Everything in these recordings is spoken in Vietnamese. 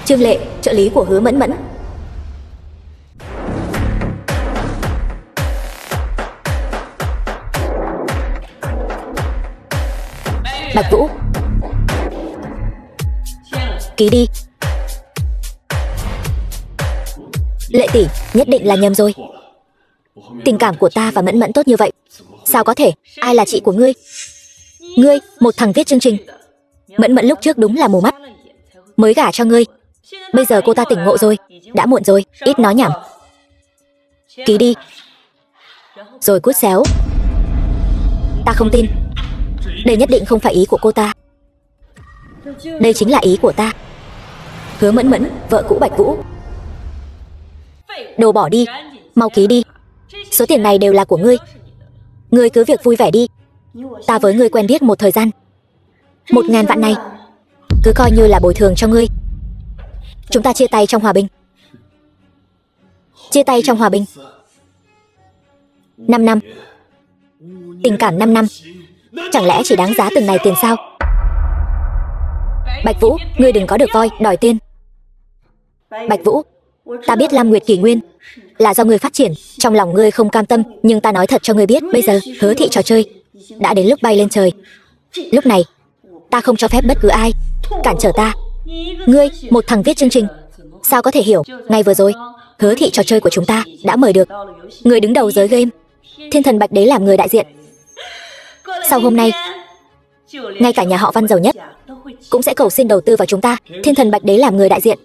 Trương Lệ, trợ lý của Hứa Mẫn Mẫn. Bạch Vũ, ký đi. Lệ tỷ, nhất định là nhầm rồi. Tình cảm của ta và Mẫn Mẫn tốt như vậy, sao có thể? Ai là chị của ngươi? Ngươi, một thằng viết chương trình. Mẫn Mẫn lúc trước đúng là mù mắt, mới gả cho ngươi. Bây giờ cô ta tỉnh ngộ rồi, đã muộn rồi, ít nói nhảm. Ký đi. Rồi cút xéo. Ta không tin. Đây nhất định không phải ý của cô ta. Đây chính là ý của ta. Hứa Mẫn Mẫn, vợ cũ Bạch Vũ. Đồ bỏ đi, mau ký đi. Số tiền này đều là của ngươi. Ngươi cứ việc vui vẻ đi. Ta với ngươi quen biết một thời gian. 1.000 vạn này cứ coi như là bồi thường cho ngươi. Chúng ta chia tay trong hòa bình. Chia tay trong hòa bình. 5 năm. Tình cảm 5 năm, chẳng lẽ chỉ đáng giá từng này tiền sao? Bạch Vũ, ngươi đừng có được voi đòi tiền. Bạch Vũ, ta biết Lam Nguyệt Kỷ Nguyên là do ngươi phát triển, trong lòng ngươi không cam tâm, nhưng ta nói thật cho ngươi biết, bây giờ Hứa thị trò chơi đã đến lúc bay lên trời. Lúc này, ta không cho phép bất cứ ai cản trở ta. Ngươi, một thằng viết chương trình, sao có thể hiểu? Ngay vừa rồi, Hứa thị trò chơi của chúng ta đã mời được người đứng đầu giới game, Thiên Thần Bạch Đế làm người đại diện. Sau hôm nay, ngay cả nhà họ Văn giàu nhất cũng sẽ cầu xin đầu tư vào chúng ta. Thiên Thần Bạch Đế làm người đại diện,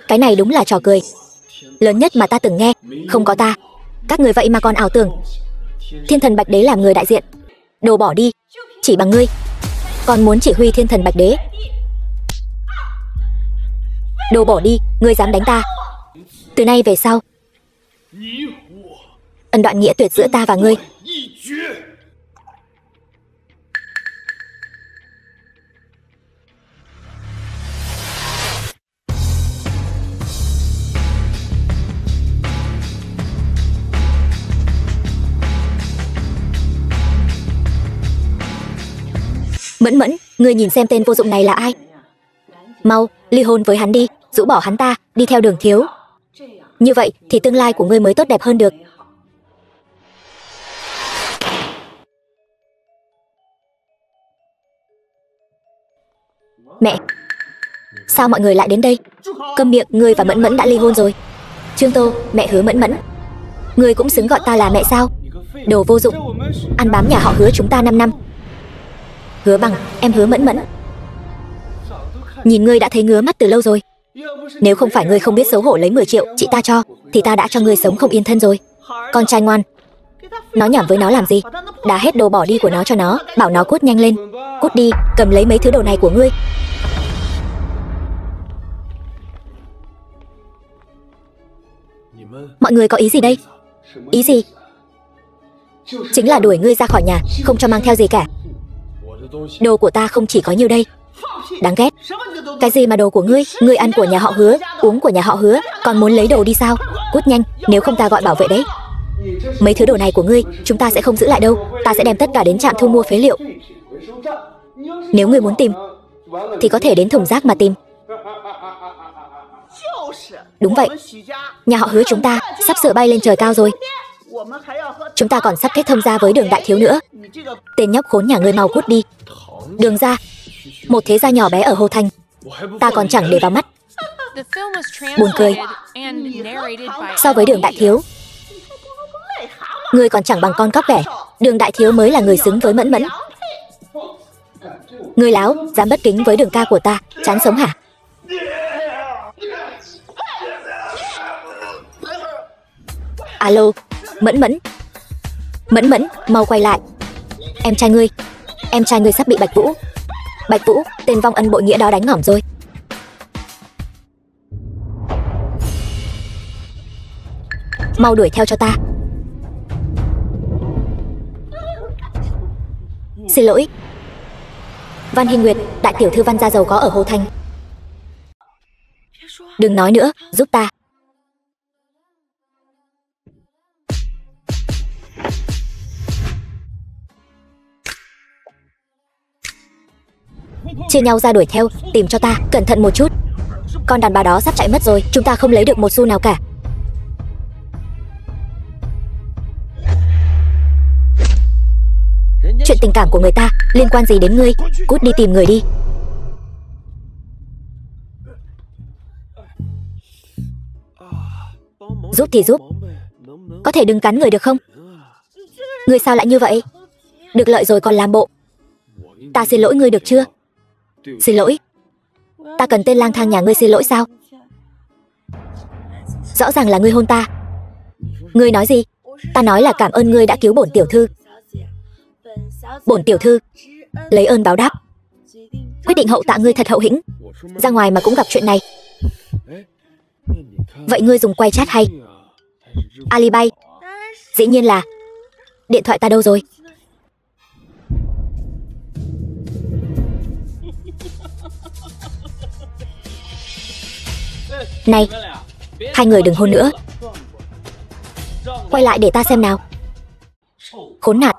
cái này đúng là trò cười lớn nhất mà ta từng nghe. Không có ta, các người vậy mà còn ảo tưởng Thiên Thần Bạch Đế làm người đại diện. Đồ bỏ đi, chỉ bằng ngươi còn muốn chỉ huy Thiên Thần Bạch Đế. Đồ bỏ đi, ngươi dám đánh ta. Từ nay về sau, ân đoạn nghĩa tuyệt giữa ta và ngươi. Mẫn Mẫn, ngươi nhìn xem tên vô dụng này là ai. Mau, ly hôn với hắn đi, rũ bỏ hắn ta, đi theo Đường thiếu. Như vậy thì tương lai của ngươi mới tốt đẹp hơn được. Mẹ, sao mọi người lại đến đây? Câm miệng, ngươi và Mẫn Mẫn đã ly hôn rồi. Trương Tô, mẹ Hứa Mẫn Mẫn, ngươi cũng xứng gọi ta là mẹ sao? Đồ vô dụng, ăn bám nhà họ Hứa chúng ta 5 năm. Hứa Bằng, em Hứa Mẫn Mẫn, nhìn ngươi đã thấy ngứa mắt từ lâu rồi. Nếu không phải ngươi không biết xấu hổ lấy 10 triệu chị ta cho, thì ta đã cho ngươi sống không yên thân rồi. Con trai ngoan, nói nhảm với nó làm gì? Đá hết đồ bỏ đi của nó cho nó, bảo nó cút nhanh lên. Cút đi, cầm lấy mấy thứ đồ này của ngươi. Mọi người có ý gì đây? Ý gì? Chính là đuổi ngươi ra khỏi nhà, không cho mang theo gì cả. Đồ của ta không chỉ có nhiêu đây. Đáng ghét. Cái gì mà đồ của ngươi? Ngươi ăn của nhà họ Hứa, uống của nhà họ Hứa, còn muốn lấy đồ đi sao? Cút nhanh, nếu không ta gọi bảo vệ đấy. Mấy thứ đồ này của ngươi, chúng ta sẽ không giữ lại đâu. Ta sẽ đem tất cả đến trạm thu mua phế liệu. Nếu ngươi muốn tìm, thì có thể đến thùng rác mà tìm. Đúng vậy, nhà họ Hứa chúng ta sắp sửa bay lên trời cao rồi. Chúng ta còn sắp kết thông ra với Đường đại thiếu nữa. Tên nhóc khốn nhà ngươi mau cút đi. Đường ra, một thế gia nhỏ bé ở Hồ Thành, ta còn chẳng để vào mắt. Buồn cười. So với Đường đại thiếu, ngươi còn chẳng bằng con cóc ghẻ. Đường đại thiếu mới là người xứng với Mẫn Mẫn. Ngươi láo, dám bất kính với Đường ca của ta, chán sống hả? Alo, Mẫn Mẫn. Mẫn Mẫn, mau quay lại. Em trai ngươi sắp bị Bạch Vũ, tên vong ân bội nghĩa đó đánh ngỏm rồi. Mau đuổi theo cho ta. Xin lỗi. Văn Hy Nguyệt, đại tiểu thư Văn gia giàu có ở Hồ Thành. Đừng nói nữa, giúp ta. Chia nhau ra đuổi theo, tìm cho ta, cẩn thận một chút. Con đàn bà đó sắp chạy mất rồi, chúng ta không lấy được một xu nào cả. Chuyện tình cảm của người ta liên quan gì đến ngươi? Cút đi tìm người đi. Giúp thì giúp, có thể đừng cắn người được không? Ngươi sao lại như vậy? Được lợi rồi còn làm bộ. Ta xin lỗi ngươi được chưa? Xin lỗi? Ta cần tên lang thang nhà ngươi xin lỗi sao? Rõ ràng là ngươi hôn ta. Ngươi nói gì? Ta nói là cảm ơn ngươi đã cứu bổn tiểu thư. Bổn tiểu thư lấy ơn báo đáp, quyết định hậu tạ ngươi thật hậu hĩnh. Ra ngoài mà cũng gặp chuyện này. Vậy ngươi dùng quay chat hay alibi? Dĩ nhiên là. Điện thoại ta đâu rồi? Này, hai người đừng hôn nữa. Quay lại để ta xem nào. Khốn nạn,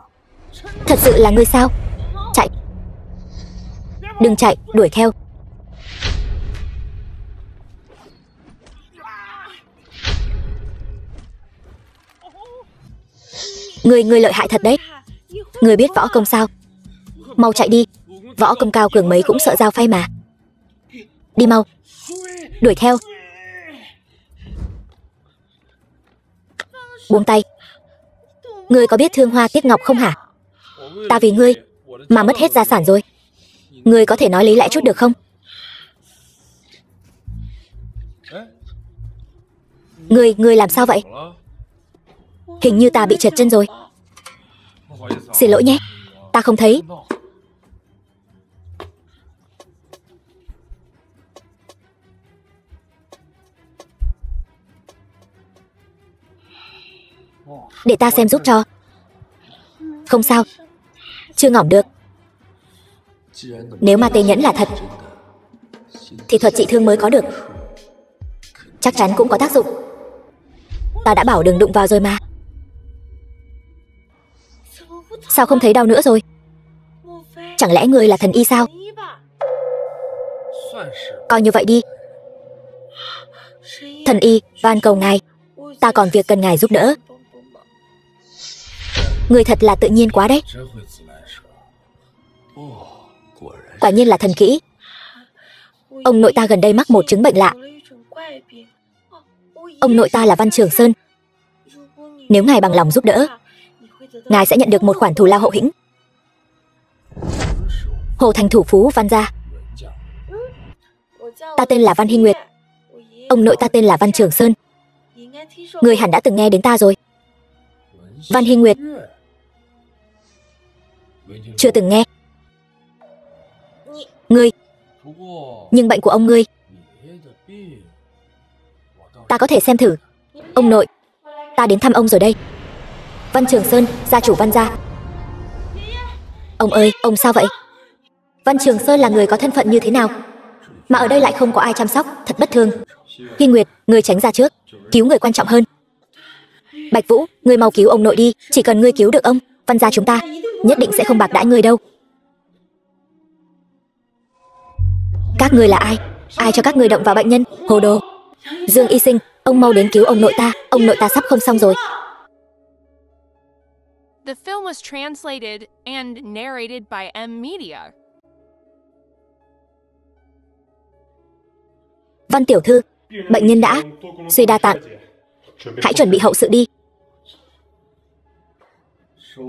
thật sự là ngươi sao? Chạy. Đừng chạy, đuổi theo. Ngươi lợi hại thật đấy. Ngươi biết võ công sao? Mau chạy đi. Võ công cao cường mấy cũng sợ dao phay mà. Đi mau. Đuổi theo. Buông tay. Ngươi có biết thương hoa tiếc ngọc không hả? Ta vì ngươi mà mất hết gia sản rồi. Ngươi có thể nói lý lẽ chút được không? Ngươi làm sao vậy? Hình như ta bị trật chân rồi. Xin lỗi nhé, ta không thấy. Để ta xem giúp cho. Không sao, chưa ngỏm được. Nếu mà tê nhẫn là thật thì thuật trị thương mới có được. Chắc chắn cũng có tác dụng. Ta đã bảo đừng đụng vào rồi mà. Sao không thấy đau nữa rồi? Chẳng lẽ ngươi là thần y sao? Coi như vậy đi. Thần y, van cầu ngài, ta còn việc cần ngài giúp đỡ. Ngươi thật là tự nhiên quá đấy. Quả nhiên là thần kỹ. Ông nội ta gần đây mắc một chứng bệnh lạ. Ông nội ta là Văn Trường Sơn. Nếu ngài bằng lòng giúp đỡ, ngài sẽ nhận được một khoản thù lao hậu hĩnh. Hồ Thành thủ phú Văn gia. Ta tên là Văn Hy Nguyệt. Ông nội ta tên là Văn Trường Sơn. Người hẳn đã từng nghe đến ta rồi. Văn Hy Nguyệt. Chưa từng nghe. Ngươi. Nhưng bệnh của ông ngươi ta có thể xem thử. Ông nội, ta đến thăm ông rồi đây. Văn Trường Sơn, gia chủ Văn gia. Ông ơi, ông sao vậy? Văn Trường Sơn là người có thân phận như thế nào mà ở đây lại không có ai chăm sóc, thật bất thường. Hy Nguyệt, ngươi tránh ra trước, cứu người quan trọng hơn. Bạch Vũ, ngươi mau cứu ông nội đi. Chỉ cần ngươi cứu được ông, Văn gia chúng ta nhất định sẽ không bạc đãi ngươi đâu. Các ngươi là ai? Ai cho các ngươi động vào bệnh nhân? Hồ đồ. Dương y sinh, ông mau đến cứu ông nội ta. Ông nội ta sắp không xong rồi. The film was translated and narrated by M Media. Văn tiểu thư, bệnh nhân đã suy đa tạng. Hãy chuẩn bị hậu sự đi.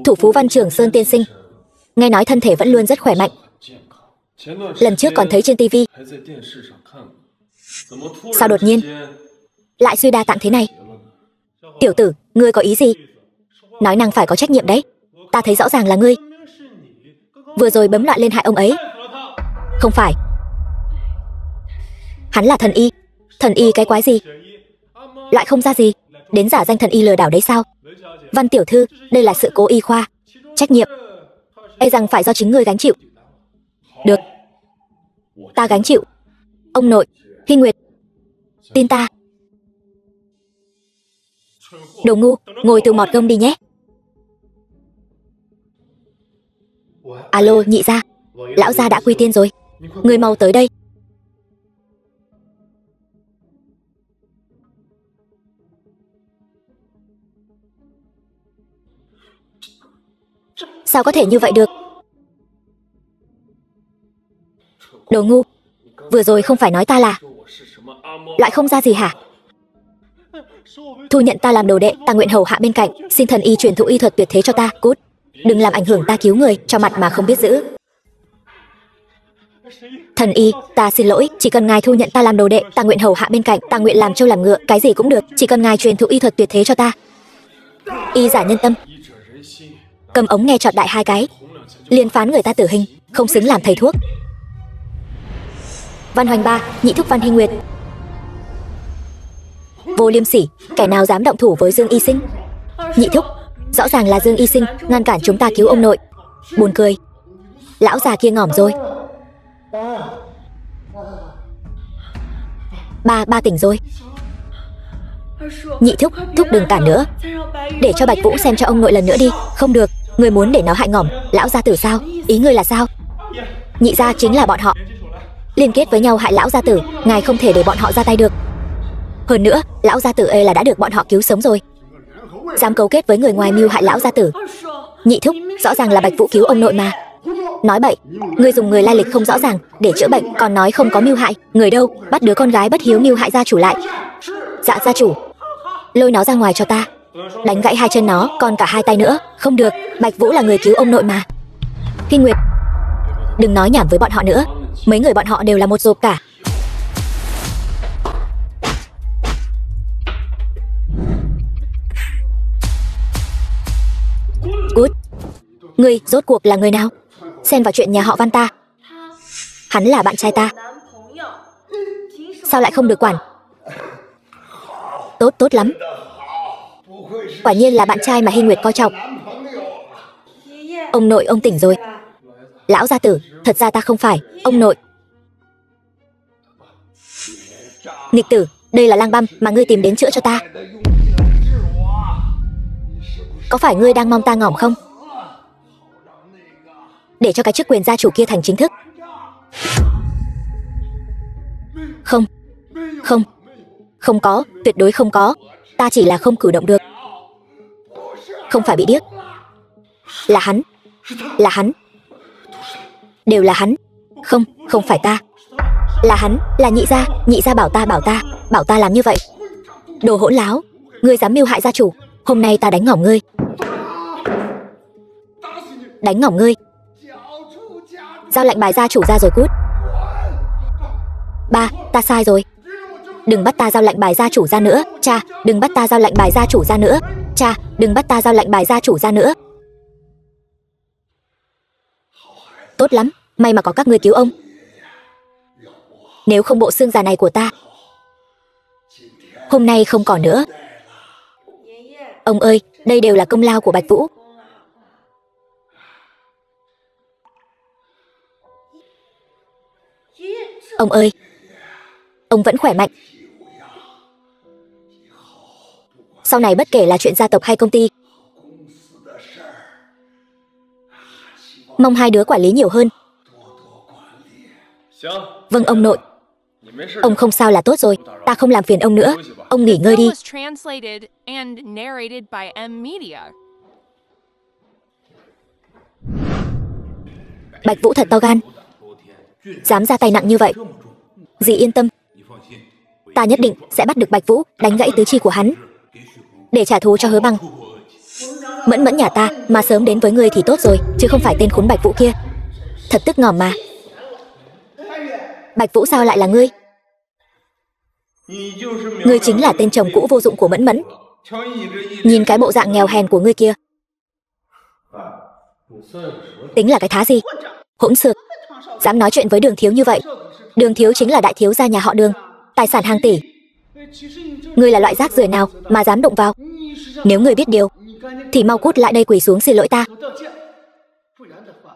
Thủ phú Văn Trường Sơn tiên sinh, nghe nói thân thể vẫn luôn rất khỏe mạnh. Lần trước còn thấy trên tivi. Sao đột nhiên lại suy đa tạng thế này? Tiểu tử, ngươi có ý gì? Nói năng phải có trách nhiệm đấy. Ta thấy rõ ràng là ngươi vừa rồi bấm loạn lên hại ông ấy. Không phải. Hắn là thần y. Thần y cái quái gì? Loại không ra gì đến giả danh thần y lừa đảo đấy sao? Văn tiểu thư, đây là sự cố y khoa. Trách nhiệm e rằng phải do chính ngươi gánh chịu. Được, ta gánh chịu. Ông nội, Hy Nguyệt, tin ta. Đồ ngu, ngồi từ mọt gông đi nhé. Alo, nhị gia, lão gia đã quy tiên rồi. Ngươi mau tới đây. Sao có thể như vậy được? Đồ ngu, vừa rồi không phải nói ta là loại không ra gì hả? Thu nhận ta làm đồ đệ, ta nguyện hầu hạ bên cạnh, xin thần y truyền thụ y thuật tuyệt thế cho ta. Cút, đừng làm ảnh hưởng ta cứu người, cho mặt mà không biết giữ. Thần y, ta xin lỗi, chỉ cần ngài thu nhận ta làm đồ đệ, ta nguyện hầu hạ bên cạnh, ta nguyện làm trâu làm ngựa, cái gì cũng được, chỉ cần ngài truyền thụ y thuật tuyệt thế cho ta. Y giả nhân tâm, cầm ống nghe chọt đại 2 cái, liền phán người ta tử hình, không xứng làm thầy thuốc. Văn Hoành 3, nhị thúc Văn Hinh Nguyệt. Vô liêm sỉ, kẻ nào dám động thủ với Dương Y Sinh? Nhị thúc, rõ ràng là Dương Y Sinh ngăn cản chúng ta cứu ông nội. Buồn cười, lão già kia ngỏm rồi. Ba tỉnh rồi. Nhị thúc, thúc đừng cản nữa, để cho Bạch Vũ xem cho ông nội lần nữa đi. Không được, người muốn để nó hại ngỏm lão gia tử sao? Ý ngươi là sao? Nhị gia chính là bọn họ liên kết với nhau hại lão gia tử, ngài không thể để bọn họ ra tay được. Hơn nữa, lão gia tử ấy là đã được bọn họ cứu sống rồi, dám cấu kết với người ngoài mưu hại lão gia tử. Nhị thúc, rõ ràng là Bạch Vũ cứu ông nội mà. Nói bậy, ngươi dùng người lai lịch không rõ ràng để chữa bệnh, còn nói không có mưu hại. Người đâu, bắt đứa con gái bất hiếu mưu hại gia chủ lại. Dạ gia chủ, lôi nó ra ngoài cho ta, đánh gãy 2 chân nó, còn cả 2 tay nữa. Không được, Bạch Vũ là người cứu ông nội mà. Hinh Nguyệt, đừng nói nhảm với bọn họ nữa, mấy người bọn họ đều là một rộp cả. Cút, ngươi rốt cuộc là người nào? Xen vào chuyện nhà họ Văn ta. Hắn là bạn trai ta, sao lại không được quản? Tốt, tốt lắm. Quả nhiên là bạn trai mà Hinh Nguyệt coi trọng. Ông nội ông tỉnh rồi. Lão gia tử, thật ra ta không phải ông nội. Nghịch tử, đây là lang băm mà ngươi tìm đến chữa cho ta. Có phải ngươi đang mong ta ngỏm không? Để cho cái chức quyền gia chủ kia thành chính thức. Không, không, không có, tuyệt đối không có. Ta chỉ là không cử động được. Không phải bị điếc. Là hắn, là hắn, đều là hắn. Không, không phải ta. Là hắn, là nhị gia bảo ta làm như vậy. Đồ hỗn láo, ngươi dám mưu hại gia chủ, hôm nay ta đánh ngỏm ngươi. Đánh ngỏm ngươi. Giao lệnh bài gia chủ ra rồi, cút. Ba, ta sai rồi. Đừng bắt ta giao lệnh bài gia chủ ra nữa. Cha, đừng bắt ta giao lệnh bài gia chủ ra nữa. Cha, đừng bắt ta giao lệnh bài gia chủ ra nữa. Tốt lắm, may mà có các ngươi cứu ông. Nếu không bộ xương già này của ta hôm nay không còn nữa. Ông ơi, đây đều là công lao của Bạch Vũ. Ông ơi, ông vẫn khỏe mạnh. Sau này bất kể là chuyện gia tộc hay công ty, mong 2 đứa quản lý nhiều hơn. Vâng ông nội. Ông không sao là tốt rồi, ta không làm phiền ông nữa. Ông nghỉ ngơi đi. Was translated and narrated by M Media. Bạch Vũ thật to gan, dám ra tay nặng như vậy. Dì yên tâm, ta nhất định sẽ bắt được Bạch Vũ, đánh gãy tứ chi của hắn, để trả thù cho Hứa Băng. Mẫn mẫn nhà ta mà sớm đến với ngươi thì tốt rồi, chứ không phải tên khốn Bạch Vũ kia. Thật tức ngỏm mà. Bạch Vũ sao lại là ngươi? Ngươi chính là tên chồng cũ vô dụng của Mẫn mẫn. Nhìn cái bộ dạng nghèo hèn của ngươi kia, tính là cái thá gì? Hỗn xược, dám nói chuyện với Đường thiếu như vậy. Đường thiếu chính là đại thiếu gia nhà họ Đường, tài sản hàng tỷ. Ngươi là loại rác rưởi nào mà dám đụng vào? Nếu ngươi biết điều thì mau cút lại đây quỳ xuống xin lỗi ta.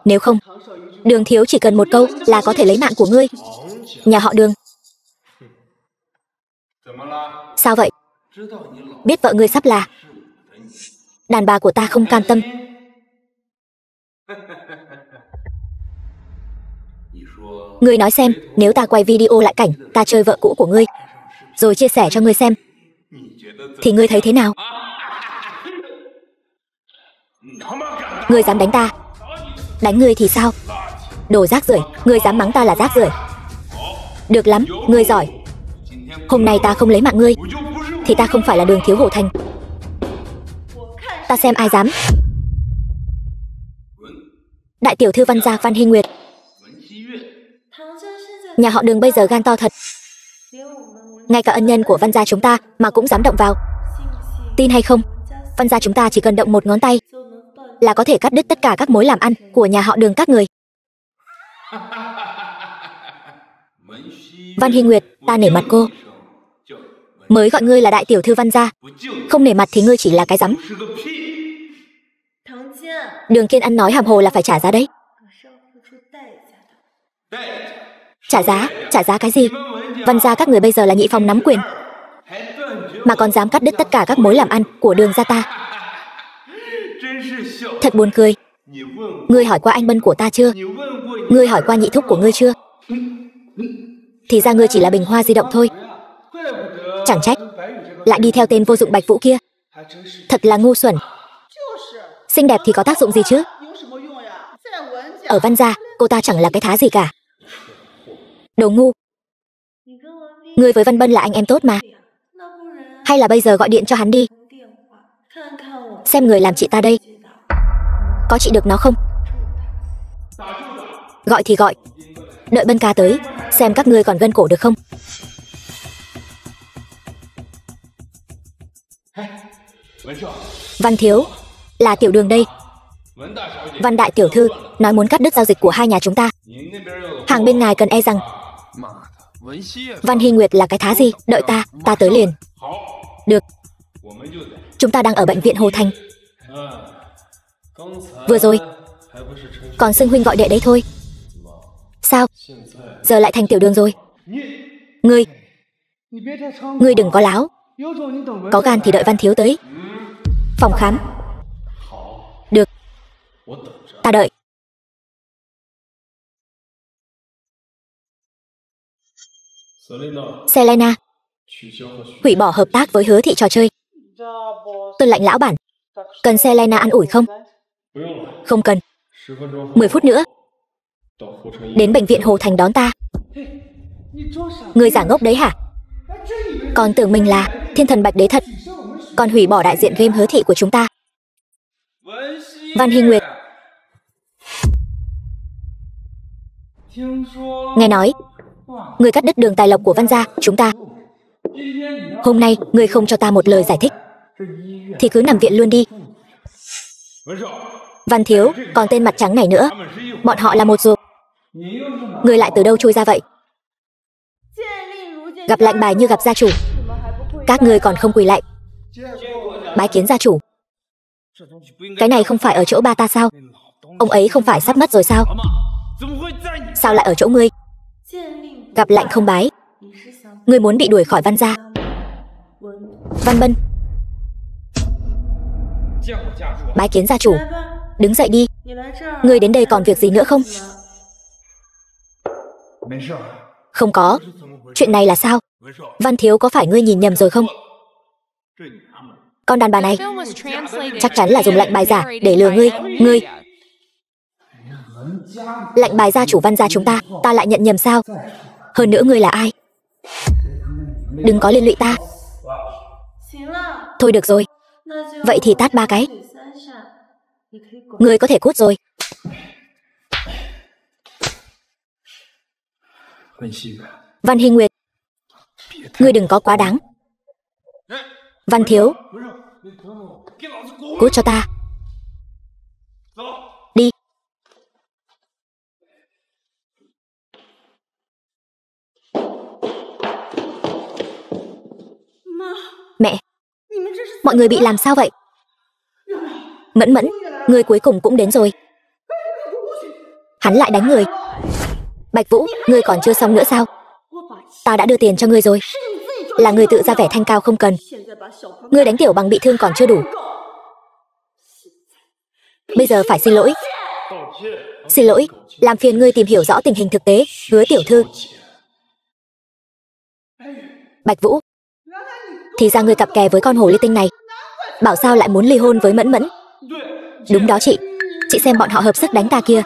Nếu không, Đường thiếu chỉ cần một câu là có thể lấy mạng của ngươi. Nhà họ Đường. Sao vậy? Biết vợ ngươi sắp là đàn bà của ta không cam tâm. Ngươi nói xem, nếu ta quay video lại cảnh ta chơi vợ cũ của ngươi, rồi chia sẻ cho ngươi xem, thì ngươi thấy thế nào? Ngươi dám đánh ta, Đánh ngươi thì sao? Đồ rác rưởi, ngươi dám mắng ta là rác rưởi? Được lắm, ngươi giỏi. Hôm nay ta không lấy mạng ngươi thì ta không phải là Đường Thiếu Hổ Thành. Ta xem ai dám. Đại tiểu thư Văn gia Văn Hy Nguyệt. Nhà họ Đường bây giờ gan to thật. Ngay cả ân nhân của Văn gia chúng ta mà cũng dám động vào. Tin hay không, Văn gia chúng ta chỉ cần động một ngón tay là có thể cắt đứt tất cả các mối làm ăn của nhà họ Đường các người. Văn Hy Nguyệt, ta nể mặt cô. Mới gọi ngươi là đại tiểu thư Văn gia, không nể mặt thì ngươi chỉ là cái rắm. Đường Kiên Ăn nói hàm hồ là phải trả giá đấy. Trả giá? Trả giá cái gì? Văn gia các người bây giờ là nhị phòng nắm quyền, mà còn dám cắt đứt tất cả các mối làm ăn của Đường gia ta. Thật buồn cười. Ngươi hỏi qua anh Bân của ta chưa? Ngươi hỏi qua nhị thúc của ngươi chưa? Thì ra ngươi chỉ là bình hoa di động thôi. Chẳng trách lại đi theo tên vô dụng Bạch Vũ kia. Thật là ngu xuẩn. Xinh đẹp thì có tác dụng gì chứ? Ở Văn gia, cô ta chẳng là cái thá gì cả. Đồ ngu. Ngươi với Văn Bân là anh em tốt mà. Hay là bây giờ gọi điện cho hắn đi, xem người làm chị ta đây có trị được nó không? Gọi thì gọi, đợi Bân ca tới xem các ngươi còn gân cổ được không. Văn thiếu, là Tiểu Đường đây. Văn đại tiểu thư nói muốn cắt đứt giao dịch của hai nhà chúng ta. Hàng bên ngài cần e rằng Văn Hy Nguyệt là cái thá gì. Đợi ta tới liền. Được. Chúng ta đang ở bệnh viện Hồ Thành. Vừa rồi còn xưng huynh gọi đệ đấy thôi. Sao giờ lại thành Tiểu Đường rồi? Ngươi đừng có láo. Có gan thì đợi Văn thiếu tới phòng khám. Được, ta đợi. Selena hủy bỏ hợp tác với Hứa thị trò chơi. Tuân lệnh lão bản. Cần Selena ăn ủi không? Không cần. 10 phút nữa đến bệnh viện Hồ Thành đón ta. Người giả ngốc đấy hả? Còn tưởng mình là thiên thần Bạch Đế thật, còn hủy bỏ đại diện game Hứa thị của chúng ta. Văn Hy Nguyệt, nghe nói người cắt đứt đường tài lộc của Văn gia chúng ta. Hôm nay người không cho ta một lời giải thích thì cứ nằm viện luôn đi. Văn thiếu, còn tên mặt trắng này nữa, bọn họ là một ruột. Người lại từ đâu chui ra vậy? Gặp lệnh bài như gặp gia chủ, các ngươi còn không quỳ lạy bái kiến gia chủ. Cái này không phải ở chỗ ba ta sao? Ông ấy không phải sắp mất rồi sao? Sao lại ở chỗ ngươi? Gặp lệnh không bái, ngươi muốn bị đuổi khỏi Văn gia. Văn Bân, bái kiến gia chủ. Đứng dậy đi. Ngươi đến đây còn việc gì nữa không? Không có. Chuyện này là sao? Văn thiếu, có phải ngươi nhìn nhầm rồi không? Con đàn bà này chắc chắn là dùng lệnh bài giả để lừa ngươi. Lệnh bài gia chủ Văn gia chúng ta, ta lại nhận nhầm sao? Hơn nữa ngươi là ai? Đừng có liên lụy ta. Thôi được rồi, vậy thì tát 3 cái. Ngươi có thể cút rồi. Văn Hy Nguyệt, ngươi đừng có quá đáng. Văn thiếu, cút cho ta. Đi. Mẹ, mọi người bị làm sao vậy? Mẫn Mẫn, ngươi cuối cùng cũng đến rồi. Hắn lại đánh người. Bạch Vũ, ngươi còn chưa xong nữa sao? Ta đã đưa tiền cho ngươi rồi. Là ngươi tự ra vẻ thanh cao không cần. Ngươi đánh tiểu bằng bị thương còn chưa đủ, bây giờ phải xin lỗi. Xin lỗi, làm phiền ngươi tìm hiểu rõ tình hình thực tế, Hứa tiểu thư. Bạch Vũ, thì ra ngươi cặp kè với con hồ ly tinh này. Bảo sao lại muốn ly hôn với Mẫn Mẫn. Đúng đó chị, Chị xem bọn họ hợp sức đánh ta kia.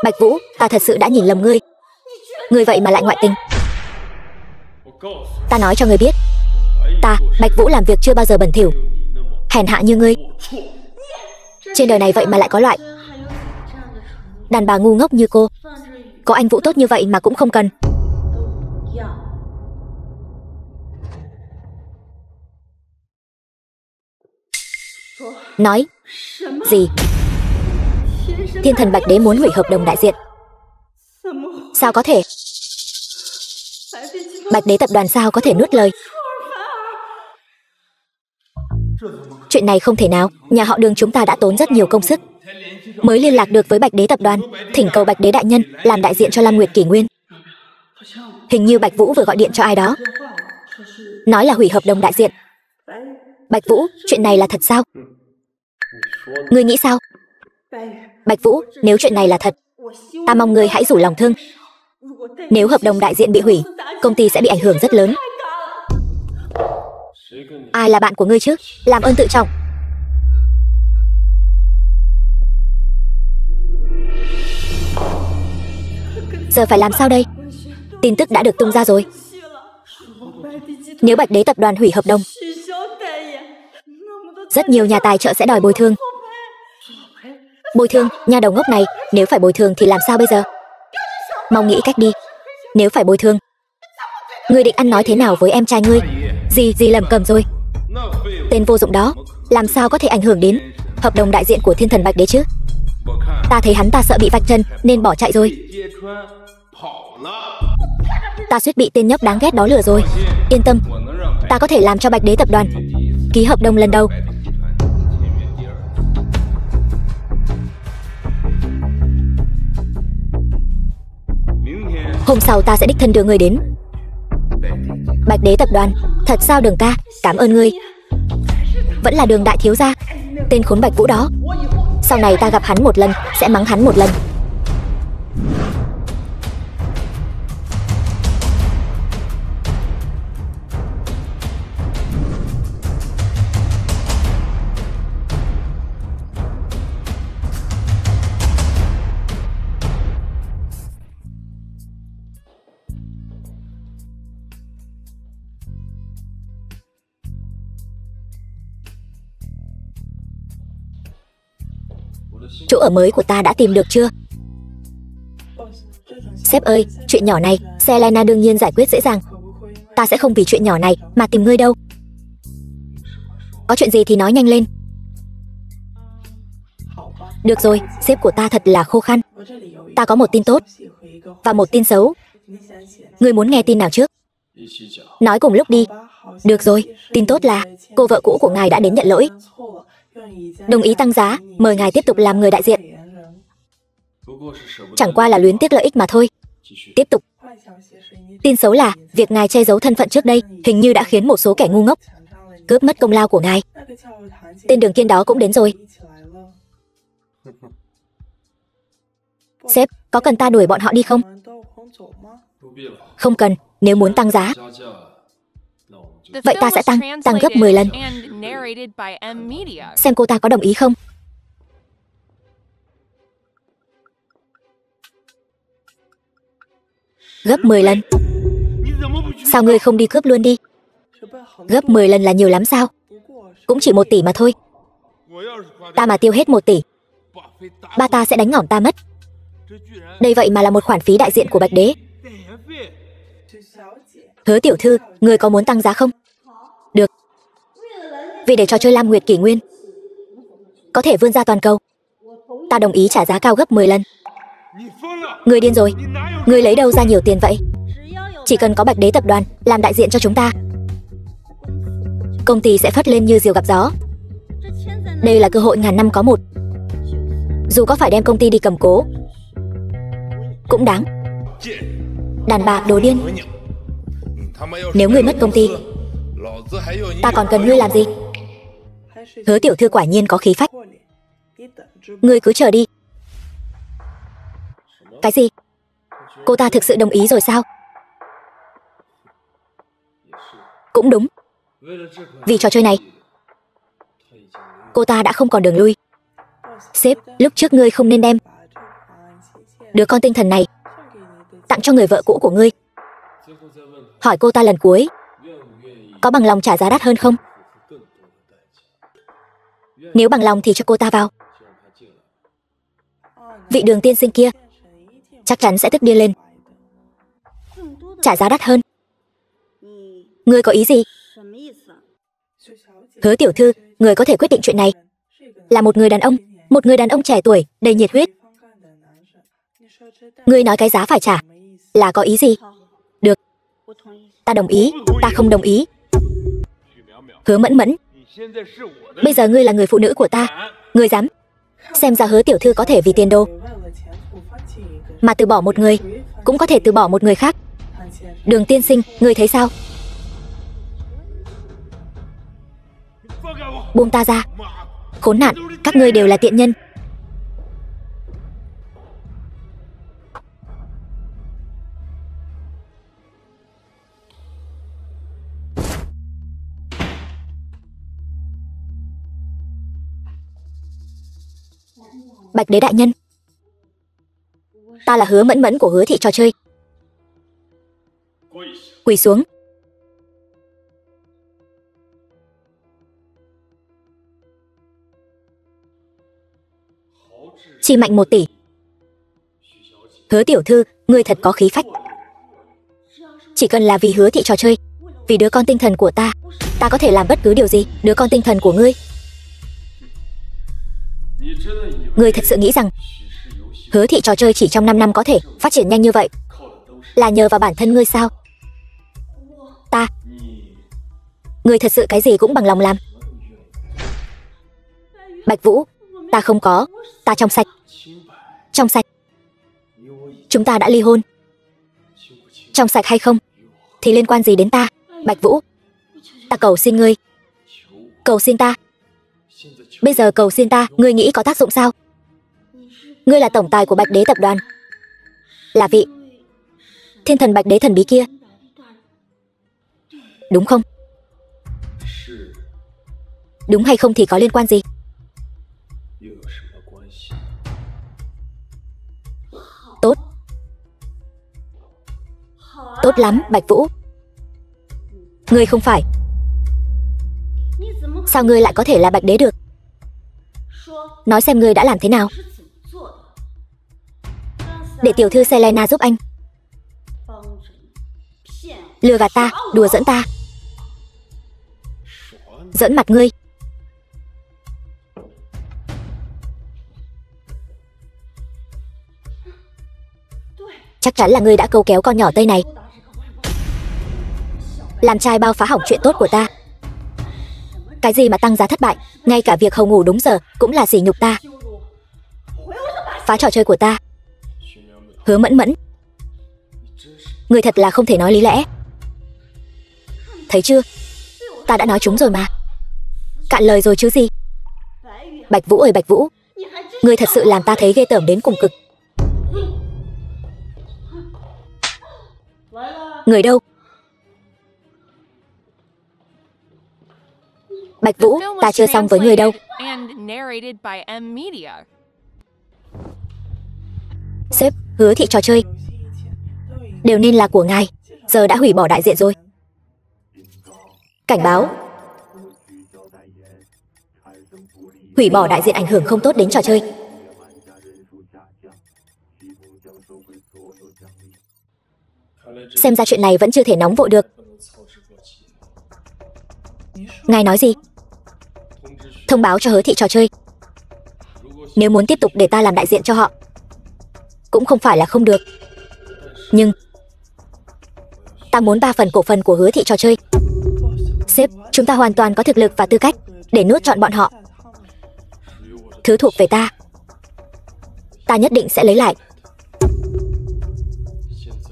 Bạch Vũ, ta thật sự đã nhìn lầm ngươi. Ngươi vậy mà lại ngoại tình. Ta nói cho ngươi biết, ta, Bạch Vũ làm việc chưa bao giờ bẩn thỉu, hèn hạ như ngươi. Trên đời này vậy mà lại có loại đàn bà ngu ngốc như cô. Có anh Vũ tốt như vậy mà cũng không cần. Nói gì? Thiên thần Bạch Đế muốn hủy hợp đồng đại diện. Sao có thể? Bạch Đế tập đoàn sao có thể nuốt lời? Chuyện này không thể nào. Nhà họ Đường chúng ta đã tốn rất nhiều công sức mới liên lạc được với Bạch Đế tập đoàn, thỉnh cầu Bạch Đế đại nhân làm đại diện cho Lam Nguyệt Kỷ Nguyên. Hình như Bạch Vũ vừa gọi điện cho ai đó, nói là hủy hợp đồng đại diện. Bạch Vũ, chuyện này là thật sao? Ngươi nghĩ sao? Bạch Vũ, nếu chuyện này là thật, ta mong ngươi hãy rủ lòng thương. Nếu hợp đồng đại diện bị hủy, công ty sẽ bị ảnh hưởng rất lớn. Ai là bạn của ngươi chứ? Làm ơn tự trọng. Giờ phải làm sao đây? Tin tức đã được tung ra rồi. Nếu Bạch Đế tập đoàn hủy hợp đồng, rất nhiều nhà tài trợ sẽ đòi bồi thường. Bồi thường? Nhà đầu ngốc này, nếu phải bồi thường thì làm sao bây giờ? Mong nghĩ cách đi. Nếu phải bồi thường, ngươi định ăn nói thế nào với em trai ngươi? Gì lầm cầm rồi. Tên vô dụng đó, làm sao có thể ảnh hưởng đến hợp đồng đại diện của Thiên thần Bạch Đế chứ? Ta thấy hắn ta sợ bị vạch chân nên bỏ chạy rồi. Ta suýt bị tên nhóc đáng ghét đó lừa rồi. Yên tâm, ta có thể làm cho Bạch Đế tập đoàn ký hợp đồng lần đầu. Hôm sau ta sẽ đích thân đưa ngươi đến Bạch Đế tập đoàn. Thật sao Đường ca? Cảm ơn ngươi. Vẫn là Đường đại thiếu gia, tên khốn Bạch Vũ đó. Sau này ta gặp hắn một lần sẽ mắng hắn một lần. Chỗ ở mới của ta đã tìm được chưa? Sếp ơi, chuyện nhỏ này Selena đương nhiên giải quyết dễ dàng. Ta sẽ không vì chuyện nhỏ này mà tìm ngươi đâu. Có chuyện gì thì nói nhanh lên. Được rồi, sếp của ta thật là khô khan. Ta có một tin tốt và một tin xấu. Ngươi muốn nghe tin nào trước? Nói cùng lúc đi. Được rồi, tin tốt là cô vợ cũ của ngài đã đến nhận lỗi, đồng ý tăng giá, mời ngài tiếp tục làm người đại diện. Chẳng qua là luyến tiếc lợi ích mà thôi. Tiếp tục. Tin xấu là việc ngài che giấu thân phận trước đây hình như đã khiến một số kẻ ngu ngốc cướp mất công lao của ngài. Tên Đường Kiên đó cũng đến rồi. Sếp, có cần ta đuổi bọn họ đi không? Không cần, nếu muốn tăng giá, vậy ta sẽ tăng gấp 10 lần. Xem cô ta có đồng ý không? Gấp 10 lần. Sao ngươi không đi cướp luôn đi? Gấp 10 lần là nhiều lắm sao? Cũng chỉ 1 tỷ mà thôi. Ta mà tiêu hết 1 tỷ, ba ta sẽ đánh ngỏm ta mất. Đây vậy mà là một khoản phí đại diện của Bạch Đế. Hứa tiểu thư, ngươi có muốn tăng giá không? Được. Vì để trò chơi Lam Nguyệt Kỷ Nguyên có thể vươn ra toàn cầu, ta đồng ý trả giá cao gấp 10 lần. Ngươi điên rồi. Ngươi lấy đâu ra nhiều tiền vậy? Chỉ cần có Bạch Đế tập đoàn làm đại diện cho chúng ta, công ty sẽ phất lên như diều gặp gió. Đây là cơ hội ngàn năm có một. Dù có phải đem công ty đi cầm cố cũng đáng. Đàn bà đồ điên. Nếu ngươi mất công ty, ta còn cần ngươi làm gì? Hứa tiểu thư quả nhiên có khí phách. Ngươi cứ chờ đi. Cái gì? Cô ta thực sự đồng ý rồi sao? Cũng đúng. Vì trò chơi này, cô ta đã không còn đường lui. Sếp, lúc trước ngươi không nên đem đứa con tinh thần này tặng cho người vợ cũ của ngươi. Hỏi cô ta lần cuối, có bằng lòng trả giá đắt hơn không? Nếu bằng lòng thì cho cô ta vào. Vị Đường tiên sinh kia chắc chắn sẽ tức điên lên. Trả giá đắt hơn? Ngươi có ý gì? Hứa tiểu thư, người có thể quyết định chuyện này là một người đàn ông trẻ tuổi, đầy nhiệt huyết. Ngươi nói cái giá phải trả là có ý gì? Được, ta đồng ý. Ta không đồng ý. Hứa Mẫn Mẫn, bây giờ ngươi là người phụ nữ của ta. Ngươi dám? Xem ra Hứa tiểu thư có thể vì tiền đồ mà từ bỏ một người, cũng có thể từ bỏ một người khác. Đường tiên sinh, ngươi thấy sao? Buông ta ra. Khốn nạn, các ngươi đều là tiện nhân. Bạch đế đại nhân, ta là Hứa Mẫn Mẫn của Hứa thị trò chơi. Quỳ xuống. Chi mạnh 1 tỷ. Hứa tiểu thư, ngươi thật có khí phách. Chỉ cần là vì Hứa thị trò chơi, vì đứa con tinh thần của ta, ta có thể làm bất cứ điều gì. Đứa con tinh thần của ngươi. Ngươi thật sự nghĩ rằng Hứa thị trò chơi chỉ trong 5 năm có thể phát triển nhanh như vậy là nhờ vào bản thân ngươi sao? Ta. Ngươi thật sự cái gì cũng bằng lòng làm. Bạch Vũ, ta không có. Ta trong sạch. Trong sạch. Chúng ta đã ly hôn. Trong sạch hay không thì liên quan gì đến ta? Bạch Vũ, ta cầu xin ngươi. Cầu xin ta. Bây giờ cầu xin ta, ngươi nghĩ có tác dụng sao? Ngươi là tổng tài của Bạch đế tập đoàn, là vị thiên thần Bạch đế thần bí kia, đúng không? Đúng hay không thì có liên quan gì? Tốt. Tốt lắm, Bạch Vũ. Ngươi không phải. Sao ngươi lại có thể là Bạch đế được? Nói xem ngươi đã làm thế nào để tiểu thư Selena giúp anh. Lừa gạt ta, đùa giỡn ta. Giỡn mặt ngươi. Chắc chắn là ngươi đã câu kéo con nhỏ Tây này, làm trai bao phá hỏng chuyện tốt của ta. Cái gì mà tăng giá thất bại, ngay cả việc hầu ngủ đúng giờ cũng là sỉ nhục ta. Phá trò chơi của ta. Hứa Mẫn Mẫn, người thật là không thể nói lý lẽ. Thấy chưa, ta đã nói chúng rồi mà. Cạn lời rồi chứ gì. Bạch Vũ ơi Bạch Vũ, người thật sự làm ta thấy ghê tởm đến cùng cực. Người đâu? Bạch Vũ, ta chưa xong với người đâu. Sếp, Hứa thị trò chơi đều nên là của ngài, giờ đã hủy bỏ đại diện rồi. Cảnh báo. Hủy bỏ đại diện ảnh hưởng không tốt đến trò chơi. Xem ra chuyện này vẫn chưa thể nóng vội được. Ngài nói gì? Thông báo cho Hứa thị trò chơi, nếu muốn tiếp tục để ta làm đại diện cho họ cũng không phải là không được, nhưng ta muốn 3 phần cổ phần của Hứa thị trò chơi. Sếp, chúng ta hoàn toàn có thực lực và tư cách để nuốt trọn bọn họ. Thứ thuộc về ta, ta nhất định sẽ lấy lại.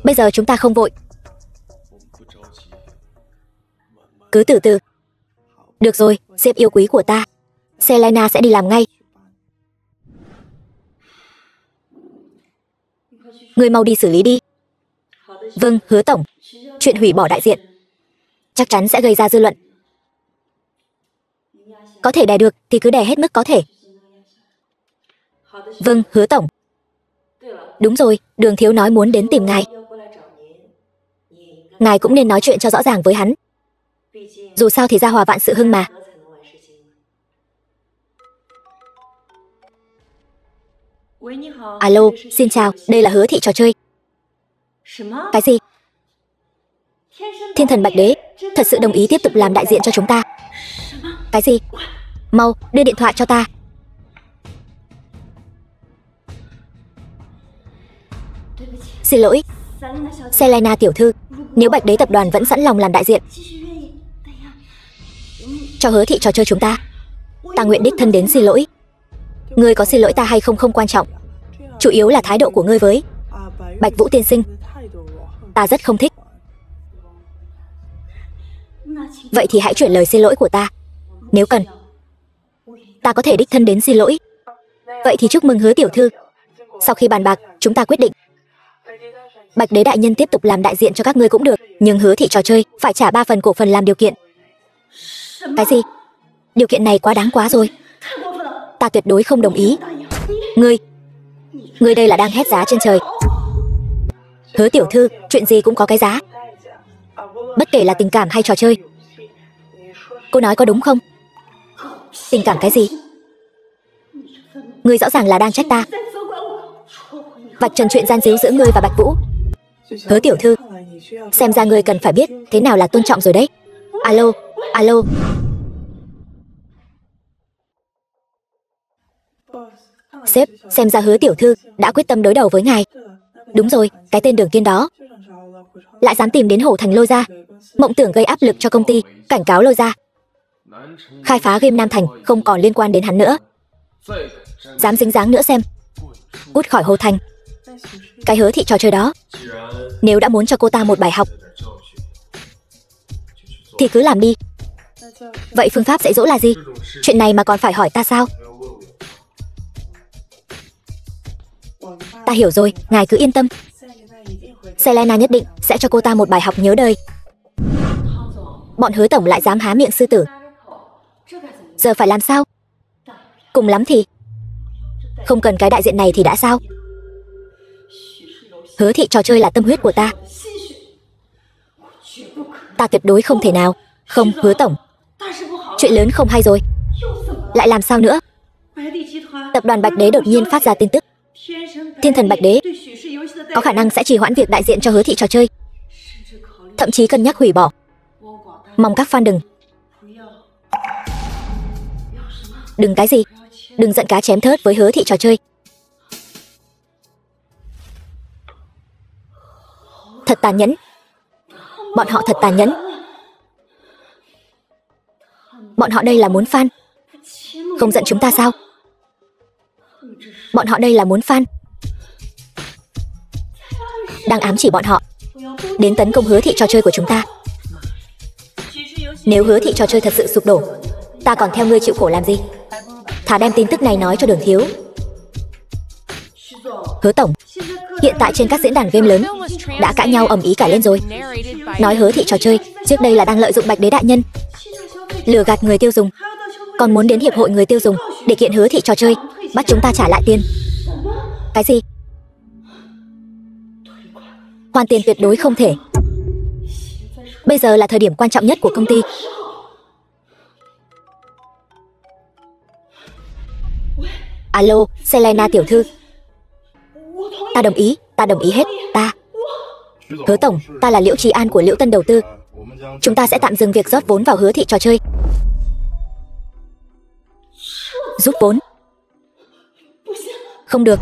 Bây giờ chúng ta không vội, cứ từ từ. Được rồi, sếp yêu quý của ta, Selena sẽ đi làm ngay. Ngươi mau đi xử lý đi. Vâng, Hứa tổng. Chuyện hủy bỏ đại diện chắc chắn sẽ gây ra dư luận. Có thể đè được thì cứ đè hết mức có thể. Vâng, Hứa tổng. Đúng rồi, Đường thiếu nói muốn đến tìm ngài. Ngài cũng nên nói chuyện cho rõ ràng với hắn. Dù sao thì gia hòa vạn sự hưng mà. Alo, xin chào, đây là Hứa thị trò chơi. Cái gì? Thiên thần Bạch Đế thật sự đồng ý tiếp tục làm đại diện cho chúng ta. Cái gì? Mau, đưa điện thoại cho ta. Xin lỗi, Selena tiểu thư, nếu Bạch Đế tập đoàn vẫn sẵn lòng làm đại diện cho Hứa thị trò chơi chúng ta nguyện đích thân đến xin lỗi. Ngươi có xin lỗi ta hay không không quan trọng, chủ yếu là thái độ của ngươi với Bạch Vũ tiên sinh, ta rất không thích. Vậy thì hãy chuyển lời xin lỗi của ta. Nếu cần, ta có thể đích thân đến xin lỗi. Vậy thì chúc mừng Hứa tiểu thư. Sau khi bàn bạc, chúng ta quyết định Bạch Đế đại nhân tiếp tục làm đại diện cho các ngươi cũng được, nhưng Hứa thị trò chơi phải trả 3 phần cổ phần làm điều kiện. Cái gì? Điều kiện này quá đáng quá rồi. Ta tuyệt đối không đồng ý. Ngươi đây là đang hét giá trên trời. Hứa tiểu thư, chuyện gì cũng có cái giá, bất kể là tình cảm hay trò chơi. Cô nói có đúng không? Tình cảm cái gì? Ngươi rõ ràng là đang trách ta, vạch trần chuyện gian díu giữa ngươi và Bạch Vũ. Hứa tiểu thư, xem ra ngươi cần phải biết thế nào là tôn trọng rồi đấy. Alo. Sếp, xem ra Hứa tiểu thư đã quyết tâm đối đầu với ngài. Đúng rồi, cái tên Đường Kiên đó lại dám tìm đến Hổ Thành Lôi Gia, mộng tưởng gây áp lực cho công ty, cảnh cáo Lôi Gia khai phá game Nam Thành không còn liên quan đến hắn nữa. Dám dính dáng nữa xem, cút khỏi Hồ Thành. Cái Hứa thị trò chơi đó, nếu đã muốn cho cô ta một bài học thì cứ làm đi. Vậy phương pháp dạy dỗ là gì? Chuyện này mà còn phải hỏi ta sao? Ta hiểu rồi, ngài cứ yên tâm. Selena nhất định sẽ cho cô ta một bài học nhớ đời. Bọn Hứa tổng lại dám há miệng sư tử. Giờ phải làm sao? Cùng lắm thì không cần cái đại diện này thì đã sao? Hứa thị trò chơi là tâm huyết của ta. Ta tuyệt đối không thể nào. Không, Hứa tổng, chuyện lớn không hay rồi. Lại làm sao nữa? Tập đoàn Bạch Đế đột nhiên phát ra tin tức Thiên thần Bạch Đế có khả năng sẽ trì hoãn việc đại diện cho Hứa thị trò chơi, thậm chí cân nhắc hủy bỏ. Mong các fan đừng cái gì, đừng giận cá chém thớt với Hứa thị trò chơi. Thật tàn nhẫn. Bọn họ thật tàn nhẫn. Bọn họ đây là muốn fan không giận chúng ta sao? Bọn họ đây là muốn fan đang ám chỉ bọn họ đến tấn công Hứa thị trò chơi của chúng ta. Nếu Hứa thị trò chơi thật sự sụp đổ, ta còn theo ngươi chịu khổ làm gì? Thà đem tin tức này nói cho Đường thiếu. Hứa tổng, hiện tại trên các diễn đàn game lớn đã cãi nhau ầm ĩ cả lên rồi. Nói Hứa thị trò chơi trước đây là đang lợi dụng Bạch Đế đại nhân lừa gạt người tiêu dùng, còn muốn đến hiệp hội người tiêu dùng để kiện Hứa thị trò chơi, bắt chúng ta trả lại tiền. Cái gì? Hoàn tiền tuyệt đối không thể. Bây giờ là thời điểm quan trọng nhất của công ty. Alo, Selena tiểu thư. Ta đồng ý hết. Hứa tổng, ta là Liễu Trì An của Liễu Tân Đầu Tư. Chúng ta sẽ tạm dừng việc rót vốn vào Hứa thị trò chơi. Rút vốn? Không được.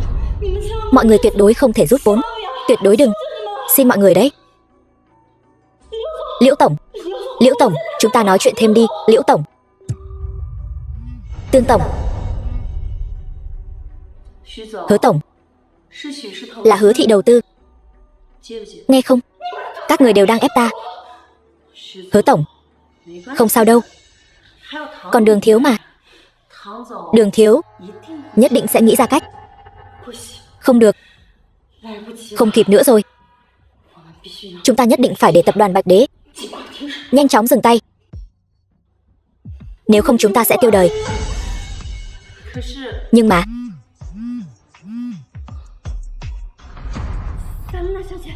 Mọi người tuyệt đối không thể rút vốn. Tuyệt đối đừng. Xin mọi người đấy. Liễu tổng, chúng ta nói chuyện thêm đi, Liễu tổng. Tương tổng. Hứa tổng, là Hứa thị đầu tư. Nghe không? Các người đều đang ép ta. Hứa tổng, không sao đâu. Còn Đường thiếu mà. Đường thiếu nhất định sẽ nghĩ ra cách. Không được. Không kịp nữa rồi. Chúng ta nhất định phải để tập đoàn Bạch Đế nhanh chóng dừng tay. Nếu không chúng ta sẽ tiêu đời. Nhưng mà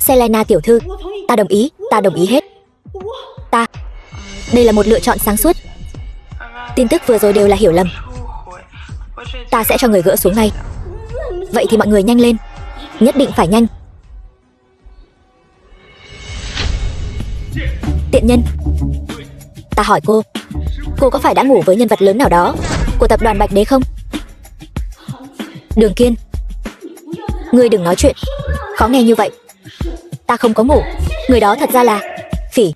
Selena tiểu thư, ta đồng ý hết. Đây là một lựa chọn sáng suốt. Tin tức vừa rồi đều là hiểu lầm. Ta sẽ cho người gỡ xuống ngay. Vậy thì mọi người nhanh lên, nhất định phải nhanh. Tiện nhân, ta hỏi cô có phải đã ngủ với nhân vật lớn nào đó của tập đoàn Bạch Đế không? Đường Kiên, ngươi đừng nói chuyện khó nghe như vậy. Ta không có ngủ, người đó thật ra là Phỉ.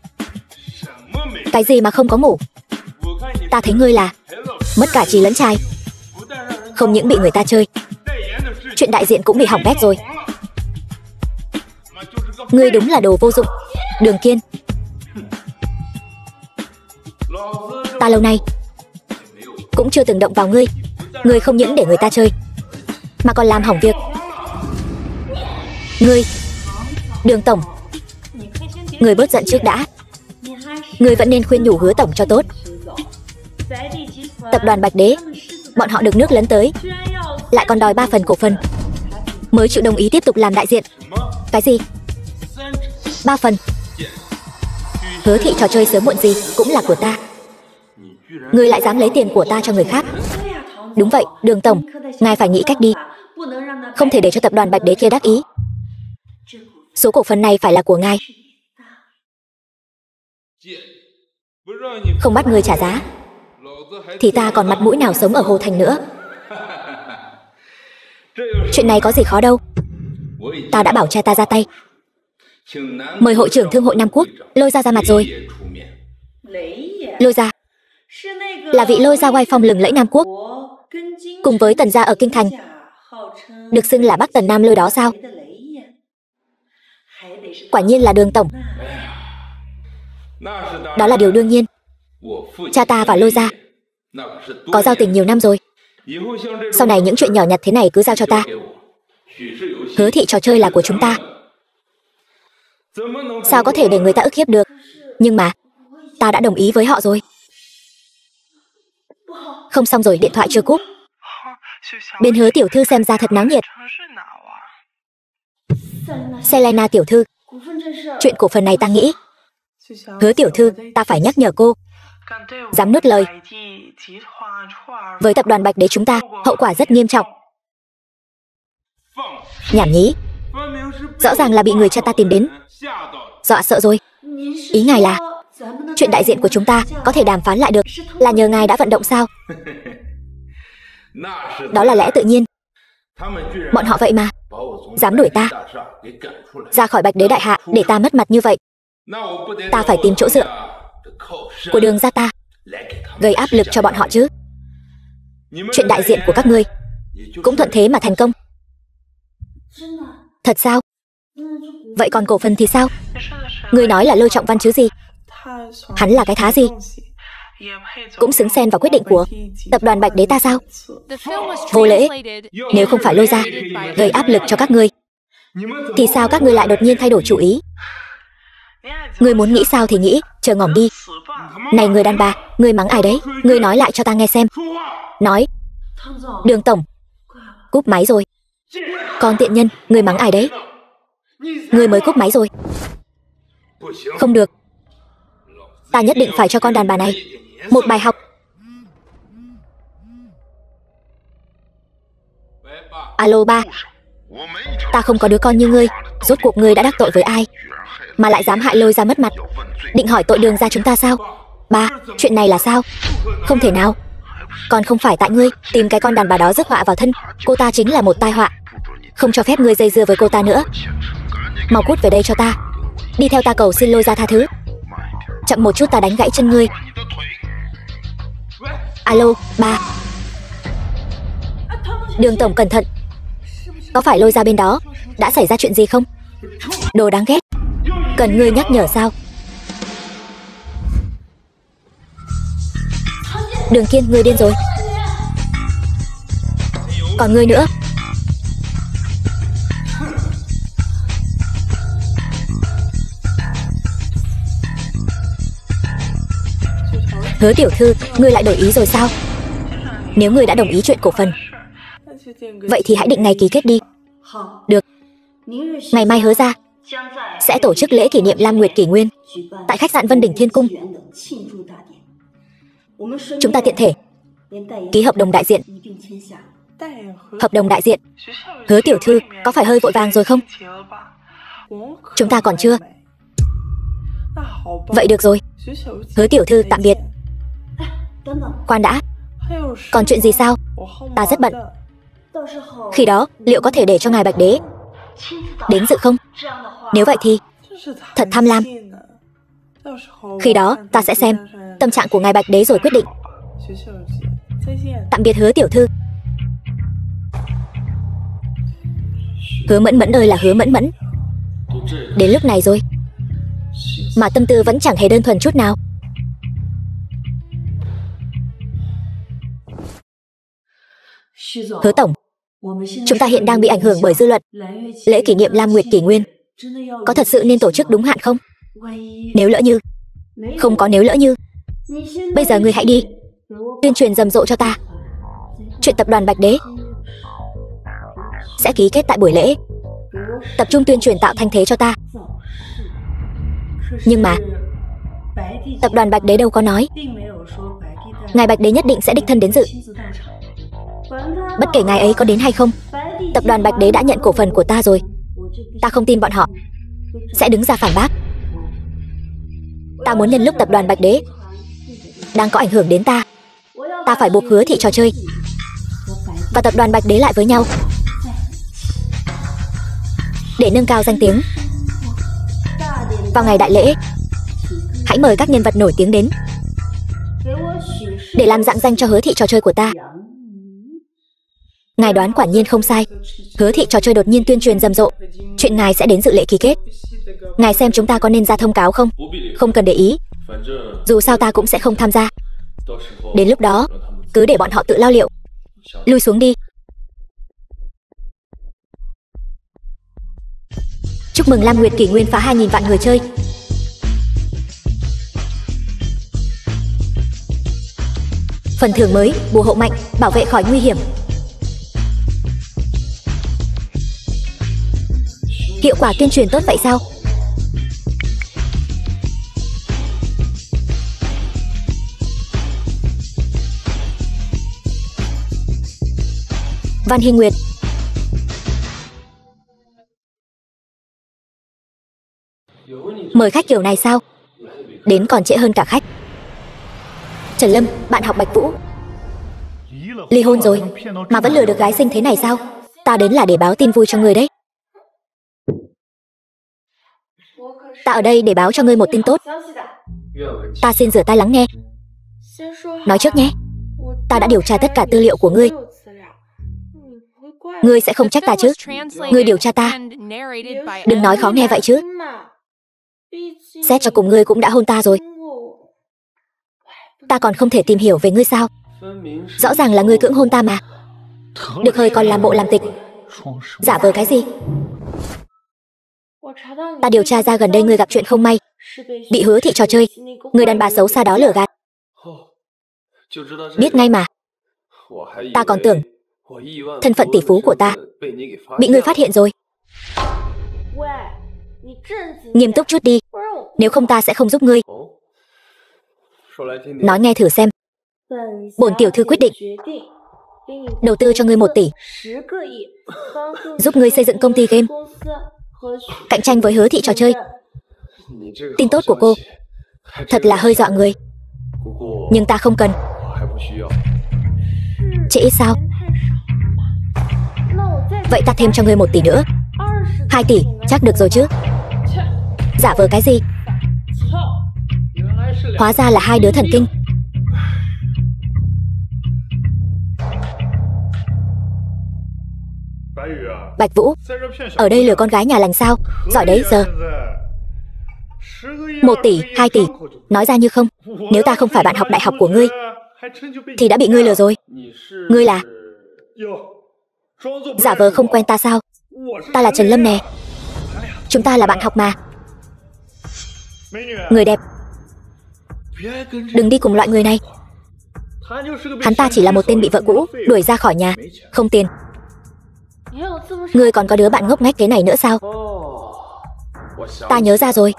Cái gì mà không có ngủ? Ta thấy ngươi là mất cả trí lẫn trai. Không những bị người ta chơi, chuyện đại diện cũng bị hỏng bét rồi. Ngươi đúng là đồ vô dụng, Đường Kiên. Ta lâu nay cũng chưa từng động vào ngươi. Ngươi không những để người ta chơi, mà còn làm hỏng việc. Ngươi, Đường tổng, ngươi bớt giận trước đã. Ngươi vẫn nên khuyên nhủ Hứa tổng cho tốt. Tập đoàn Bạch Đế, bọn họ được nước lấn tới, lại còn đòi 3 phần cổ phần, mới chịu đồng ý tiếp tục làm đại diện. Cái gì? 3 phần? Hứa thị trò chơi sớm muộn gì cũng là của ta. Ngươi lại dám lấy tiền của ta cho người khác? Đúng vậy, Đường tổng, ngài phải nghĩ cách đi. Không thể để cho tập đoàn Bạch Đế kia đắc ý. Số cổ phần này phải là của ngài. Không bắt ngươi trả giá thì ta còn mặt mũi nào sống ở Hồ Thành nữa. Chuyện này có gì khó đâu. Ta đã bảo cha ta ra tay, mời hội trưởng thương hội Nam Quốc Lôi Gia ra mặt rồi. Lôi Gia là vị Lôi Gia oai phong lừng lẫy Nam Quốc, cùng với Tần gia ở Kinh Thành, được xưng là Bắc Tần Nam Lôi đó sao? Quả nhiên là Đường tổng. Đó là điều đương nhiên. Cha ta và Lôi Gia có giao tình nhiều năm rồi. Sau này những chuyện nhỏ nhặt thế này cứ giao cho ta. Hứa thị trò chơi là của chúng ta, sao có thể để người ta ức hiếp được? Nhưng mà ta đã đồng ý với họ rồi. Không xong rồi, điện thoại chưa cúp. Bên Hứa tiểu thư xem ra thật náo nhiệt. Selena tiểu thư, chuyện cổ phần này ta nghĩ Hứa tiểu thư, ta phải nhắc nhở cô, dám nuốt lời với tập đoàn Bạch Đế chúng ta, hậu quả rất nghiêm trọng. Nhảm nhí, rõ ràng là bị người cha ta tìm đến, dọa sợ rồi. Ý ngài là chuyện đại diện của chúng ta có thể đàm phán lại được là nhờ ngài đã vận động sao? Đó là lẽ tự nhiên. Bọn họ vậy mà dám đuổi ta ra khỏi Bạch Đế đại hạ để ta mất mặt như vậy. Ta phải tìm chỗ dựa của Đường gia ta, gây áp lực cho bọn họ chứ. Chuyện đại diện của các ngươi cũng thuận thế mà thành công. Thật sao? Vậy còn cổ phần thì sao? Ngươi nói là Lôi Trọng Văn chứ gì? Hắn là cái thá gì? Cũng xứng xen vào quyết định của tập đoàn Bạch Đế ta sao? Vô lễ. Nếu không phải Lôi gia gây áp lực cho các ngươi, thì sao các ngươi lại đột nhiên thay đổi chủ ý? Ngươi muốn nghĩ sao thì nghĩ, chờ ngỏm đi. Này người đàn bà, ngươi mắng ai đấy? Ngươi nói lại cho ta nghe xem. Nói. Đường tổng. Cúp máy rồi. Con tiện nhân, ngươi mắng ai đấy? Ngươi mới cúp máy rồi. Không được. Ta nhất định phải cho con đàn bà này một bài học. Alo ba. Ta không có đứa con như ngươi. Rốt cuộc ngươi đã đắc tội với ai mà lại dám hại Lôi gia mất mặt? Định hỏi tội Đường gia chúng ta sao? Ba, chuyện này là sao? Không thể nào. Còn không phải tại ngươi tìm cái con đàn bà đó rước họa vào thân. Cô ta chính là một tai họa. Không cho phép ngươi dây dưa với cô ta nữa. Mau cút về đây cho ta. Đi theo ta cầu xin Lôi gia tha thứ. Chậm một chút ta đánh gãy chân ngươi. Alo, ba. Đường tổng cẩn thận. Có phải Lôi gia bên đó đã xảy ra chuyện gì không? Đồ đáng ghét. Cần ngươi nhắc nhở sao? Đường Kiên, ngươi điên rồi. Còn ngươi nữa. Hứa tiểu thư, ngươi lại đổi ý rồi sao? Nếu ngươi đã đồng ý chuyện cổ phần, vậy thì hãy định ngày ký kết đi. Được. Ngày mai Hứa gia sẽ tổ chức lễ kỷ niệm Lam Nguyệt Kỷ Nguyên tại khách sạn Vân Đỉnh Thiên Cung. Chúng ta tiện thể ký hợp đồng đại diện. Hợp đồng đại diện? Hứa tiểu thư có phải hơi vội vàng rồi không? Chúng ta còn chưa. Vậy được rồi. Hứa tiểu thư tạm biệt. Khoan đã. Còn chuyện gì sao? Ta rất bận. Khi đó liệu có thể để cho ngài Bạch Đế đến dự không? Nếu vậy thì thật tham lam. Khi đó ta sẽ xem tâm trạng của ngài Bạch Đế rồi quyết định. Tạm biệt Hứa tiểu thư. Hứa Mẫn Mẫn ơi là Hứa Mẫn Mẫn. Đến lúc này rồi mà tâm tư vẫn chẳng hề đơn thuần chút nào. Hứa tổng, chúng ta hiện đang bị ảnh hưởng bởi dư luận. Lễ kỷ niệm Lam Nguyệt Kỷ Nguyên có thật sự nên tổ chức đúng hạn không? Nếu lỡ như... Không có nếu lỡ như. Bây giờ ngươi hãy đi tuyên truyền rầm rộ cho ta chuyện tập đoàn Bạch Đế sẽ ký kết tại buổi lễ. Tập trung tuyên truyền tạo thanh thế cho ta. Nhưng mà tập đoàn Bạch Đế đâu có nói ngài Bạch Đế nhất định sẽ đích thân đến dự. Bất kể ngài ấy có đến hay không, tập đoàn Bạch Đế đã nhận cổ phần của ta rồi. Ta không tin bọn họ sẽ đứng ra phản bác. Ta muốn nhân lúc tập đoàn Bạch Đế đang có ảnh hưởng đến ta, ta phải buộc Hứa thị trò chơi và tập đoàn Bạch Đế lại với nhau để nâng cao danh tiếng. Vào ngày đại lễ, hãy mời các nhân vật nổi tiếng đến để làm rạng danh cho Hứa thị trò chơi của ta. Ngài đoán quả nhiên không sai. Hứa thị trò chơi đột nhiên tuyên truyền rầm rộ chuyện ngài sẽ đến dự lễ ký kết. Ngài xem chúng ta có nên ra thông cáo không? Không cần để ý, dù sao ta cũng sẽ không tham gia. Đến lúc đó cứ để bọn họ tự lo liệu. Lui xuống đi. Chúc mừng Lam Nguyệt Kỷ Nguyên phá 2.000 vạn người chơi. Phần thưởng mới, bùa hộ mạnh, bảo vệ khỏi nguy hiểm. Hiệu quả tuyên truyền tốt vậy sao? Văn Hy Nguyệt. Mời khách kiểu này sao? Đến còn trễ hơn cả khách. Trần Lâm, bạn học Bạch Vũ, ly hôn rồi mà vẫn lừa được gái xinh thế này sao? Ta đến là để báo tin vui cho ngươi đấy. Ta ở đây để báo cho ngươi một tin tốt. Ta xin rửa tai lắng nghe. Nói trước nhé, ta đã điều tra tất cả tư liệu của ngươi. Ngươi sẽ không trách ta chứ? Ngươi điều tra ta, đừng nói khó nghe vậy chứ. Xét cho cùng ngươi cũng đã hôn ta rồi. Ta còn không thể tìm hiểu về ngươi sao? Rõ ràng là ngươi cưỡng hôn ta mà. Được hơi còn làm bộ làm tịch, giả vờ cái gì? Ta điều tra ra gần đây ngươi gặp chuyện không may, bị Hứa thị trò chơi, người đàn bà xấu xa đó lừa gạt. Biết ngay mà. Ta còn tưởng thân phận tỷ phú của ta bị ngươi phát hiện rồi. Nghiêm túc chút đi, nếu không ta sẽ không giúp ngươi. Nói nghe thử xem. Bổn tiểu thư quyết định đầu tư cho ngươi 1 tỷ, giúp ngươi xây dựng công ty game, cạnh tranh với Hứa thị trò chơi. Tin tốt của cô thật là hơi dọa người, nhưng ta không cần. Chỉ ít sao? Vậy ta thêm cho ngươi 1 tỷ nữa. 2 tỷ chắc được rồi chứ? Giả vờ cái gì? Hóa ra là hai đứa thần kinh. Bạch Vũ, ở đây lừa con gái nhà lành sao? Giỏi đấy giờ. 1 tỷ, 2 tỷ, nói ra như không. Nếu ta không phải bạn học đại học của ngươi thì đã bị ngươi lừa rồi. Ngươi là... Giả vờ không quen ta sao? Ta là Trần Lâm nè. Chúng ta là bạn học mà. Người đẹp, đừng đi cùng loại người này. Hắn ta chỉ là một tên bị vợ cũ đuổi ra khỏi nhà, không tiền. Ngươi còn có đứa bạn ngốc nghếch thế này nữa sao? Ta nhớ ra rồi.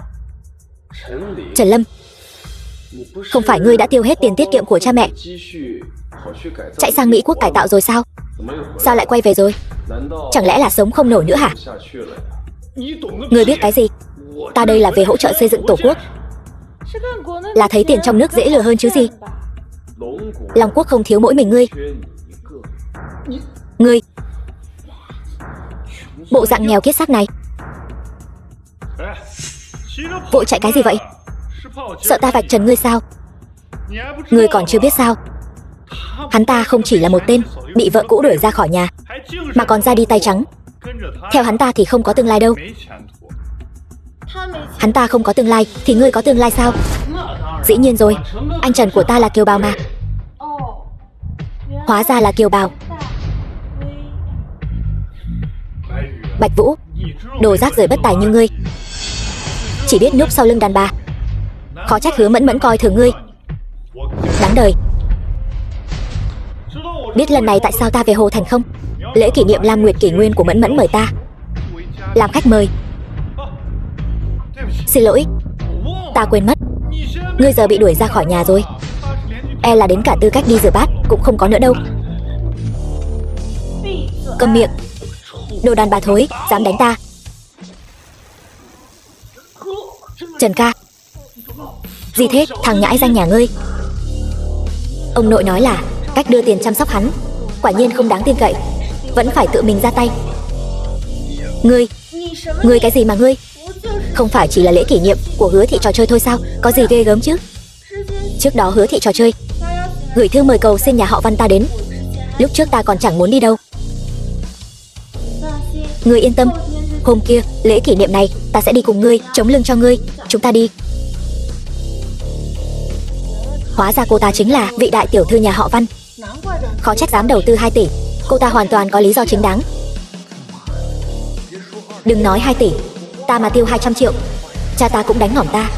Trần Lâm, không phải ngươi đã tiêu hết tiền tiết kiệm của cha mẹ, chạy sang Mỹ Quốc cải tạo rồi sao? Sao lại quay về rồi? Chẳng lẽ là sống không nổi nữa hả? Ngươi biết cái gì? Ta đây là về hỗ trợ xây dựng tổ quốc. Là thấy tiền trong nước dễ lừa hơn chứ gì. Long Quốc không thiếu mỗi mình ngươi. Ngươi, bộ dạng nghèo kiết xác này, vội chạy cái gì vậy? Sợ ta vạch trần ngươi sao? Ngươi còn chưa biết sao? Hắn ta không chỉ là một tên bị vợ cũ đuổi ra khỏi nhà, mà còn ra đi tay trắng. Theo hắn ta thì không có tương lai đâu. Hắn ta không có tương lai thì ngươi có tương lai sao? Dĩ nhiên rồi, anh Trần của ta là kiều bào mà. Hóa ra là kiều bào. Bạch Vũ, đồ rác rưởi bất tài như ngươi, chỉ biết núp sau lưng đàn bà. Khó trách Hứa Mẫn Mẫn coi thường ngươi. Đáng đời. Biết lần này tại sao ta về Hồ Thành không? Lễ kỷ niệm Lam Nguyệt kỷ nguyên của Mẫn Mẫn mời ta làm khách mời. Xin lỗi, ta quên mất. Ngươi giờ bị đuổi ra khỏi nhà rồi. E là đến cả tư cách đi rửa bát cũng không có nữa đâu. Câm miệng, đồ đàn bà thối, dám đánh ta. Trần ca. Gì thế, thằng nhãi danh nhà ngươi? Ông nội nói là cách đưa tiền chăm sóc hắn quả nhiên không đáng tin cậy, vẫn phải tự mình ra tay. Ngươi cái gì mà ngươi? Không phải chỉ là lễ kỷ niệm của Hứa thị trò chơi thôi sao? Có gì ghê gớm chứ? Trước đó Hứa thị trò chơi gửi thư mời cầu xin nhà họ Văn ta đến. Lúc trước ta còn chẳng muốn đi đâu. Ngươi yên tâm, hôm kia lễ kỷ niệm này ta sẽ đi cùng ngươi, chống lưng cho ngươi. Chúng ta đi. Hóa ra cô ta chính là vị đại tiểu thư nhà họ Văn. Khó trách dám đầu tư 2 tỷ. Cô ta hoàn toàn có lý do chính đáng. Đừng nói 2 tỷ, ta mà tiêu 200 triệu, cha ta cũng đánh ngỏm ta.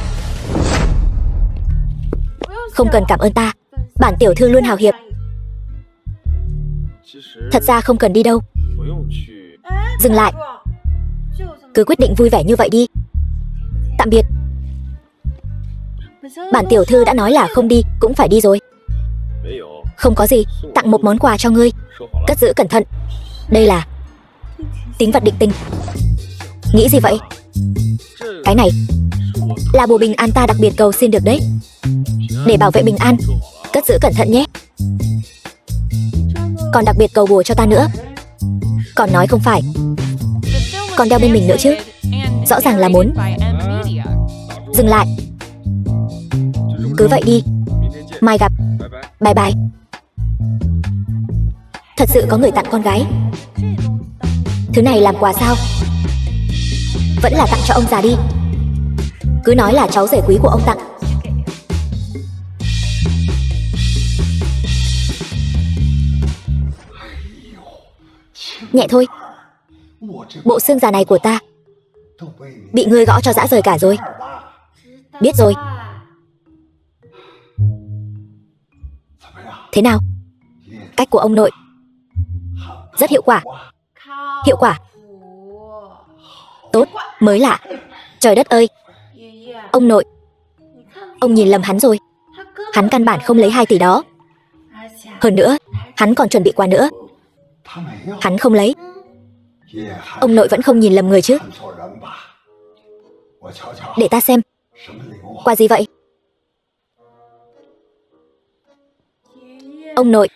Không cần cảm ơn ta, bản tiểu thư luôn hào hiệp. Thật ra không cần đi đâu. Dừng lại. Cứ quyết định vui vẻ như vậy đi. Tạm biệt. Bản tiểu thư đã nói là không đi cũng phải đi rồi. Không có gì, tặng một món quà cho ngươi. Cất giữ cẩn thận. Đây là tín vật định tình. Nghĩ gì vậy? Cái này là bùa bình an ta đặc biệt cầu xin được đấy. Để bảo vệ bình an, cất giữ cẩn thận nhé. Còn đặc biệt cầu bùa cho ta nữa. Còn nói không phải, còn đeo bên mình nữa chứ. Rõ ràng là muốn. Dừng lại. Cứ vậy đi, mai gặp. Bye bye. Thật sự có người tặng con gái. Thứ này làm quà sao? Vẫn là tặng cho ông già đi. Cứ nói là cháu rể quý của ông tặng. Nhẹ thôi. Bộ xương già này của ta bị ngươi gõ cho rã rời cả rồi. Biết rồi. Thế nào? Cách của ông nội rất hiệu quả. Hiệu quả? Tốt, mới lạ. Trời đất ơi. Ông nội, ông nhìn lầm hắn rồi. Hắn căn bản không lấy 2 tỷ đó. Hơn nữa, hắn còn chuẩn bị quà nữa. Hắn không lấy. Ông nội vẫn không nhìn lầm người chứ? Để ta xem. Quà gì vậy? Ông nội,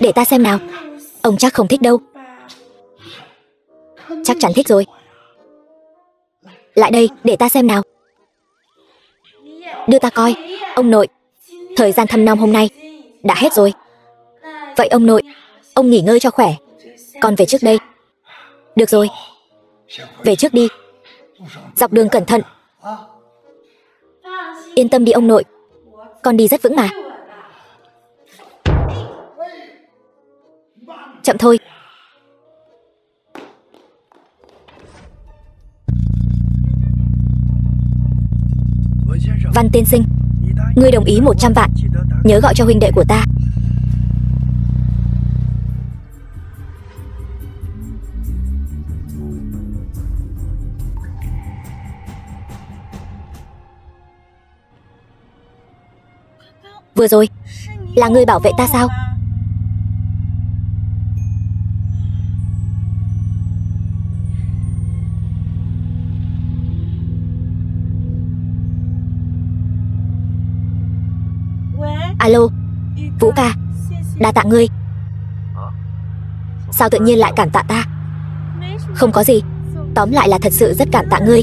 để ta xem nào. Ông chắc không thích đâu. Chắc chắn thích rồi. Lại đây, để ta xem nào. Đưa ta coi. Ông nội, thời gian thăm nom hôm nay đã hết rồi. Vậy ông nội, ông nghỉ ngơi cho khỏe. Con về trước đây. Được rồi, về trước đi. Dọc đường cẩn thận. Yên tâm đi ông nội, con đi rất vững mà. Chậm thôi. Văn tiên sinh, ngươi đồng ý 100 vạn. Nhớ gọi cho huynh đệ của ta. Vừa rồi là ngươi bảo vệ ta sao? Alo, Vũ ca, đa tạ ngươi. Sao tự nhiên lại cảm tạ ta? Không có gì, tóm lại là thật sự rất cảm tạ ngươi.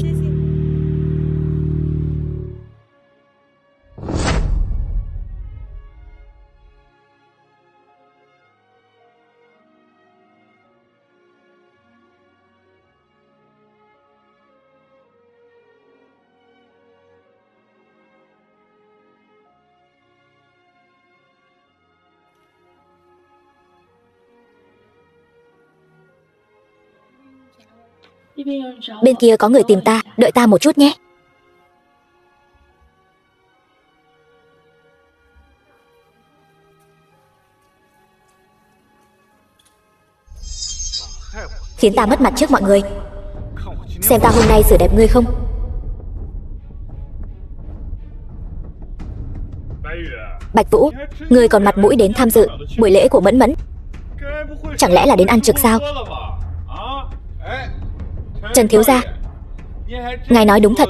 Bên kia có người tìm ta, đợi ta một chút nhé. Khiến ta mất mặt trước mọi người. Xem ta hôm nay sửa đẹp ngươi không? Bạch Vũ, ngươi còn mặt mũi đến tham dự buổi lễ của Mẫn Mẫn? Chẳng lẽ là đến ăn trực sao? Trần thiếu gia, ngài nói đúng thật.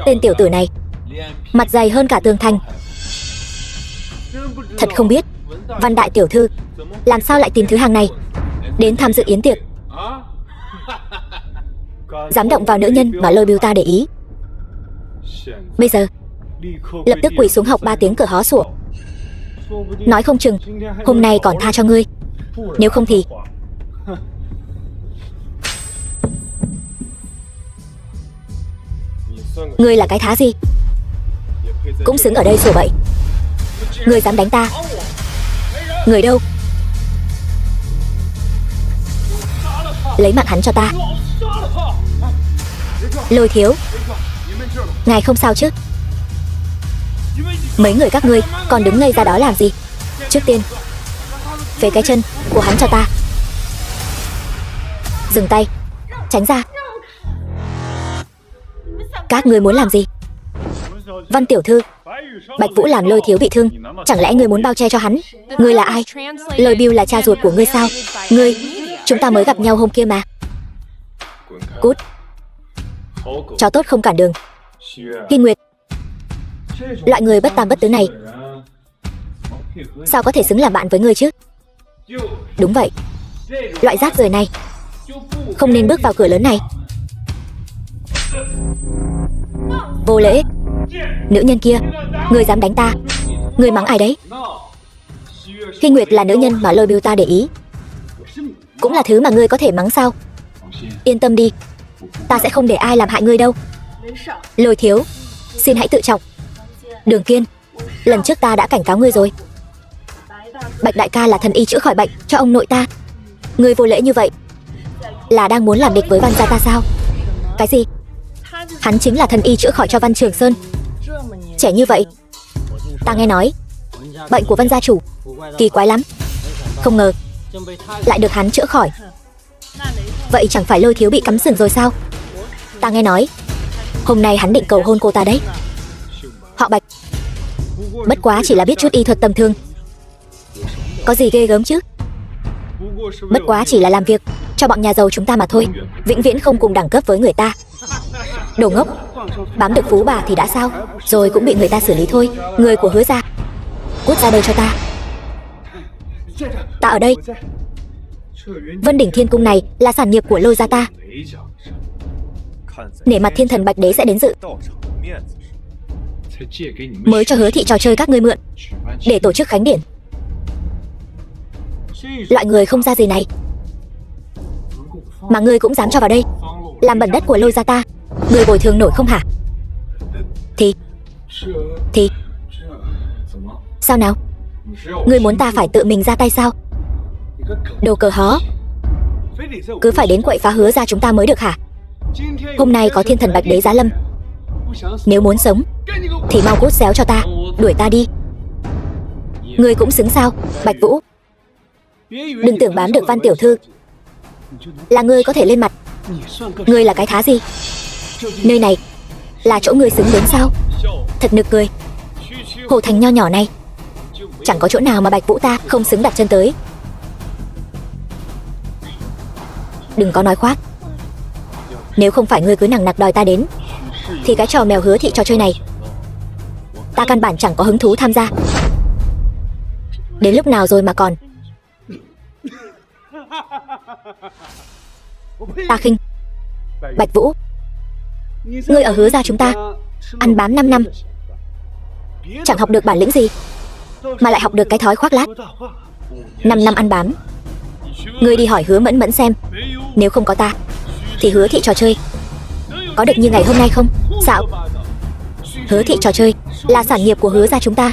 Tên tiểu tử này mặt dày hơn cả tường thành. Thật không biết Văn đại tiểu thư làm sao lại tìm thứ hàng này đến tham dự yến tiệc. Dám động vào nữ nhân mà lôi bưu ta để ý. Bây giờ lập tức quỳ xuống học 3 tiếng cờ hó sủa. Nói không chừng hôm nay còn tha cho ngươi. Nếu không thì ngươi là cái thá gì cũng xứng ở đây sủa bậy. Ngươi dám đánh ta? Người đâu? Lấy mạng hắn cho ta. Lôi thiếu, ngài không sao chứ? Mấy người các ngươi còn đứng ngây ra đó làm gì? Trước tiên phế cái chân của hắn cho ta. Dừng tay, tránh ra. Các ngươi muốn làm gì? Văn tiểu thư, Bạch Vũ làm Lôi thiếu bị thương, chẳng lẽ ngươi muốn bao che cho hắn? Ngươi là ai? Lôi Bưu là cha ruột của ngươi sao? Ngươi, chúng ta mới gặp nhau hôm kia mà. Cút. Chó tốt không cản đường. Hy Nguyệt, loại người bất tam bất tứ này sao có thể xứng làm bạn với ngươi chứ? Đúng vậy, loại rác rưởi này không nên bước vào cửa lớn này. Vô lễ. Nữ nhân kia, ngươi dám đánh ta? Ngươi mắng ai đấy? Hy Nguyệt là nữ nhân mà Lôi Bưu ta để ý, cũng là thứ mà ngươi có thể mắng sao? Yên tâm đi, ta sẽ không để ai làm hại ngươi đâu. Lôi thiếu, xin hãy tự trọng. Đường Kiên, lần trước ta đã cảnh cáo ngươi rồi. Bạch đại ca là thần y chữa khỏi bệnh cho ông nội ta. Ngươi vô lễ như vậy là đang muốn làm địch với Văn gia ta sao? Cái gì? Hắn chính là thần y chữa khỏi cho Văn Trường Sơn. Trẻ như vậy, ta nghe nói bệnh của Văn gia chủ kỳ quái lắm, không ngờ lại được hắn chữa khỏi. Vậy chẳng phải Lôi thiếu bị cắm sừng rồi sao? Ta nghe nói hôm nay hắn định cầu hôn cô ta đấy. Họ Bạch bất quá chỉ là biết chút y thuật tầm thường, có gì ghê gớm chứ? Bất quá chỉ là làm việc cho bọn nhà giàu chúng ta mà thôi, vĩnh viễn không cùng đẳng cấp với người ta. Đồ ngốc, bám được phú bà thì đã sao, rồi cũng bị người ta xử lý thôi. Người của Hứa gia, cút ra đây cho ta. Ta ở đây. Vân Đỉnh Thiên Cung này là sản nghiệp của Lôi gia ta. Nể mặt thiên thần Bạch Đế sẽ đến dự, mới cho Hứa thị trò chơi các ngươi mượn để tổ chức khánh điển. Loại người không ra gì này mà ngươi cũng dám cho vào đây làm bẩn đất của Lôi gia ta, ngươi bồi thường nổi không hả? Thì sao nào? Ngươi muốn ta phải tự mình ra tay sao? Đồ cờ hó, cứ phải đến quậy phá Hứa gia chúng ta mới được hả? Hôm nay có thiên thần Bạch Đế giá lâm, nếu muốn sống thì mau cút xéo cho ta, đuổi ta đi. Ngươi cũng xứng sao? Bạch Vũ, đừng tưởng bám được Văn tiểu thư là ngươi có thể lên mặt. Ngươi là cái thá gì? Nơi này là chỗ ngươi xứng đến sao? Thật nực cười. Hồ thành nho nhỏ này, chẳng có chỗ nào mà Bạch Vũ ta không xứng đặt chân tới. Đừng có nói khoác. Nếu không phải ngươi cứ nằng nặc đòi ta đến, thì cái trò mèo hứa thị trò chơi này ta căn bản chẳng có hứng thú tham gia. Đến lúc nào rồi mà còn. Ta khinh. Bạch Vũ, ngươi ở Hứa gia chúng ta ăn bám 5 năm, chẳng học được bản lĩnh gì, mà lại học được cái thói khoác lác. 5 năm ăn bám. Ngươi đi hỏi Hứa Mẫn Mẫn xem, nếu không có ta thì Hứa thị trò chơi có được như ngày hôm nay không? Sao? Hứa thị trò chơi là sản nghiệp của Hứa gia chúng ta,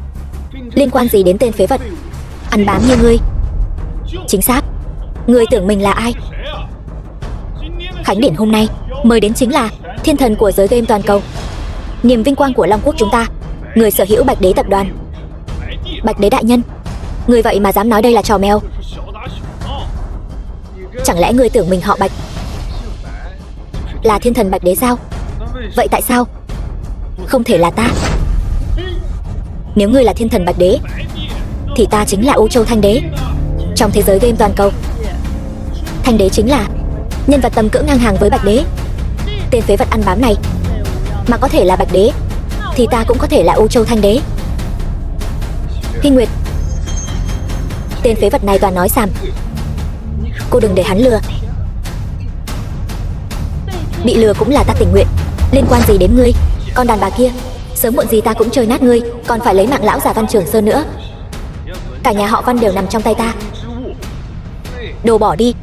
liên quan gì đến tên phế vật ăn bám như ngươi? Chính xác. Ngươi tưởng mình là ai? Khánh điển hôm nay mời đến chính là thiên thần của giới game toàn cầu, niềm vinh quang của Long Quốc chúng ta, người sở hữu Bạch Đế tập đoàn. Bạch Đế đại nhân, ngươi vậy mà dám nói đây là trò mèo? Chẳng lẽ ngươi tưởng mình họ Bạch là thiên thần Bạch Đế sao? Vậy tại sao không thể là ta? Nếu ngươi là thiên thần Bạch Đế thì ta chính là U Châu Thanh Đế. Trong thế giới game toàn cầu, Thanh Đế chính là nhân vật tầm cỡ ngang hàng với Bạch Đế. Tên phế vật ăn bám này mà có thể là Bạch Đế thì ta cũng có thể là U Châu Thanh Đế. Hy Nguyệt, tên phế vật này toàn nói xàm. Cô đừng để hắn lừa. Bị lừa cũng là ta tình nguyện, liên quan gì đến ngươi? Con đàn bà kia, sớm muộn gì ta cũng chơi nát ngươi, còn phải lấy mạng lão già Văn Trường Sơn nữa. Cả nhà họ Văn đều nằm trong tay ta. Đồ bỏ đi.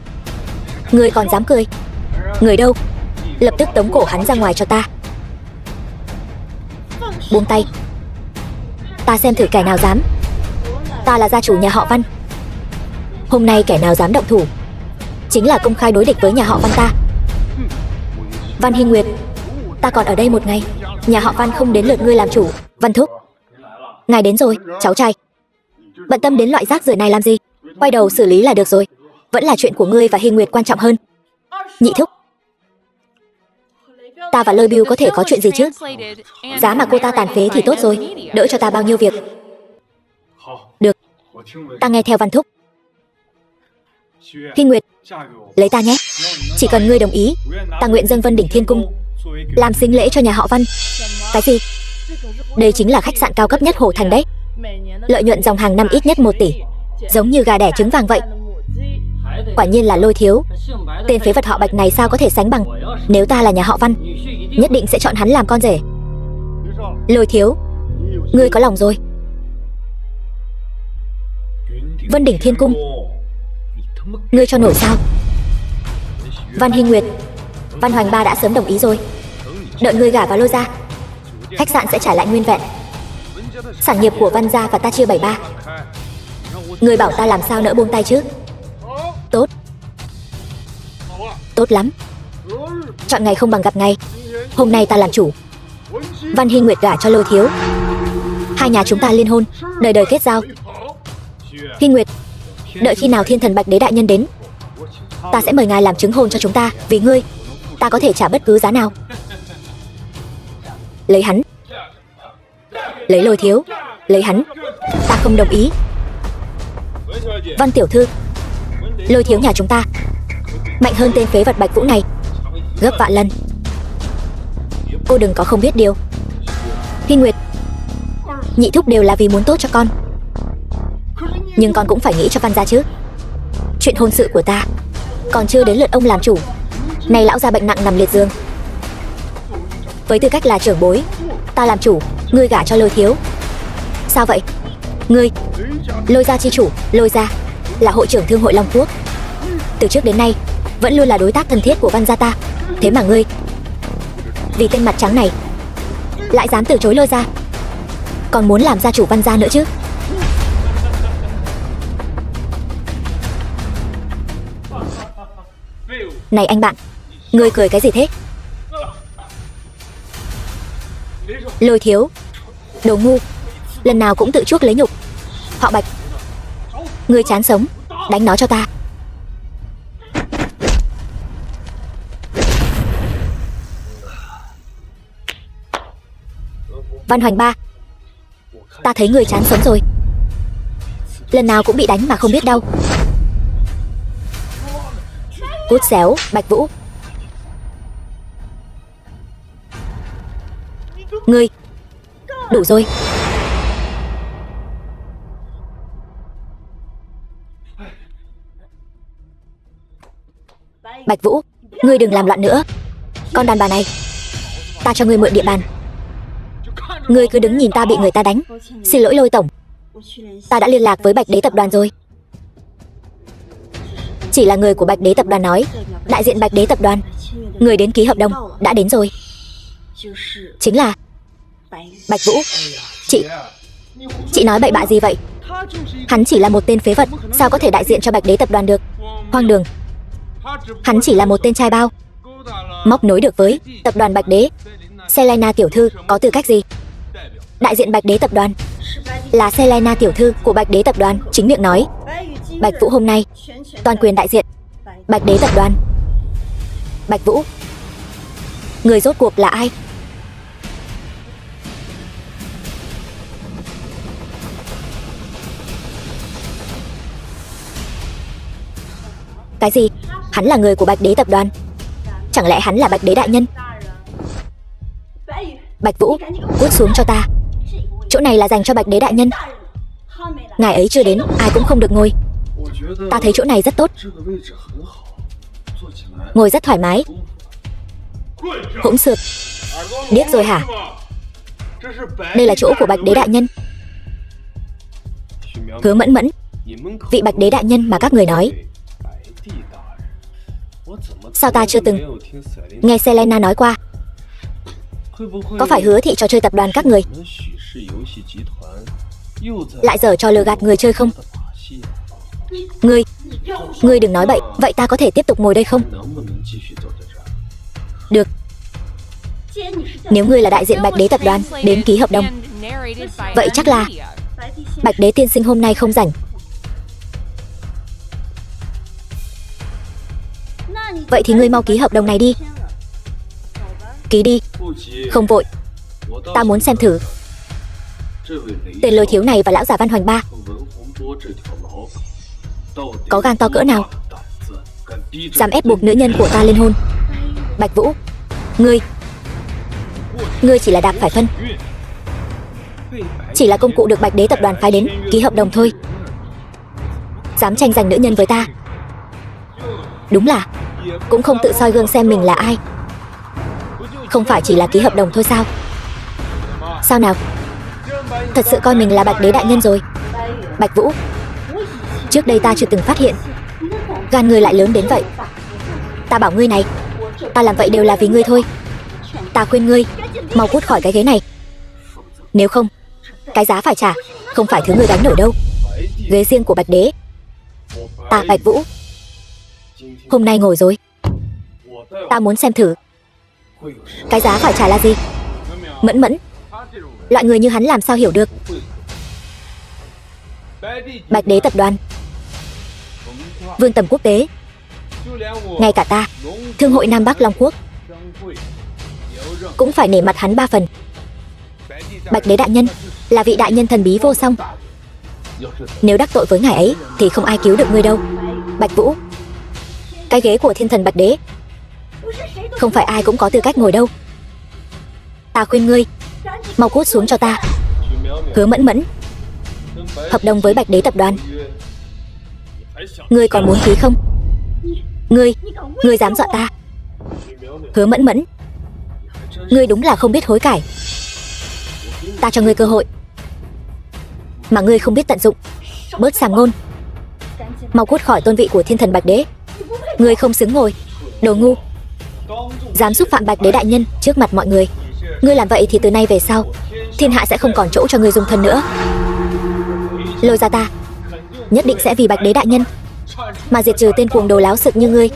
Ngươi còn dám cười? Người đâu? Lập tức tống cổ hắn ra ngoài cho ta. Buông tay. Ta xem thử kẻ nào dám. Ta là gia chủ nhà họ Văn. Hôm nay kẻ nào dám động thủ chính là công khai đối địch với nhà họ Văn ta. Văn Hy Nguyệt, ta còn ở đây một ngày, nhà họ Văn không đến lượt ngươi làm chủ. Văn thúc, ngài đến rồi, cháu trai. Bận tâm đến loại rác rưởi này làm gì? Quay đầu xử lý là được rồi. Vẫn là chuyện của ngươi và Hy Nguyệt quan trọng hơn. Nhị thúc, ta và Lôi Biêu có thể có chuyện gì chứ? Giá mà cô ta tàn phế thì tốt rồi, đỡ cho ta bao nhiêu việc. Được, ta nghe theo Văn thúc. Hy Nguyệt, lấy ta nhé. Chỉ cần ngươi đồng ý, ta nguyện dâng Vân Đỉnh Thiên Cung làm sính lễ cho nhà họ Văn. Cái gì? Đây chính là khách sạn cao cấp nhất Hồ Thành đấy. Lợi nhuận dòng hàng năm ít nhất 1 tỷ, giống như gà đẻ trứng vàng vậy. Quả nhiên là Lôi thiếu. Tên phế vật họ Bạch này sao có thể sánh bằng. Nếu ta là nhà họ Văn, nhất định sẽ chọn hắn làm con rể. Lôi thiếu, ngươi có lòng rồi. Vân Đỉnh Thiên Cung, ngươi cho nổi sao? Văn Hy Nguyệt, Văn Hoành Ba đã sớm đồng ý rồi. Đợi ngươi gả vào Lôi gia, khách sạn sẽ trả lại nguyên vẹn. Sản nghiệp của Văn gia và ta chia 7/3. Ngươi bảo ta làm sao nỡ buông tay chứ? Tốt. Tốt lắm. Chọn ngày không bằng gặp ngày. Hôm nay ta làm chủ. Văn Hy Nguyệt gả cho Lôi thiếu, hai nhà chúng ta liên hôn, đời đời kết giao. Hy Nguyệt, đợi khi nào thiên thần Bạch Đế đại nhân đến, ta sẽ mời ngài làm chứng hôn cho chúng ta. Vì ngươi, ta có thể trả bất cứ giá nào. Lấy hắn. Lấy Lôi thiếu. Lấy hắn. Ta không đồng ý. Văn tiểu thư, Lôi thiếu nhà chúng ta mạnh hơn tên phế vật Bạch Vũ này gấp vạn lần. Cô đừng có không biết điều. Hy Nguyệt, nhị thúc đều là vì muốn tốt cho con, nhưng con cũng phải nghĩ cho Văn gia chứ. Chuyện hôn sự của ta còn chưa đến lượt ông làm chủ. Nay lão gia bệnh nặng nằm liệt giường, với tư cách là trưởng bối, ta làm chủ, ngươi gả cho Lôi thiếu. Sao vậy? Ngươi, Lôi gia chi chủ. Lôi gia là hội trưởng thương hội Long Quốc, từ trước đến nay vẫn luôn là đối tác thân thiết của Văn gia ta. Thế mà ngươi, vì tên mặt trắng này lại dám từ chối Lôi gia, còn muốn làm gia chủ Văn gia nữa chứ? Này anh bạn, ngươi cười cái gì thế? Lôi thiếu, đồ ngu, lần nào cũng tự chuốc lấy nhục. Họ Bạch, ngươi chán sống, đánh nó cho ta. Văn Hoành Ba, Ta thấy người chán sống rồi. Lần nào cũng bị đánh mà không biết đau. Cút xéo, Bạch Vũ. Ngươi. Đủ rồi. Bạch Vũ, ngươi đừng làm loạn nữa. Con đàn bà này, ta cho ngươi mượn địa bàn, ngươi cứ đứng nhìn ta bị người ta đánh. Xin lỗi Lôi tổng, ta đã liên lạc với Bạch Đế tập đoàn rồi. Chỉ là người của Bạch Đế tập đoàn nói, đại diện Bạch Đế tập đoàn, người đến ký hợp đồng đã đến rồi. Chính là Bạch Vũ. Chị nói bậy bạ gì vậy? Hắn chỉ là một tên phế vật, sao có thể đại diện cho Bạch Đế tập đoàn được? Hoang đường. Hắn chỉ là một tên trai bao, móc nối được với tập đoàn Bạch Đế. Selena tiểu thư có tư cách gì đại diện Bạch Đế tập đoàn? Là Selena tiểu thư của Bạch Đế tập đoàn chính miệng nói. Bạch Vũ hôm nay toàn quyền đại diện Bạch Đế tập đoàn. Bạch Vũ, người rốt cuộc là ai? Cái gì? Hắn là người của Bạch Đế tập đoàn? Chẳng lẽ hắn là Bạch Đế đại nhân? Bạch Vũ, cút xuống cho ta. Chỗ này là dành cho Bạch Đế đại nhân. Ngài ấy chưa đến, ai cũng không được ngồi. Ta thấy chỗ này rất tốt, ngồi rất thoải mái. Hỗn xược. Điếc rồi hả? Đây là chỗ của Bạch Đế đại nhân. Hứa Mẫn Mẫn, vị Bạch Đế đại nhân mà các người nói, sao ta chưa từng nghe Selena nói qua? Có phải Hứa thị trò chơi tập đoàn các người lại giở trò lừa gạt người chơi không? Ngươi đừng nói bậy. Vậy ta có thể tiếp tục ngồi đây không? Được. Nếu ngươi là đại diện Bạch Đế tập đoàn đến ký hợp đồng, vậy chắc là Bạch Đế tiên sinh hôm nay không rảnh. Vậy thì ngươi mau ký hợp đồng này đi. Ký đi. Không vội, ta muốn xem thử tên Lôi thiếu này và lão già Văn Hoành Ba có gan to cỡ nào, dám ép buộc nữ nhân của ta liên hôn. Bạch Vũ, ngươi chỉ là đạp phải phân, chỉ là công cụ được Bạch Đế tập đoàn phái đến ký hợp đồng thôi. Dám tranh giành nữ nhân với ta, đúng là cũng không tự soi gương xem mình là ai. Không phải chỉ là ký hợp đồng thôi sao? Sao nào? Thật sự coi mình là Bạch Đế đại nhân rồi. Bạch Vũ, trước đây ta chưa từng phát hiện gan ngươi lại lớn đến vậy. Ta bảo ngươi này, ta làm vậy đều là vì ngươi thôi. Ta khuyên ngươi mau cút khỏi cái ghế này, nếu không cái giá phải trả không phải thứ ngươi gánh nổi đâu. Ghế riêng của Bạch Đế. Ta Bạch Vũ hôm nay ngồi rồi, ta muốn xem thử cái giá phải trả là gì. Mẫn Mẫn, loại người như hắn làm sao hiểu được Bạch Đế tập đoàn, vương tầm quốc tế. Ngay cả ta, Thương hội Nam Bắc Long Quốc, cũng phải nể mặt hắn 3 phần. Bạch Đế đại nhân là vị đại nhân thần bí vô song, nếu đắc tội với ngài ấy thì không ai cứu được ngươi đâu. Bạch Vũ, cái ghế của thiên thần Bạch Đế không phải ai cũng có tư cách ngồi đâu. Ta khuyên ngươi mau cút xuống cho ta. Hứa Mẫn Mẫn, hợp đồng với Bạch Đế tập đoàn ngươi còn muốn ký không? Ngươi dám dọa ta? Hứa Mẫn Mẫn, ngươi đúng là không biết hối cải. Ta cho ngươi cơ hội mà ngươi không biết tận dụng. Bớt sàm ngôn, mau cút khỏi tôn vị của thiên thần Bạch Đế. Ngươi không xứng ngồi. Đồ ngu, dám xúc phạm Bạch Đế đại nhân trước mặt mọi người. Ngươi làm vậy thì từ nay về sau thiên hạ sẽ không còn chỗ cho ngươi dung thân nữa. Lôi ra ta, nhất định sẽ vì Bạch Đế đại nhân mà diệt trừ tên cuồng đồ láo xực như ngươi.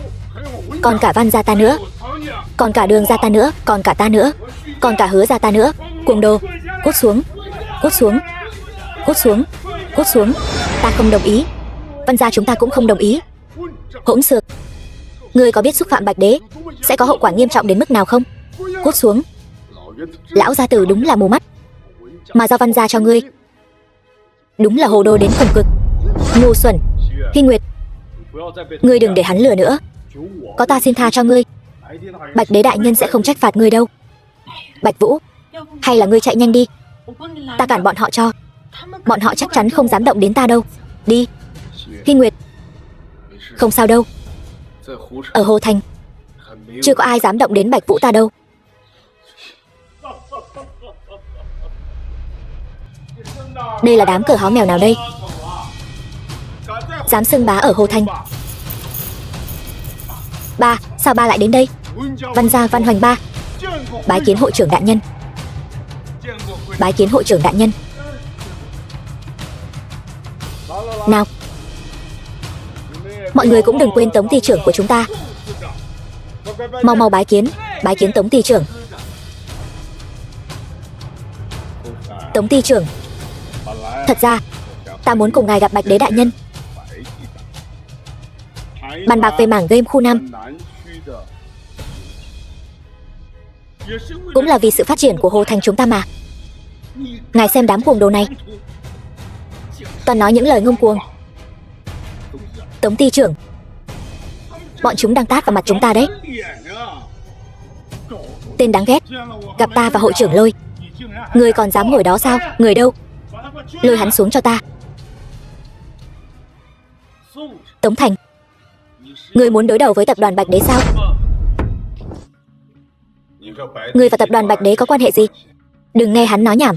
Còn cả Văn gia ta nữa, còn cả Đường gia ta nữa, còn cả ta nữa, còn cả Hứa gia ta nữa. Cuồng đồ, cút xuống, cút xuống, cút xuống, cút xuống. Ta không đồng ý. Văn gia chúng ta cũng không đồng ý. Hỗn xược. Ngươi có biết xúc phạm Bạch Đế sẽ có hậu quả nghiêm trọng đến mức nào không? Cút xuống. Lão gia tử đúng là mù mắt, mà giao Văn gia cho ngươi Đúng là hồ đồ đến cùng cực. Ngu xuẩn. Hy Nguyệt, ngươi đừng để hắn lừa nữa. Có ta xin tha cho ngươi. Bạch đế đại nhân sẽ không trách phạt ngươi đâu. Bạch Vũ, hay là ngươi chạy nhanh đi, ta cản bọn họ cho. Bọn họ chắc chắn không dám động đến ta đâu. Đi. Hy Nguyệt, không sao đâu. Ở Hồ Thành chưa có ai dám động đến Bạch Vũ ta đâu. Đây là đám cờ háo mèo nào đây? Dám xưng bá ở Hồ Thành. Ba, sao ba lại đến đây? Văn gia Văn Hoành ba. Bái kiến hội trưởng đại nhân. Bái kiến hội trưởng đại nhân. Nào, mọi người cũng đừng quên Tống ty trưởng của chúng ta. Mau mau bái kiến Tống ty trưởng. Tống ty trưởng, thật ra ta muốn cùng ngài gặp Bạch đế đại nhân, bàn bạc về mảng game khu Nam. Cũng là vì sự phát triển của Hồ Thành chúng ta mà. Ngài xem đám cuồng đồ này, toàn nói những lời ngông cuồng. Tống ty trưởng, bọn chúng đang tát vào mặt chúng ta đấy. Tên đáng ghét, gặp ta và hội trưởng Lôi, ngươi còn dám ngồi đó sao? Người đâu? Lôi hắn xuống cho ta. Tống Thành, ngươi muốn đối đầu với tập đoàn Bạch đế sao? Ngươi và tập đoàn Bạch đế có quan hệ gì? Đừng nghe hắn nói nhảm.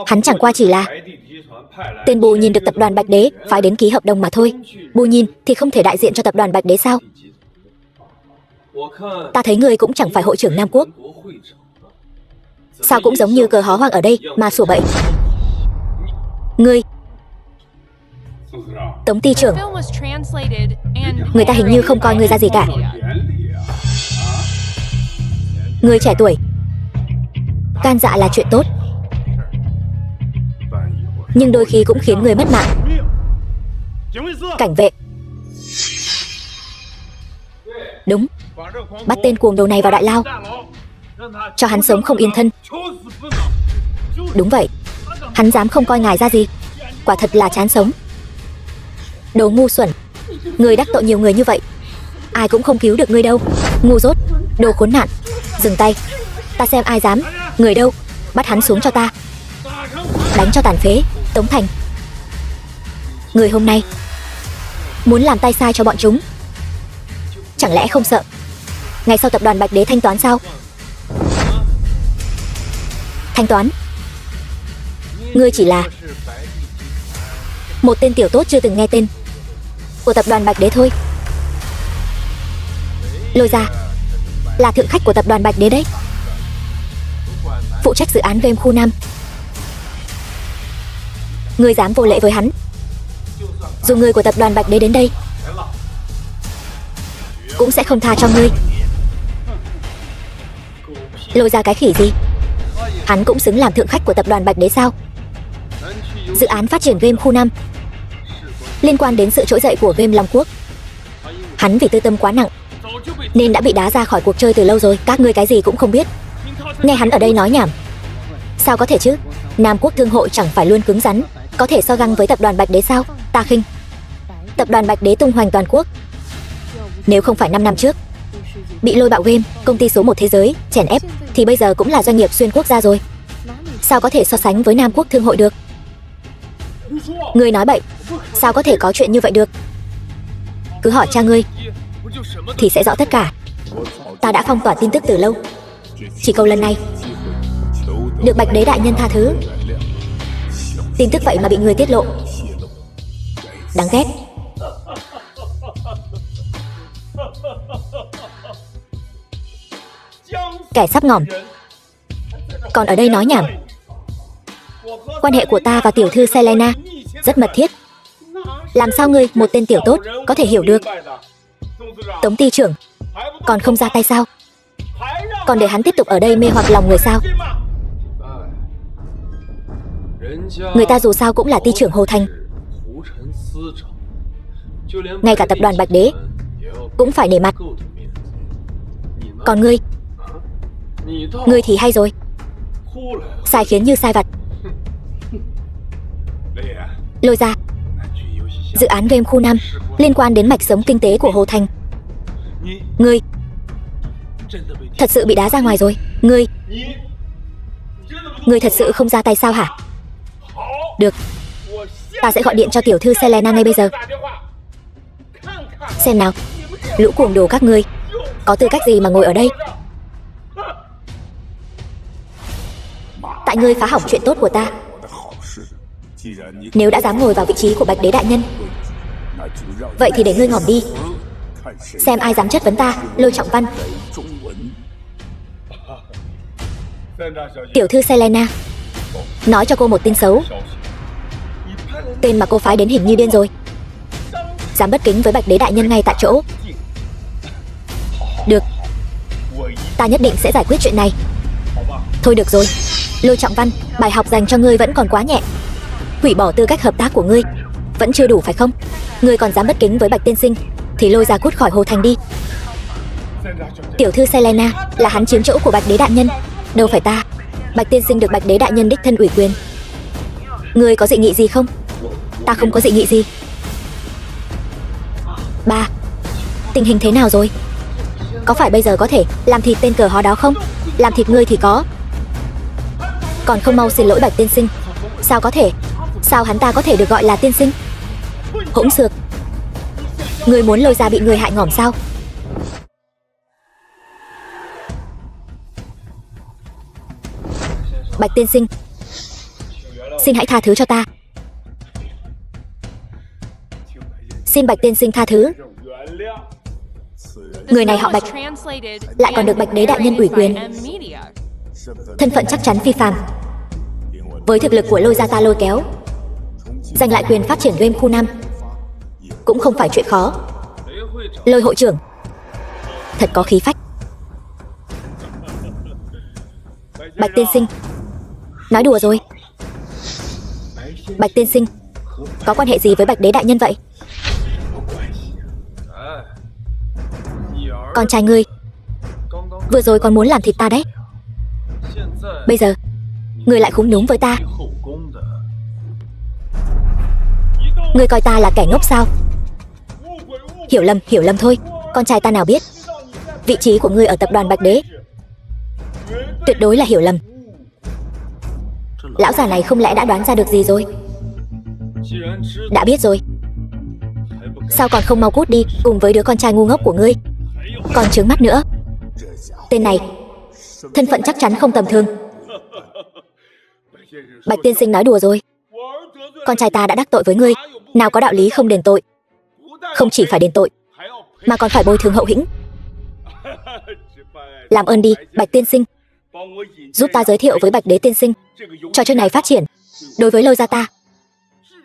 Hắn chẳng qua chỉ là tên bù nhìn được tập đoàn Bạch đế phải đến ký hợp đồng mà thôi. Bù nhìn thì không thể đại diện cho tập đoàn Bạch đế sao? Ta thấy ngươi cũng chẳng phải hội trưởng Nam Quốc, sao cũng giống như cờ hó hoang ở đây mà sủa bậy. Ngươi, Tống ty trưởng, người ta hình như không coi ngươi ra gì cả. Ngươi trẻ tuổi, gan dạ là chuyện tốt, nhưng đôi khi cũng khiến người mất mạng. Cảnh vệ. Đúng, bắt tên cuồng đồ này vào đại lao, cho hắn sống không yên thân. Đúng vậy, hắn dám không coi ngài ra gì, quả thật là chán sống. Đồ ngu xuẩn, ngươi đắc tội nhiều người như vậy, ai cũng không cứu được ngươi đâu. Ngu dốt, đồ khốn nạn. Dừng tay, ta xem ai dám. Người đâu? Bắt hắn xuống cho ta, đánh cho tàn phế. Tống Thành, người hôm nay muốn làm tay sai cho bọn chúng, chẳng lẽ không sợ ngày sau tập đoàn Bạch đế thanh toán sao? Thanh toán? Ngươi chỉ là một tên tiểu tốt chưa từng nghe tên của tập đoàn Bạch đế thôi. Lôi ra là thượng khách của tập đoàn Bạch đế đấy, phụ trách dự án game khu Nam. Ngươi dám vô lễ với hắn, dù người của tập đoàn Bạch đế đến đây cũng sẽ không tha cho ngươi. Lôi ra cái khỉ gì? Hắn cũng xứng làm thượng khách của tập đoàn Bạch đế sao? Dự án phát triển game khu Nam liên quan đến sự trỗi dậy của game Long Quốc. Hắn vì tư tâm quá nặng nên đã bị đá ra khỏi cuộc chơi từ lâu rồi. Các ngươi cái gì cũng không biết, nghe hắn ở đây nói nhảm. Sao có thể chứ? Nam Quốc thương hội chẳng phải luôn cứng rắn, có thể so găng với tập đoàn Bạch đế sao? Ta khinh. Tập đoàn Bạch đế tung hoành toàn quốc. Nếu không phải 5 năm trước bị Lôi Bạo Game, công ty số 1 thế giới, chèn ép, thì bây giờ cũng là doanh nghiệp xuyên quốc gia rồi. Sao có thể so sánh với Nam Quốc thương hội được? Ngươi nói bậy, sao có thể có chuyện như vậy được? Cứ hỏi cha ngươi thì sẽ rõ tất cả. Ta đã phong tỏa tin tức từ lâu, chỉ cầu lần này được Bạch đế đại nhân tha thứ. Tin tức vậy mà bị người tiết lộ, đáng ghét. Kẻ sắp ngỏm còn ở đây nói nhảm. Quan hệ của ta và tiểu thư Selena rất mật thiết, làm sao ngươi, một tên tiểu tốt, có thể hiểu được? Tống ty trưởng, còn không ra tay sao? Còn để hắn tiếp tục ở đây mê hoặc lòng người sao? Người ta dù sao cũng là ty trưởng Hồ Thành, ngay cả tập đoàn Bạch đế cũng phải nể mặt. Còn ngươi thì hay rồi, sai khiến như sai vặt. Lôi Gia, dự án game khu 5 liên quan đến mạch sống kinh tế của Hồ Thành. Ngươi thật sự bị đá ra ngoài rồi. Ngươi thật sự không ra tay sao hả? Được, ta sẽ gọi điện cho tiểu thư Selena ngay bây giờ. Xem nào, lũ cuồng đồ các ngươi có tư cách gì mà ngồi ở đây? Tại ngươi phá hỏng chuyện tốt của ta. Nếu đã dám ngồi vào vị trí của Bạch Đế đại nhân, vậy thì để ngươi ngỏm đi, xem ai dám chất vấn ta. Lôi Trọng Văn. Tiểu thư Selena, nói cho cô một tin xấu. Tên mà cô phái đến hình như điên rồi, dám bất kính với Bạch Đế đại nhân ngay tại chỗ. Được, ta nhất định sẽ giải quyết chuyện này. Thôi được rồi, Lôi Trọng Văn, bài học dành cho ngươi vẫn còn quá nhẹ. Hủy bỏ tư cách hợp tác của ngươi vẫn chưa đủ phải không? Ngươi còn dám bất kính với Bạch tiên sinh thì lôi ra cút khỏi Hồ Thành đi. Tiểu thư Selena, là hắn chiếm chỗ của Bạch Đế đại nhân, đâu phải ta. Bạch tiên sinh được Bạch Đế đại nhân đích thân ủy quyền. Ngươi có dị nghị gì không? Ta không có dị nghị gì. Ba, tình hình thế nào rồi? Có phải bây giờ có thể làm thịt tên cờ hó đó không? Làm thịt ngươi thì có, còn không mau xin lỗi Bạch tiên sinh. Sao có thể? Sao hắn ta có thể được gọi là tiên sinh? Hỗn xược, ngươi muốn Lôi Gia bị người hại ngỏm sao? Bạch tiên sinh, xin hãy tha thứ cho ta. Xin Bạch tiên sinh tha thứ. Người này họ Bạch, lại còn được Bạch Đế đại nhân ủy quyền, thân phận chắc chắn phi phàm. Với thực lực của Lôi Gia ta lôi kéo, giành lại quyền phát triển game khu 5 cũng không phải chuyện khó. Lôi hội trưởng thật có khí phách. Bạch tiên sinh, nói đùa rồi. Bạch tiên sinh có quan hệ gì với Bạch Đế đại nhân vậy? Con trai ngươi vừa rồi còn muốn làm thịt ta đấy, bây giờ ngươi lại khúm núm với ta. Ngươi coi ta là kẻ ngốc sao? Hiểu lầm thôi. Con trai ta nào biết vị trí của ngươi ở tập đoàn Bạch Đế. Tuyệt đối là hiểu lầm. Lão già này không lẽ đã đoán ra được gì rồi? Đã biết rồi, sao còn không mau cút đi cùng với đứa con trai ngu ngốc của ngươi? Còn trướng mắt nữa. Tên này thân phận chắc chắn không tầm thường. Bạch tiên sinh nói đùa rồi. Con trai ta đã đắc tội với ngươi, nào có đạo lý không đền tội. Không chỉ phải đền tội mà còn phải bồi thường hậu hĩnh. Làm ơn đi Bạch tiên sinh, giúp ta giới thiệu với Bạch Đế tiên sinh. Trò chơi này phát triển đối với Lôi Gia ta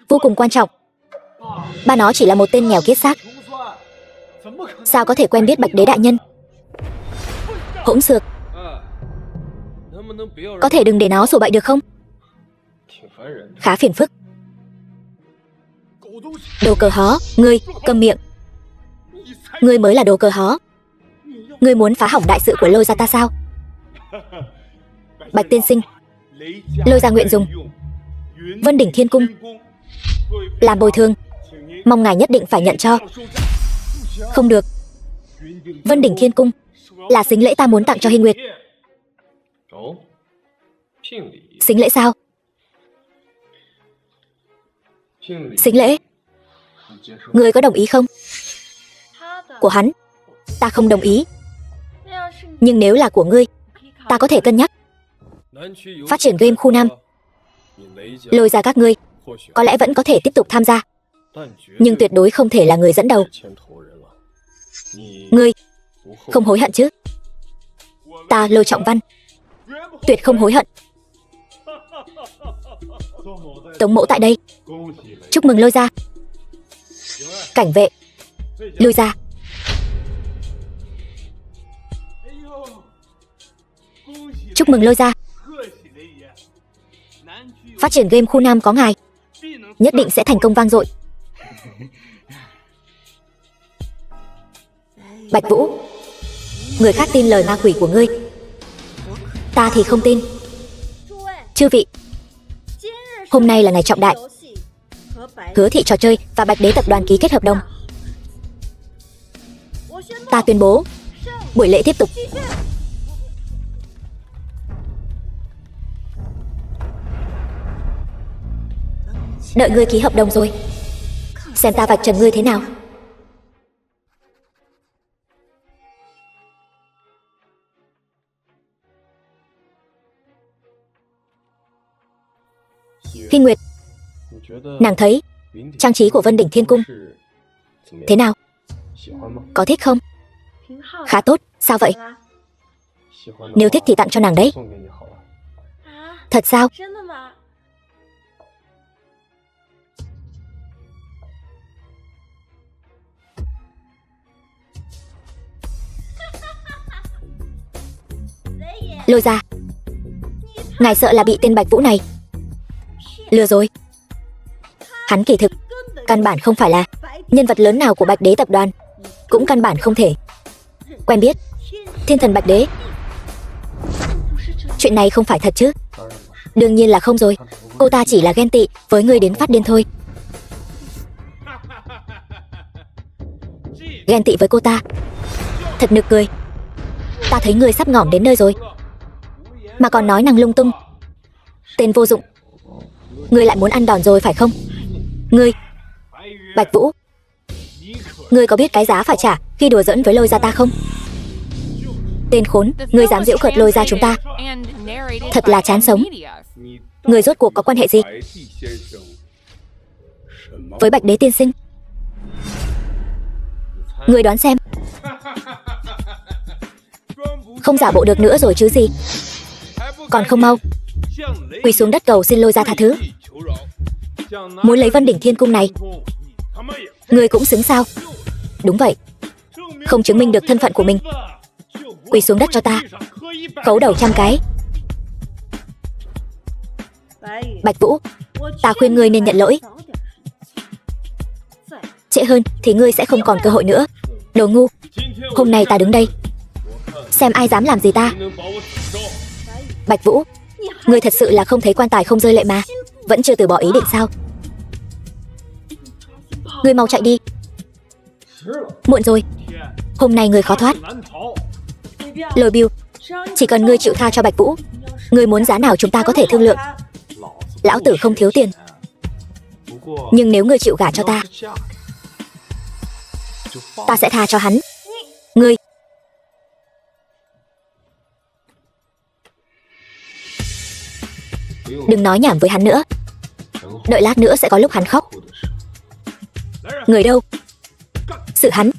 vô cùng quan trọng. Ba nó chỉ là một tên nghèo kiết xác, sao có thể quen biết Bạch Đế đại nhân? Hỗn xược, có thể đừng để nó sổ bậy được không? Khá phiền phức. Đồ cờ hó, ngươi câm miệng. Ngươi mới là đồ cờ hó. Ngươi muốn phá hỏng đại sự của Lôi Gia ta sao? Bạch tiên sinh, Lôi Gia nguyện dùng Vân Đỉnh Thiên Cung làm bồi thường, mong ngài nhất định phải nhận cho. Không được. Vân Đỉnh Thiên Cung là sính lễ ta muốn tặng cho Hy Nguyệt. Sính lễ sao? Sính lễ. Ngươi có đồng ý không? Của hắn ta không đồng ý, nhưng nếu là của ngươi ta có thể cân nhắc. Phát triển game khu 5, Lôi Gia các ngươi có lẽ vẫn có thể tiếp tục tham gia, nhưng tuyệt đối không thể là người dẫn đầu. Ngươi không hối hận chứ? Ta Lôi Trọng Văn tuyệt không hối hận. Tống mỗ tại đây chúc mừng Lôi Gia. Cảnh vệ, lui ra. Chúc mừng Lôi Gia. Phát triển game khu 5 có ngài, nhất định sẽ thành công vang dội. Bạch Vũ, người khác tin lời ma quỷ của ngươi, ta thì không tin. Chư vị, hôm nay là ngày trọng đại, Hứa thị trò chơi và Bạch Đế tập đoàn ký kết hợp đồng. Ta tuyên bố, buổi lễ tiếp tục. Đợi ngươi ký hợp đồng rồi, xem ta vạch trần ngươi thế nào. Khi Nguyệt, nàng thấy trang trí của Vân Đỉnh Thiên Cung thế nào? Có thích không? Khá tốt, sao vậy? Nếu thích thì tặng cho nàng đấy. Thật sao? Lôi ra, ngài sợ là bị tên Bạch Vũ này lừa rồi. Hắn kỳ thực căn bản không phải là nhân vật lớn nào của Bạch Đế tập đoàn, cũng căn bản không thể quen biết thiên thần Bạch Đế. Chuyện này không phải thật chứ? Đương nhiên là không rồi. Cô ta chỉ là ghen tị với người đến phát điên thôi. Ghen tị với cô ta? Thật nực cười. Ta thấy người sắp ngỏm đến nơi rồi mà còn nói năng lung tung. Tên vô dụng. Ngươi lại muốn ăn đòn rồi phải không? Ngươi, Bạch Vũ, ngươi có biết cái giá phải trả khi đùa giỡn với Lôi gia ta không? Tên khốn, ngươi dám giễu cợt Lôi gia chúng ta, thật là chán sống. Ngươi rốt cuộc có quan hệ gì với Bạch Đế tiên sinh? Ngươi đoán xem. Không giả bộ được nữa rồi chứ gì? Còn không mau quỳ xuống đất cầu xin Lôi gia tha thứ. Muốn lấy Vân Đỉnh Thiên Cung này, ngươi cũng xứng sao? Đúng vậy. Không chứng minh được thân phận của mình, quỳ xuống đất cho ta, khấu đầu 100 cái. Bạch Vũ, ta khuyên ngươi nên nhận lỗi. Trễ hơn thì ngươi sẽ không còn cơ hội nữa. Đồ ngu. Hôm nay ta đứng đây, xem ai dám làm gì ta. Bạch Vũ, ngươi thật sự là không thấy quan tài không rơi lệ mà. Vẫn chưa từ bỏ ý định sao? Ngươi mau chạy đi. Muộn rồi. Hôm nay ngươi khó thoát. Lôi Biêu, chỉ cần ngươi chịu tha cho Bạch Vũ, ngươi muốn giá nào chúng ta có thể thương lượng. Lão tử không thiếu tiền, nhưng nếu ngươi chịu gả cho ta, ta sẽ tha cho hắn. Ngươi. Đừng nói nhảm với hắn nữa. Đợi lát nữa sẽ có lúc hắn khóc. Người đâu? Sự hắn.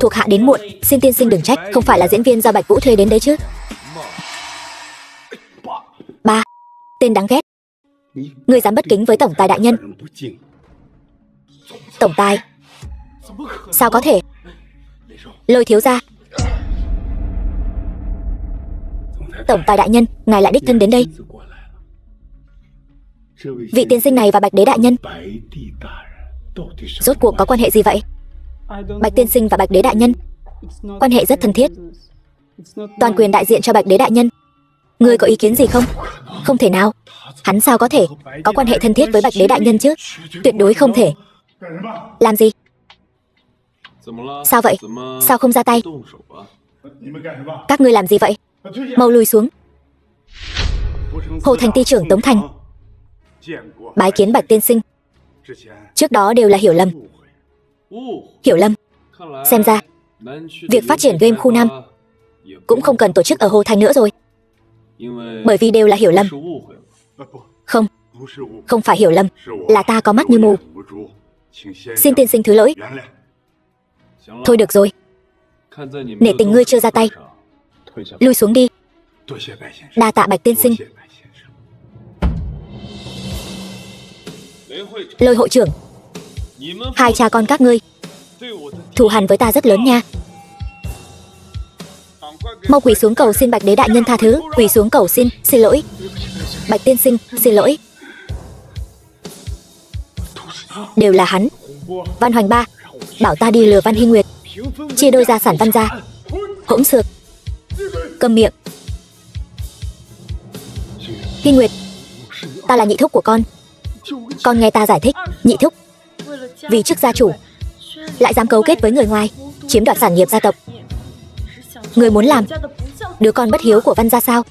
Thuộc hạ đến muộn, xin tiên sinh đừng trách. Không phải là diễn viên do Bạch Vũ thuê đến đấy chứ? Ba, tên đáng ghét. Ngươi dám bất kính với tổng tài đại nhân? Tổng tài? Sao có thể? Lôi thiếu gia. Tổng tài đại nhân, ngài lại đích thân đến đây. Vị tiên sinh này và Bạch Đế đại nhân rốt cuộc có quan hệ gì vậy? Bạch tiên sinh và Bạch Đế đại nhân quan hệ rất thân thiết, toàn quyền đại diện cho Bạch Đế đại nhân. Ngươi có ý kiến gì không? Không thể nào. Hắn sao có thể có quan hệ thân thiết với Bạch Đế đại nhân chứ? Tuyệt đối không thể. Làm gì? Sao vậy? Sao không ra tay? Các ngươi làm gì vậy? Mau lui xuống. Hồ Thành ty trưởng Tống Thành bái kiến Bạch tiên sinh. Trước đó đều là hiểu lầm. Hiểu lầm. Xem ra việc phát triển game khu Nam cũng không cần tổ chức ở Hồ Thành nữa rồi. Bởi vì đều là hiểu lầm. Không, không phải hiểu lầm, là ta có mắt như mù. Xin tiên sinh thứ lỗi. Thôi được rồi, nể tình ngươi chưa ra tay, lui xuống đi. Đa tạ Bạch tiên sinh. Lôi hội trưởng, hai cha con các ngươi thù hằn với ta rất lớn nha. Mau quỳ xuống cầu xin Bạch Đế đại nhân tha thứ. Quỳ xuống cầu xin lỗi. Bạch tiên sinh, xin lỗi. Đều là hắn. Văn Hoành Ba bảo ta đi lừa Văn Hy Nguyệt, chia đôi gia sản Văn gia. Hỗn xược. Câm miệng. Hy Nguyệt, ta là nhị thúc của con. Con nghe ta giải thích. Nhị thúc, vì chức gia chủ lại dám cấu kết với người ngoài, chiếm đoạt sản nghiệp gia tộc. Người muốn làm đứa con bất hiếu của Văn gia sao?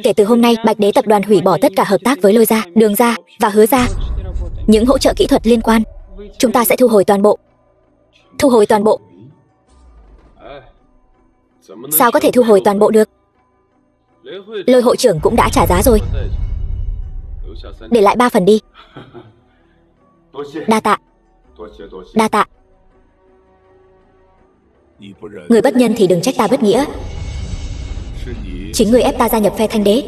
Kể từ hôm nay, Bạch Đế tập đoàn hủy bỏ tất cả hợp tác với Lôi gia, Đường gia và Hứa gia. Những hỗ trợ kỹ thuật liên quan, chúng ta sẽ thu hồi toàn bộ. Thu hồi toàn bộ? Sao có thể thu hồi toàn bộ được? Lôi hội trưởng cũng đã trả giá rồi. Để lại 3 phần đi. Đa tạ. Đa tạ. Người bất nhân thì đừng trách ta bất nghĩa. Chính người ép ta gia nhập phe Thanh Đế.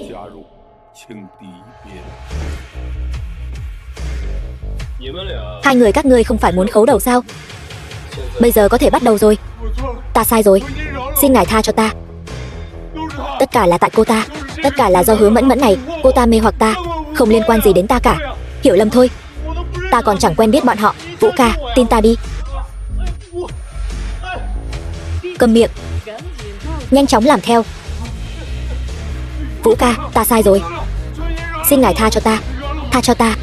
Hai người các ngươi không phải muốn khấu đầu sao? Bây giờ có thể bắt đầu rồi. Ta sai rồi, xin ngài tha cho ta. Tất cả là tại cô ta. Tất cả là do Hứa Mẫn Mẫn này. Cô ta mê hoặc ta, không liên quan gì đến ta cả. Hiểu lầm thôi. Ta còn chẳng quen biết bọn họ. Vũ ca, tin ta đi. Cầm miệng. Nhanh chóng làm theo. Vũ ca, ta sai rồi. Xin ngài tha cho ta. Tha cho ta.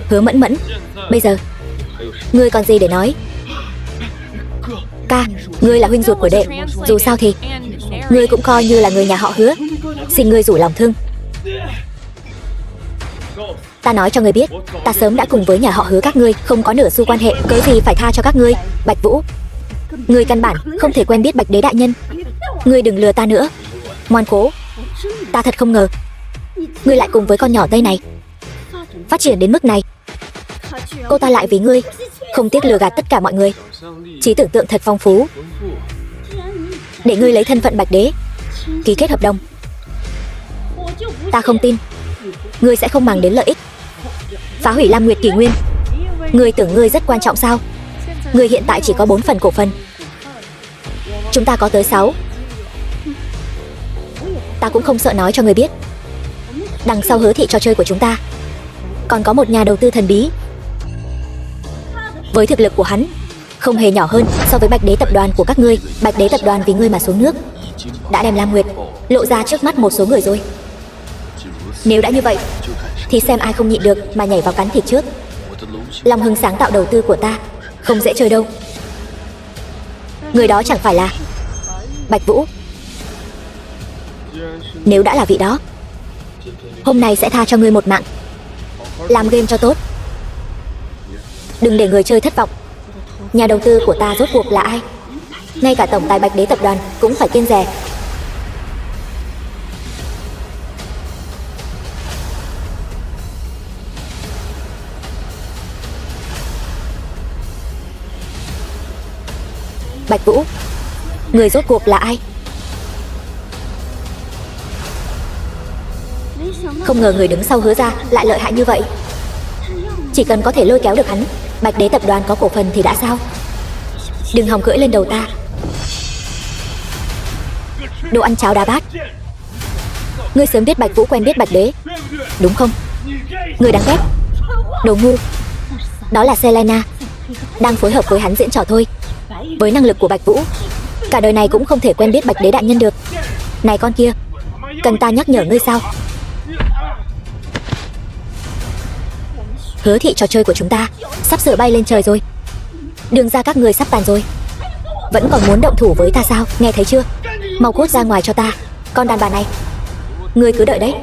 Hứa Mẫn Mẫn, bây giờ ngươi còn gì để nói? Ca, ngươi là huynh ruột của đệ. Dù sao thì ngươi cũng coi như là người nhà họ Hứa. Xin ngươi rủ lòng thương. Ta nói cho ngươi biết, ta sớm đã cùng với nhà họ Hứa các ngươi không có nửa xu quan hệ, cớ gì phải tha cho các ngươi. Bạch Vũ, ngươi căn bản không thể quen biết Bạch Đế đại nhân. Ngươi đừng lừa ta nữa. Ngoan cố. Ta thật không ngờ ngươi lại cùng với con nhỏ Tây này phát triển đến mức này. Cô ta lại vì ngươi không tiếc lừa gạt tất cả mọi người. Trí tưởng tượng thật phong phú. Để ngươi lấy thân phận Bạch Đế ký kết hợp đồng. Ta không tin ngươi sẽ không màng đến lợi ích, phá hủy Lam Nguyệt Kỷ Nguyên. Ngươi tưởng ngươi rất quan trọng sao? Ngươi hiện tại chỉ có 4 phần cổ phần, chúng ta có tới 6. Ta cũng không sợ nói cho ngươi biết, đằng sau Hứa thị trò chơi của chúng ta còn có một nhà đầu tư thần bí. Với thực lực của hắn không hề nhỏ hơn so với Bạch Đế tập đoàn của các ngươi. Bạch Đế tập đoàn vì ngươi mà xuống nước, đã đem Lam Nguyệt lộ ra trước mắt một số người rồi. Nếu đã như vậy thì xem ai không nhịn được mà nhảy vào cắn thịt trước. Long Hưng sáng tạo đầu tư của ta không dễ chơi đâu. Người đó chẳng phải là Bạch Vũ. Nếu đã là vị đó, hôm nay sẽ tha cho ngươi một mạng. Làm game cho tốt, đừng để người chơi thất vọng. Nhà đầu tư của ta rốt cuộc là ai? Ngay cả tổng tài Bạch Đế tập đoàn cũng phải kiêng dè. Bạch Vũ, người rốt cuộc là ai? Không ngờ người đứng sau Hứa ra lại lợi hại như vậy. Chỉ cần có thể lôi kéo được hắn, Bạch Đế tập đoàn có cổ phần thì đã sao? Đừng hòng cưỡi lên đầu ta. Đồ ăn cháo đá bát. Ngươi sớm biết Bạch Vũ quen biết Bạch Đế, đúng không? Ngươi đáng ghét. Đồ ngu. Đó là Selena đang phối hợp với hắn diễn trò thôi. Với năng lực của Bạch Vũ, cả đời này cũng không thể quen biết Bạch Đế đại nhân được. Này con kia, cần ta nhắc nhở ngươi sao? Hứa thị trò chơi của chúng ta sắp sửa bay lên trời rồi. Đường ra các người sắp tàn rồi, vẫn còn muốn động thủ với ta sao? Nghe thấy chưa? Mau cút ra ngoài cho ta. Con đàn bà này, ngươi cứ đợi đấy.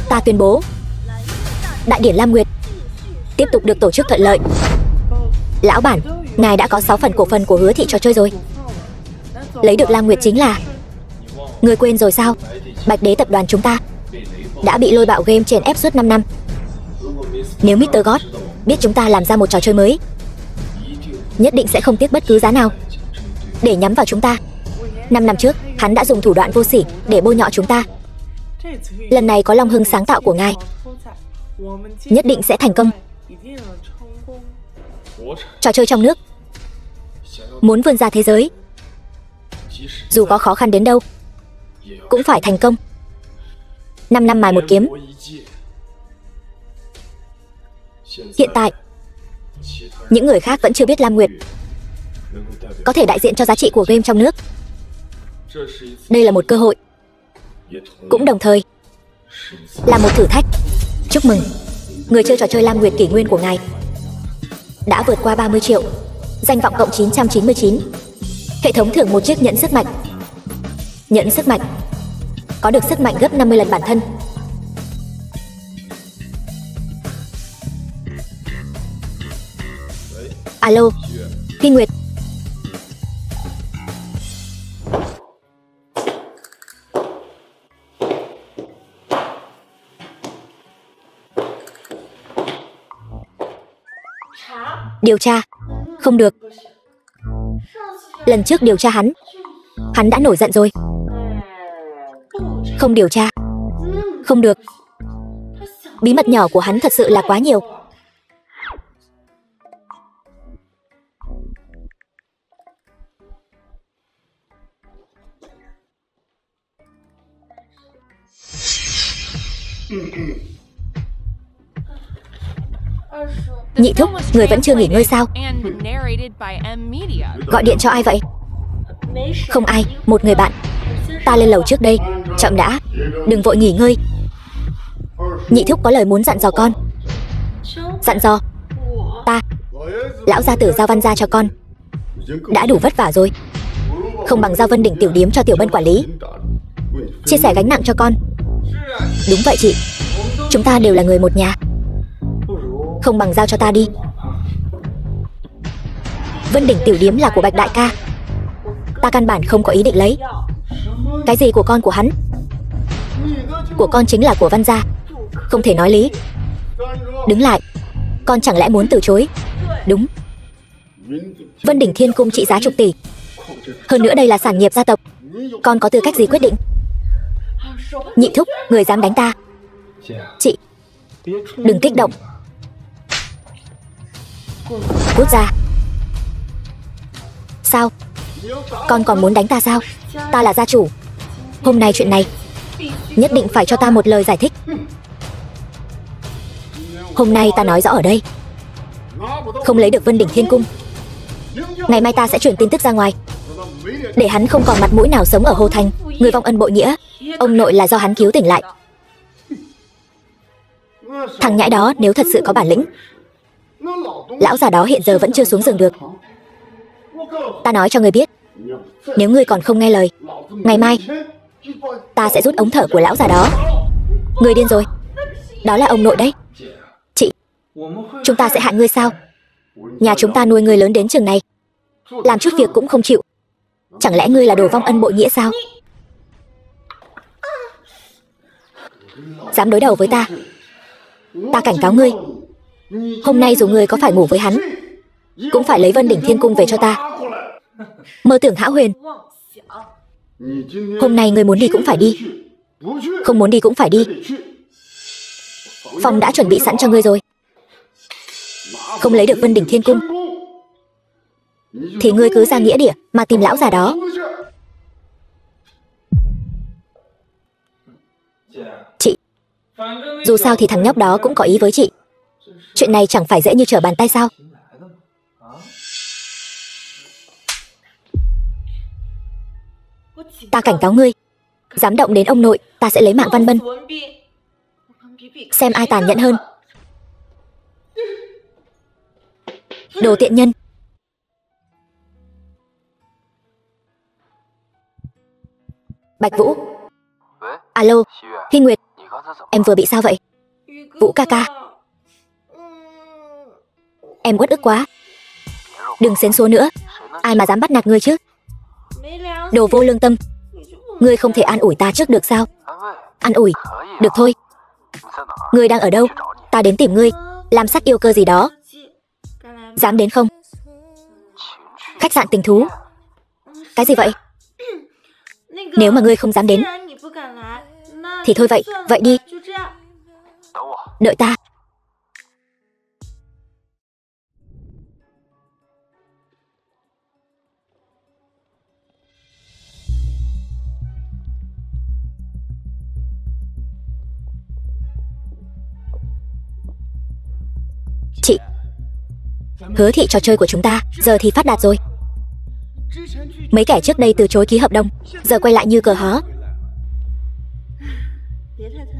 Ta tuyên bố, đại điển Lam Nguyệt tiếp tục được tổ chức thuận lợi. Lão bản, ngài đã có 6 phần cổ phần của Hứa thị trò chơi rồi. Lấy được Lam Nguyệt chính là... Người quên rồi sao? Bạch Đế tập đoàn chúng ta đã bị Lôi Bạo Game chèn ép suốt 5 năm. Nếu Mr. God biết chúng ta làm ra một trò chơi mới, nhất định sẽ không tiếc bất cứ giá nào để nhắm vào chúng ta. 5 năm trước, hắn đã dùng thủ đoạn vô sỉ để bôi nhọ chúng ta. Lần này có Long Hưng sáng tạo của ngài, nhất định sẽ thành công. Trò chơi trong nước, muốn vươn ra thế giới, dù có khó khăn đến đâu, cũng phải thành công. 5 năm mài một kiếm. Hiện tại, những người khác vẫn chưa biết Lam Nguyệt có thể đại diện cho giá trị của game trong nước. Đây là một cơ hội, cũng đồng thời là một thử thách. Chúc mừng, người chơi trò chơi Lam Nguyệt kỷ nguyên của ngài đã vượt qua 30 triệu, danh vọng cộng 999. Hệ thống thưởng một chiếc nhẫn sức mạnh. Nhẫn sức mạnh có được sức mạnh gấp 50 lần bản thân. Alo, Hy Nguyệt. Điều tra. Không được. Lần trước điều tra hắn đã nổi giận rồi. Không điều tra. Không được. Bí mật nhỏ của hắn thật sự là quá nhiều. Nhị thúc, người vẫn chưa nghỉ ngơi sao? Gọi điện cho ai vậy? Không ai, một người bạn. Ta lên lầu trước đây. Chậm đã, đừng vội nghỉ ngơi. Nhị thúc có lời muốn dặn dò con. Dặn dò? Ta, lão gia tử giao Văn gia cho con đã đủ vất vả rồi, không bằng giao Vân Đỉnh tiểu điếm cho Tiểu Bân quản lý, chia sẻ gánh nặng cho con. Đúng vậy chị, chúng ta đều là người một nhà. Không bằng giao cho ta đi. Vân Đỉnh tiểu điếm là của Bạch đại ca, ta căn bản không có ý định lấy. Cái gì của con của hắn? Của con chính là của Văn gia, không thể nói lý. Đứng lại, con chẳng lẽ muốn từ chối? Đúng. Vân Đỉnh Thiên Cung trị giá chục tỷ, hơn nữa đây là sản nghiệp gia tộc, con có tư cách gì quyết định? Nhị thúc, người dám đánh ta? Chị, đừng kích động. Cút ra. Sao? Con còn muốn đánh ta sao? Ta là gia chủ, hôm nay chuyện này nhất định phải cho ta một lời giải thích. Hôm nay ta nói rõ ở đây, không lấy được Vân Đỉnh Thiên Cung, ngày mai ta sẽ chuyển tin tức ra ngoài, để hắn không còn mặt mũi nào sống ở Hồ Thành. Người vong ân bội nghĩa, ông nội là do hắn cứu tỉnh lại. Thằng nhãi đó nếu thật sự có bản lĩnh, lão già đó hiện giờ vẫn chưa xuống giường được. Ta nói cho ngươi biết, nếu ngươi còn không nghe lời, ngày mai ta sẽ rút ống thở của lão già đó. Ngươi điên rồi, đó là ông nội đấy. Chị, chúng ta sẽ hại ngươi sao? Nhà chúng ta nuôi ngươi lớn đến chừng này, làm chút việc cũng không chịu, chẳng lẽ ngươi là đồ vong ân bội nghĩa sao? Dám đối đầu với ta, ta cảnh cáo ngươi, hôm nay dù ngươi có phải ngủ với hắn, cũng phải lấy Vân Đỉnh Thiên Cung về cho ta. Mơ tưởng hão huyền. Hôm nay ngươi muốn đi cũng phải đi, không muốn đi cũng phải đi. Phong đã chuẩn bị sẵn cho ngươi rồi. Không lấy được Vân Đỉnh Thiên Cung thì ngươi cứ ra nghĩa địa mà tìm lão già đó. Chị, dù sao thì thằng nhóc đó cũng có ý với chị. Chuyện này chẳng phải dễ như trở bàn tay sao? Ta cảnh cáo ngươi, dám động đến ông nội, ta sẽ lấy mạng Văn Bân, xem ai tàn nhẫn hơn. Đồ tiện nhân. Bạch Vũ. Alo, Hy Nguyệt, em vừa bị sao vậy? Vũ ca ca, em uất ức quá. Đừng xến xúa nữa, ai mà dám bắt nạt ngươi chứ? Đồ vô lương tâm, ngươi không thể an ủi ta trước được sao? An ủi, được thôi. Ngươi đang ở đâu? Ta đến tìm ngươi, làm sắc yêu cơ gì đó. Dám đến không? Khách sạn tình thú. Cái gì vậy? Nếu mà ngươi không dám đến thì thôi vậy, vậy đi. Đợi ta. Hứa thị trò chơi của chúng ta giờ thì phát đạt rồi. Mấy kẻ trước đây từ chối ký hợp đồng, giờ quay lại như cờ hó.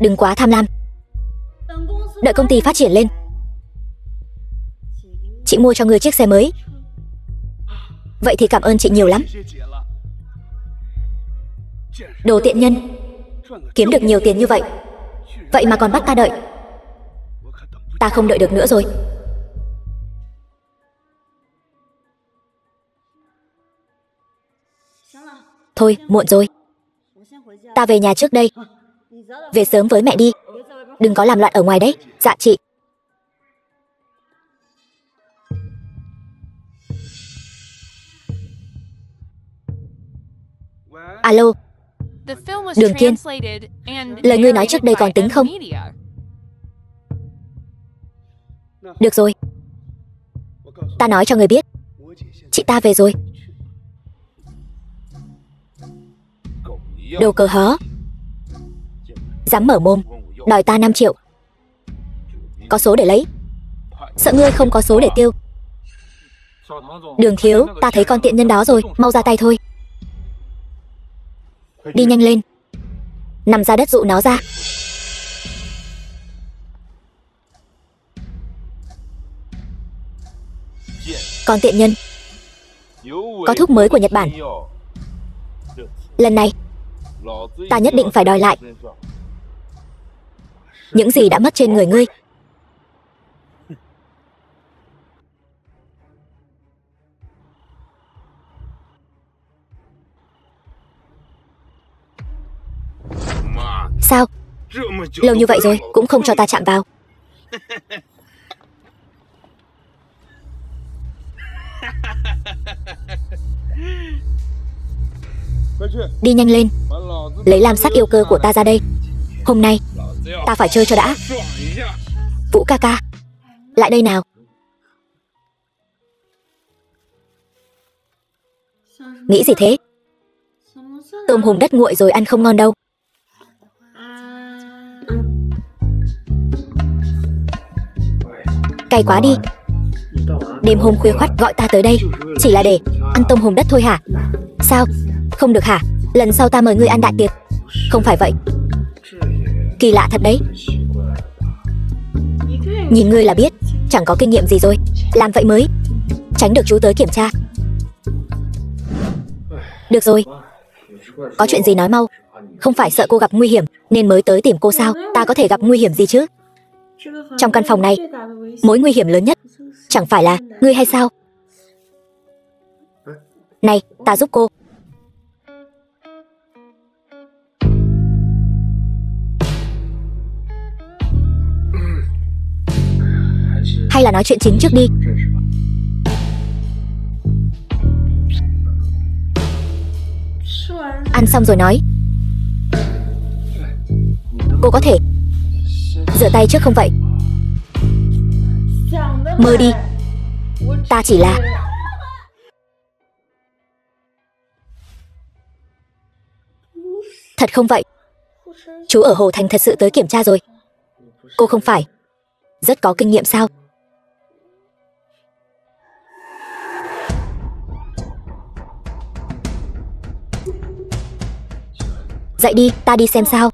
Đừng quá tham lam. Đợi công ty phát triển lên, chị mua cho người chiếc xe mới. Vậy thì cảm ơn chị nhiều lắm. Đồ tiện nhân, kiếm được nhiều tiền như vậy, vậy mà còn bắt ta đợi. Ta không đợi được nữa rồi. Thôi, muộn rồi. Ta về nhà trước đây. Về sớm với mẹ đi. Đừng có làm loạn ở ngoài đấy. Dạ chị. Alo, The film was Đường Kiên. translated and Lời ngươi nói trước đây narrated còn by tính không? Media. Được rồi. Ta nói cho người biết, chị ta về rồi. Đồ cờ hó, dám mở mồm đòi ta 5 triệu. Có số để lấy, sợ ngươi không có số để tiêu. Đường thiếu, ta thấy con tiện nhân đó rồi, mau ra tay thôi. Đi nhanh lên, nằm ra đất dụ nó ra. Con tiện nhân, có thuốc mới của Nhật Bản. Lần này ta nhất định phải đòi lại những gì đã mất trên người ngươi. Sao? Lâu như vậy rồi cũng không cho ta chạm vào. Đi nhanh lên, lấy lam sắc yêu cơ của ta ra đây. Hôm nay ta phải chơi cho đã. Vũ ca ca, lại đây nào. Nghĩ gì thế? Tôm hùm đất nguội rồi ăn không ngon đâu. Cay quá đi. Đêm hôm khuya khoắt gọi ta tới đây chỉ là để ăn tôm hùm đất thôi hả? Sao? Không được hả? Lần sau ta mời ngươi ăn đại tiệc. Không phải vậy. Kỳ lạ thật đấy. Nhìn ngươi là biết chẳng có kinh nghiệm gì rồi. Làm vậy mới tránh được chú tới kiểm tra. Được rồi, có chuyện gì nói mau. Không phải sợ cô gặp nguy hiểm nên mới tới tìm cô sao? Ta có thể gặp nguy hiểm gì chứ? Trong căn phòng này, mối nguy hiểm lớn nhất chẳng phải là ngươi hay sao? Này, ta giúp cô. Hay là nói chuyện chính trước đi. Ăn xong rồi nói. Cô có thể rửa tay trước không vậy? Mơ đi. Ta chỉ là... Thật không vậy? Chú ở Hồ Thành thật sự tới kiểm tra rồi. Cô không phải rất có kinh nghiệm sao? Dậy đi, ta đi xem sao.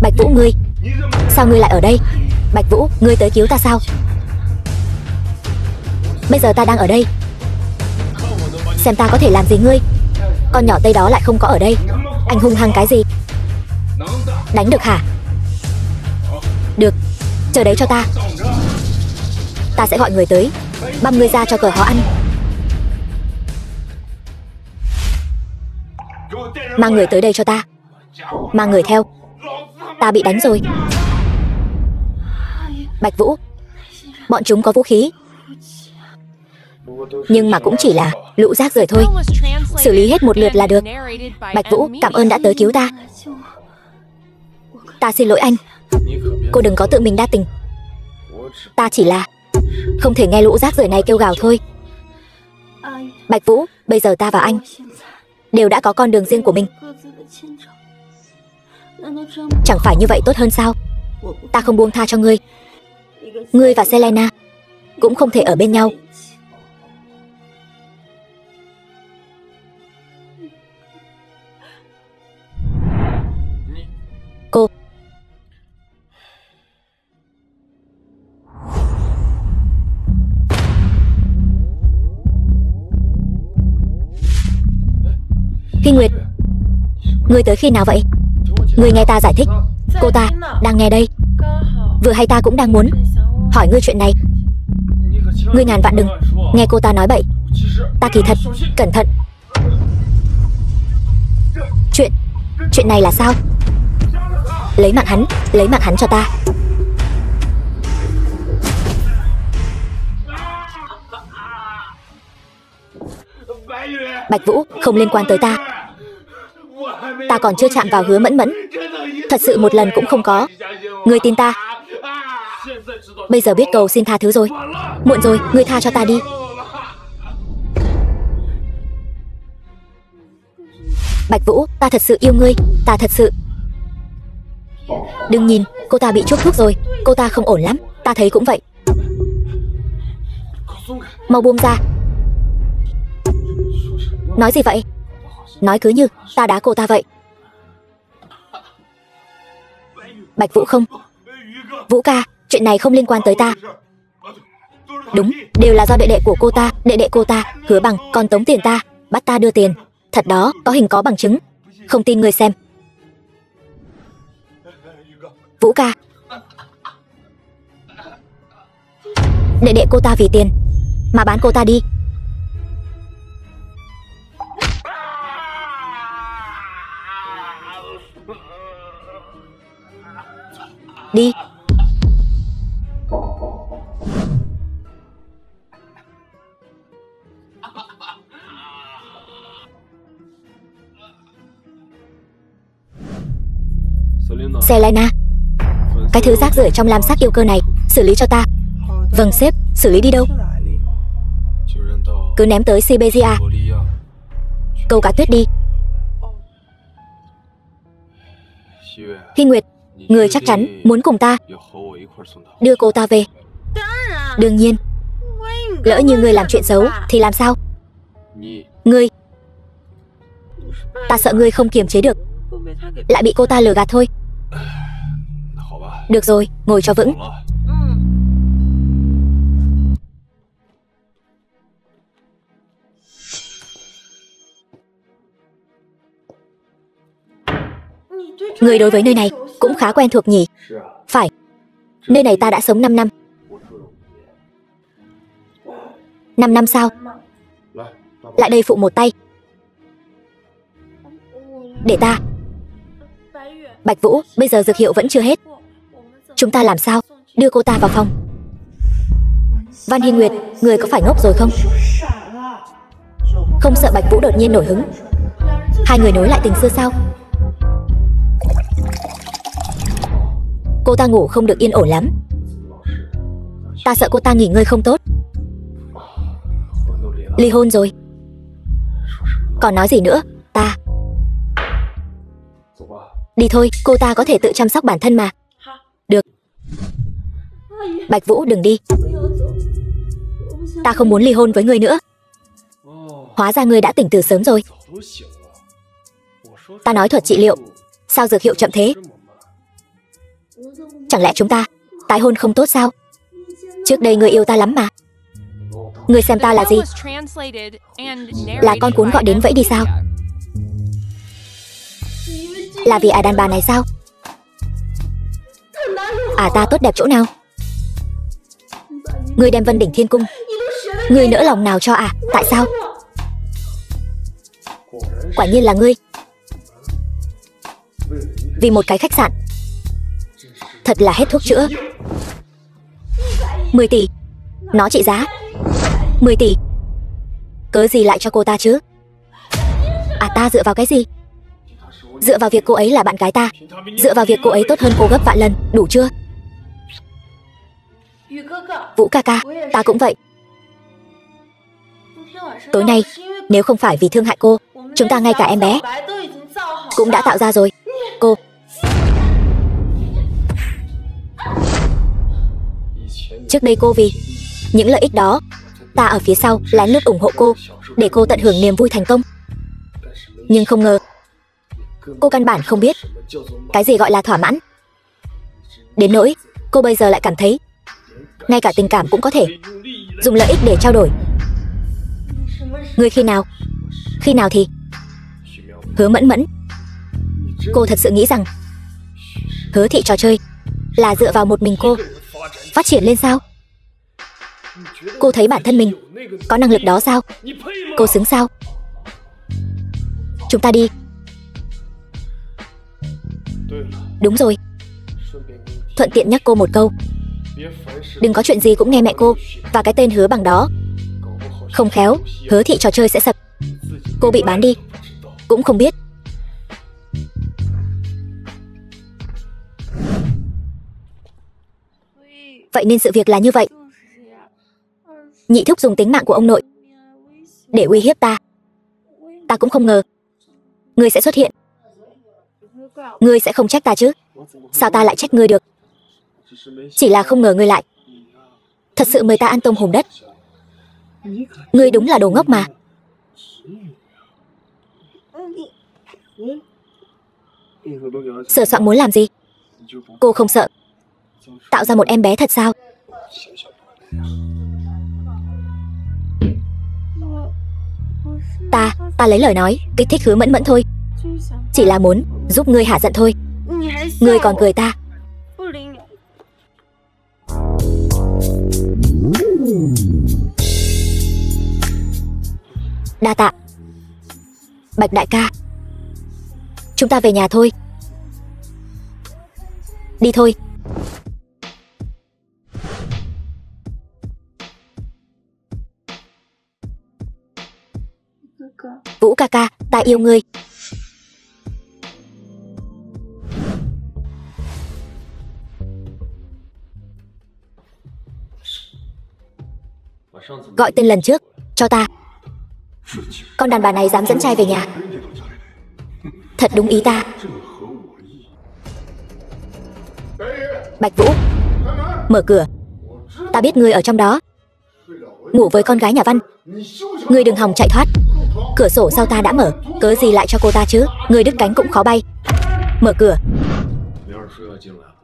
Bạch Vũ, ngươi sao ngươi lại ở đây? Bạch Vũ, ngươi tới cứu ta sao? Bây giờ ta đang ở đây, xem ta có thể làm gì ngươi. Con nhỏ Tây đó lại không có ở đây. Anh hung hăng cái gì? Đánh được hả? Được, chờ đấy cho ta. Ta sẽ gọi người tới băm ngươi ra cho cờ họ ăn. Mang người tới đây cho ta. Mang người theo. Ta bị đánh rồi. Bạch Vũ, bọn chúng có vũ khí, nhưng mà cũng chỉ là lũ rác rưởi thôi. Xử lý hết một lượt là được. Bạch Vũ, cảm ơn đã tới cứu ta. Ta xin lỗi anh. Cô đừng có tự mình đa tình. Ta chỉ là không thể nghe lũ rác rưởi này kêu gào thôi. Bạch Vũ, bây giờ ta và anh đều đã có con đường riêng của mình. Chẳng phải như vậy tốt hơn sao? Ta không buông tha cho ngươi. Ngươi và Selena cũng không thể ở bên nhau. Cô. Phi Nguyệt, ngươi tới khi nào vậy? Ngươi nghe ta giải thích. Cô ta đang nghe đây. Vừa hay ta cũng đang muốn hỏi ngươi chuyện này. Ngươi ngàn vạn đừng nghe cô ta nói bậy. Ta kỳ thật cẩn thận. Chuyện này là sao? Lấy mạng hắn cho ta. Bạch Vũ, không liên quan tới ta. Ta còn chưa chạm vào Hứa Mẫn Mẫn. Thật sự một lần cũng không có. Ngươi tin ta. Bây giờ biết cầu xin tha thứ rồi. Muộn rồi, ngươi tha cho ta đi. Bạch Vũ, ta thật sự yêu ngươi. Ta thật sự. Đừng nhìn, cô ta bị chuốc thuốc rồi. Cô ta không ổn lắm. Ta thấy cũng vậy. Mau buông ra. Nói gì vậy? Nói cứ như ta đá cô ta vậy. Bạch Vũ không. Vũ ca, chuyện này không liên quan tới ta. Đúng, đều là do đệ đệ của cô ta. Đệ đệ cô ta, Hứa Bằng, còn tống tiền ta, bắt ta đưa tiền. Thật đó, có hình có bằng chứng. Không tin người xem. Vũ ca, đệ đệ cô ta vì tiền mà bán cô ta đi. Đi. Selena, cái thứ rác rưởi trong lam sắc yêu cơ này xử lý cho ta. Vâng sếp, xử lý đi đâu? Cứ ném tới Siberia. Câu cá tuyết đi. Phi Nguyệt, người chắc chắn muốn cùng ta đưa cô ta về. Đương nhiên. Lỡ như ngươi làm chuyện xấu thì làm sao? Ngươi. Ta sợ ngươi không kiềm chế được, lại bị cô ta lừa gạt thôi. Được rồi, ngồi cho vững. Người đối với nơi này cũng khá quen thuộc nhỉ? Phải. Nơi này ta đã sống 5 năm. 5 năm sao? Lại đây phụ một tay. Để ta. Bạch Vũ, bây giờ dược hiệu vẫn chưa hết. Chúng ta làm sao đưa cô ta vào phòng? Văn Hy Nguyệt, người có phải ngốc rồi không? Không sợ Bạch Vũ đột nhiên nổi hứng? Hai người nối lại tình xưa sao? Cô ta ngủ không được yên ổn lắm. Ta sợ cô ta nghỉ ngơi không tốt. Ly hôn rồi. Còn nói gì nữa? Ta. Đi thôi, cô ta có thể tự chăm sóc bản thân mà. Được. Bạch Vũ, đừng đi. Ta không muốn ly hôn với ngươi nữa. Hóa ra ngươi đã tỉnh từ sớm rồi. Ta nói thuật trị liệu, sao dược hiệu chậm thế? Chẳng lẽ chúng ta tái hôn không tốt sao? Trước đây ngươi yêu ta lắm mà. Ngươi xem ta là gì? Là con cún gọi đến vẫy đi sao? Là vì đàn bà này sao? Ta tốt đẹp chỗ nào? Ngươi đem Vân Đỉnh Thiên Cung, ngươi nỡ lòng nào cho Tại sao? Quả nhiên là ngươi. Vì một cái khách sạn. Thật là hết thuốc chữa. 10 tỷ. Nó trị giá 10 tỷ. Cớ gì lại cho cô ta chứ? Ta dựa vào cái gì? Dựa vào việc cô ấy là bạn gái ta. Dựa vào việc cô ấy tốt hơn cô gấp vạn lần. Đủ chưa? Vũ ca ca, ta cũng vậy. Tối nay, nếu không phải vì thương hại cô, chúng ta ngay cả em bé cũng đã tạo ra rồi. Cô Trước đây cô vì những lợi ích đó, ta ở phía sau lén lút ủng hộ cô, để cô tận hưởng niềm vui thành công. Nhưng không ngờ, cô căn bản không biết cái gì gọi là thỏa mãn. Đến nỗi, cô bây giờ lại cảm thấy ngay cả tình cảm cũng có thể dùng lợi ích để trao đổi. Ngươi khi nào? Khi nào thì? Hứa Mẫn Mẫn, cô thật sự nghĩ rằng Hứa thị trò chơi là dựa vào một mình cô phát triển lên sao? Cô thấy bản thân mình có năng lực đó sao? Cô xứng sao? Chúng ta đi. Đúng rồi, thuận tiện nhắc cô một câu, đừng có chuyện gì cũng nghe mẹ cô và cái tên Hứa Bằng đó. Không khéo Hứa thị trò chơi sẽ sập, cô bị bán đi cũng không biết. Vậy nên sự việc là như vậy. Nhị thúc dùng tính mạng của ông nội để uy hiếp ta. Ta cũng không ngờ ngươi sẽ xuất hiện. Ngươi sẽ không trách ta chứ? Sao ta lại trách ngươi được? Chỉ là không ngờ ngươi lại thật sự mời ta ăn tôm hùm đất. Ngươi đúng là đồ ngốc mà. Sờ soạng muốn làm gì? Cô không sợ tạo ra một em bé thật sao? Ta lấy lời nói kích thích Hứa Mẫn Mẫn thôi. Chỉ là muốn giúp ngươi hạ giận thôi. Ngươi còn cười ta. Đa tạ Bạch đại ca. Chúng ta về nhà thôi. Đi thôi. Vũ ca ca, ta yêu ngươi. Gọi tên lần trước cho ta. Con đàn bà này dám dẫn trai về nhà, thật đúng ý ta. Bạch Vũ, mở cửa. Ta biết ngươi ở trong đó ngủ với con gái nhà Văn. Ngươi đừng hòng chạy thoát. Cửa sổ sau ta đã mở, cớ gì lại cho cô ta chứ? Ngươi đứt cánh cũng khó bay. Mở cửa.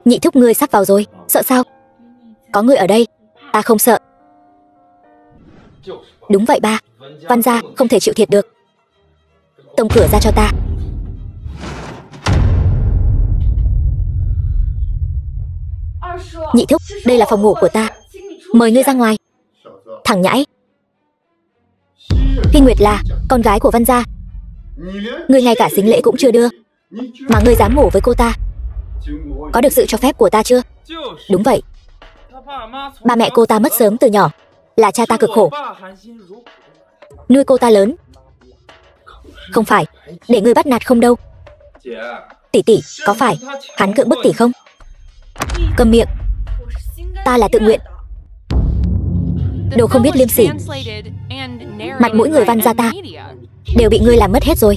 Nhị thúc ngươi sắp vào rồi, sợ sao? Có ngươi ở đây, ta không sợ. Đúng vậy ba, Văn gia không thể chịu thiệt được. Tông cửa ra cho ta. Nhị thúc, đây là phòng ngủ của ta, mời ngươi ra ngoài. Thằng nhãi. Phi Nguyệt là con gái của Văn gia. Ngươi ngay cả sính lễ cũng chưa đưa mà ngươi dám ngủ với cô ta, có được sự cho phép của ta chưa? Đúng vậy. Ba mẹ cô ta mất sớm từ nhỏ, là cha ta cực khổ nuôi cô ta lớn. Không phải để ngươi bắt nạt không đâu. Tỷ tỷ, có phải hắn cưỡng bức tỷ không? Câm miệng. Ta là tự nguyện. Đồ không biết liêm sỉ. Mặt mũi người Văn gia ta đều bị ngươi làm mất hết rồi.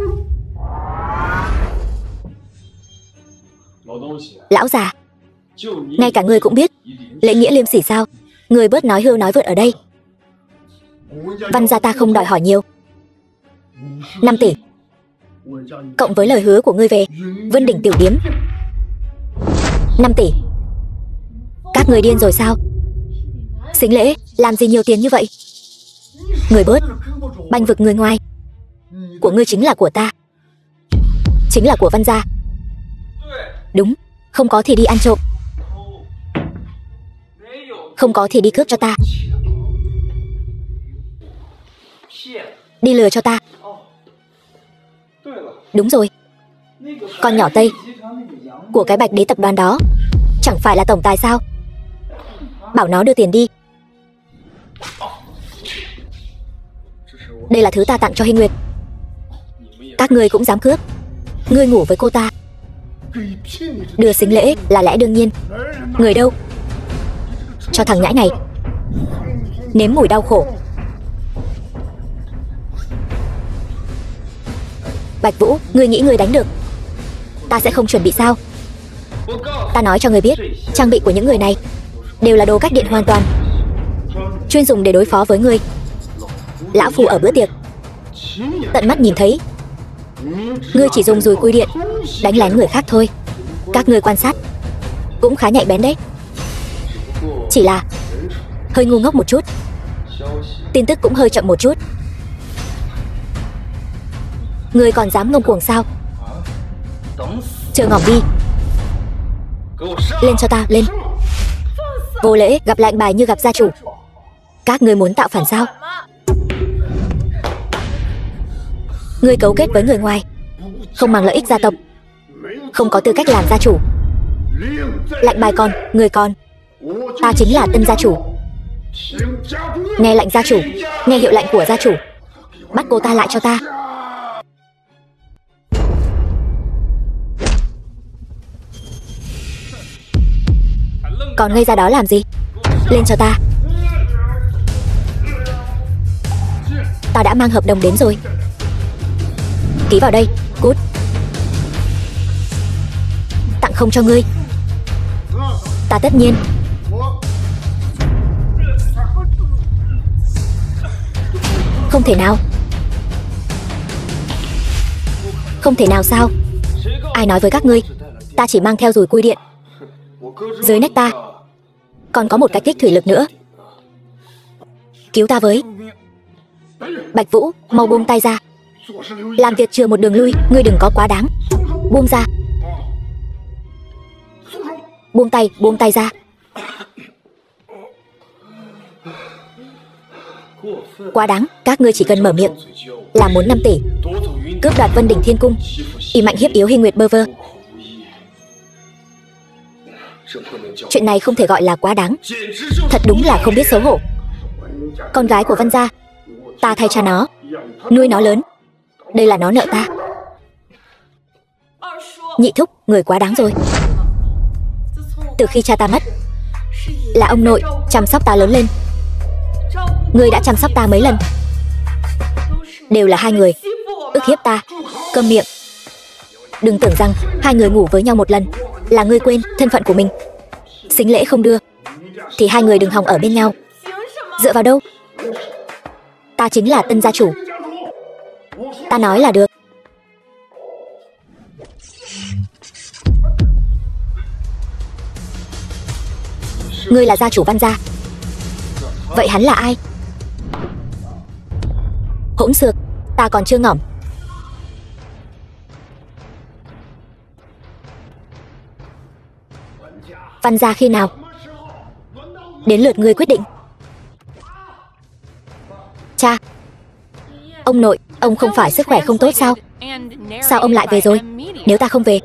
Lão già, ngay cả ngươi cũng biết lễ nghĩa liêm sỉ sao? Ngươi bớt nói hưu nói vượt ở đây. Văn gia ta không đòi hỏi nhiều. 5 tỷ cộng với lời hứa của ngươi về Vân Đỉnh tiểu điếm. 5 tỷ. Các người điên rồi sao? Sính lễ làm gì nhiều tiền như vậy? Người bớt banh vực người ngoài. Của ngươi chính là của ta, chính là của Văn gia. Đúng, không có thì đi ăn trộm, không có thì đi cướp cho ta, đi lừa cho ta. Đúng rồi, con nhỏ Tây của cái Bạch Đế tập đoàn đó chẳng phải là tổng tài sao? Bảo nó đưa tiền đi. Đây là thứ ta tặng cho Hy Nguyệt. Các ngươi cũng dám cướp. Ngươi ngủ với cô ta, đưa sính lễ là lẽ đương nhiên. Người đâu? Cho thằng nhãi này nếm mùi đau khổ. Bạch Vũ, ngươi nghĩ ngươi đánh được ta sẽ không chuẩn bị sao? Ta nói cho ngươi biết, trang bị của những người này đều là đồ cách điện hoàn toàn, chuyên dùng để đối phó với ngươi. Lão Phu ở bữa tiệc tận mắt nhìn thấy ngươi chỉ dùng dùi cui điện đánh lén người khác thôi. Các ngươi quan sát cũng khá nhạy bén đấy, chỉ là hơi ngu ngốc một chút, tin tức cũng hơi chậm một chút. Ngươi còn dám ngông cuồng sao? Chờ ngỏm đi. Lên cho ta, lên. Vô lễ, gặp lạnh bài như gặp gia chủ. Các ngươi muốn tạo phản sao? Ngươi cấu kết với người ngoài, không mang lợi ích gia tộc, không có tư cách làm gia chủ. Lạnh bài con, người con. Ta chính là tân gia chủ. Nghe lệnh gia chủ, nghe hiệu lệnh của gia chủ. Bắt cô ta lại cho ta. Còn ngây ra đó làm gì? Lên cho ta. Ta đã mang hợp đồng đến rồi. Ký vào đây, cút. Tặng không cho ngươi. Ta tất nhiên. Không thể nào. Không thể nào sao? Ai nói với các ngươi ta chỉ mang theo dùi cui điện? Dưới nách ta còn có một cái kích thủy lực nữa. Cứu ta với. Bạch Vũ, mau buông tay ra. Làm việc chừa một đường lui, ngươi đừng có quá đáng. Buông ra. Buông tay ra. Quá đáng, các ngươi chỉ cần mở miệng là muốn 5 tỷ, cướp đoạt Vân Đỉnh Thiên Cung, ỷ mạnh hiếp yếu Hy Nguyệt bơ vơ. Chuyện này không thể gọi là quá đáng, thật đúng là không biết xấu hổ. Con gái của Văn gia, ta thay cha nó, nuôi nó lớn, đây là nó nợ ta. Nhị thúc, người quá đáng rồi. Từ khi cha ta mất, là ông nội chăm sóc ta lớn lên. Ngươi đã chăm sóc ta mấy lần? Đều là hai người ức hiếp ta. Câm miệng. Đừng tưởng rằng hai người ngủ với nhau một lần là ngươi quên thân phận của mình. Sính lễ không đưa thì hai người đừng hòng ở bên nhau. Dựa vào đâu? Ta chính là tân gia chủ. Ta nói là được. Ngươi là gia chủ Văn gia. Vậy hắn là ai? Hỗn xược, ta còn chưa ngỏm. Văn gia khi nào? Đến lượt ngươi quyết định. Cha, ông nội, ông không phải sức khỏe không tốt sao? Sao ông lại về rồi? Nếu ta không về,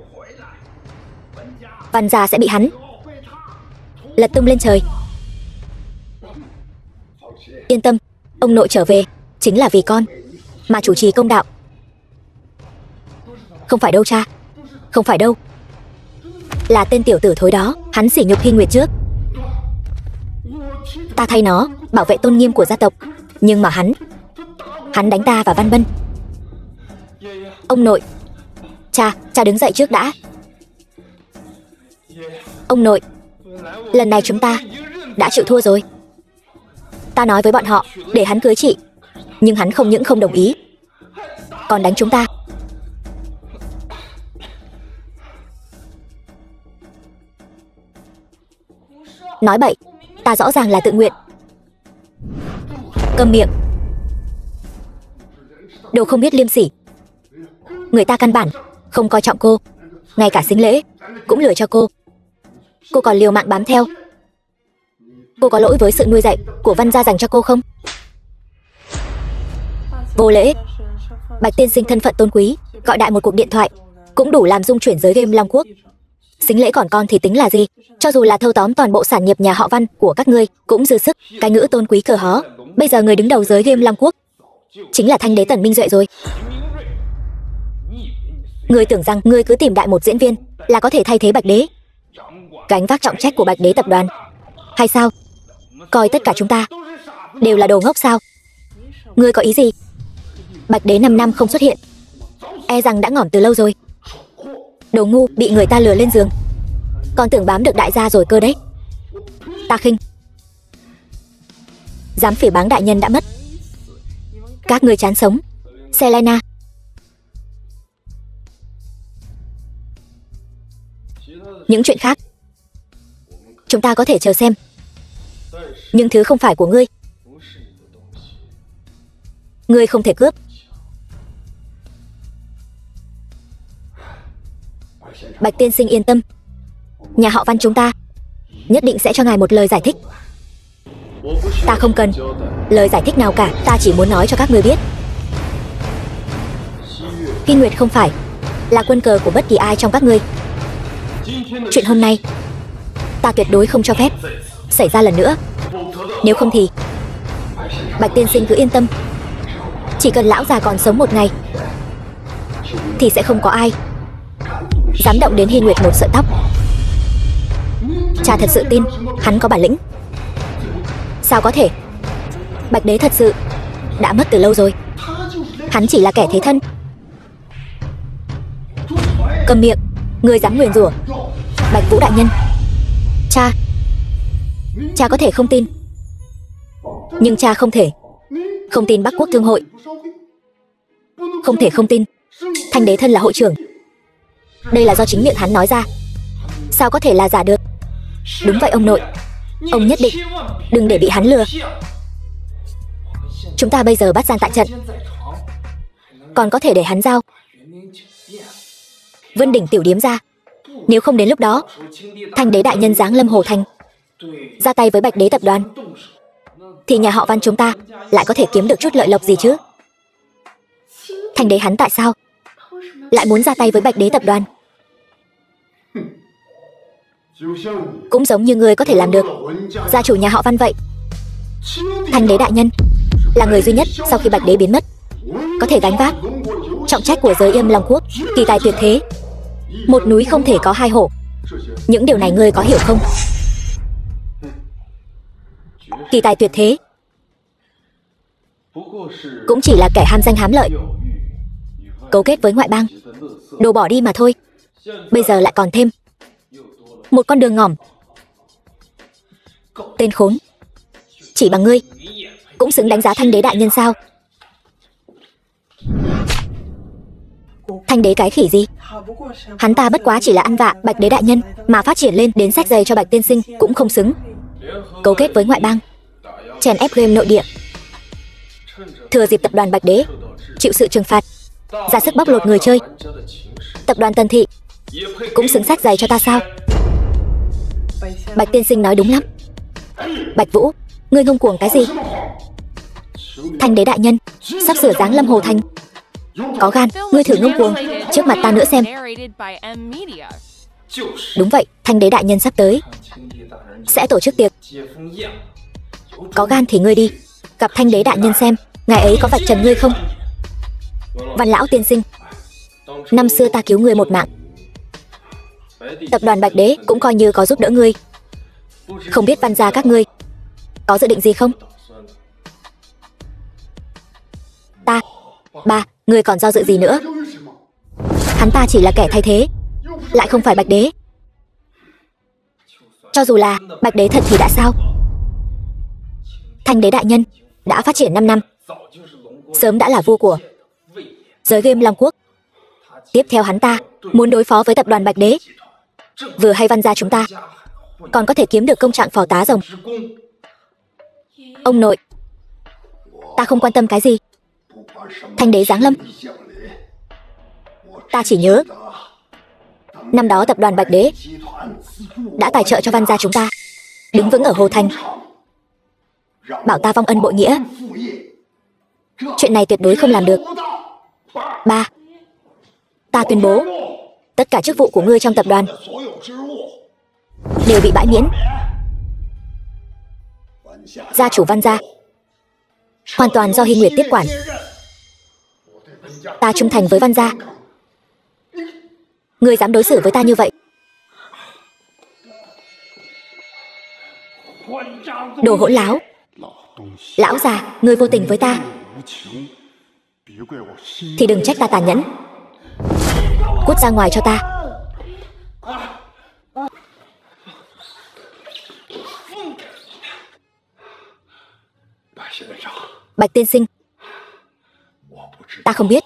Văn gia sẽ bị hắn lật tung lên trời. Yên tâm, ông nội trở về chính là vì con, mà chủ trì công đạo. Không phải đâu cha, không phải đâu. Là tên tiểu tử thối đó, hắn sỉ nhục Hy Nguyệt trước. Ta thay nó bảo vệ tôn nghiêm của gia tộc, nhưng mà hắn đánh ta và Văn Bân. Ông nội, cha đứng dậy trước đã. Ông nội, lần này chúng ta đã chịu thua rồi. Ta nói với bọn họ để hắn cưới chị, nhưng hắn không những không đồng ý, còn đánh chúng ta. Nói bậy, ta rõ ràng là tự nguyện. Câm miệng. Đồ không biết liêm sỉ. Người ta căn bản không coi trọng cô, ngay cả sính lễ cũng lừa cho cô. Cô còn liều mạng bám theo. Cô có lỗi với sự nuôi dạy của Văn gia dành cho cô không? Vô lễ. Bạch tiên sinh thân phận tôn quý, gọi đại một cuộc điện thoại cũng đủ làm rung chuyển giới game Long Quốc. Sính lễ còn con thì tính là gì? Cho dù là thâu tóm toàn bộ sản nghiệp nhà họ Văn của các ngươi cũng dư sức. Cái ngữ tôn quý cờ hó. Bây giờ người đứng đầu giới game Long Quốc chính là Thanh đế Tần Minh Duệ rồi. Ngươi tưởng rằng ngươi cứ tìm đại một diễn viên là có thể thay thế Bạch đế, gánh vác trọng trách của Bạch đế tập đoàn hay sao? Coi tất cả chúng ta đều là đồ ngốc sao? Ngươi có ý gì? Bạch đế 5 năm không xuất hiện, e rằng đã ngỏm từ lâu rồi. Đồ ngu, bị người ta lừa lên giường, còn tưởng bám được đại gia rồi cơ đấy. Ta khinh. Dám phỉ báng đại nhân đã mất. Các ngươi chán sống. Selena. Những chuyện khác chúng ta có thể chờ xem. Nhưng thứ không phải của ngươi, ngươi không thể cướp. Bạch tiên sinh yên tâm, nhà họ Văn chúng ta nhất định sẽ cho ngài một lời giải thích. Ta không cần lời giải thích nào cả. Ta chỉ muốn nói cho các ngươi biết, Hy Nguyệt không phải là quân cờ của bất kỳ ai trong các ngươi. Chuyện hôm nay ta tuyệt đối không cho phép xảy ra lần nữa. Nếu không thì Bạch tiên sinh cứ yên tâm, chỉ cần lão già còn sống một ngày thì sẽ không có ai dám động đến Hy Nguyệt một sợi tóc. Cha thật sự tin hắn có bản lĩnh. Sao có thể? Bạch đế thật sự đã mất từ lâu rồi. Hắn chỉ là kẻ thế thân. Cầm miệng. Ngươi dám nguyền rủa Bạch Vũ đại nhân. Cha có thể không tin, nhưng cha không thể không tin Bắc Quốc Thương hội. Không thể không tin Thanh đế thân là hội trưởng. Đây là do chính miệng hắn nói ra, sao có thể là giả được? Đúng vậy ông nội, ông nhất định đừng để bị hắn lừa. Chúng ta bây giờ bắt gian tại trận, còn có thể để hắn giao Vân Đỉnh tiểu điếm ra. Nếu không đến lúc đó Thanh đế đại nhân giáng lâm Hồ Thành, ra tay với Bạch đế tập đoàn, thì nhà họ Văn chúng ta lại có thể kiếm được chút lợi lộc gì chứ? Thanh đế hắn tại sao lại muốn ra tay với Bạch đế tập đoàn? Cũng giống như người có thể làm được gia chủ nhà họ Văn vậy. Thanh đế đại nhân là người duy nhất sau khi Bạch đế biến mất có thể gánh vác trọng trách của giới Yêm Long Quốc. Kỳ tài tuyệt thế, một núi không thể có hai hổ. Những điều này ngươi có hiểu không? Kỳ tài tuyệt thế cũng chỉ là kẻ ham danh hám lợi, cấu kết với ngoại bang, đồ bỏ đi mà thôi. Bây giờ lại còn thêm một con đường ngỏm. Tên khốn, chỉ bằng ngươi cũng xứng đánh giá Thanh đế đại nhân sao? Thanh đế cái khỉ gì? Hắn ta bất quá chỉ là ăn vạ Bạch đế đại nhân, mà phát triển lên đến sách giày cho Bạch tiên sinh cũng không xứng. Cấu kết với ngoại bang, chèn ép game nội địa, thừa dịp tập đoàn Bạch đế chịu sự trừng phạt, ra sức bóc lột người chơi. Tập đoàn Tần Thị cũng xứng sách giày cho ta sao? Bạch tiên sinh nói đúng lắm. Bạch Vũ, ngươi ngông cuồng cái gì? Thanh đế đại nhân sắp sửa giáng lâm Hồ Thành, có gan ngươi thử ngông cuồng trước mặt ta nữa xem. Đúng vậy, Thanh đế đại nhân sắp tới sẽ tổ chức tiệc. Có gan thì ngươi đi gặp Thanh đế đại nhân xem ngài ấy có vạch trần ngươi không. Văn lão tiên sinh, năm xưa ta cứu ngươi một mạng, tập đoàn Bạch đế cũng coi như có giúp đỡ ngươi. Không biết Văn gia các ngươi có dự định gì không? Ba, ngươi còn do dự gì nữa? Hắn ta chỉ là kẻ thay thế, lại không phải Bạch đế. Cho dù là Bạch đế thật thì đã sao? Thanh đế đại nhân đã phát triển 5 năm, sớm đã là vua của giới game Long Quốc. Tiếp theo hắn ta muốn đối phó với tập đoàn Bạch đế, vừa hay Văn gia chúng ta còn có thể kiếm được công trạng phò tá rồng. Ông nội, ta không quan tâm cái gì Thanh đế giáng lâm. Ta chỉ nhớ năm đó tập đoàn Bạch đế đã tài trợ cho Văn gia chúng ta đứng vững ở Hồ Thành, bảo ta vong ân bội nghĩa. Chuyện này tuyệt đối không làm được. Ba, ta tuyên bố tất cả chức vụ của ngươi trong tập đoàn đều bị bãi miễn. Gia chủ Văn gia hoàn toàn do Hy Nguyệt tiếp quản. Ta trung thành với Văn gia, ngươi dám đối xử với ta như vậy? Đồ hỗn láo! Lão già, ngươi vô tình với ta thì đừng trách ta tàn nhẫn. Cút ra ngoài cho ta. Bạch tiên sinh, ta không biết.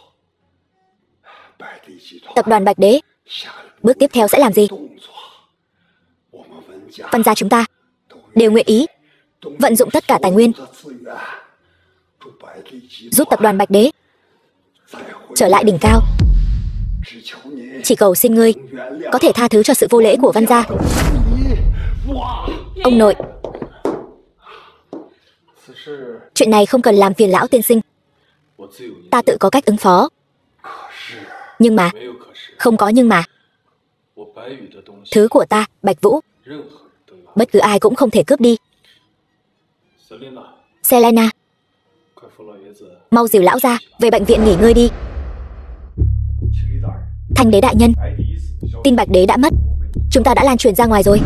Tập đoàn Bạch Đế bước tiếp theo sẽ làm gì? Văn gia chúng ta đều nguyện ý vận dụng tất cả tài nguyên giúp tập đoàn Bạch Đế trở lại đỉnh cao. Chỉ cầu xin ngươi có thể tha thứ cho sự vô lễ của Văn gia. Ông nội, chuyện này không cần làm phiền lão tiên sinh, ta tự có cách ứng phó. Nhưng mà, không có nhưng mà. Thứ của ta, Bạch Vũ, bất cứ ai cũng không thể cướp đi. Selena, mau dìu lão ra về bệnh viện nghỉ ngơi đi. Thanh đế đại nhân, tin Bạch Đế đã mất, chúng ta đã lan truyền ra ngoài rồi.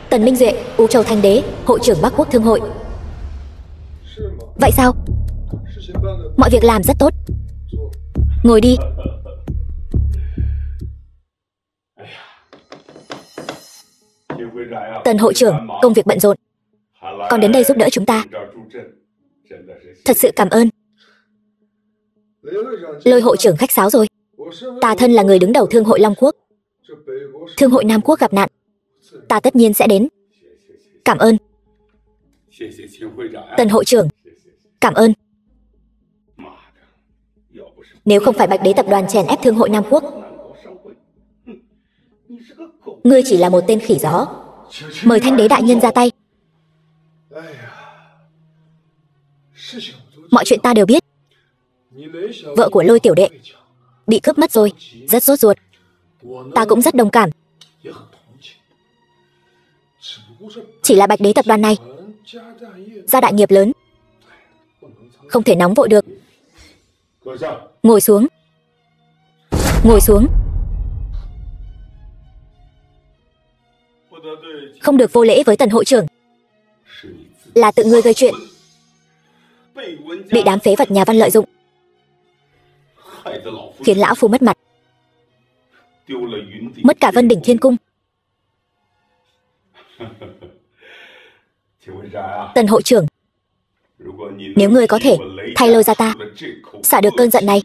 Tần Minh Duệ, U Châu Thanh Đế, hội trưởng Bắc Quốc Thương hội. Vậy sao? Mọi việc làm rất tốt. Ngồi đi. Tần hội trưởng, công việc bận rộn, còn đến đây giúp đỡ chúng ta. Thật sự cảm ơn. Lôi hội trưởng khách sáo rồi. Ta thân là người đứng đầu Thương hội Long Quốc, Thương hội Nam Quốc gặp nạn, ta tất nhiên sẽ đến. Cảm ơn. Tần hội trưởng, cảm ơn. Nếu không phải Bạch Đế tập đoàn chèn ép Thương hội Nam Quốc, ngươi chỉ là một tên khỉ gió. Mời Thanh đế đại nhân ra tay. Mọi chuyện ta đều biết. Vợ của Lôi tiểu đệ bị cướp mất rồi, rất sốt ruột. Ta cũng rất đồng cảm. Chỉ là Bạch Đế tập đoàn này gia đại nghiệp lớn, không thể nóng vội được. Ngồi xuống. Ngồi xuống. Không được vô lễ với Tần hội trưởng. Là tự ngươi gây chuyện, bị đám phế vật nhà Văn lợi dụng, khiến lão phu mất mặt, mất cả Vân Đỉnh Thiên Cung. Tần hội trưởng, nếu ngươi có thể thay Lôi gia ta xả được cơn giận này,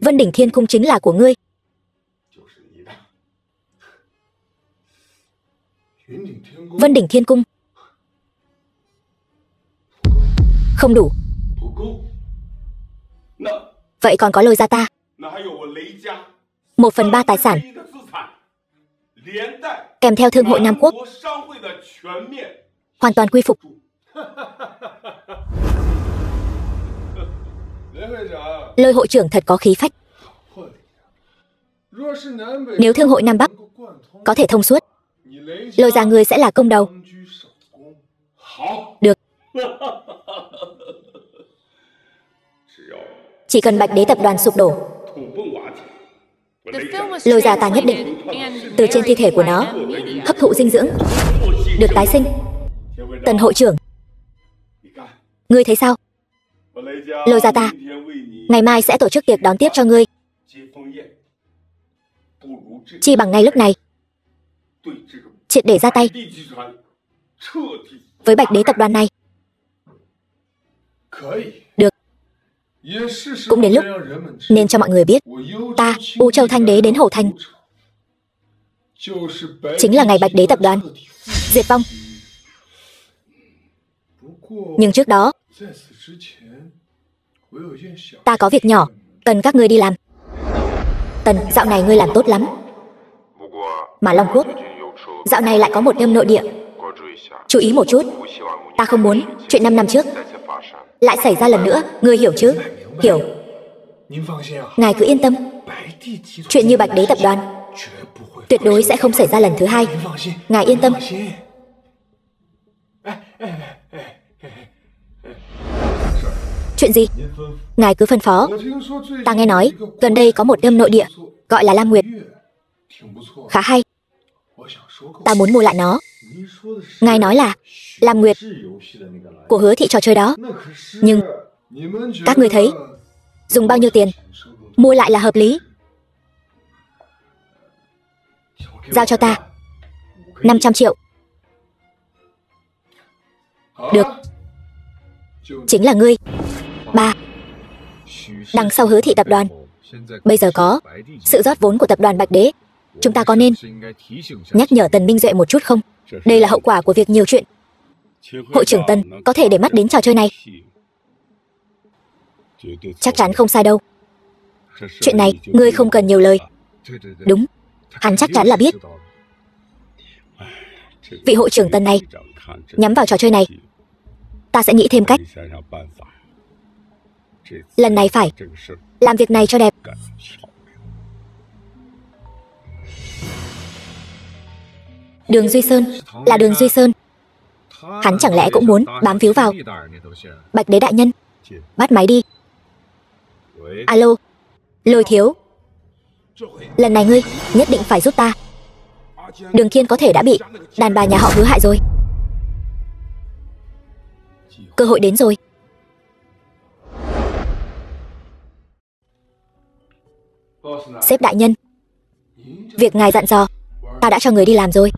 Vân Đỉnh Thiên Cung chính là của ngươi. Vân Đỉnh Thiên Cung không đủ. Vậy còn có Lôi gia ta. 1/3 tài sản, kèm theo Thương hội Nam Quốc, hoàn toàn quy phục. Lôi hội trưởng thật có khí phách. Nếu Thương hội Nam Bắc có thể thông suốt, Lôi gia ngươi sẽ là công đầu. Được. Chỉ cần Bạch Đế tập đoàn sụp đổ, Lôi gia ta nhất định từ trên thi thể của nó hấp thụ dinh dưỡng, được tái sinh. Tần hội trưởng, ngươi thấy sao? Lôi gia ta ngày mai sẽ tổ chức tiệc đón tiếp cho ngươi. Chi bằng ngay lúc này triệt để ra tay với Bạch Đế tập đoàn này. Được. Cũng đến lúc nên cho mọi người biết, ta, U Châu Thanh Đế đến Hổ Thành, chính là ngày Bạch Đế tập đoàn diệt vong. Nhưng trước đó, ta có việc nhỏ cần các ngươi đi làm. Tần, dạo này ngươi làm tốt lắm. Mà Long Quốc dạo này lại có một đêm nội địa, chú ý một chút. Ta không muốn chuyện 5 năm trước lại xảy ra lần nữa, ngươi hiểu chứ? Hiểu. Ngài cứ yên tâm, chuyện như Bạch Đế tập đoàn tuyệt đối sẽ không xảy ra lần thứ hai. Ngài yên tâm. Chuyện gì? Ngài cứ phân phó. Ta nghe nói gần đây có một đêm nội địa gọi là Lam Nguyệt, khá hay. Ta muốn mua lại nó. Ngài nói là Lam Nguyệt của Hứa thị trò chơi đó. Nhưng các ngươi thấy dùng bao nhiêu tiền mua lại là hợp lý? Giao cho ta 500 triệu. Được. Chính là ngươi. Ba. Đằng sau Hứa thị tập đoàn bây giờ có sự rót vốn của tập đoàn Bạch Đế. Chúng ta có nên nhắc nhở Tần Minh Duệ một chút không? Đây là hậu quả của việc nhiều chuyện. Hội trưởng Tần có thể để mắt đến trò chơi này. Chắc chắn không sai đâu. Chuyện này ngươi không cần nhiều lời. Đúng, hắn chắc chắn là biết. Vị hội trưởng Tần này nhắm vào trò chơi này. Ta sẽ nghĩ thêm cách. Lần này phải làm việc này cho đẹp. Đường Duy Sơn là Đường Duy Sơn. Hắn chẳng lẽ cũng muốn bám víu vào Bạch Đế đại nhân? Bắt máy đi. Alo, Lôi thiếu. Lần này ngươi nhất định phải giúp ta. Đường Kiên có thể đã bị đàn bà nhà họ Hứa hại rồi. Cơ hội đến rồi. Sếp đại nhân, việc ngài dặn dò ta đã cho người đi làm rồi.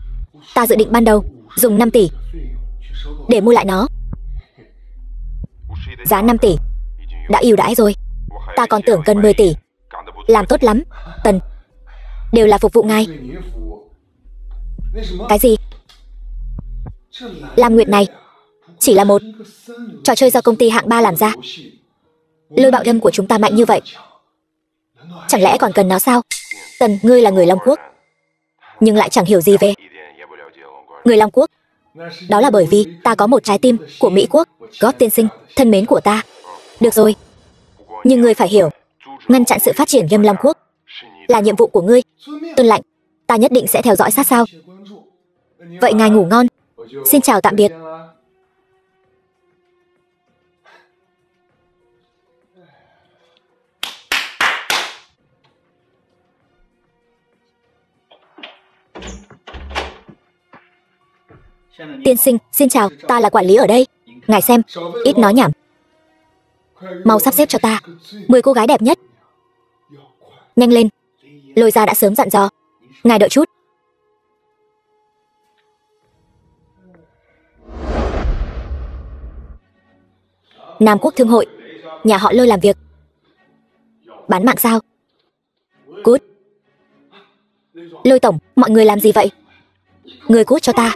Ta dự định ban đầu dùng 5 tỷ để mua lại nó. Giá 5 tỷ đã ưu đãi rồi. Ta còn tưởng cần 10 tỷ. Làm tốt lắm, Tần. Đều là phục vụ ngài. Cái gì? Lam Nguyệt này chỉ là một trò chơi do công ty hạng 3 làm ra. Lôi bạo đâm của chúng ta mạnh như vậy, chẳng lẽ còn cần nó sao? Tần, ngươi là người Long Quốc, nhưng lại chẳng hiểu gì về người Long Quốc. Đó là bởi vì ta có một trái tim của Mỹ Quốc. Gót tiên sinh, thân mến của ta. Được rồi, nhưng ngươi phải hiểu, ngăn chặn sự phát triển Game Long Quốc là nhiệm vụ của ngươi. Tuân lệnh, ta nhất định sẽ theo dõi sát sao. Vậy ngài ngủ ngon. Xin chào tạm biệt. Tiên sinh, xin chào, ta là quản lý ở đây. Ngài xem, ít nói nhảm. Mau sắp xếp cho ta 10 cô gái đẹp nhất. Nhanh lên, Lôi gia đã sớm dặn dò. Ngài đợi chút. Nam Quốc Thương hội, nhà họ Lôi làm việc. Bán mạng sao? Cút. Lôi tổng, mọi người làm gì vậy? Người cút cho ta.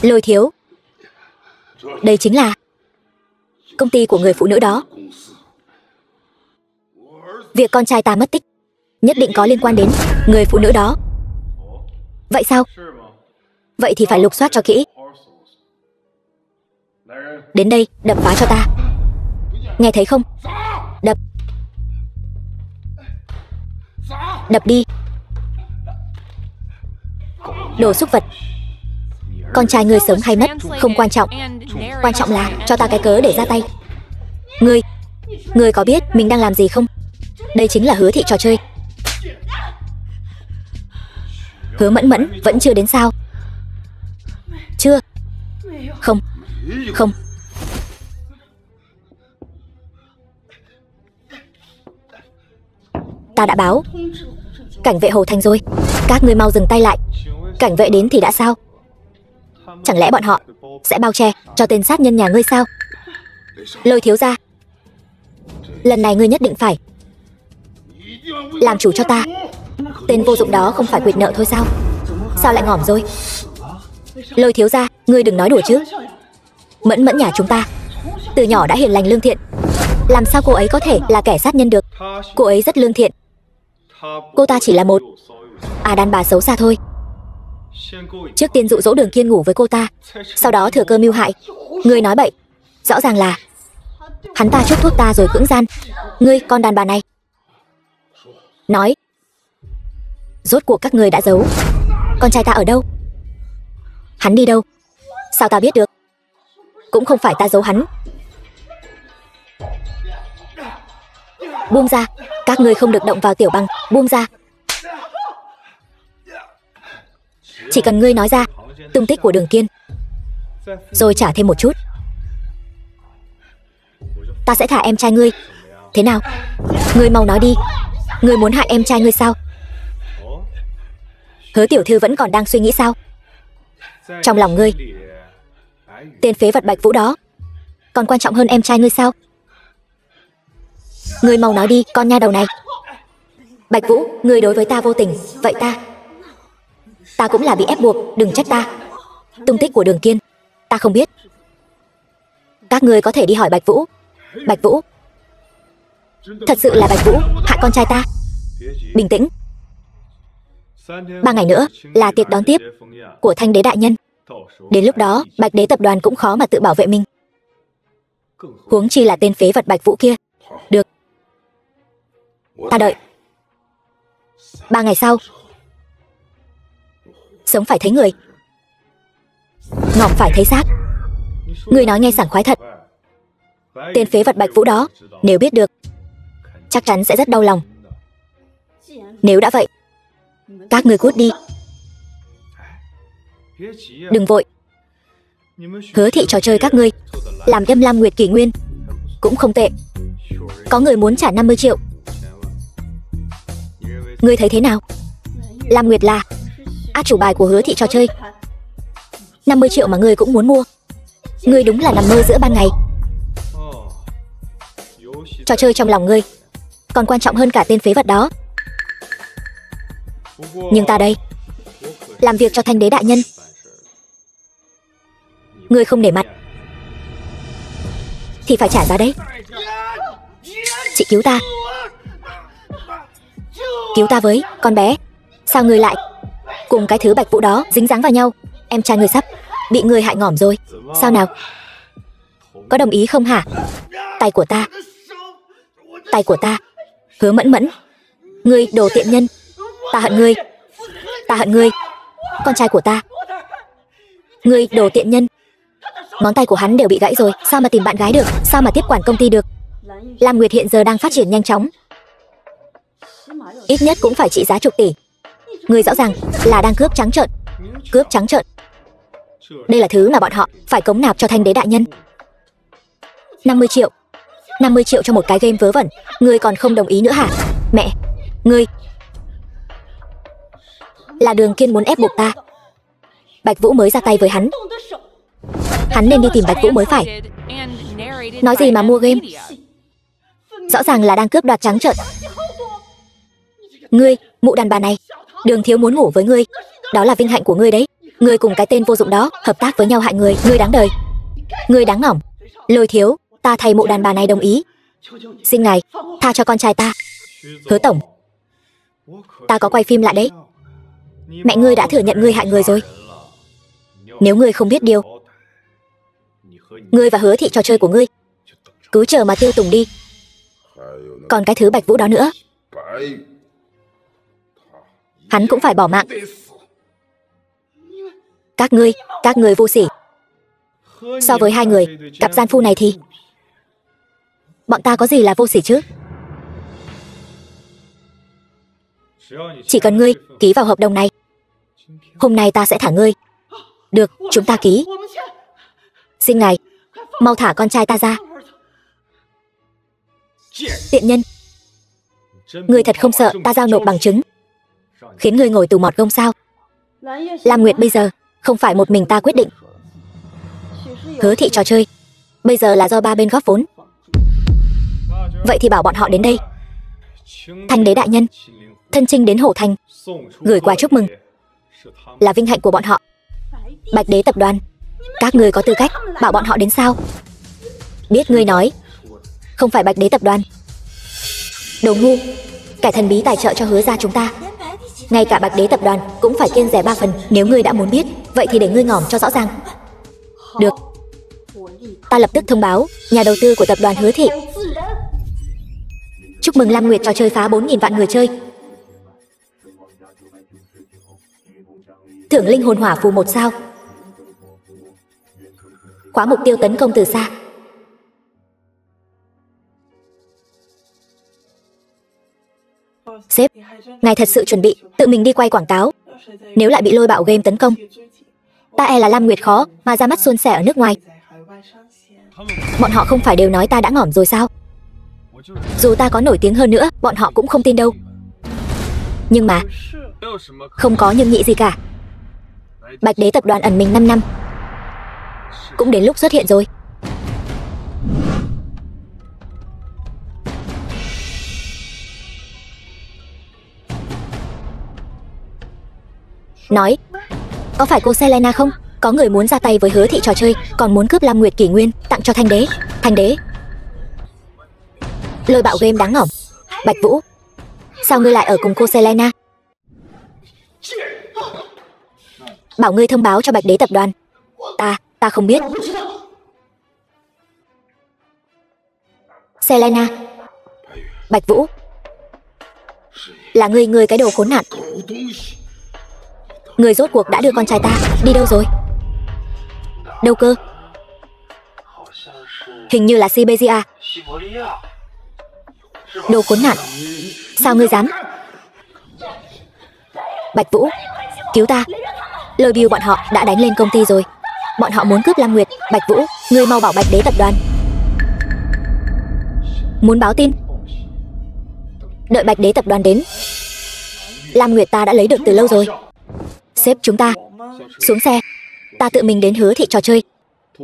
Lôi thiếu, đây chính là công ty của người phụ nữ đó. Việc con trai ta mất tích nhất định có liên quan đến người phụ nữ đó. Vậy sao? Vậy thì phải lục soát cho kỹ. Đến đây, đập phá cho ta. Nghe thấy không? Đập. Đập đi. Đồ súc vật. Con trai ngươi sống hay mất không quan trọng. Quan trọng là cho ta cái cớ để ra tay. Ngươi có biết mình đang làm gì không? Đây chính là Hứa thị trò chơi. Hứa Mẫn Mẫn vẫn chưa đến sao? Chưa. Không. Ta đã báo cảnh vệ Hồ Thành rồi. Các ngươi mau dừng tay lại. Cảnh vệ đến thì đã sao? Chẳng lẽ bọn họ sẽ bao che cho tên sát nhân nhà ngươi sao? Lôi thiếu gia, lần này ngươi nhất định phải làm chủ cho ta. Tên vô dụng đó không phải quỵt nợ thôi sao? Sao lại ngỏm rồi? Lôi thiếu gia, ngươi đừng nói đùa chứ. Mẫn Mẫn nhà chúng ta từ nhỏ đã hiền lành lương thiện, làm sao cô ấy có thể là kẻ sát nhân được? Cô ấy rất lương thiện. Cô ta chỉ là một đàn bà xấu xa thôi. Trước tiên dụ dỗ Đường Kiên ngủ với cô ta, sau đó thừa cơ mưu hại. Ngươi nói bậy. Rõ ràng là hắn ta chuốc thuốc ta rồi cưỡng gian. Ngươi, con đàn bà này. Nói, rốt cuộc các ngươi đã giấu con trai ta ở đâu? Hắn đi đâu? Sao ta biết được? Cũng không phải ta giấu hắn. Buông ra. Các ngươi không được động vào Tiểu Băng. Buông ra. Chỉ cần ngươi nói ra tung tích của Đường Kiên, rồi trả thêm một chút, ta sẽ thả em trai ngươi. Thế nào? Ngươi mau nói đi. Ngươi muốn hại em trai ngươi sao? Hứa tiểu thư vẫn còn đang suy nghĩ sao? Trong lòng ngươi, tên phế vật Bạch Vũ đó còn quan trọng hơn em trai ngươi sao? Ngươi mau nói đi, con nha đầu này. Bạch Vũ, ngươi đối với ta vô tình, vậy ta cũng là bị ép buộc, đừng trách ta. Tung tích của Đường Kiên ta không biết. Các ngươi có thể đi hỏi Bạch Vũ. Bạch Vũ, thật sự là Bạch Vũ hại con trai ta. Bình tĩnh. 3 ngày nữa là tiệc đón tiếp của Thanh Đế đại nhân. Đến lúc đó Bạch Đế tập đoàn cũng khó mà tự bảo vệ mình, huống chi là tên phế vật Bạch Vũ kia. Được, ta đợi. 3 ngày sau, sống phải thấy người, ngọc phải thấy xác. Ngươi nói nghe sảng khoái thật. Tên phế vật Bạch Vũ đó nếu biết được, chắc chắn sẽ rất đau lòng. Nếu đã vậy, các ngươi cút đi. Đừng vội. Hứa thị trò chơi các ngươi làm đâm Lam Nguyệt Kỷ Nguyên cũng không tệ. Có người muốn trả 50 triệu. Ngươi thấy thế nào? Lam Nguyệt là át chủ bài của Hứa thị trò chơi. 50 triệu mà ngươi cũng muốn mua. Ngươi đúng là nằm mơ giữa ban ngày. Trò chơi trong lòng ngươi còn quan trọng hơn cả tên phế vật đó. Nhưng ta đây, làm việc cho Thanh Đế đại nhân. Ngươi không nể mặt thì phải trả giá đấy. Chị cứu ta. Cứu ta với, con bé. Sao ngươi lại cùng cái thứ Bạch Vũ đó dính dáng vào nhau? Em trai ngươi sắp bị ngươi hại ngỏm rồi. Sao nào? Có đồng ý không hả? Tay của ta. Tay của ta. Hứa Mẫn Mẫn, ngươi đồ tiện nhân. Ta hận ngươi. Ta hận ngươi. Con trai của ta. Ngươi đồ tiện nhân. Ngón tay của hắn đều bị gãy rồi, sao mà tìm bạn gái được, sao mà tiếp quản công ty được. Lam Nguyệt hiện giờ đang phát triển nhanh chóng, ít nhất cũng phải trị giá chục tỷ. Ngươi rõ ràng là đang cướp trắng trợn. Cướp trắng trợn. Đây là thứ mà bọn họ phải cống nạp cho Thanh Đế đại nhân. 50 triệu. 50 triệu cho một cái game vớ vẩn. Ngươi còn không đồng ý nữa hả? Mẹ, ngươi. Là Đường Kiên muốn ép buộc ta. Bạch Vũ mới ra tay với hắn. Hắn nên đi tìm Bạch Vũ mới phải. Nói gì mà mua game, rõ ràng là đang cướp đoạt trắng trợn. Ngươi, mụ đàn bà này, Đường thiếu muốn ngủ với ngươi, đó là vinh hạnh của ngươi đấy. Ngươi cùng cái tên vô dụng đó hợp tác với nhau hại người, ngươi đáng đời. Ngươi đáng ngỏm. Lôi thiếu, ta thay mụ đàn bà này đồng ý. Xin ngài tha cho con trai ta. Hứa tổng, ta có quay phim lại đấy. Mẹ ngươi đã thừa nhận ngươi hại người rồi. Nếu ngươi không biết điều, ngươi và Hứa thị trò chơi của ngươi cứ chờ mà tiêu tùng đi. Còn cái thứ Bạch Vũ đó nữa, hắn cũng phải bỏ mạng. Các ngươi vô sỉ. So với hai người cặp gian phu này thì bọn ta có gì là vô sỉ chứ? Chỉ cần ngươi ký vào hợp đồng này, hôm nay ta sẽ thả ngươi. Được, chúng ta ký. Xin ngài mau thả con trai ta ra. Tiện nhân, ngươi thật không sợ ta giao nộp bằng chứng khiến ngươi ngồi tù mọt gông sao? Lam Nguyệt bây giờ không phải một mình ta quyết định. Hứa thị trò chơi bây giờ là do ba bên góp vốn. Vậy thì bảo bọn họ đến đây. Thanh Đế đại nhân thân chinh đến Hổ Thành gửi quà chúc mừng, là vinh hạnh của bọn họ. Bạch Đế tập đoàn, các ngươi có tư cách bảo bọn họ đến sao? Biết ngươi nói không phải Bạch Đế tập đoàn. Đồ ngu, kẻ thần bí tài trợ cho Hứa gia chúng ta. Ngay cả Bạch Đế tập đoàn cũng phải kiêng rẻ 3 phần. Nếu ngươi đã muốn biết, vậy thì để ngươi ngỏm cho rõ ràng. Được, ta lập tức thông báo nhà đầu tư của tập đoàn Hứa thị. Chúc mừng Lam Nguyệt trò chơi phá 4.000 vạn người chơi. Thưởng linh hồn hỏa phù 1 sao. Khóa mục tiêu tấn công từ xa. Sếp, ngài thật sự chuẩn bị tự mình đi quay quảng cáo. Nếu lại bị lôi bạo game tấn công, ta e là Lam Nguyệt khó mà ra mắt suôn sẻ ở nước ngoài. Bọn họ không phải đều nói ta đã ngỏm rồi sao? Dù ta có nổi tiếng hơn nữa, bọn họ cũng không tin đâu. Nhưng mà không có nhưng nhị gì cả. Bạch Đế tập đoàn ẩn mình 5 năm. Cũng đến lúc xuất hiện rồi. Nói, có phải cô Selena không? Có người muốn ra tay với Hứa thị trò chơi, còn muốn cướp Lam Nguyệt Kỷ Nguyên tặng cho Thanh Đế. Thanh Đế. Lôi bạo game đáng ngỏm. Bạch Vũ, sao ngươi lại ở cùng cô Selena? Bảo ngươi thông báo cho Bạch Đế tập đoàn. Ta không biết. Selena. Bạch Vũ, là ngươi cái đồ khốn nạn. Ngươi rốt cuộc đã đưa con trai ta đi đâu rồi? Đâu cơ? Hình như là Siberia. Đồ khốn nạn, sao ngươi dám? Bạch Vũ, cứu ta. Lôi Bill bọn họ đã đánh lên công ty rồi. Bọn họ muốn cướp Lam Nguyệt. Bạch Vũ, ngươi mau bảo Bạch Đế tập đoàn. Muốn báo tin? Đợi Bạch Đế tập đoàn đến. Lam Nguyệt ta đã lấy được từ lâu rồi. Sếp chúng ta. Xuống xe. Ta tự mình đến Hứa thị trò chơi.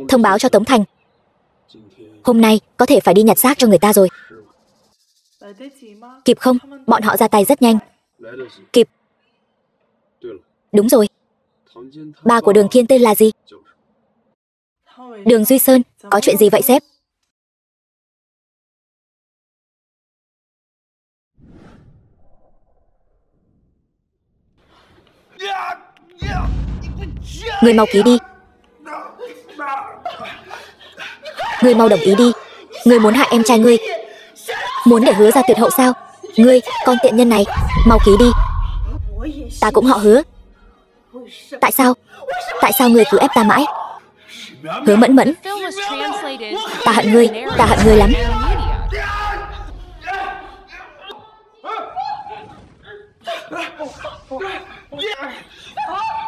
Thông báo cho Tống Thành. Hôm nay có thể phải đi nhặt xác cho người ta rồi. Kịp không? Bọn họ ra tay rất nhanh. Kịp. Đúng rồi. Ba của Đường Kiên tên là gì? Đường Duy Sơn. Có chuyện gì vậy sếp? Ngươi mau ký đi. Ngươi mau đồng ý đi. Ngươi muốn hại em trai ngươi, muốn để Hứa ra tuyệt hậu sao? Ngươi, con tiện nhân này, mau ký đi. Ta cũng họ Hứa. Tại sao? Tại sao ngươi cứ ép ta mãi? Hứa Mẫn Mẫn. Ta hận ngươi lắm.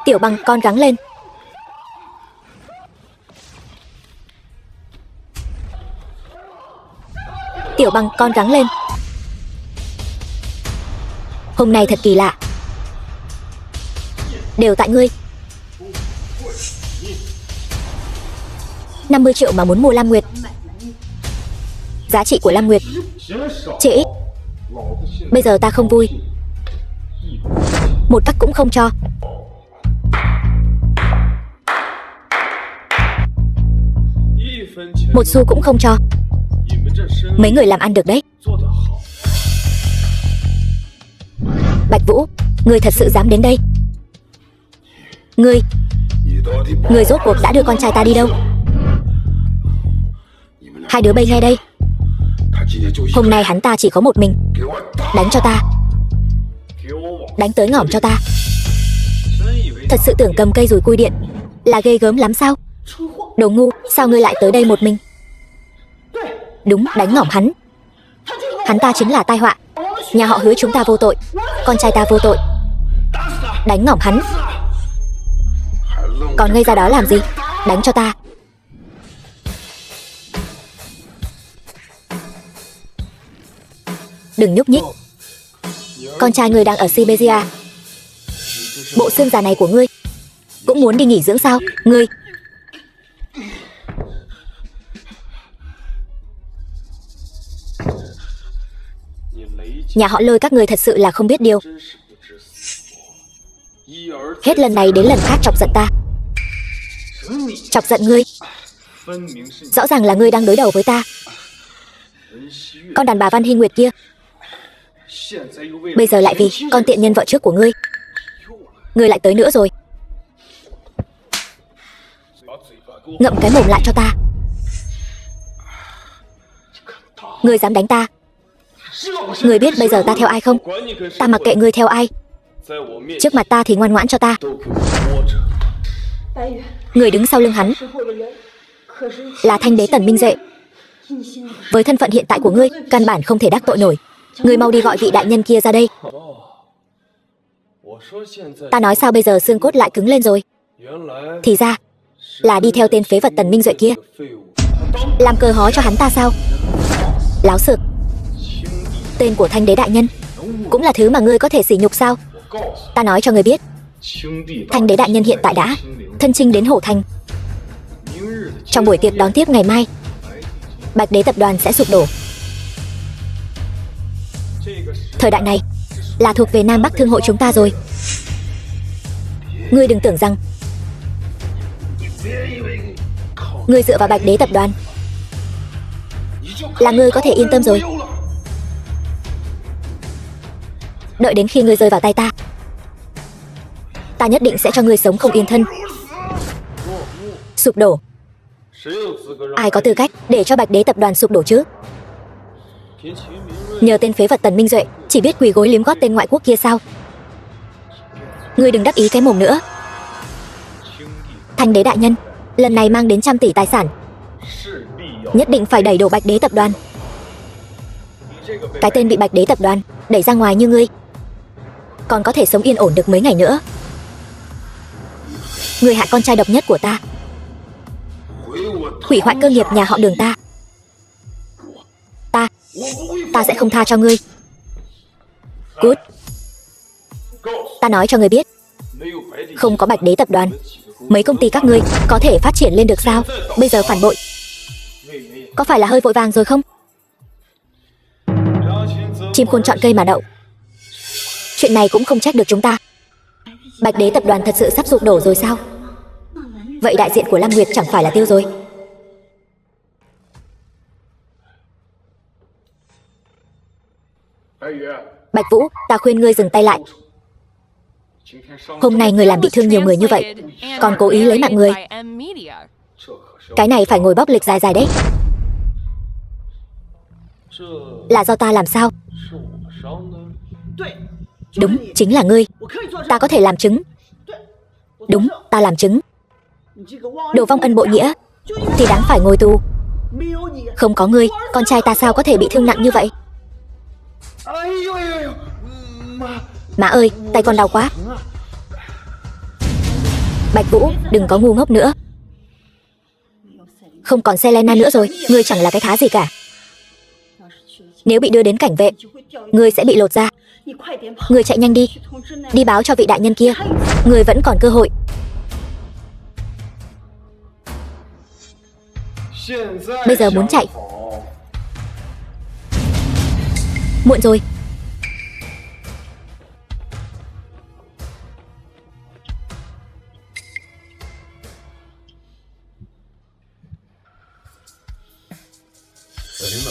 Tiểu Bằng, con gắng lên. Tiểu Bằng, con gắng lên. Hôm nay thật kỳ lạ. Đều tại ngươi. 50 triệu mà muốn mua Lam Nguyệt. Giá trị của Lam Nguyệt chỉ ít. Bây giờ ta không vui. Một tắc cũng không cho. Một xu cũng không cho. Mấy người làm ăn được đấy. Bạch Vũ, ngươi thật sự dám đến đây? Ngươi rốt cuộc đã đưa con trai ta đi đâu? Hai đứa bay nghe đây. Hôm nay hắn ta chỉ có một mình. Đánh cho ta. Đánh tới ngỏm cho ta. Thật sự tưởng cầm cây rùi cui điện là ghê gớm lắm sao? Đồ ngu, sao ngươi lại tới đây một mình? Đúng, đánh ngỏm hắn. Hắn ta chính là tai họa. Nhà họ Hứa chúng ta vô tội. Con trai ta vô tội. Đánh ngỏm hắn. Còn ngây ra đó làm gì? Đánh cho ta. Đừng nhúc nhích. Con trai ngươi đang ở Siberia. Bộ xương già này của ngươi cũng muốn đi nghỉ dưỡng sao? Ngươi. Nhà họ Lôi các ngươi thật sự là không biết điều. Hết lần này đến lần khác chọc giận ta. Chọc giận ngươi. Rõ ràng là ngươi đang đối đầu với ta. Con đàn bà Văn Hy Nguyệt kia. Bây giờ lại vì con tiện nhân vợ trước của ngươi. Ngươi lại tới nữa rồi. Ngậm cái mồm lại cho ta. Ngươi dám đánh ta? Ngươi biết bây giờ ta theo ai không? Ta mặc kệ ngươi theo ai. Trước mặt ta thì ngoan ngoãn cho ta. Người đứng sau lưng hắn là Thanh Đế Tần Minh Duệ. Với thân phận hiện tại của ngươi, căn bản không thể đắc tội nổi. Ngươi mau đi gọi vị đại nhân kia ra đây. Ta nói sao bây giờ xương cốt lại cứng lên rồi? Thì ra là đi theo tên phế vật Tần Minh Duệ kia. Làm cờ hó cho hắn ta sao? Láo xược. Tên của Thanh Đế đại nhân cũng là thứ mà ngươi có thể sỉ nhục sao? Ta nói cho ngươi biết, Thanh đế đại nhân hiện tại đã thân chinh đến Hổ Thành. Trong buổi tiệc đón tiếp ngày mai, Bạch đế tập đoàn sẽ sụp đổ. Thời đại này là thuộc về Nam Bắc Thương hội chúng ta rồi. Ngươi đừng tưởng rằng ngươi dựa vào Bạch đế tập đoàn là ngươi có thể yên tâm rồi. Đợi đến khi ngươi rơi vào tay ta, ta nhất định sẽ cho ngươi sống không yên thân. Sụp đổ? Ai có tư cách để cho Bạch đế tập đoàn sụp đổ chứ? Nhờ tên phế vật Tần Minh Duệ chỉ biết quỳ gối liếm gót tên ngoại quốc kia sao? Ngươi đừng đắc ý cái mồm nữa. Thanh đế đại nhân lần này mang đến trăm tỷ tài sản, nhất định phải đẩy đổ Bạch đế tập đoàn. Cái tên bị Bạch đế tập đoàn đẩy ra ngoài như ngươi còn có thể sống yên ổn được mấy ngày nữa. Ngươi hại con trai độc nhất của ta, hủy hoại cơ nghiệp nhà họ Đường ta. Ta sẽ không tha cho ngươi. Cút. Ta nói cho ngươi biết, không có Bạch đế tập đoàn, mấy công ty các ngươi có thể phát triển lên được sao? Bây giờ phản bội, có phải là hơi vội vàng rồi không? Chim khôn chọn cây mà đậu. Chuyện này cũng không trách được chúng ta. Bạch đế tập đoàn thật sự sắp sụp đổ rồi sao? Vậy đại diện của Lam Nguyệt chẳng phải là tiêu rồi? Bạch Vũ, ta khuyên ngươi dừng tay lại. Hôm nay người làm bị thương nhiều người như vậy, còn cố ý lấy mạng người. Cái này phải ngồi bóc lịch dài dài đấy. Là do ta làm sao? Đúng, chính là ngươi. Ta có thể làm chứng. Đúng, ta làm chứng. Đồ vong ân bội nghĩa thì đáng phải ngồi tù. Không có ngươi, con trai ta sao có thể bị thương nặng như vậy? Má ơi, tay con đau quá. Bạch Vũ, đừng có ngu ngốc nữa. Không còn Selena nữa rồi, ngươi chẳng là cái thá gì cả. Nếu bị đưa đến cảnh vệ, ngươi sẽ bị lột da. Ngươi chạy nhanh đi, đi báo cho vị đại nhân kia, ngươi vẫn còn cơ hội. Bây giờ muốn chạy, muộn rồi.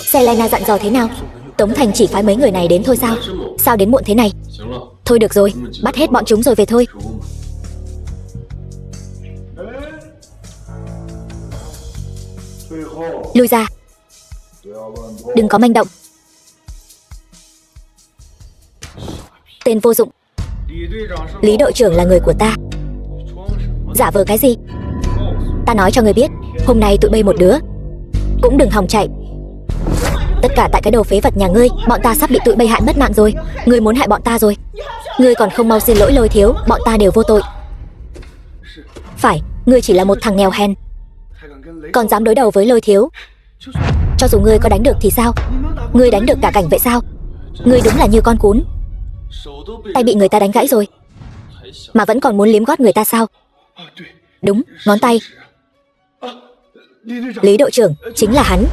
Selena dặn dò thế nào? Tống Thành chỉ phái mấy người này đến thôi sao? Sao đến muộn thế này? Thôi được rồi, bắt hết bọn chúng rồi về thôi. Lui ra, đừng có manh động. Tên vô dụng. Lý đội trưởng là người của ta. Giả vờ cái gì? Ta nói cho người biết, hôm nay tụi bay một đứa cũng đừng hòng chạy. Tất cả tại cái đầu phế vật nhà ngươi, bọn ta sắp bị tụi bay hại mất mạng rồi. Ngươi muốn hại bọn ta rồi. Ngươi còn không mau xin lỗi Lôi thiếu, bọn ta đều vô tội. Phải, ngươi chỉ là một thằng nghèo hèn, còn dám đối đầu với Lôi thiếu. Cho dù ngươi có đánh được thì sao? Ngươi đánh được cả cảnh vệ sao? Ngươi đúng là như con cún. Tay bị người ta đánh gãy rồi mà vẫn còn muốn liếm gót người ta sao? Đúng, ngón tay. Lý đội trưởng, chính là hắn.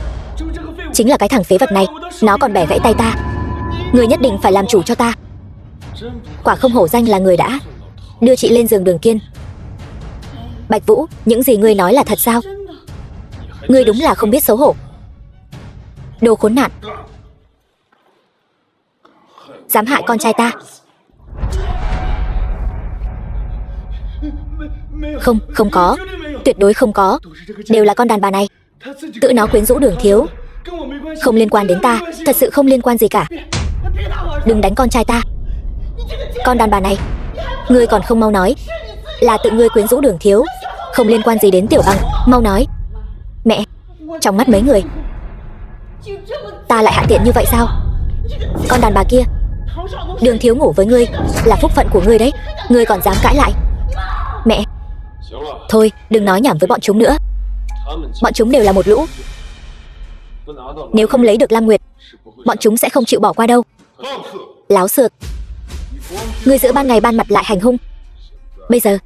Chính là cái thằng phế vật này, nó còn bẻ gãy tay ta. Ngươi nhất định phải làm chủ cho ta. Quả không hổ danh là người đã đưa chị lên giường Đường Kiên. Bạch Vũ, những gì ngươi nói là thật sao? Ngươi đúng là không biết xấu hổ. Đồ khốn nạn, dám hại con trai ta. Không, không có, tuyệt đối không có. Đều là con đàn bà này, tự nó quyến rũ Đường thiếu. Không liên quan đến ta, thật sự không liên quan gì cả. Đừng đánh con trai ta. Con đàn bà này, ngươi còn không mau nói là tự ngươi quyến rũ Đường thiếu, không liên quan gì đến Tiểu Bằng. Mau nói. Mẹ, trong mắt mấy người ta lại hạ tiện như vậy sao? Con đàn bà kia, Đường thiếu ngủ với ngươi là phúc phận của ngươi đấy, ngươi còn dám cãi lại. Mẹ, thôi đừng nói nhảm với bọn chúng nữa. Bọn chúng đều là một lũ. Nếu không lấy được Lam Nguyệt, bọn chúng sẽ không chịu bỏ qua đâu. Láo xược. Ngươi giữa ban ngày ban mặt lại hành hung, Bây giờ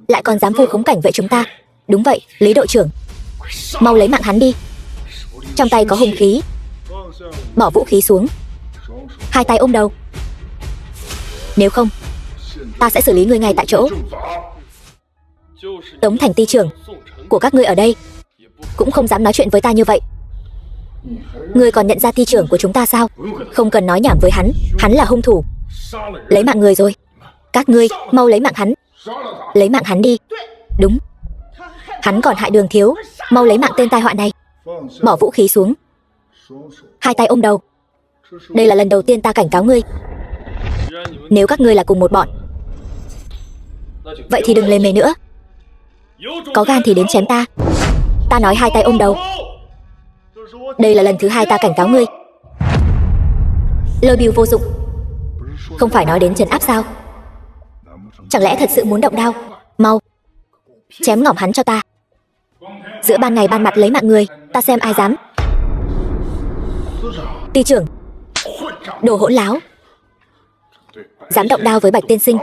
lại còn dám vu khống cảnh vệ chúng ta. Đúng vậy, Lý đội trưởng, mau lấy mạng hắn đi. Trong tay có hung khí, bỏ vũ khí xuống, hai tay ôm đầu. Nếu không, ta sẽ xử lý ngươi ngay tại chỗ. Tống Thành ty trưởng của các ngươi ở đây cũng không dám nói chuyện với ta như vậy. Ngươi còn nhận ra ty trưởng của chúng ta sao? Không cần nói nhảm với hắn, hắn là hung thủ, lấy mạng người rồi. Các ngươi mau lấy mạng hắn. Lấy mạng hắn đi. Đúng, hắn còn hại Đường thiếu. Mau lấy mạng tên tai họa này. Bỏ vũ khí xuống, hai tay ôm đầu. Đây là lần đầu tiên ta cảnh cáo ngươi. Nếu các ngươi là cùng một bọn, vậy thì đừng lề mề nữa. Có gan thì đến chém ta. Ta nói hai tay ôm đầu. Đây là lần thứ hai ta cảnh cáo ngươi. Lôi bìu vô dụng. Không phải nói đến trấn áp sao? Chẳng lẽ thật sự muốn động đao? Mau chém ngỏm hắn cho ta. Giữa ban ngày ban mặt lấy mạng người, ta xem ai dám. Ty trưởng, đồ hỗn láo, dám động đao với Bạch tiên sinh.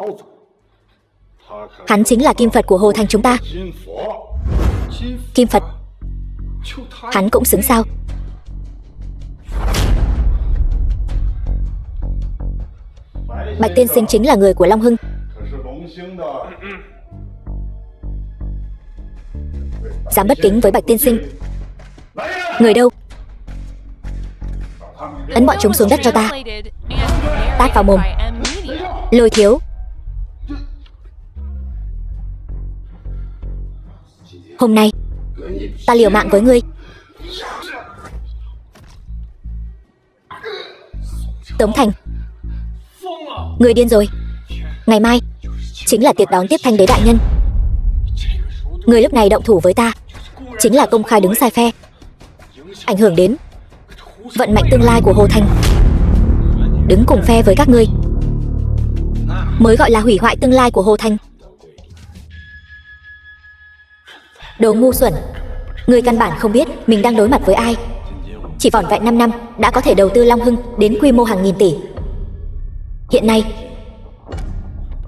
Hắn chính là kim Phật của Hồ Thành chúng ta. Kim Phật, hắn cũng xứng sao? Bạch tiên sinh chính là người của Long Hưng. Dám bất kính với Bạch tiên sinh. Người đâu? Ấn bọn chúng xuống đất cho ta. Tát vào mồm. Lôi thiếu, hôm nay ta liều mạng với ngươi. Tống Thành, ngươi điên rồi. Ngày mai chính là tiệc đón tiếp Thanh đế đại nhân. Ngươi lúc này động thủ với ta chính là công khai đứng sai phe, ảnh hưởng đến vận mệnh tương lai của Hồ Thành. Đứng cùng phe với các ngươi mới gọi là hủy hoại tương lai của Hồ Thành. Đồ ngu xuẩn, ngươi căn bản không biết mình đang đối mặt với ai. Chỉ vỏn vẹn 5 năm đã có thể đầu tư Long Hưng đến quy mô hàng nghìn tỷ. Hiện nay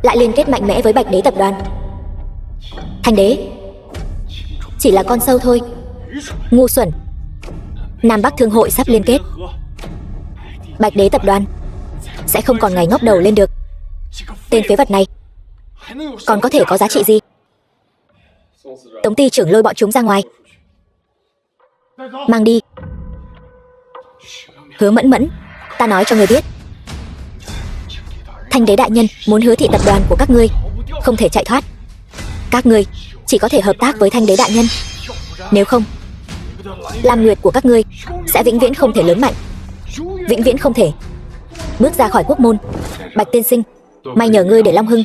lại liên kết mạnh mẽ với Bạch đế tập đoàn. Thanh đế chỉ là con sâu thôi. Ngu xuẩn. Nam Bắc thương hội sắp liên kết, Bạch đế tập đoàn sẽ không còn ngày ngóc đầu lên được. Tên phế vật này còn có thể có giá trị gì? Tống ty trưởng lôi bọn chúng ra ngoài. Mang đi. Hứa Mẫn Mẫn, ta nói cho ngươi biết, Thanh đế đại nhân muốn Hứa thị tập đoàn của các ngươi không thể chạy thoát. Các ngươi chỉ có thể hợp tác với Thanh đế đại nhân. Nếu không, Lam Nguyệt của các ngươi sẽ vĩnh viễn không thể lớn mạnh, vĩnh viễn không thể bước ra khỏi quốc môn. Bạch tiên sinh, may nhờ ngươi để Long Hưng.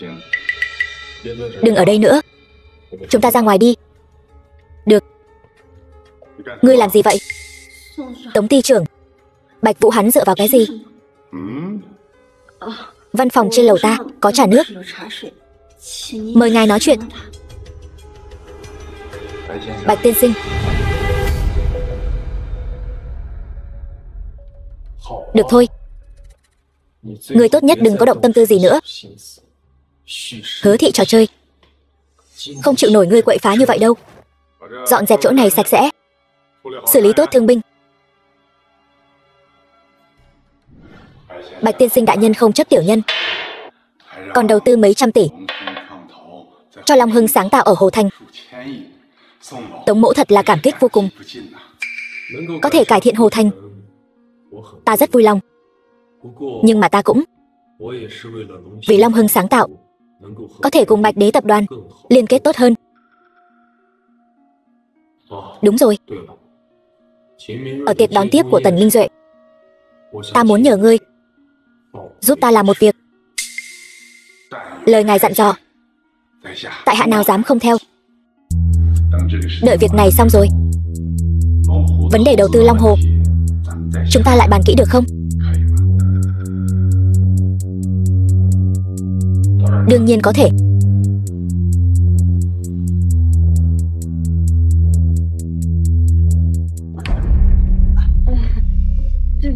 Đừng ở đây nữa, chúng ta ra ngoài đi. Được. Ngươi làm gì vậy? Tống ty trưởng, Bạch Vũ hắn dựa vào cái gì? Văn phòng trên lầu ta có trà nước, mời ngài nói chuyện. Bạch tiên sinh. Được thôi, người tốt nhất đừng có động tâm tư gì nữa. Hứa thị trò chơi không chịu nổi ngươi quậy phá như vậy đâu. Dọn dẹp chỗ này sạch sẽ, xử lý tốt thương binh. Bạch tiên sinh đại nhân không chấp tiểu nhân, còn đầu tư mấy trăm tỷ cho Long Hưng sáng tạo ở Hồ Thành. Tống mỗ thật là cảm kích vô cùng. Có thể cải thiện Hồ Thành, ta rất vui lòng. Nhưng mà ta cũng vì Long Hưng sáng tạo, có thể cùng Bạch đế tập đoàn liên kết tốt hơn. Đúng rồi, ở tiệc đón tiếp của Tần Minh Duệ, ta muốn nhờ ngươi giúp ta làm một việc. Lời ngài dặn dò, tại hạ nào dám không theo. Đợi việc này xong rồi, vấn đề đầu tư Long Hồ chúng ta lại bàn kỹ được không? Đương nhiên có thể.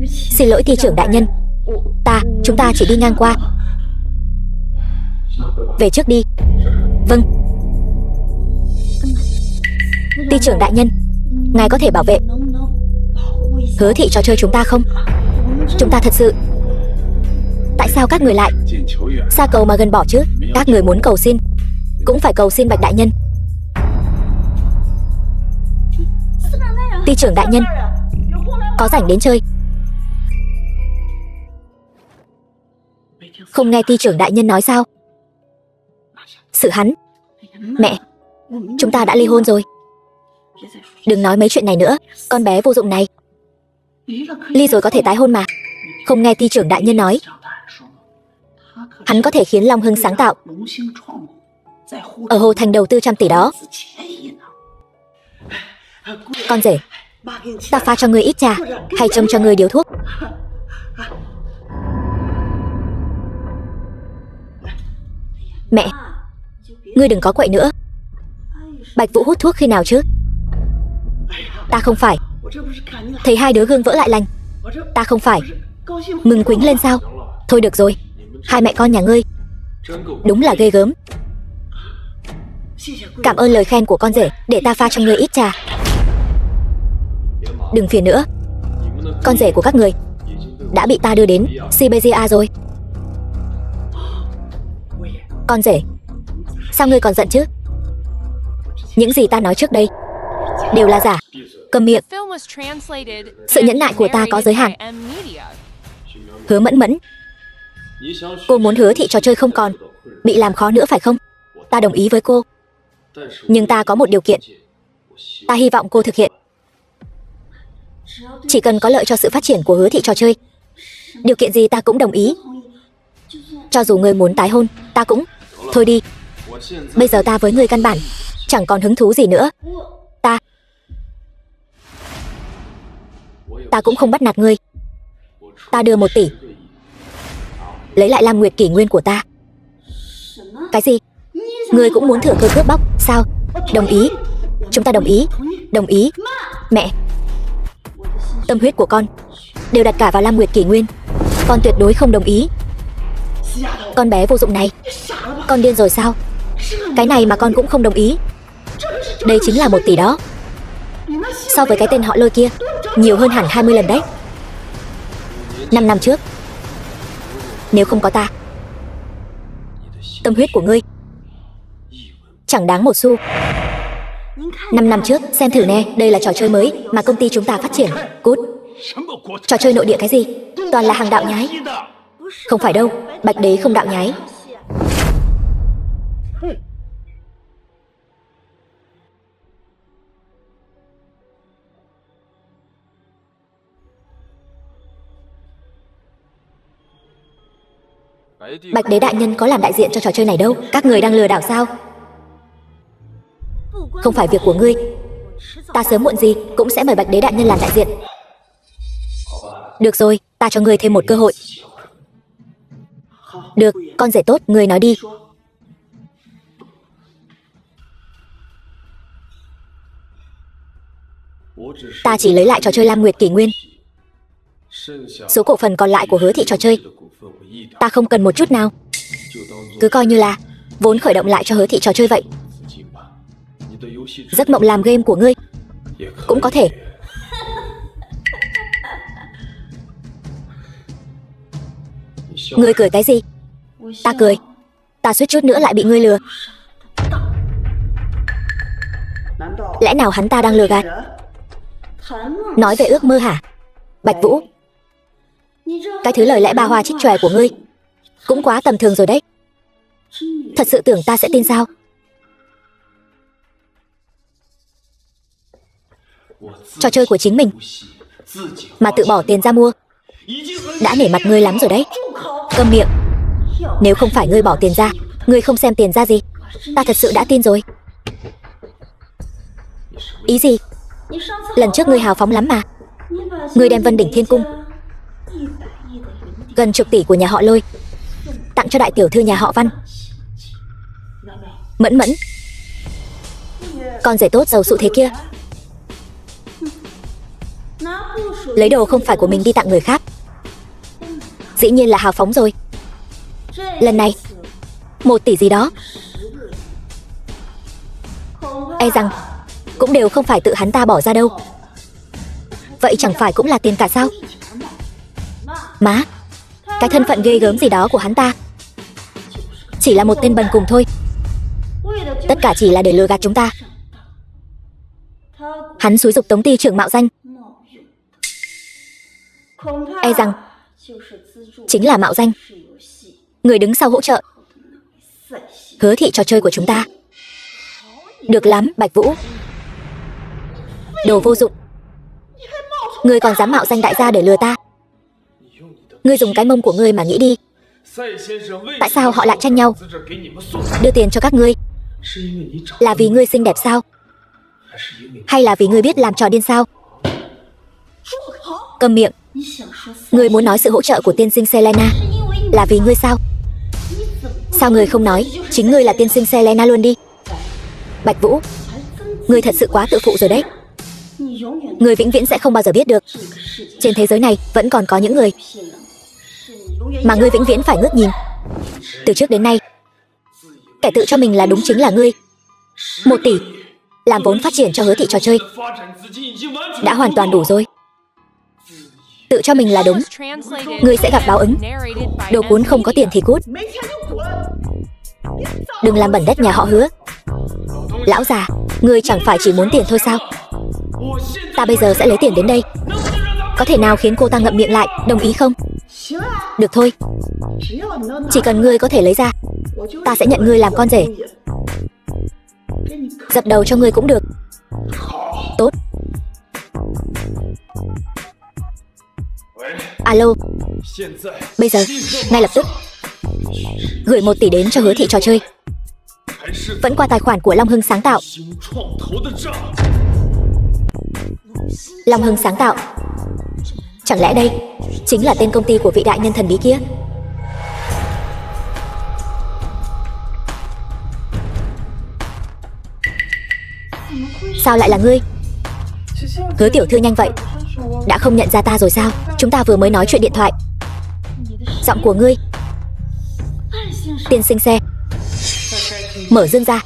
Xin lỗi ty trưởng đại nhân, chúng ta chỉ đi ngang qua. Về trước đi. Vâng. Ty trưởng đại nhân, ngài có thể bảo vệ Hứa thị trò chơi chúng ta không? Chúng ta thật sự... Tại sao các người lại xa cầu mà gần bỏ chứ? Các người muốn cầu xin cũng phải cầu xin Bạch đại nhân. Ty trưởng đại nhân, có rảnh đến chơi. Không nghe ty trưởng đại nhân nói sao? Sự hắn. Mẹ, chúng ta đã ly hôn rồi. Đừng nói mấy chuyện này nữa, con bé vô dụng này. Ly rồi có thể tái hôn mà. Không nghe ty trưởng đại nhân nói. Hắn có thể khiến Long Hưng sáng tạo ở Hồ Thành đầu tư trăm tỷ đó. Con rể, ta pha cho ngươi ít trà, hay châm cho ngươi điếu thuốc. Mẹ, ngươi đừng có quậy nữa. Bạch Vũ hút thuốc khi nào chứ? Ta không phải. Thấy hai đứa gương vỡ lại lành. Ta không phải. Mừng quính lên sao? Thôi được rồi, hai mẹ con nhà ngươi đúng là ghê gớm. Cảm ơn lời khen của con rể, để ta pha cho ngươi ít trà. Đừng phiền nữa. Con rể của các người đã bị ta đưa đến Siberia rồi. Con rể, sao ngươi còn giận chứ? Những gì ta nói trước đây đều là giả. Cầm miệng. Sự nhẫn nại của ta có giới hạn. Hứa Mẫn Mẫn, cô muốn Hứa thị trò chơi không còn bị làm khó nữa phải không? Ta đồng ý với cô, nhưng ta có một điều kiện. Ta hy vọng cô thực hiện. Chỉ cần có lợi cho sự phát triển của Hứa thị trò chơi, điều kiện gì ta cũng đồng ý. Cho dù ngươi muốn tái hôn, ta cũng... Thôi đi. Bây giờ ta với ngươi căn bản chẳng còn hứng thú gì nữa. Ta cũng không bắt nạt ngươi. Ta đưa 1 tỷ lấy lại Lam Nguyệt kỷ nguyên của ta. Cái gì? Ngươi cũng muốn thừa cơ cướp bóc sao? Đồng ý. Chúng ta đồng ý. Đồng ý. Mẹ, tâm huyết của con đều đặt cả vào Lam Nguyệt kỷ nguyên. Con tuyệt đối không đồng ý. Con bé vô dụng này, con điên rồi sao? Cái này mà con cũng không đồng ý. Đây chính là 1 tỷ đó. So với cái tên họ Lôi kia, nhiều hơn hẳn 20 lần đấy. 5 năm trước, nếu không có ta, tâm huyết của ngươi chẳng đáng 1 xu. 5 năm trước, xem thử nè, đây là trò chơi mới mà công ty chúng ta phát triển. Cút. Trò chơi nội địa cái gì? Toàn là hàng đạo nhái. Không phải đâu, Bạch đế không đạo nhái. Bạch đế đại nhân có làm đại diện cho trò chơi này đâu. Các người đang lừa đảo sao? Không phải việc của ngươi. Ta sớm muộn gì cũng sẽ mời Bạch đế đại nhân làm đại diện. Được rồi, ta cho ngươi thêm một cơ hội. Được, con rể tốt, ngươi nói đi. Ta chỉ lấy lại trò chơi Lam Nguyệt kỷ nguyên. Số cổ phần còn lại của Hứa thị trò chơi ta không cần một chút nào. Cứ coi như là vốn khởi động lại cho Hứa thị trò chơi vậy. Giấc mộng làm game của ngươi cũng có thể. Ngươi cười cái gì? Ta cười. Ta suýt chút nữa lại bị ngươi lừa. Lẽ nào hắn ta đang lừa gạt? Nói về ước mơ hả? Bạch Vũ, cái thứ lời lẽ ba hoa trích chòe của ngươi cũng quá tầm thường rồi đấy. Thật sự tưởng ta sẽ tin sao? Trò chơi của chính mình mà tự bỏ tiền ra mua, đã nể mặt ngươi lắm rồi đấy. Câm miệng. Nếu không phải ngươi bỏ tiền ra, ngươi không xem tiền ra gì, ta thật sự đã tin rồi. Ý gì? Lần trước ngươi hào phóng lắm mà. Ngươi đem Vân Đỉnh Thiên Cung gần chục tỷ của nhà họ Lôi tặng cho đại tiểu thư nhà họ Văn. Mẫn Mẫn, con rể tốt giàu sụ thế kia, lấy đồ không phải của mình đi tặng người khác, dĩ nhiên là hào phóng rồi. Lần này 1 tỷ gì đó. E rằng cũng đều không phải tự hắn ta bỏ ra đâu. Vậy chẳng phải cũng là tiền cả sao? Má, cái thân phận ghê gớm gì đó của hắn ta chỉ là một tên bần cùng thôi. Tất cả chỉ là để lừa gạt chúng ta. Hắn xúi giục Tống ty trưởng mạo danh. E rằng chính là mạo danh, người đứng sau hỗ trợ Hứa thị trò chơi của chúng ta. Được lắm, Bạch Vũ. Đồ vô dụng. Ngươi còn dám mạo danh đại gia để lừa ta? Ngươi dùng cái mông của ngươi mà nghĩ đi. Tại sao họ lại tranh nhau đưa tiền cho các ngươi? Là vì ngươi xinh đẹp sao? Hay là vì ngươi biết làm trò điên sao? Câm miệng. Ngươi muốn nói sự hỗ trợ của tiên sinh Selena là vì ngươi sao? Sao ngươi không nói chính ngươi là tiên sinh Selena luôn đi? Bạch Vũ, ngươi thật sự quá tự phụ rồi đấy. Ngươi vĩnh viễn sẽ không bao giờ biết được trên thế giới này vẫn còn có những người mà ngươi vĩnh viễn phải ngước nhìn. Từ trước đến nay, kẻ tự cho mình là đúng chính là ngươi. 1 tỷ làm vốn phát triển cho Hứa thị trò chơi đã hoàn toàn đủ rồi. Tự cho mình là đúng, ngươi sẽ gặp báo ứng. Đồ cuốn không có tiền thì cút. Đừng làm bẩn đất nhà họ Hứa. Lão già, ngươi chẳng phải chỉ muốn tiền thôi sao? Ta bây giờ sẽ lấy tiền đến đây. Có thể nào khiến cô ta ngậm miệng lại, đồng ý không? Được thôi. Chỉ cần ngươi có thể lấy ra, ta sẽ nhận ngươi làm con rể. Dập đầu cho ngươi cũng được. Tốt. Alo. Bây giờ, ngay lập tức gửi 1 tỷ đến cho Hứa thị trò chơi. Vẫn qua tài khoản của Long Hưng sáng tạo. Long Hưng sáng tạo. Chẳng lẽ đây chính là tên công ty của vị đại nhân thần bí kia? Sao lại là ngươi? Hứa tiểu thư nhanh vậy đã không nhận ra ta rồi sao? Chúng ta vừa mới nói chuyện điện thoại. Giọng của ngươi. Tiên sinh xe. Mở dương ra.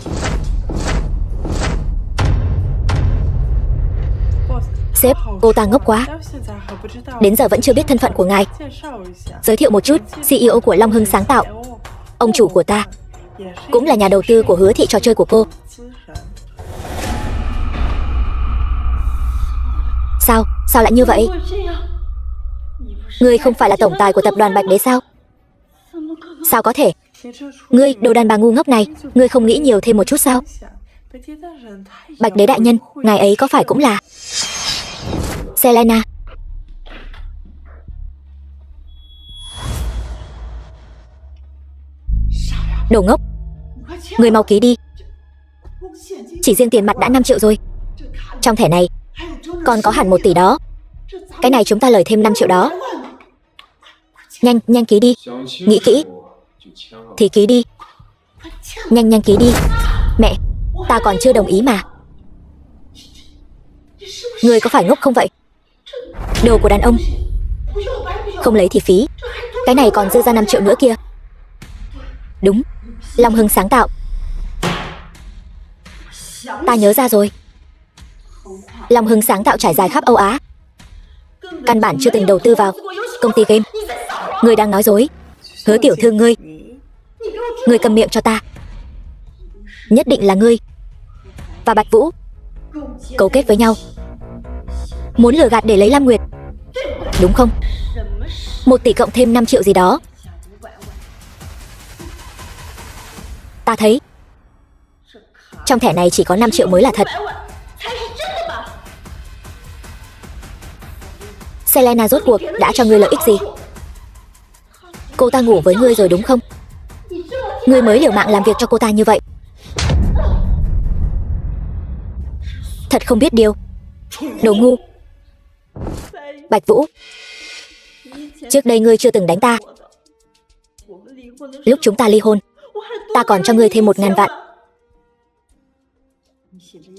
Sếp, cô ta ngốc quá. Đến giờ vẫn chưa biết thân phận của ngài. Giới thiệu một chút, CEO của Long Hưng sáng tạo. Ông chủ của ta cũng là nhà đầu tư của Hứa thị trò chơi của cô. Sao lại như vậy? Ngươi không phải là tổng tài của tập đoàn Bạch Đế sao? Sao có thể? Ngươi, đồ đàn bà ngu ngốc này, ngươi không nghĩ nhiều thêm một chút sao? Bạch Đế đại nhân, ngài ấy có phải cũng là Selena? Đồ ngốc. Ngươi mau ký đi. Chỉ riêng tiền mặt đã 5 triệu rồi. Trong thẻ này còn có hẳn 1 tỷ đó. Cái này chúng ta lời thêm 5 triệu đó. Nhanh ký đi. Nghĩ kỹ thì ký đi. Nhanh ký đi. Mẹ, ta còn chưa đồng ý mà. Ngươi có phải ngốc không vậy? Đồ của đàn ông không lấy thì phí. Cái này còn dư ra 5 triệu nữa kia. Đúng, Long Hưng sáng tạo. Ta nhớ ra rồi. Long Hưng sáng tạo trải dài khắp Âu Á, căn bản chưa từng đầu tư vào công ty game. Ngươi đang nói dối. Hứa tiểu thư ngươi cầm miệng cho ta. Nhất định là ngươi và Bạch Vũ cấu kết với nhau, muốn lừa gạt để lấy Lam Nguyệt, đúng không? 1 tỷ cộng thêm 5 triệu gì đó. Ta thấy trong thẻ này chỉ có 5 triệu mới là thật. Selena rốt cuộc đã cho ngươi lợi ích gì? Cô ta ngủ với ngươi rồi đúng không? Ngươi mới liều mạng làm việc cho cô ta như vậy. Thật không biết điều. Đồ ngu. Bạch Vũ, trước đây ngươi chưa từng đánh ta. Lúc chúng ta ly hôn, ta còn cho ngươi thêm 1.000 vạn.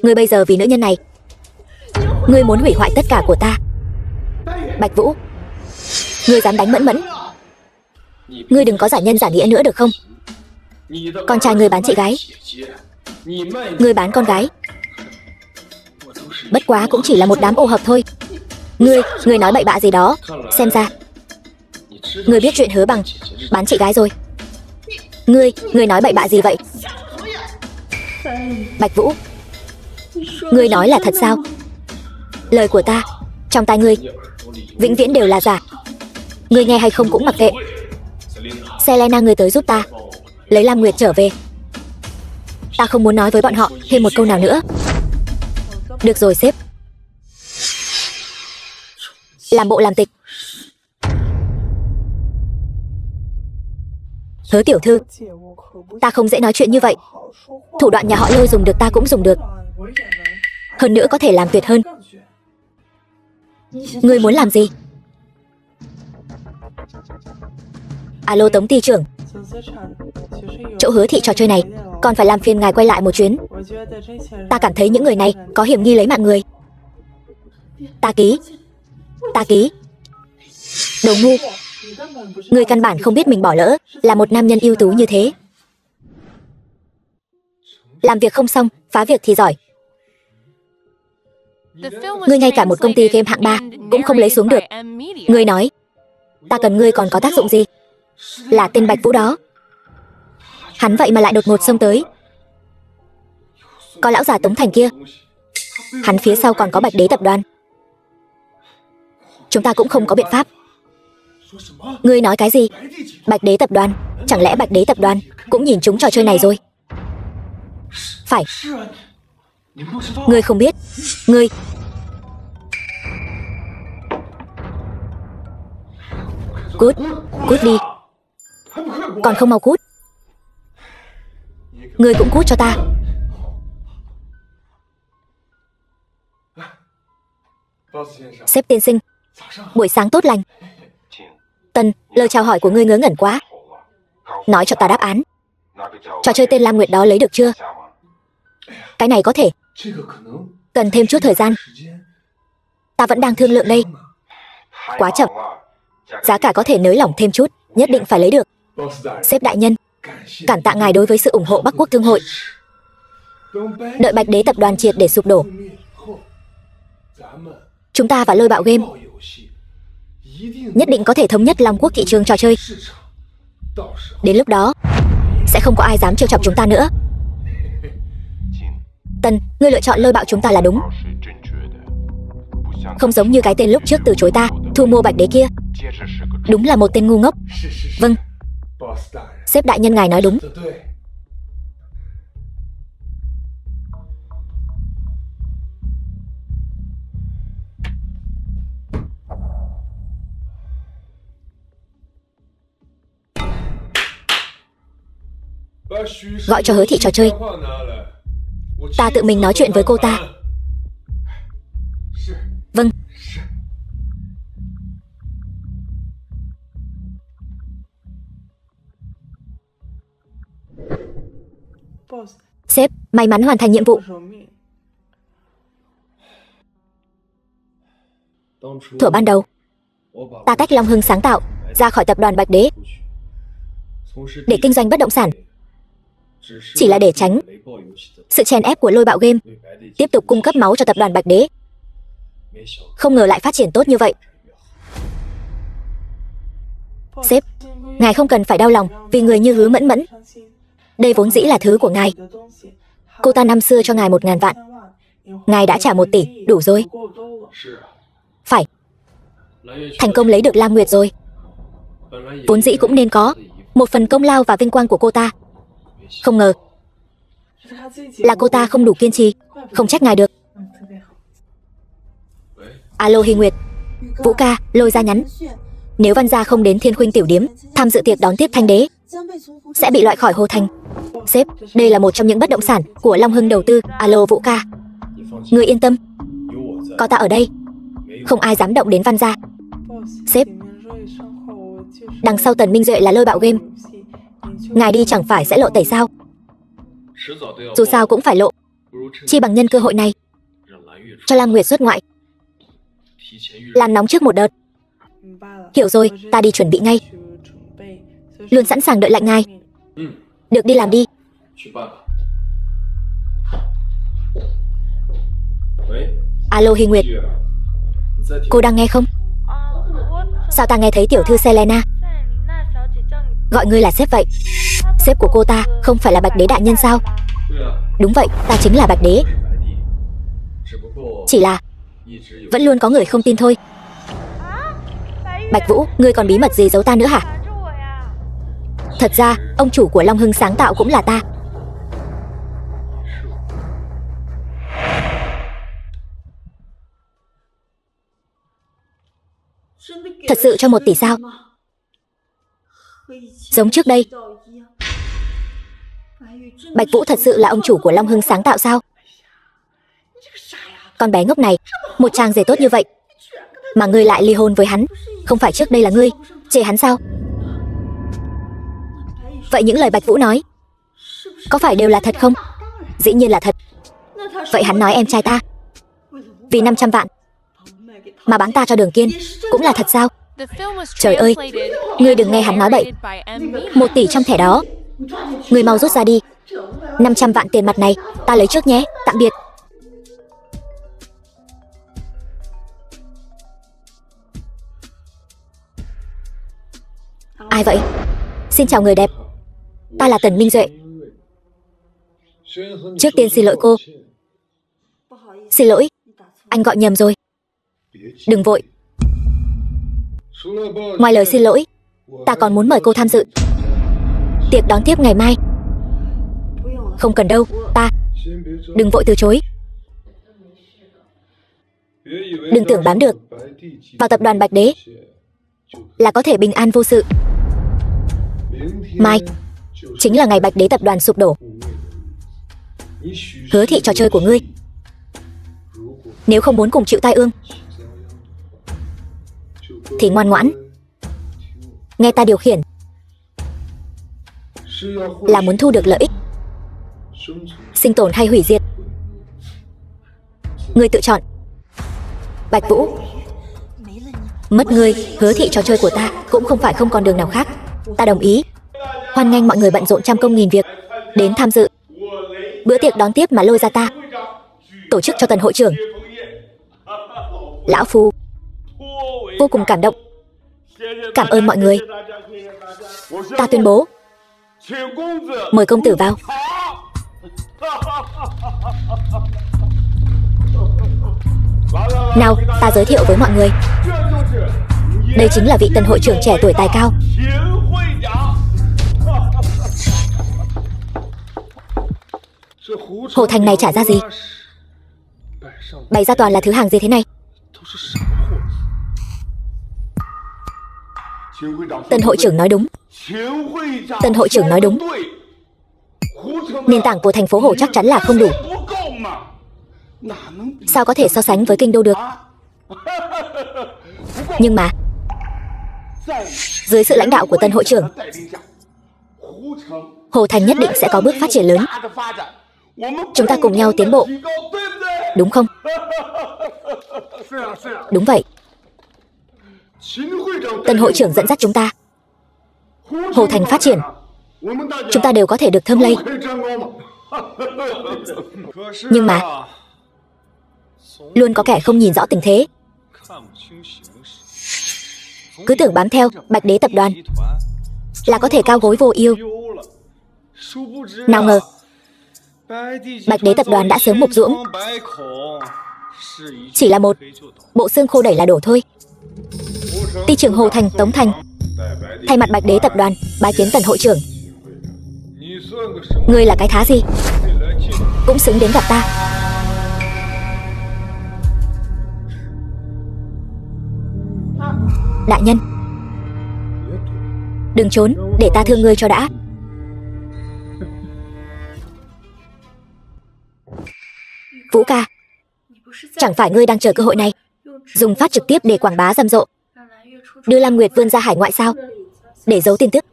Ngươi bây giờ vì nữ nhân này, ngươi muốn hủy hoại tất cả của ta. Bạch Vũ, ngươi dám đánh Mẫn Mẫn? Ngươi đừng có giả nhân giả nghĩa nữa được không? Con trai người bán chị gái. Người bán con gái. Bất quá cũng chỉ là một đám ô hợp thôi. Ngươi nói bậy bạ gì đó. Xem ra ngươi biết chuyện Hứa Bằng bán chị gái rồi. Ngươi nói bậy bạ gì vậy? Bạch Vũ, ngươi nói là thật sao? Lời của ta trong tai ngươi vĩnh viễn đều là giả. Ngươi nghe hay không cũng mặc kệ. Selena, ngươi tới giúp ta lấy Lam Nguyệt trở về. Ta không muốn nói với bọn họ thêm một câu nào nữa. Được rồi sếp. Làm bộ làm tịch. Hứa tiểu thư, ta không dễ nói chuyện như vậy. Thủ đoạn nhà họ Lôi dùng được ta cũng dùng được. Hơn nữa có thể làm tuyệt hơn. Ngươi muốn làm gì? Alo Tống ty trưởng, chỗ Hứa thị trò chơi này còn phải làm phiền ngài quay lại một chuyến. Ta cảm thấy những người này có hiểm nghi lấy mạng người. Ta ký. Đồ ngu. Ngươi căn bản không biết mình bỏ lỡ là một nam nhân ưu tú như thế. Làm việc không xong, phá việc thì giỏi. Ngươi ngay cả một công ty game hạng 3 cũng không lấy xuống được. Ngươi nói ta cần ngươi còn có tác dụng gì? Là tên Bạch Vũ đó. Hắn vậy mà lại đột ngột xông tới. Có lão già Tống Thành kia. Hắn phía sau còn có Bạch Đế tập đoàn. Chúng ta cũng không có biện pháp. Ngươi nói cái gì? Bạch Đế tập đoàn? Chẳng lẽ Bạch Đế tập đoàn cũng nhìn trúng trò chơi này rồi? Phải. Ngươi không biết. Ngươi cút đi. Còn không mau cút. Ngươi cũng cút cho ta. Sếp tiên sinh, buổi sáng tốt lành. Tân, lời chào hỏi của ngươi ngớ ngẩn quá. Nói cho ta đáp án. Trò chơi tên Lam Nguyệt đó lấy được chưa? Cái này có thể cần thêm chút thời gian. Ta vẫn đang thương lượng đây. Quá chậm. Giá cả có thể nới lỏng thêm chút. Nhất định phải lấy được. Sếp đại nhân, cảm tạ ngài đối với sự ủng hộ Bắc Quốc Thương hội. Đợi Bạch Đế tập đoàn triệt để sụp đổ, chúng ta và Lôi Bạo Game nhất định có thể thống nhất Long Quốc thị trường trò chơi. Đến lúc đó sẽ không có ai dám trêu chọc chúng ta nữa. Tân, ngươi lựa chọn Lôi Bạo chúng ta là đúng. Không giống như cái tên lúc trước từ chối ta thu mua Bạch Đế kia. Đúng là một tên ngu ngốc. Vâng, sếp đại nhân ngài nói đúng. Gọi cho Hứa thị trò chơi. Ta tự mình nói chuyện với cô ta. Vâng. Sếp, may mắn hoàn thành nhiệm vụ. Thuở ban đầu, ta tách Long Hưng sáng tạo ra khỏi tập đoàn Bạch Đế để kinh doanh bất động sản, chỉ là để tránh sự chèn ép của Lôi Bạo Game tiếp tục cung cấp máu cho tập đoàn Bạch Đế. Không ngờ lại phát triển tốt như vậy. Sếp, ngài không cần phải đau lòng vì người như Hứa Mẫn Mẫn. Đây vốn dĩ là thứ của ngài. Cô ta năm xưa cho ngài 1.000 vạn. Ngài đã trả 1 tỷ, đủ rồi. Phải. Thành công lấy được Lam Nguyệt rồi. Vốn dĩ cũng nên có một phần công lao và vinh quang của cô ta. Không ngờ là cô ta không đủ kiên trì. Không trách ngài được. Alo Hy Nguyệt. Vũ ca, Lôi ra nhắn. Nếu Văn gia không đến Thiên Khuynh tiểu điếm tham dự tiệc đón tiếp Thanh Đế, sẽ bị loại khỏi Hồ Thành. Sếp, đây là một trong những bất động sản của Long Hưng đầu tư. Alo Vũ ca, người yên tâm, có ta ở đây, không ai dám động đến Văn gia. Sếp, đằng sau Tần Minh Duệ là Lôi Bạo Game. Ngài đi chẳng phải sẽ lộ tẩy sao? Dù sao cũng phải lộ. Chi bằng nhân cơ hội này cho Lam Nguyệt xuất ngoại, làm nóng trước một đợt. Hiểu rồi, ta đi chuẩn bị ngay. Luôn sẵn sàng đợi lệnh ngài. Được, đi làm đi. Alo Hy Nguyệt, cô đang nghe không? Sao ta nghe thấy tiểu thư Selena gọi ngươi là sếp vậy? Sếp của cô ta không phải là Bạch Đế đại nhân sao? Đúng vậy, ta chính là Bạch Đế. Chỉ là vẫn luôn có người không tin thôi. Bạch Vũ, ngươi còn bí mật gì giấu ta nữa hả? Thật ra, ông chủ của Long Hưng sáng tạo cũng là ta. Thật sự cho 1 tỷ sao? Giống trước đây. Bạch Vũ thật sự là ông chủ của Long Hưng sáng tạo sao? Con bé ngốc này, một chàng rể tốt như vậy mà ngươi lại ly hôn với hắn. Không phải trước đây là ngươi chê hắn sao? Vậy những lời Bạch Vũ nói có phải đều là thật không? Dĩ nhiên là thật. Vậy hắn nói em trai ta vì 500 vạn mà bán ta cho Đường Kiên cũng là thật sao? Trời ơi, ngươi đừng nghe hắn nói bậy. 1 tỷ trong thẻ đó, ngươi mau rút ra đi. 500 vạn tiền mặt này ta lấy trước nhé. Tạm biệt. Ai vậy? Xin chào người đẹp, ta là Tần Minh Duệ. Trước tiên xin lỗi cô. Xin lỗi, anh gọi nhầm rồi. Đừng vội. Ngoài lời xin lỗi, ta còn muốn mời cô tham dự tiệc đón tiếp ngày mai. Không cần đâu, ta. Đừng vội từ chối. Đừng tưởng bám được vào tập đoàn Bạch Đế là có thể bình an vô sự. Mai chính là ngày Bạch Đế tập đoàn sụp đổ. Hứa thị trò chơi của ngươi, nếu không muốn cùng chịu tai ương thì ngoan ngoãn nghe ta điều khiển. Là muốn thu được lợi ích, sinh tồn hay hủy diệt, ngươi tự chọn. Bạch Vũ, mất ngươi, hứa thị trò chơi của ta cũng không phải không còn đường nào khác. Ta đồng ý. Hoan nghênh mọi người bận rộn trăm công nghìn việc đến tham dự bữa tiệc đón tiếp mà lôi ra ta tổ chức cho Tần hội trưởng. Lão Phu vô cùng cảm động. Cảm ơn mọi người. Ta tuyên bố, mời công tử vào. Nào, ta giới thiệu với mọi người, đây chính là vị Tần hội trưởng trẻ tuổi tài cao. Hồ Thành này trả ra gì? Bày ra toàn là thứ hàng gì thế này? Tần hội trưởng nói đúng. Tần hội trưởng nói đúng. Nền tảng của thành phố Hồ chắc chắn là không đủ. Sao có thể so sánh với kinh đô được? Nhưng mà dưới sự lãnh đạo của Tần hội trưởng, Hồ Thành nhất định sẽ có bước phát triển lớn. Chúng ta cùng nhau tiến bộ, đúng không? Đúng vậy. Tần hội trưởng dẫn dắt chúng ta, Hồ Thành phát triển, chúng ta đều có thể được thơm lây. Nhưng mà luôn có kẻ không nhìn rõ tình thế, cứ tưởng bám theo Bạch Đế tập đoàn là có thể cao gối vô yêu. Nào ngờ Bạch Đế tập đoàn đã sớm mục ruỗng, chỉ là một bộ xương khô đẩy là đổ thôi. Ty trưởng Hồ Thành Tống Thành thay mặt Bạch Đế tập đoàn bái kiến Tần hội trưởng. Ngươi là cái thá gì cũng xứng đến gặp ta. Đại nhân, đừng trốn, để ta thương ngươi cho đã. Vũ ca, chẳng phải ngươi đang chờ cơ hội này dùng phát trực tiếp để quảng bá rầm rộ, đưa Lam Nguyệt vươn ra hải ngoại sao? Để giấu tin tức.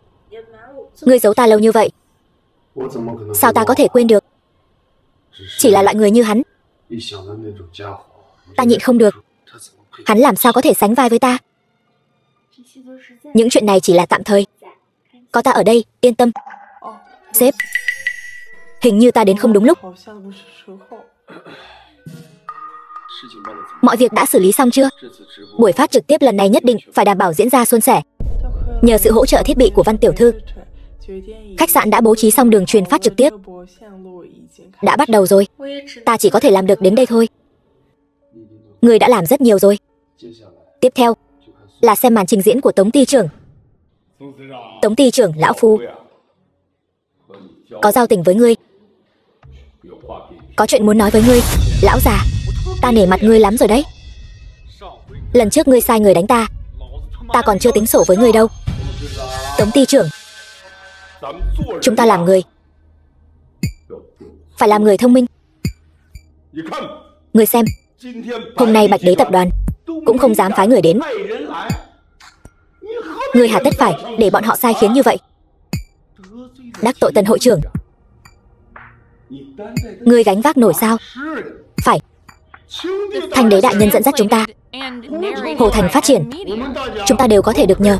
Ngươi giấu ta lâu như vậy, sao ta có thể quên được? Chỉ là loại người như hắn, ta nhịn không được. Hắn làm sao có thể sánh vai với ta? Những chuyện này chỉ là tạm thời, có ta ở đây, yên tâm. Sếp, hình như ta đến không đúng lúc. Mọi việc đã xử lý xong chưa? Buổi phát trực tiếp lần này nhất định phải đảm bảo diễn ra suôn sẻ. Nhờ sự hỗ trợ thiết bị của Văn tiểu thư, khách sạn đã bố trí xong đường truyền phát trực tiếp. Đã bắt đầu rồi. Ta chỉ có thể làm được đến đây thôi. Người đã làm rất nhiều rồi. Tiếp theo là xem màn trình diễn của Tống ty trưởng. Tống ty trưởng, lão phu có giao tình với ngươi, có chuyện muốn nói với ngươi. Lão già, ta nể mặt ngươi lắm rồi đấy. Lần trước ngươi sai người đánh ta, ta còn chưa tính sổ với ngươi đâu. Tống ty trưởng, chúng ta làm người phải làm người thông minh. Ngươi xem, hôm nay Bạch Đế tập đoàn cũng không dám phái người đến. Ngươi hà tất phải để bọn họ sai khiến như vậy? Đắc tội Tân hội trưởng, ngươi gánh vác nổi sao? Phải. Thanh đế đại nhân dẫn dắt chúng ta, Hồ Thành phát triển, chúng ta đều có thể được nhờ.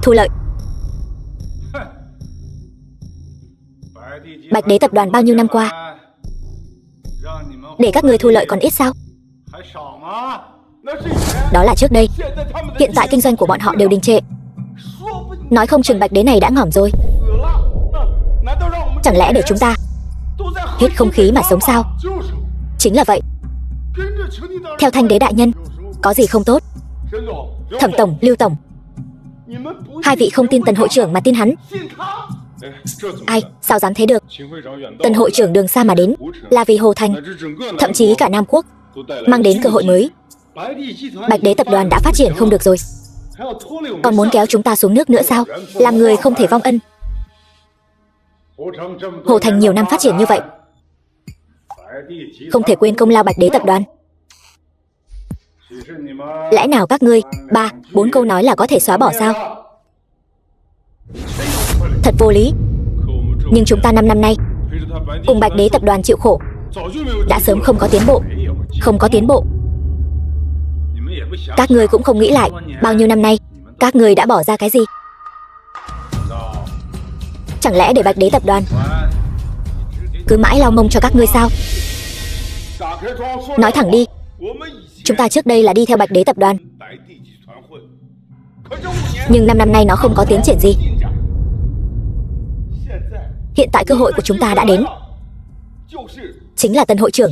Thu lợi. Bạch Đế tập đoàn bao nhiêu năm qua để các ngươi thu lợi còn ít sao? Đó là trước đây. Hiện tại kinh doanh của bọn họ đều đình trệ. Nói không chừng Bạch Đế này đã ngỏm rồi. Chẳng lẽ để chúng ta hết không khí mà sống sao? Chính là vậy. Theo Thanh đế đại nhân, có gì không tốt? Thẩm tổng, Lưu tổng, hai vị không tin Tần hội trưởng mà tin hắn. Ai, sao dám thế được? Tần hội trưởng đường xa mà đến là vì Hồ Thành, thậm chí cả Nam Quốc, mang đến cơ hội mới. Bạch Đế tập đoàn đã phát triển không được rồi, còn muốn kéo chúng ta xuống nước nữa sao? Làm người không thể vong ân. Hồ Thành nhiều năm phát triển như vậy, không thể quên công lao Bạch Đế tập đoàn. Lẽ nào các ngươi 3-4 câu nói là có thể xóa bỏ sao? Thật vô lý. Nhưng chúng ta 5 năm nay cùng Bạch Đế tập đoàn chịu khổ, đã sớm không có tiến bộ. Không có tiến bộ. Các ngươi cũng không nghĩ lại bao nhiêu năm nay các ngươi đã bỏ ra cái gì? Chẳng lẽ để Bạch Đế tập đoàn cứ mãi lau mông cho các ngươi sao? Nói thẳng đi, chúng ta trước đây là đi theo Bạch Đế tập đoàn, nhưng 5 năm nay nó không có tiến triển gì. Hiện tại cơ hội của chúng ta đã đến, chính là Tân hội trưởng.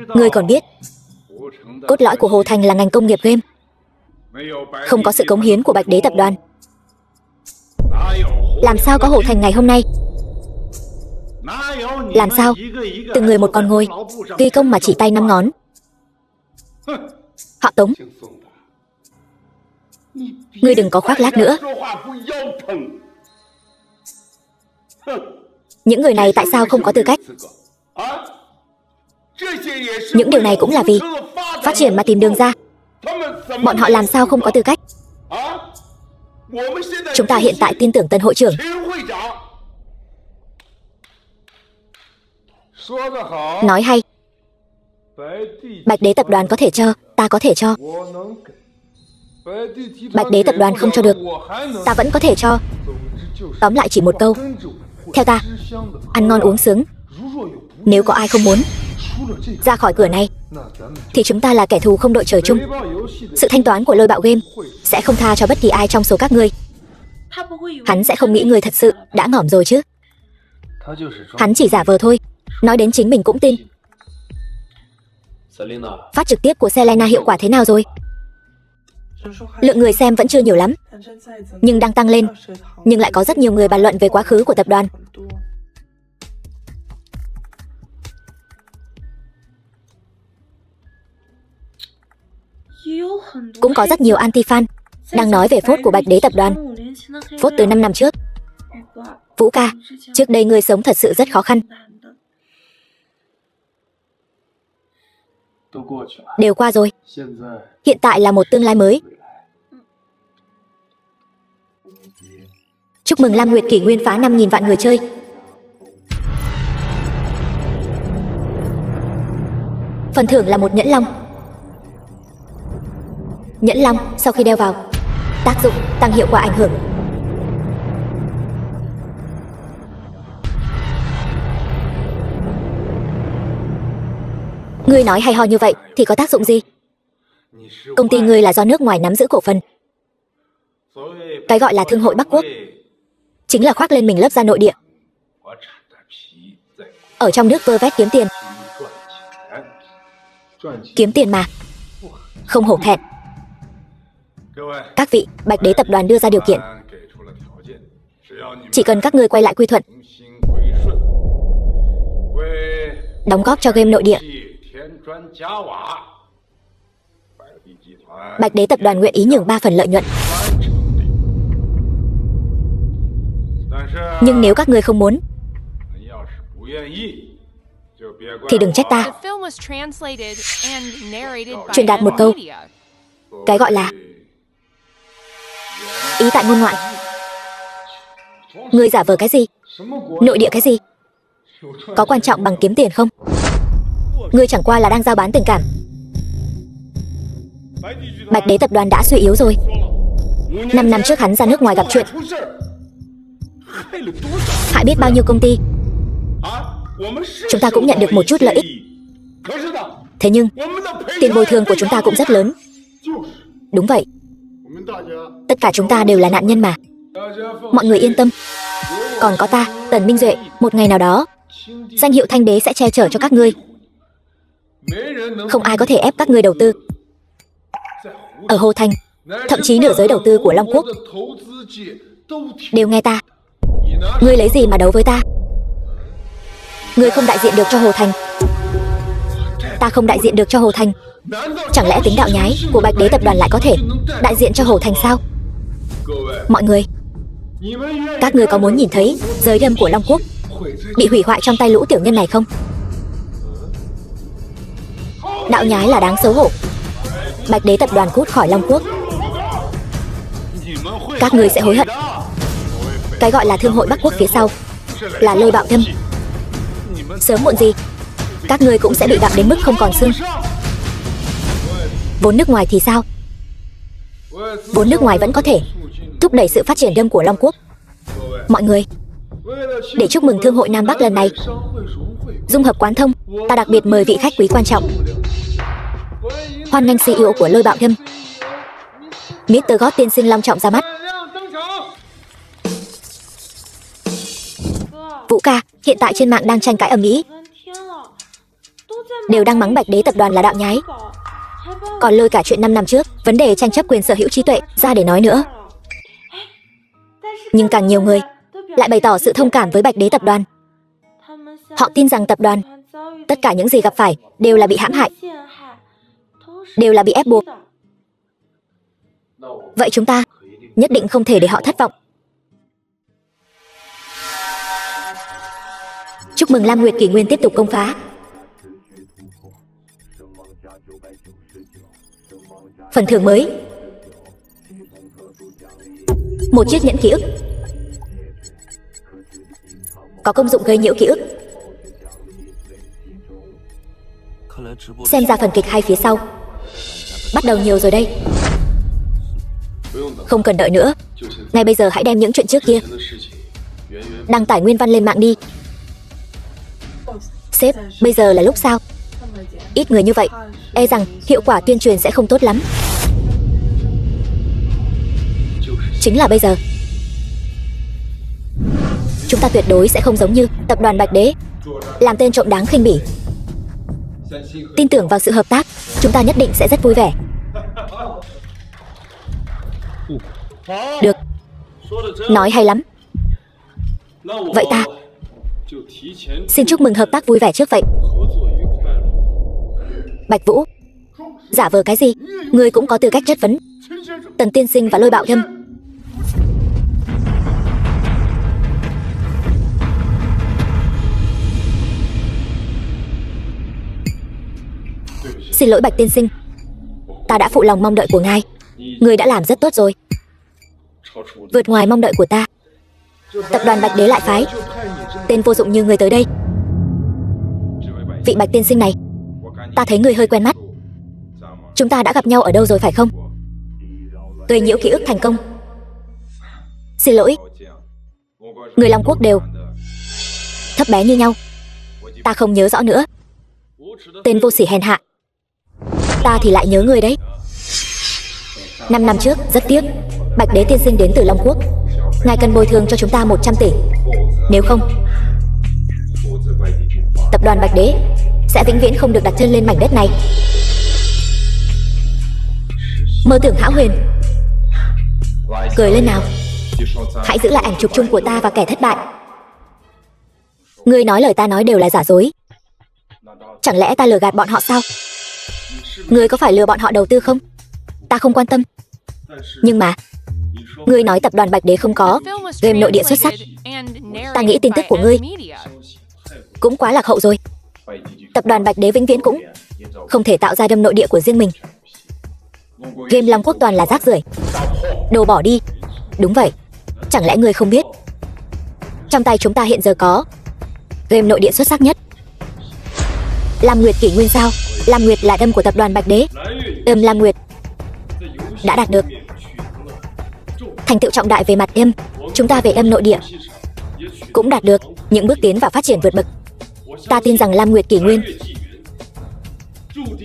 Ngươi còn biết cốt lõi của Hồ Thành là ngành công nghiệp game. Không có sự cống hiến của Bạch Đế tập đoàn, làm sao có Hồ Thành ngày hôm nay? Làm sao từng người một con ngôi ghi công mà chỉ tay 5 ngón? Họ Tống, ngươi đừng có khoác lác nữa. Những người này tại sao không có tư cách? Những điều này cũng là vì phát triển mà tìm đường ra. Bọn họ làm sao không có tư cách? Chúng ta hiện tại tin tưởng Tân hội trưởng. Nói hay. Bạch Đế tập đoàn có thể cho, ta có thể cho. Bạch Đế tập đoàn không cho được, ta vẫn có thể cho. Tóm lại chỉ một câu, theo ta, ăn ngon uống sướng. Nếu có ai không muốn ra khỏi cửa này thì chúng ta là kẻ thù không đội trời chung. Sự thanh toán của Lôi Bạo Game sẽ không tha cho bất kỳ ai trong số các ngươi. Hắn sẽ không nghĩ người thật sự đã ngỏm rồi chứ. Hắn chỉ giả vờ thôi. Nói đến chính mình cũng tin. Phát trực tiếp của Selena hiệu quả thế nào rồi? Lượng người xem vẫn chưa nhiều lắm, nhưng đang tăng lên. Nhưng lại có rất nhiều người bàn luận về quá khứ của tập đoàn. Cũng có rất nhiều anti-fan đang nói về phốt của Bạch Đế tập đoàn. Phốt từ 5 năm trước. Vũ ca, trước đây ngươi sống thật sự rất khó khăn. Đều qua rồi. Hiện tại là một tương lai mới. Chúc mừng Lam Nguyệt kỷ nguyên phá 5.000 vạn người chơi. Phần thưởng là một nhẫn long. Nhẫn long sau khi đeo vào Tác dụng, tăng hiệu quả ảnh hưởng. Ngươi nói hay ho như vậy thì có tác dụng gì? Công ty ngươi là do nước ngoài nắm giữ cổ phần. Cái gọi là Thương hội Bắc Quốc chính là khoác lên mình lớp da nội địa, ở trong nước vơ vét kiếm tiền. Kiếm tiền mà, không hổ thẹn. Các vị, Bạch Đế tập đoàn đưa ra điều kiện, chỉ cần các ngươi quay lại quy thuận, đóng góp cho game nội địa, Bạch Đế tập đoàn nguyện ý nhường 3 phần lợi nhuận. Nhưng nếu các ngươi không muốn thì đừng trách ta. The film was translated and narrated by Truyền đạt một câu. media. Cái gọi là ý tại ngôn ngoại. Ngươi giả vờ cái gì? Nội địa cái gì? Có quan trọng bằng kiếm tiền không? Ngươi chẳng qua là đang giao bán tình cảm. Bạch Đế tập đoàn đã suy yếu rồi. 5 năm trước hắn ra nước ngoài gặp chuyện, hại biết bao nhiêu công ty. Chúng ta cũng nhận được một chút lợi ích. Thế nhưng tiền bồi thường của chúng ta cũng rất lớn. Đúng vậy, tất cả chúng ta đều là nạn nhân mà. Mọi người yên tâm. Còn có ta, Tần Minh Duệ, một ngày nào đó danh hiệu Thanh Đế sẽ che chở cho các ngươi. Không ai có thể ép các ngươi đầu tư. Ở Hồ Thành, thậm chí nửa giới đầu tư của Long Quốc đều nghe ta. Ngươi lấy gì mà đấu với ta? Ngươi không đại diện được cho Hồ Thành, ta không đại diện được cho Hồ Thành. Chẳng lẽ tính đạo nhái của Bạch Đế tập đoàn lại có thể đại diện cho Hồ Thành sao? Mọi người, các ngươi có muốn nhìn thấy giới đâm của Long Quốc bị hủy hoại trong tay lũ tiểu nhân này không? Đạo nhái là đáng xấu hổ. Bạch Đế tập đoàn cút khỏi Long Quốc, các ngươi sẽ hối hận. Cái gọi là Thương hội Bắc Quốc phía sau là Lôi Bạo Thâm. Sớm muộn gì các ngươi cũng sẽ bị gặm đến mức không còn xương. Vốn nước ngoài thì sao? Vốn nước ngoài vẫn có thể thúc đẩy sự phát triển đâm của Long Quốc. Mọi người, để chúc mừng Thương hội Nam Bắc lần này dung hợp quán thông, ta đặc biệt mời vị khách quý quan trọng. Hoan nghênh CEO của Lôi Bạo Thâm, Mr. God tiên sinh long trọng ra mắt. Vũ ca, hiện tại trên mạng đang tranh cãi ầm ĩ, đều đang mắng Bạch Đế tập đoàn là đạo nhái, còn lôi cả chuyện 5 năm trước vấn đề tranh chấp quyền sở hữu trí tuệ ra để nói nữa. Nhưng càng nhiều người lại bày tỏ sự thông cảm với Bạch Đế tập đoàn. Họ tin rằng tập đoàn, tất cả những gì gặp phải đều là bị hãm hại, đều là bị ép buộc. Vậy chúng ta nhất định không thể để họ thất vọng. Chúc mừng Lam Nguyệt Kỷ Nguyên tiếp tục công phá. Phần thưởng mới: một chiếc nhẫn ký ức, có công dụng gây nhiễu ký ức. Xem ra phần kịch hay phía sau bắt đầu nhiều rồi đây. Không cần đợi nữa, ngay bây giờ hãy đem những chuyện trước kia đăng tải nguyên văn lên mạng đi. Sếp, bây giờ là lúc sao? Ít người như vậy, e rằng hiệu quả tuyên truyền sẽ không tốt lắm. Chính là bây giờ. Chúng ta tuyệt đối sẽ không giống như tập đoàn Bạch Đế, làm tên trộm đáng khinh bỉ. Tin tưởng vào sự hợp tác, chúng ta nhất định sẽ rất vui vẻ. Được, nói hay lắm. Vậy ta xin chúc mừng hợp tác vui vẻ trước vậy. Bạch Vũ, giả vờ cái gì? Ngươi cũng có tư cách chất vấn Tần tiên sinh và Lôi Bạo Thâm. Xin lỗi Bạch tiên sinh, ta đã phụ lòng mong đợi của ngài. Ngươi đã làm rất tốt rồi, vượt ngoài mong đợi của ta. Tập đoàn Bạch Đế lại phái tên vô dụng như người tới đây. Vị Bạch tiên sinh này, ta thấy người hơi quen mắt. Chúng ta đã gặp nhau ở đâu rồi phải không? gây nhiễu ký ức thành công. Xin lỗi, người Long Quốc đều thấp bé như nhau. Ta không nhớ rõ nữa. Tên vô sỉ hèn hạ. Ta thì lại nhớ người đấy. 5 năm trước, rất tiếc, Bạch Đế tiên sinh đến từ Long Quốc. Ngài cần bồi thường cho chúng ta 100 tỷ. Nếu không, tập đoàn Bạch Đế sẽ vĩnh viễn không được đặt chân lên mảnh đất này. Mơ tưởng hão huyền. Cười lên nào. Hãy giữ lại ảnh chụp chung của ta và kẻ thất bại. Ngươi nói lời ta nói đều là giả dối. Chẳng lẽ ta lừa gạt bọn họ sao? Ngươi có phải lừa bọn họ đầu tư không? Ta không quan tâm. Nhưng mà ngươi nói tập đoàn Bạch Đế không có game nội địa xuất sắc. Ta nghĩ tin tức của ngươi cũng quá lạc hậu rồi. Tập đoàn Bạch Đế vĩnh viễn cũng không thể tạo ra đâm nội địa của riêng mình. Game Long Quốc toàn là rác rưởi. Đồ bỏ đi. Đúng vậy. Chẳng lẽ ngươi không biết trong tay chúng ta hiện giờ có game nội địa xuất sắc nhất? Lam Nguyệt kỷ nguyên sao? Lam Nguyệt là đâm của tập đoàn Bạch Đế. Lam Nguyệt đã đạt được thành tựu trọng đại về mặt chúng ta về nội địa cũng đạt được những bước tiến và phát triển vượt bậc. Ta tin rằng Lam Nguyệt kỷ nguyên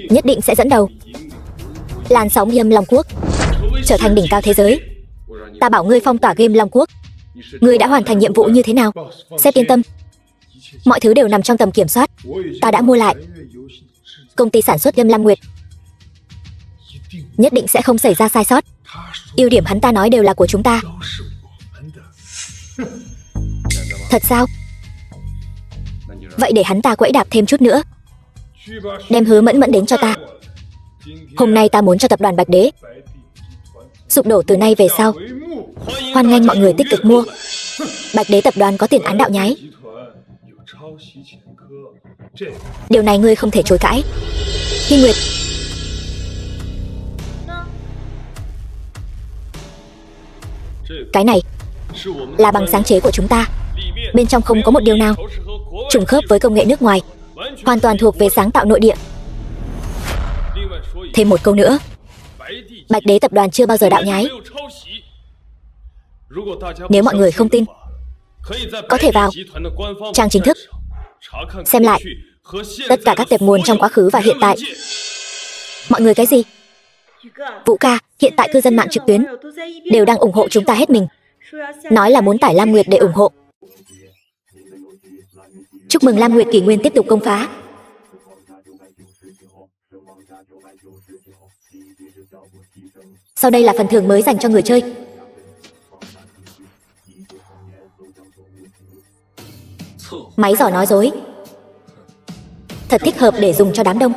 nhất định sẽ dẫn đầu làn sóng game Long Quốc trở thành đỉnh cao thế giới. Ta bảo ngươi phong tỏa game Long Quốc. Ngươi đã hoàn thành nhiệm vụ như thế nào? Sếp yên tâm, mọi thứ đều nằm trong tầm kiểm soát. Ta đã mua lại công ty sản xuất game Lam Nguyệt, nhất định sẽ không xảy ra sai sót. Ưu điểm hắn ta nói đều là của chúng ta. Thật sao? Vậy để hắn ta quẫy đạp thêm chút nữa. Đem Hứa Mẫn Mẫn đến cho ta. Hôm nay ta muốn cho tập đoàn Bạch Đế sụp đổ từ nay về sau. Hoan nghênh mọi người tích cực mua. Bạch Đế tập đoàn có tiền án đạo nhái. Điều này ngươi không thể chối cãi. Hy Nguyệt, cái này là bằng sáng chế của chúng ta. Bên trong không có một điều nào trùng khớp với công nghệ nước ngoài, hoàn toàn thuộc về sáng tạo nội địa. Thêm một câu nữa, Bạch Đế tập đoàn chưa bao giờ đạo nhái. Nếu mọi người không tin, có thể vào trang chính thức xem lại tất cả các tệp nguồn trong quá khứ và hiện tại. Mọi người cái gì? Vũ ca, hiện tại cư dân mạng trực tuyến đều đang ủng hộ chúng ta hết mình, nói là muốn tải Lam Nguyệt để ủng hộ. Chúc mừng Lam Nguyệt kỷ nguyên tiếp tục công phá. Sau đây là phần thưởng mới dành cho người chơi. Máy giỏ nói dối, thật thích hợp để dùng cho đám đông,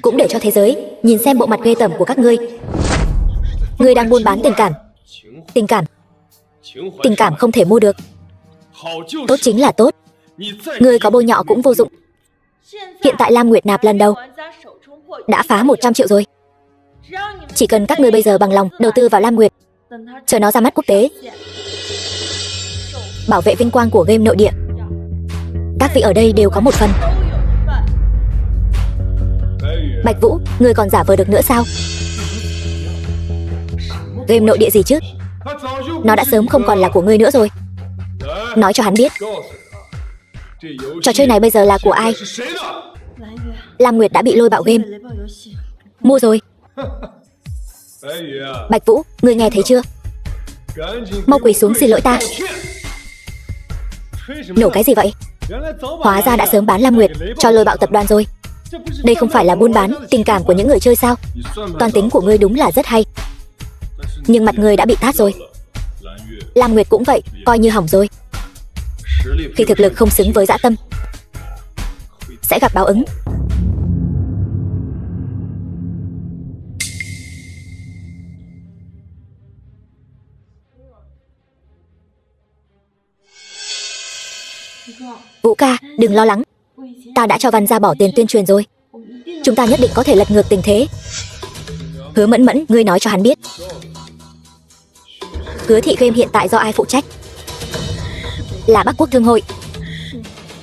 cũng để cho thế giới nhìn xem bộ mặt ghê tởm của các ngươi. Ngươi đang buôn bán tình cảm. Tình cảm không thể mua được. Tốt chính là tốt. Ngươi có bôi nhọ cũng vô dụng. Hiện tại Lam Nguyệt nạp lần đầu đã phá 100 triệu rồi. Chỉ cần các ngươi bây giờ bằng lòng đầu tư vào Lam Nguyệt, chờ nó ra mắt quốc tế, bảo vệ vinh quang của game nội địa, các vị ở đây đều có một phần. Bạch Vũ, ngươi còn giả vờ được nữa sao? Game nội địa gì chứ? Nó đã sớm không còn là của ngươi nữa rồi. Nói cho hắn biết, trò chơi này bây giờ là của ai? Lam Nguyệt đã bị lôi bạo game. Mua rồi. Bạch Vũ, ngươi nghe thấy chưa? Mau quỳ xuống xin lỗi ta. Nổ cái gì vậy? Hóa ra đã sớm bán Lam Nguyệt cho lôi bạo tập đoàn rồi. Đây không phải là buôn bán tình cảm của những người chơi sao? Toán tính của ngươi đúng là rất hay, nhưng mặt ngươi đã bị tát rồi. Lam Nguyệt cũng vậy, coi như hỏng rồi. Khi thực lực không xứng với dã tâm, sẽ gặp báo ứng. Vũ ca, đừng lo lắng. Ta đã cho Văn Gia bỏ tiền tuyên truyền rồi. Chúng ta nhất định có thể lật ngược tình thế. Hứa Mẫn Mẫn, ngươi nói cho hắn biết, Hứa thị game hiện tại do ai phụ trách? Là Bắc Quốc Thương hội.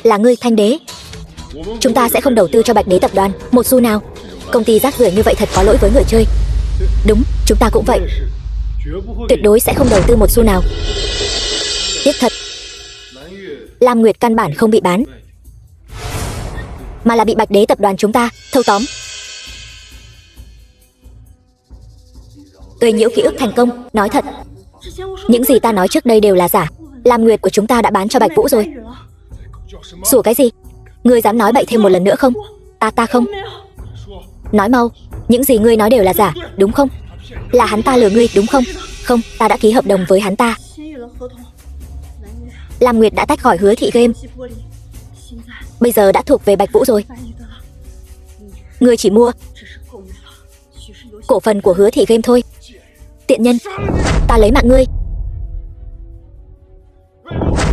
Là ngươi Thanh Đế. Chúng ta sẽ không đầu tư cho Bạch Đế tập đoàn một xu nào. Công ty rác rưởi như vậy thật có lỗi với người chơi. Đúng, chúng ta cũng vậy. tuyệt đối sẽ không đầu tư một xu nào. Tiếc thật, Lam Nguyệt căn bản không bị bán, mà là bị Bạch Đế tập đoàn chúng ta thâu tóm. Gây nhiễu ký ức thành công. Nói thật, những gì ta nói trước đây đều là giả. Lam Nguyệt của chúng ta đã bán cho Bạch Vũ rồi. Sủa cái gì? Ngươi dám nói bậy thêm một lần nữa không? Ta không. Nói mau, những gì ngươi nói đều là giả, đúng không? Là hắn ta lừa ngươi, đúng không? Không, ta đã ký hợp đồng với hắn ta. Lam Nguyệt đã tách khỏi Hứa Thị Game, bây giờ đã thuộc về Bạch Vũ rồi. Ngươi chỉ mua cổ phần của Hứa Thị Game thôi. Tiện nhân, ta lấy mạng ngươi.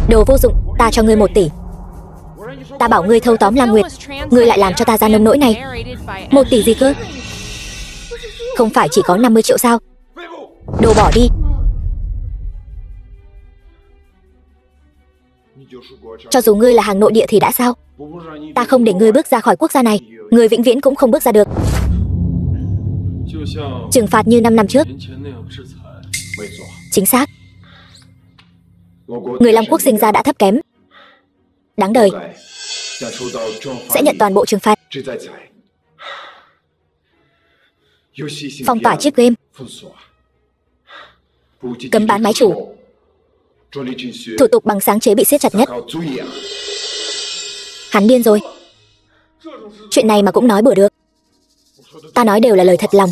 Đồ vô dụng, ta cho ngươi 1 tỷ. Ta bảo ngươi thâu tóm Lam Nguyệt, ngươi lại làm cho ta ra nông nỗi này. 1 tỷ gì cơ? Không phải chỉ có 50 triệu sao? Đồ bỏ đi. Cho dù ngươi là hàng nội địa thì đã sao? Ta không để ngươi bước ra khỏi quốc gia này, ngươi vĩnh viễn cũng không bước ra được. Trừng phạt như 5 năm trước. Chính xác. Người Long Quốc sinh ra đã thấp kém, đáng đời, sẽ nhận toàn bộ trừng phạt. Phong tỏa chiếc game, cấm bán máy chủ, thủ tục bằng sáng chế bị siết chặt nhất. Hắn điên rồi. Chuyện này mà cũng nói bừa được. Ta nói đều là lời thật lòng.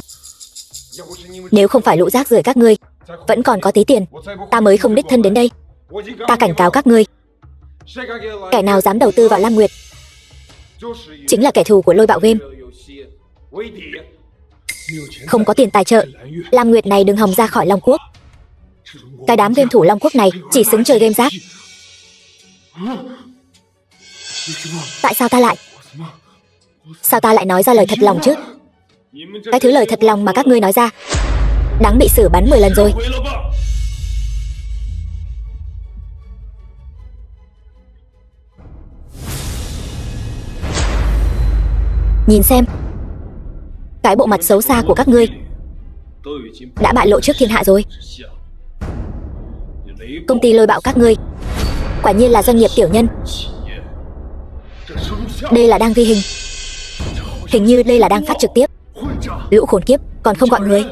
Nếu không phải lũ rác rưởi các ngươi vẫn còn có tí tiền, ta mới không đích thân đến đây. Ta cảnh cáo các ngươi, kẻ nào dám đầu tư vào Lam Nguyệt chính là kẻ thù của Lôi Bạo Game. Không có tiền tài trợ, Lam Nguyệt này đừng hòng ra khỏi Long Quốc. Cái đám game thủ Long Quốc này chỉ xứng chơi game rác. Tại sao ta lại nói ra lời thật lòng chứ? Cái thứ lời thật lòng mà các ngươi nói ra đáng bị xử bắn 10 lần rồi. Nhìn xem, cái bộ mặt xấu xa của các ngươi đã bại lộ trước thiên hạ rồi. Công ty Lôi Bạo các ngươi quả nhiên là doanh nghiệp tiểu nhân. Đây là đang ghi hình, hình như đây là đang phát trực tiếp. Lũ khốn kiếp, còn không gọi người.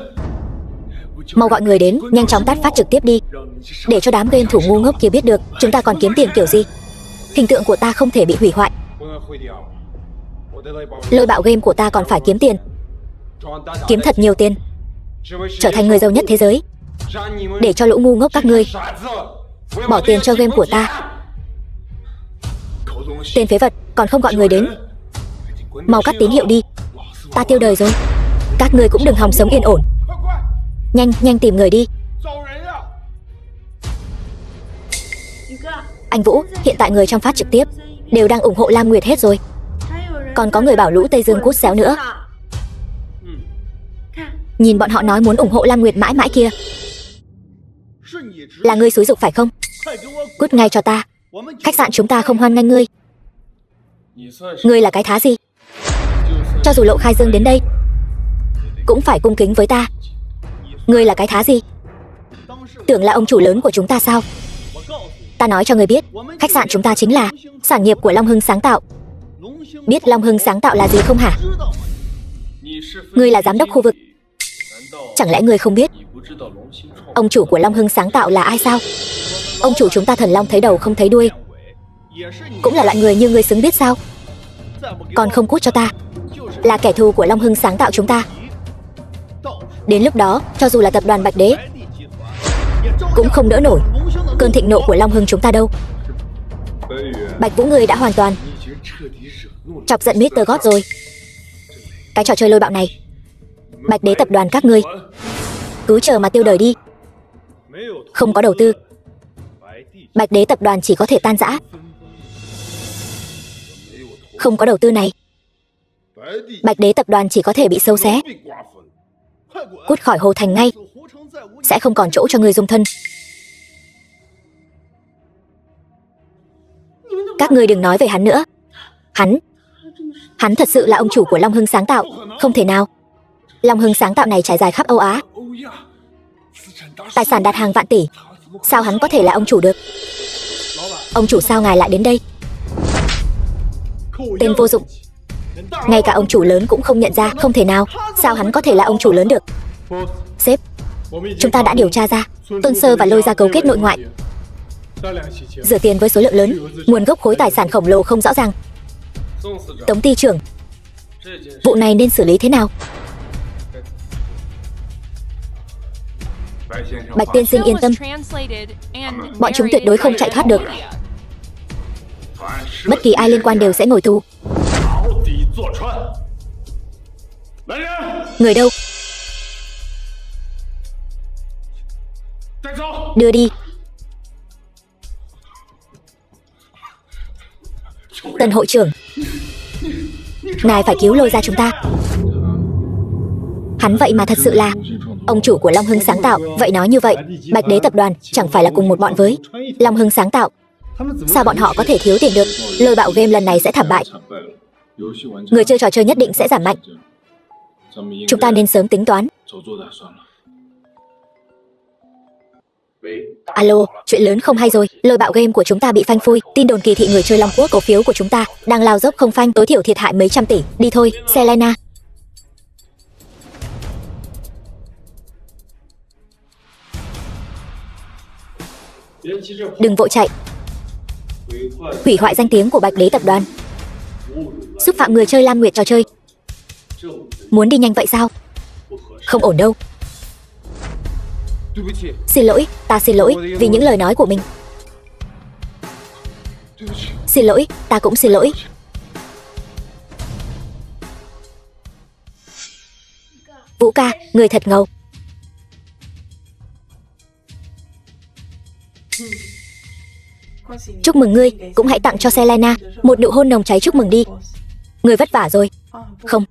Mau gọi người đến, nhanh chóng tắt phát trực tiếp đi, để cho đám game thủ ngu ngốc kia biết được chúng ta còn kiếm tiền kiểu gì. Hình tượng của ta không thể bị hủy hoại. Lôi Bạo Game của ta còn phải kiếm tiền, kiếm thật nhiều tiền, trở thành người giàu nhất thế giới, để cho lũ ngu ngốc các ngươi bỏ tiền cho game của ta. Tên phế vật, còn không gọi người đến. Mau cắt tín hiệu đi, ta tiêu đời rồi. Các ngươi cũng đừng hòng sống yên ổn. Nhanh tìm người đi. Anh Vũ, hiện tại người trong phát trực tiếp đều đang ủng hộ Lam Nguyệt hết rồi. Còn có người bảo lũ Tây Dương cút xéo nữa. Nhìn bọn họ nói muốn ủng hộ Lam Nguyệt mãi mãi kia. Là ngươi xúi giục phải không? Cút ngay cho ta. Khách sạn chúng ta không hoan nghênh ngươi. Ngươi là cái thá gì? Cho dù Lộ Khai Dương đến đây cũng phải cung kính với ta. Ngươi là cái thá gì? Tưởng là ông chủ lớn của chúng ta sao? Ta nói cho ngươi biết, khách sạn chúng ta chính là sản nghiệp của Long Hưng sáng tạo. Biết Long Hưng sáng tạo là gì không hả? Ngươi là giám đốc khu vực, chẳng lẽ ngươi không biết ông chủ của Long Hưng sáng tạo là ai sao? Ông chủ chúng ta Thần Long thấy đầu không thấy đuôi, cũng là loại người như ngươi xứng biết sao? Còn không cút cho ta, là kẻ thù của Long Hưng sáng tạo chúng ta. Đến lúc đó, cho dù là tập đoàn Bạch Đế cũng không đỡ nổi cơn thịnh nộ của Long Hưng chúng ta đâu. Bạch Vũ ngươi đã hoàn toàn chọc giận Mr. God rồi. Cái trò chơi lôi bạo này, Bạch Đế tập đoàn các ngươi cứ chờ mà tiêu đời đi. Không có đầu tư, Bạch Đế tập đoàn chỉ có thể tan rã. Không có đầu tư này, Bạch Đế tập đoàn chỉ có thể bị xâu xé. Cút khỏi Hồ Thành ngay, sẽ không còn chỗ cho người dung thân. Các ngươi đừng nói về hắn nữa. Hắn thật sự là ông chủ của Long Hưng sáng tạo. Không thể nào. Long Hưng sáng tạo này trải dài khắp Âu Á, tài sản đạt hàng vạn tỷ. Sao hắn có thể là ông chủ được? Ông chủ, sao ngài lại đến đây? Tên vô dụng. Ngay cả ông chủ lớn cũng không nhận ra. Không thể nào. Sao hắn có thể là ông chủ lớn được? Sếp, chúng ta đã điều tra ra Tôn Sơ và Lôi Gia cấu kết nội ngoại, rửa tiền với số lượng lớn, nguồn gốc khối tài sản khổng lồ không rõ ràng. Tống ty trưởng, vụ này nên xử lý thế nào? Bạch tiên sinh yên tâm, bọn chúng tuyệt đối không chạy thoát được. Bất kỳ ai liên quan đều sẽ ngồi tù. Người đâu? Đưa đi. Tần hội trưởng, ngài phải cứu Lôi Gia chúng ta. Hắn vậy mà thật sự là ông chủ của Long Hưng sáng tạo. Vậy nói như vậy, Bạch Đế tập đoàn chẳng phải là cùng một bọn với Long Hưng sáng tạo? Sao bọn họ có thể thiếu tiền được? Lôi bạo game lần này sẽ thảm bại. Người chơi trò chơi nhất định sẽ giảm mạnh. Chúng ta nên sớm tính toán. Alo, chuyện lớn không hay rồi. Lôi bạo game của chúng ta bị phanh phui. Tin đồn kỳ thị người chơi Long Quốc cổ phiếu của chúng ta đang lao dốc không phanh, tối thiểu thiệt hại mấy trăm tỷ. Đi thôi, Selena. Đừng vội chạy. Hủy hoại danh tiếng của Bạch Đế tập đoàn, xúc phạm người chơi Lam Nguyệt trò chơi. Muốn đi nhanh vậy sao? Không ổn đâu. Xin lỗi, ta xin lỗi vì những lời nói của mình. Xin lỗi, ta cũng xin lỗi. Vũ ca, người thật ngầu. Chúc mừng ngươi, cũng hãy tặng cho Selena một nụ hôn nồng cháy chúc mừng đi. Người vất vả rồi. Không,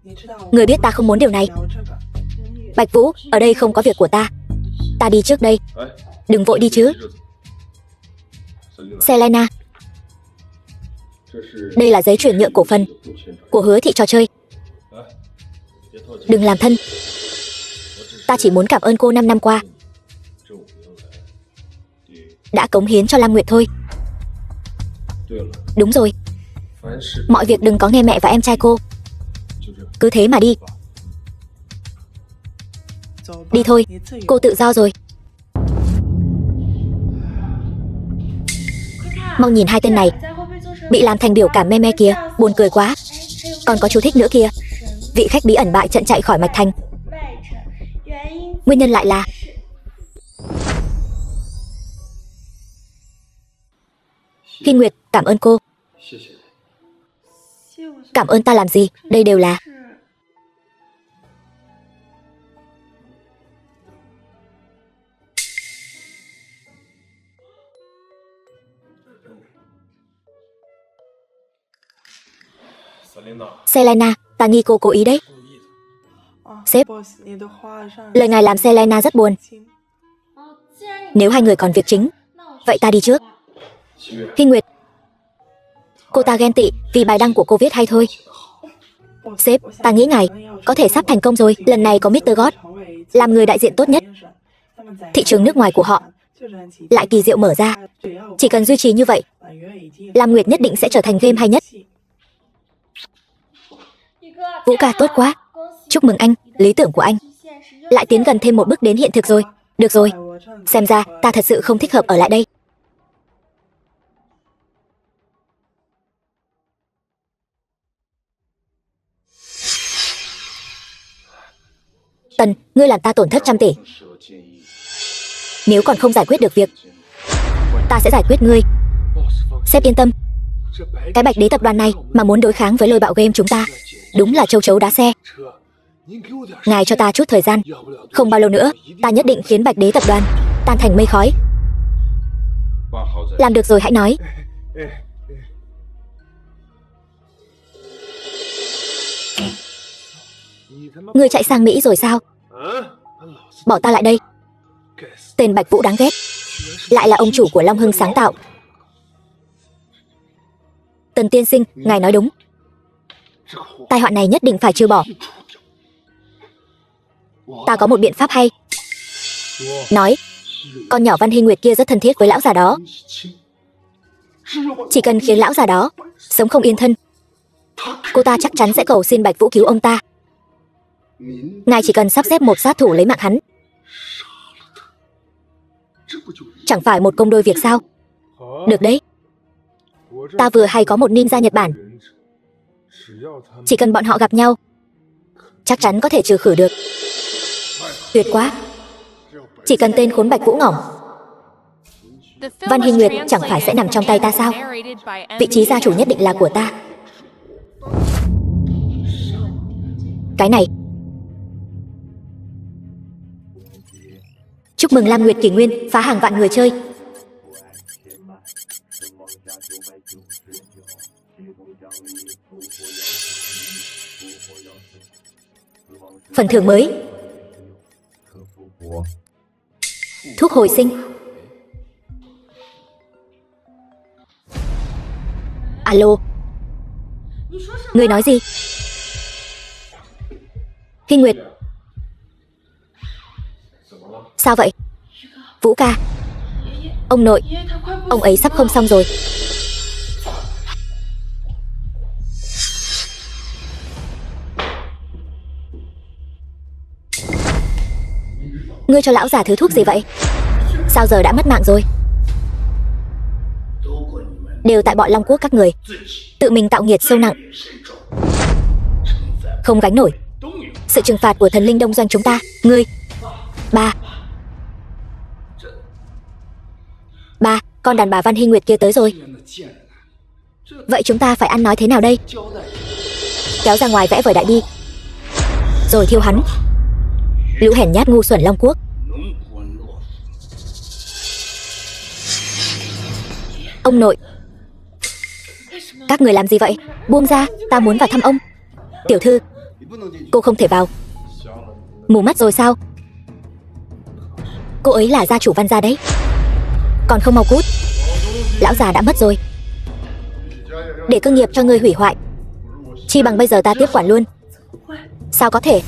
người biết ta không muốn điều này. Bạch Vũ, ở đây không có việc của ta. Ta đi trước đây. Đừng vội đi chứ. Selena, đây là giấy chuyển nhượng cổ phần của Hứa Thị trò chơi. Đừng làm thân. Ta chỉ muốn cảm ơn cô 5 năm qua đã cống hiến cho Lam Nguyệt thôi. Đúng rồi, mọi việc đừng có nghe mẹ và em trai cô. Cứ thế mà đi. Đi thôi, cô tự do rồi. Mau nhìn hai tên này, bị làm thành biểu cảm meme kìa, buồn cười quá. Còn có chú thích nữa kìa. Vị khách bí ẩn bại trận chạy khỏi Mạch Thành. Nguyên nhân lại là Hy Nguyệt. Cảm ơn cô. Cảm ơn ta làm gì? Đây đều là Selena, ta nghi cô cố ý đấy. Sếp, lời ngài làm Selena rất buồn. Nếu hai người còn việc chính, vậy ta đi trước. Hy Nguyệt, cô ta ghen tị vì bài đăng của cô viết hay thôi. Sếp, ta nghĩ ngài có thể sắp thành công rồi. Lần này có Mr. God làm người đại diện tốt nhất. Thị trường nước ngoài của họ lại kỳ diệu mở ra. Chỉ cần duy trì như vậy, Lam Nguyệt nhất định sẽ trở thành game hay nhất. Vũ ca, tốt quá. Chúc mừng anh, lý tưởng của anh lại tiến gần thêm một bước đến hiện thực rồi. Được rồi, xem ra ta thật sự không thích hợp ở lại đây. Tần, ngươi làm ta tổn thất trăm tỷ. Nếu còn không giải quyết được việc, ta sẽ giải quyết ngươi. Sếp yên tâm, cái Bạch Đế tập đoàn này mà muốn đối kháng với Lôi bạo game chúng ta, đúng là châu chấu đá xe. Ngài cho ta chút thời gian, không bao lâu nữa ta nhất định khiến Bạch Đế tập đoàn tan thành mây khói. Làm được rồi hãy nói. Ngươi chạy sang Mỹ rồi sao? Bỏ ta lại đây. Tên Bạch Vũ đáng ghét, lại là ông chủ của Long Hưng sáng tạo. Tần tiên sinh, ngài nói đúng. Tai họa này nhất định phải trừ bỏ. Ta có một biện pháp hay. Nói. Con nhỏ Văn Hy Nguyệt kia rất thân thiết với lão già đó. Chỉ cần khiến lão già đó sống không yên thân, cô ta chắc chắn sẽ cầu xin Bạch Vũ cứu ông ta. Ngài chỉ cần sắp xếp một sát thủ lấy mạng hắn, chẳng phải một công đôi việc sao? Được đấy. Ta vừa hay có một ninja Nhật Bản. Chỉ cần bọn họ gặp nhau, chắc chắn có thể trừ khử được. Tuyệt quá. Chỉ cần tên khốn Bạch Vũ ngỏm, Văn Hy Nguyệt chẳng phải sẽ nằm trong tay ta sao? Vị trí gia chủ nhất định là của ta. Cái này. Chúc mừng Lam Nguyệt Kỷ Nguyên phá hàng vạn người chơi. Phần thưởng mới. Thuốc hồi sinh. Alo. Ngươi nói gì? Hy Nguyệt. Sao vậy? Vũ ca. Ông nội. Ông ấy sắp không xong rồi. Ngươi cho lão già thứ thuốc gì vậy? Sao giờ đã mất mạng rồi? Đều tại bọn Long Quốc các người tự mình tạo nghiệt sâu nặng, không gánh nổi sự trừng phạt của thần linh đông doanh chúng ta. Ngươi. Ba, con đàn bà Văn Hy Nguyệt kia tới rồi. Vậy chúng ta phải ăn nói thế nào đây? Kéo ra ngoài vẽ vời đại đi, rồi thiêu hắn. Lũ hèn nhát ngu xuẩn Long Quốc. Ông nội. Các người làm gì vậy? Buông ra, ta muốn vào thăm ông. Tiểu thư, cô không thể vào. Mù mắt rồi sao? Cô ấy là gia chủ Văn gia đấy. Còn không mau cút. Lão già đã mất rồi. Để cơ nghiệp cho ngươi hủy hoại, chi bằng bây giờ ta tiếp quản luôn. Sao có thể?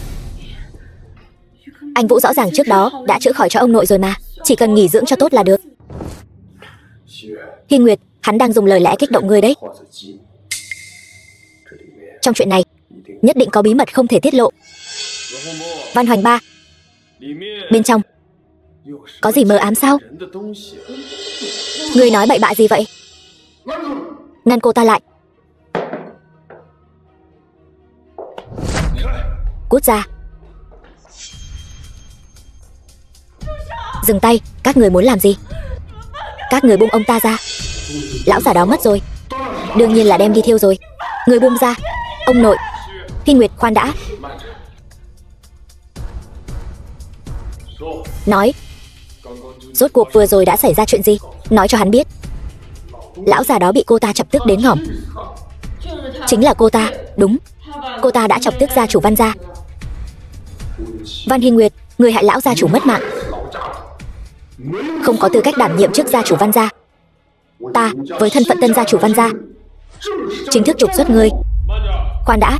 Anh Vũ rõ ràng trước đó đã chữa khỏi cho ông nội rồi mà. Chỉ cần nghỉ dưỡng cho tốt là được. Hy Nguyệt, hắn đang dùng lời lẽ kích động ngươi đấy. Trong chuyện này nhất định có bí mật không thể tiết lộ. Văn Hoành Ba, bên trong có gì mờ ám sao? Ngươi nói bậy bạ gì vậy? Ngăn cô ta lại. Cút ra. Dừng tay. Các người muốn làm gì? Các người buông ông ta ra. Lão già đó mất rồi, đương nhiên là đem đi thiêu rồi. Người buông ra. Ông nội. Hy Nguyệt, khoan đã. Nói. Rốt cuộc vừa rồi đã xảy ra chuyện gì? Nói cho hắn biết. Lão già đó bị cô ta chọc tức đến ngỏm. Chính là cô ta. Đúng, cô ta đã chọc tức gia chủ Văn gia. Văn Hy Nguyệt, người hại lão gia chủ mất mạng, không có tư cách đảm nhiệm chức gia chủ Văn gia. Ta với thân phận tân gia chủ Văn gia chính thức trục xuất ngươi. Khoan đã.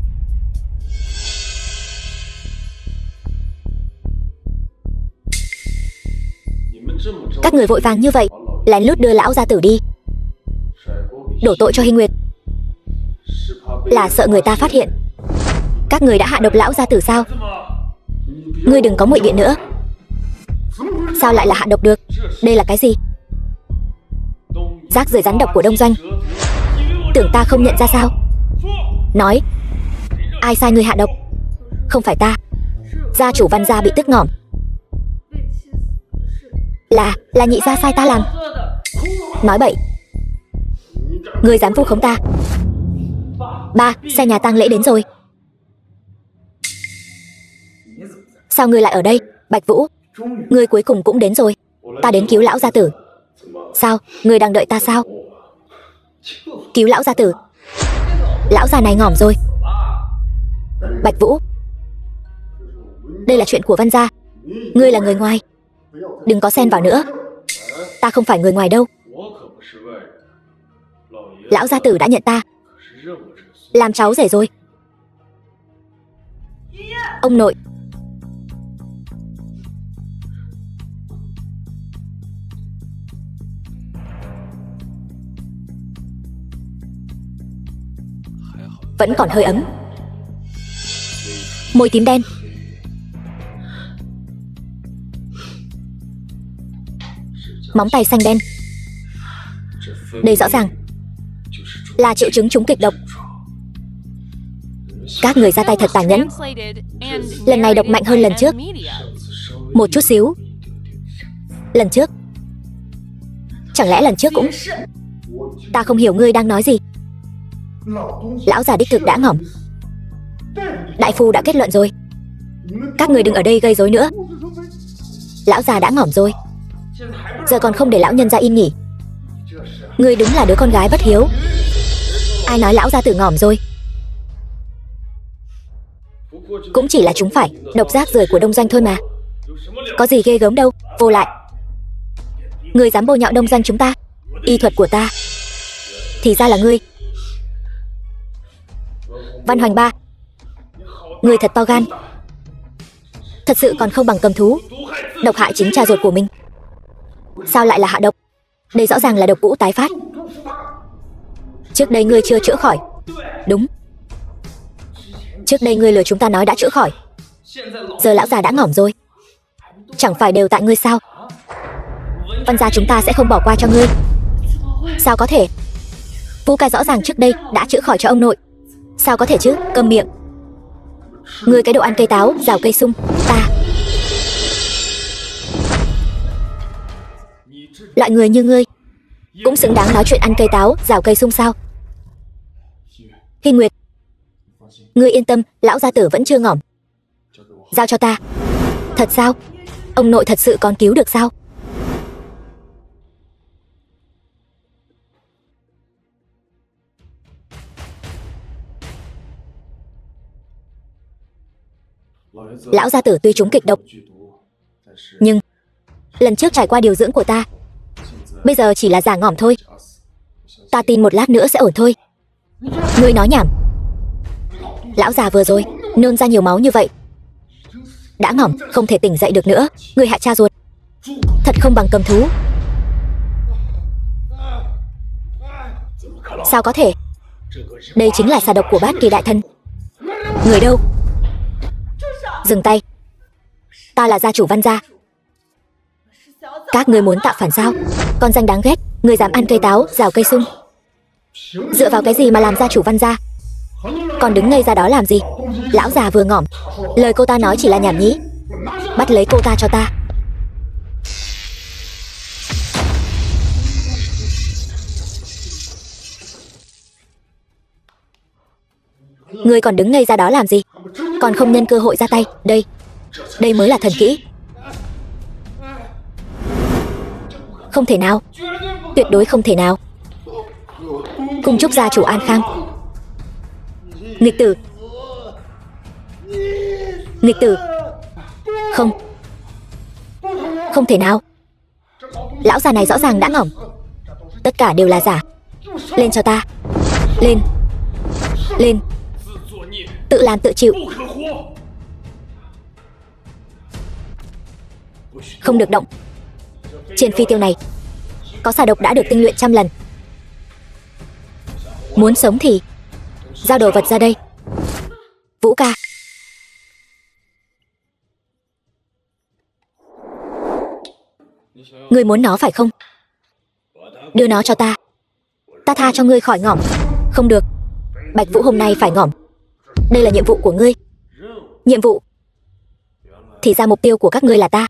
Các người vội vàng như vậy, lén lút đưa lão gia tử đi, đổ tội cho Hy Nguyệt, là sợ người ta phát hiện các người đã hạ độc lão gia tử sao? Ngươi đừng có ngụy biện nữa. Sao lại là hạ độc được? Đây là cái gì? Rác rưởi rắn độc của Đông Doanh. Tưởng ta không nhận ra sao? Nói, ai sai ngươi hạ độc? Không phải ta. Gia chủ Văn gia bị tức ngỏm. Là nhị gia sai ta làm. Nói bậy. Ngươi dám vu khống ta? Ba, xe nhà tang lễ đến rồi. Sao ngươi lại ở đây? Bạch Vũ, ngươi cuối cùng cũng đến rồi. Ta đến cứu lão gia tử. Sao, ngươi đang đợi ta sao? Cứu lão gia tử? Lão già này ngỏm rồi. Bạch Vũ, đây là chuyện của Văn gia. Ngươi là người ngoài, đừng có xen vào nữa. Ta không phải người ngoài đâu. Lão gia tử đã nhận ta làm cháu rể rồi. Ông nội. vẫn còn hơi ấm. Môi tím đen. Móng tay xanh đen. Đây rõ ràng là triệu chứng trúng kịch độc. Các người ra tay thật tàn nhẫn. Lần này độc mạnh hơn lần trước một chút xíu. Lần trước, chẳng lẽ lần trước cũng... Ta không hiểu ngươi đang nói gì. Lão già đích thực đã ngỏm. Đại phu đã kết luận rồi. Các người đừng ở đây gây rối nữa. Lão già đã ngỏm rồi, giờ còn không để lão nhân ra yên nghỉ. Ngươi đúng là đứa con gái bất hiếu. Ai nói lão gia tử ngỏm rồi? Cũng chỉ là chúng phải độc rác rưởi của đông doanh thôi mà. Có gì ghê gớm đâu. Vô lại, ngươi dám bôi nhọ đông doanh chúng ta, y thuật của ta. Thì ra là ngươi. Văn Hoành Ba, ngươi thật to gan. Thật sự còn không bằng cầm thú độc hại chính cha ruột của mình. Sao lại là hạ độc? Đây rõ ràng là độc cũ tái phát. Trước đây ngươi chưa chữa khỏi. Đúng, trước đây ngươi lừa chúng ta nói đã chữa khỏi. Giờ lão già đã ngỏm rồi. Chẳng phải đều tại ngươi sao? Văn gia chúng ta sẽ không bỏ qua cho ngươi. Sao có thể? Vũ ca rõ ràng trước đây đã chữa khỏi cho ông nội. Sao có thể chứ? Câm miệng. Ngươi cái đồ ăn cây táo, rào cây sung. Ta, loại người như ngươi cũng xứng đáng nói chuyện ăn cây táo, rào cây sung sao? Hy Nguyệt, ngươi yên tâm, lão gia tử vẫn chưa ngỏm. Giao cho ta. Thật sao? Ông nội thật sự còn cứu được sao? Lão gia tử tuy trúng kịch độc, nhưng lần trước trải qua điều dưỡng của ta, bây giờ chỉ là giả ngỏm thôi. Ta tin một lát nữa sẽ ổn thôi. Ngươi nói nhảm. Lão già vừa rồi nôn ra nhiều máu như vậy, đã ngỏm, không thể tỉnh dậy được nữa. Ngươi hại cha ruột, thật không bằng cầm thú. Sao có thể? Đây chính là xà độc của Bát Kỳ đại thần. Người đâu? Dừng tay. Ta là gia chủ Văn gia. Các ngươi muốn tạo phản sao? Con danh đáng ghét, ngươi dám ăn cây táo, rào cây sung. Dựa vào cái gì mà làm gia chủ Văn gia? Còn đứng ngây ra đó làm gì? Lão già vừa ngỏm, lời cô ta nói chỉ là nhảm nhí. Bắt lấy cô ta cho ta. Ngươi còn đứng ngây ra đó làm gì? Còn không nhân cơ hội ra tay. Đây mới là thần kỹ. Không thể nào, tuyệt đối không thể nào. Cung chúc gia chủ an khang. Nghịch tử, nghịch tử. Không, không thể nào. Lão già này rõ ràng đã ngỏm. Tất cả đều là giả. Lên cho ta. Lên, lên. Tự làm tự chịu. Không được động. Trên phi tiêu này có xà độc đã được tinh luyện trăm lần. Muốn sống thì giao đồ vật ra đây. Vũ ca, ngươi muốn nó phải không? Đưa nó cho ta. Ta tha cho ngươi khỏi ngỏm. Không được, Bạch Vũ hôm nay phải ngỏm. Đây là nhiệm vụ của ngươi. Nhiệm vụ? Thì ra mục tiêu của các ngươi là ta.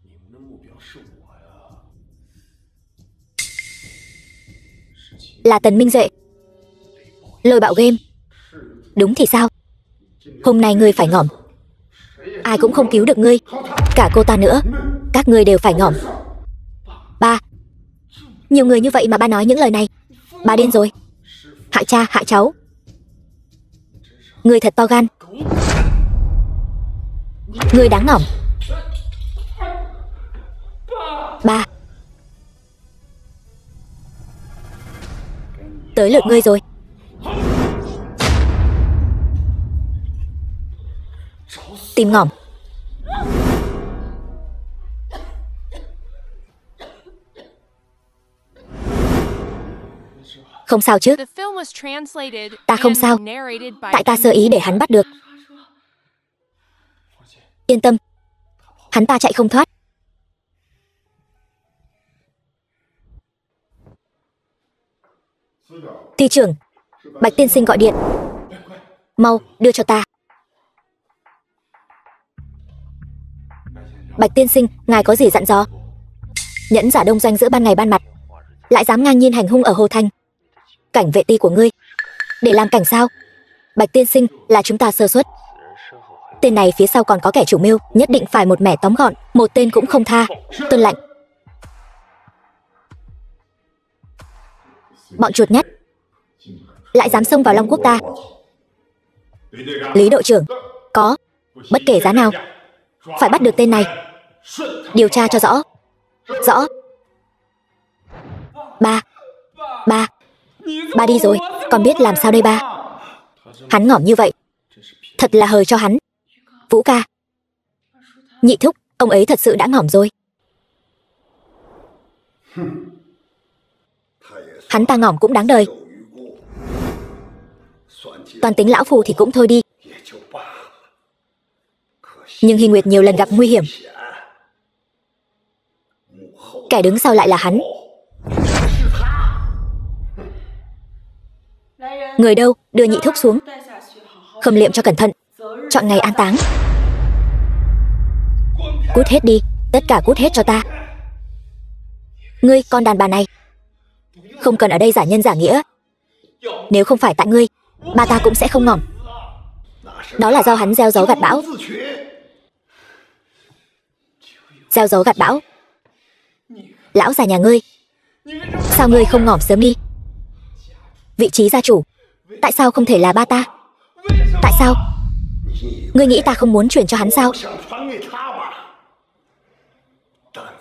Là Tần Minh Duệ, Lôi Bạo Game. Đúng thì sao? Hôm nay ngươi phải ngỏm. Ai cũng không cứu được ngươi, cả cô ta nữa. Các ngươi đều phải ngỏm. Ba, nhiều người như vậy mà ba nói những lời này. Ba điên rồi. Hại cha hại cháu. Ngươi thật to gan. Ngươi đáng ngỏm. Ba, tới lượt ngươi rồi. Tìm ngỏm. Không sao chứ? The film was translated Ta không and sao. narrated by Tại ta sơ ý để hắn bắt được. Yên tâm, hắn ta chạy không thoát. Ty trưởng, Bạch tiên sinh gọi điện. Mau, đưa cho ta. Bạch tiên sinh, ngài có gì dặn dò? Nhẫn giả đông doanh giữa ban ngày ban mặt, lại dám ngang nhiên hành hung ở Hồ Thành. Cảnh vệ ti của ngươi để làm cảnh sao? Bạch tiên sinh, là chúng ta sơ suất. Tên này phía sau còn có kẻ chủ mưu, nhất định phải một mẻ tóm gọn, một tên cũng không tha. Tuân lệnh. Bọn chuột nhắt lại dám xông vào Long Quốc ta. Lý đội trưởng, có, bất kể giá nào, phải bắt được tên này. Điều tra cho rõ. Rõ. Ba đi rồi, còn biết làm sao đây ba? Hắn ngỏm như vậy, thật là hời cho hắn. Vũ ca, nhị thúc, ông ấy thật sự đã ngỏm rồi. Hắn ta ngỏm cũng đáng đời. Toàn tính lão phù thì cũng thôi đi. Nhưng Hy Nguyệt nhiều lần gặp nguy hiểm, kẻ đứng sau lại là hắn. Người đâu, đưa nhị thúc xuống. Khâm liệm cho cẩn thận, chọn ngày an táng. Cút hết đi, tất cả cút hết cho ta. Ngươi con đàn bà này, không cần ở đây giả nhân giả nghĩa. Nếu không phải tại ngươi, ba ta cũng sẽ không ngỏm. Đó là do hắn gieo gió gặt bão. Gieo gió gặt bão. Lão già nhà ngươi, sao ngươi không ngỏm sớm đi? Vị trí gia chủ, tại sao không thể là ba ta? Tại sao? Ngươi nghĩ ta không muốn chuyển cho hắn sao?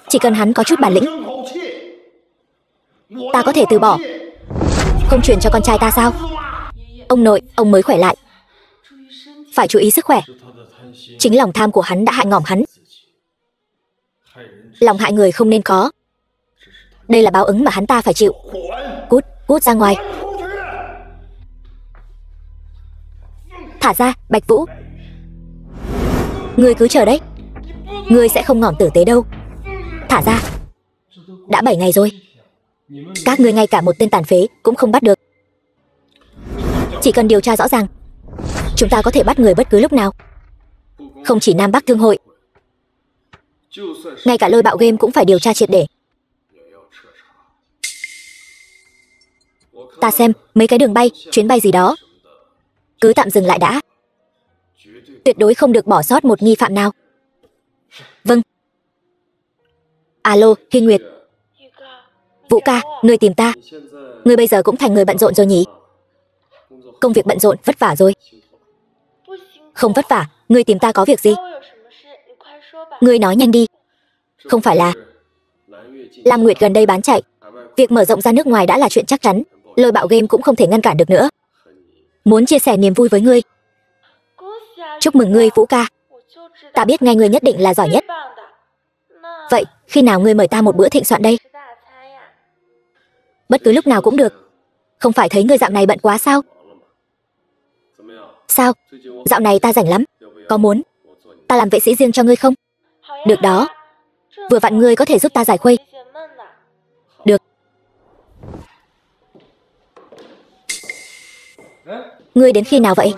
Chỉ cần hắn có chút bản lĩnh, ta có thể từ bỏ. Không chuyển cho con trai ta sao? Ông nội, ông mới khỏe lại, phải chú ý sức khỏe. Chính lòng tham của hắn đã hại ngỏm hắn. Lòng hại người không nên có. Đây là báo ứng mà hắn ta phải chịu. Cút, cút ra ngoài. Thả ra, Bạch Vũ. Ngươi cứ chờ đấy, ngươi sẽ không ngỏm tử tế đâu. Thả ra. Đã 7 ngày rồi, các ngươi ngay cả một tên tàn phế cũng không bắt được. Chỉ cần điều tra rõ ràng, chúng ta có thể bắt người bất cứ lúc nào. Không chỉ Nam Bắc Thương hội, ngay cả Lôi Bạo Game cũng phải điều tra triệt để. Ta xem mấy cái đường bay, chuyến bay gì đó, cứ tạm dừng lại đã. Tuyệt đối không được bỏ sót một nghi phạm nào. Vâng. Alo, Hy Nguyệt. Vũ ca, ngươi tìm ta. Ngươi bây giờ cũng thành người bận rộn rồi nhỉ? Công việc bận rộn, vất vả rồi. Không vất vả, ngươi tìm ta có việc gì? Ngươi nói nhanh đi. Không phải là Lam Nguyệt gần đây bán chạy, việc mở rộng ra nước ngoài đã là chuyện chắc chắn. Lôi Bạo Game cũng không thể ngăn cản được nữa. Muốn chia sẻ niềm vui với ngươi. Chúc mừng ngươi Vũ ca. Ta biết ngay ngươi nhất định là giỏi nhất. Vậy khi nào ngươi mời ta một bữa thịnh soạn đây? Bất cứ lúc nào cũng được. Không phải thấy ngươi dạo này bận quá sao? Sao? Dạo này ta rảnh lắm. Có muốn ta làm vệ sĩ riêng cho ngươi không? Được đó. Vừa vặn ngươi có thể giúp ta giải khuây. Được. Ngươi đến khi nào vậy?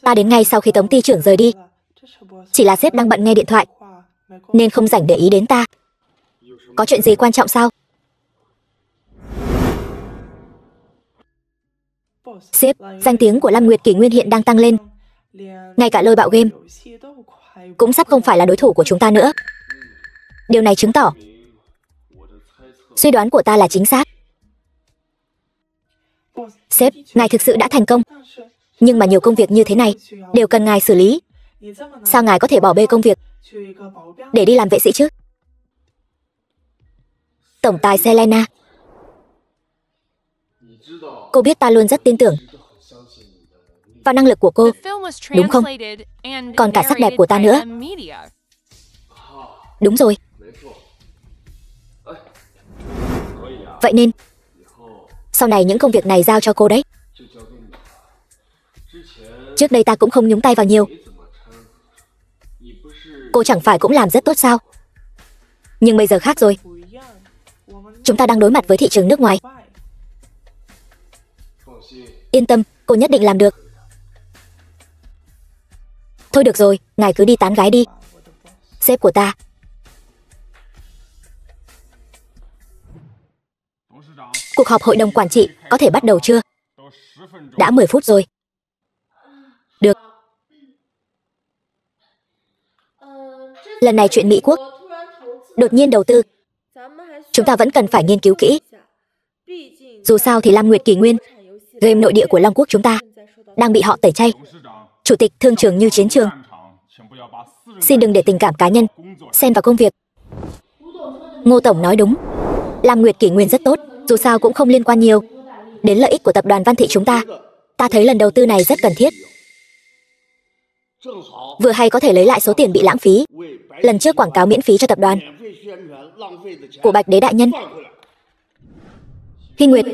Ta đến ngay sau khi Tống ty trưởng rời đi. Chỉ là sếp đang bận nghe điện thoại, nên không rảnh để ý đến ta. Có chuyện gì quan trọng sao? Sếp, danh tiếng của Lam Nguyệt Kỷ Nguyên hiện đang tăng lên. Ngay cả Lôi Bạo Game cũng sắp không phải là đối thủ của chúng ta nữa. Điều này chứng tỏ suy đoán của ta là chính xác. Sếp, ngài thực sự đã thành công. Nhưng mà nhiều công việc như thế này đều cần ngài xử lý. Sao ngài có thể bỏ bê công việc để đi làm vệ sĩ chứ? Tổng tài Selena, cô biết ta luôn rất tin tưởng vào năng lực của cô, đúng không? Còn cả sắc đẹp của ta nữa. Đúng rồi. Vậy nên Sau này những công việc này giao cho cô đấy. Trước đây ta cũng không nhúng tay vào nhiều. Cô chẳng phải cũng làm rất tốt sao? Nhưng bây giờ khác rồi. Chúng ta đang đối mặt với thị trường nước ngoài. Yên tâm, cô nhất định làm được. Thôi được rồi, ngài cứ đi tán gái đi. Sếp của ta. Cuộc họp hội đồng quản trị có thể bắt đầu chưa? Đã 10 phút rồi. Được. Lần này chuyện Mỹ Quốc đột nhiên đầu tư, chúng ta vẫn cần phải nghiên cứu kỹ. Dù sao thì Lam Nguyệt Kỷ Nguyên, game nội địa của Long Quốc chúng ta, đang bị họ tẩy chay. Chủ tịch thương trường như chiến trường. Xin đừng để tình cảm cá nhân xen vào công việc. Ngô Tổng nói đúng. Lam Nguyệt Kỷ Nguyên rất tốt, dù sao cũng không liên quan nhiều đến lợi ích của tập đoàn Văn Thị chúng ta. Ta thấy lần đầu tư này rất cần thiết. Vừa hay có thể lấy lại số tiền bị lãng phí lần trước quảng cáo miễn phí cho tập đoàn của Bạch Đế đại nhân. Hy Nguyệt,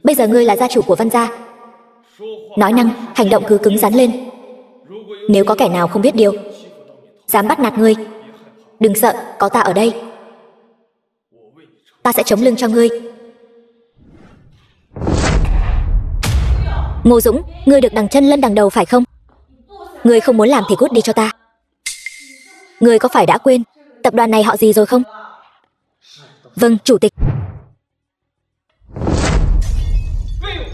bây giờ ngươi là gia chủ của Văn gia. Nói năng, hành động cứ cứng rắn lên. Nếu có kẻ nào không biết điều, dám bắt nạt ngươi, đừng sợ, có ta ở đây. Ta sẽ chống lưng cho ngươi. Ngô Dũng, ngươi được đằng chân lân đằng đầu phải không? Ngươi không muốn làm thì cút đi cho ta. Ngươi có phải đã quên tập đoàn này họ gì rồi không? Vâng, chủ tịch.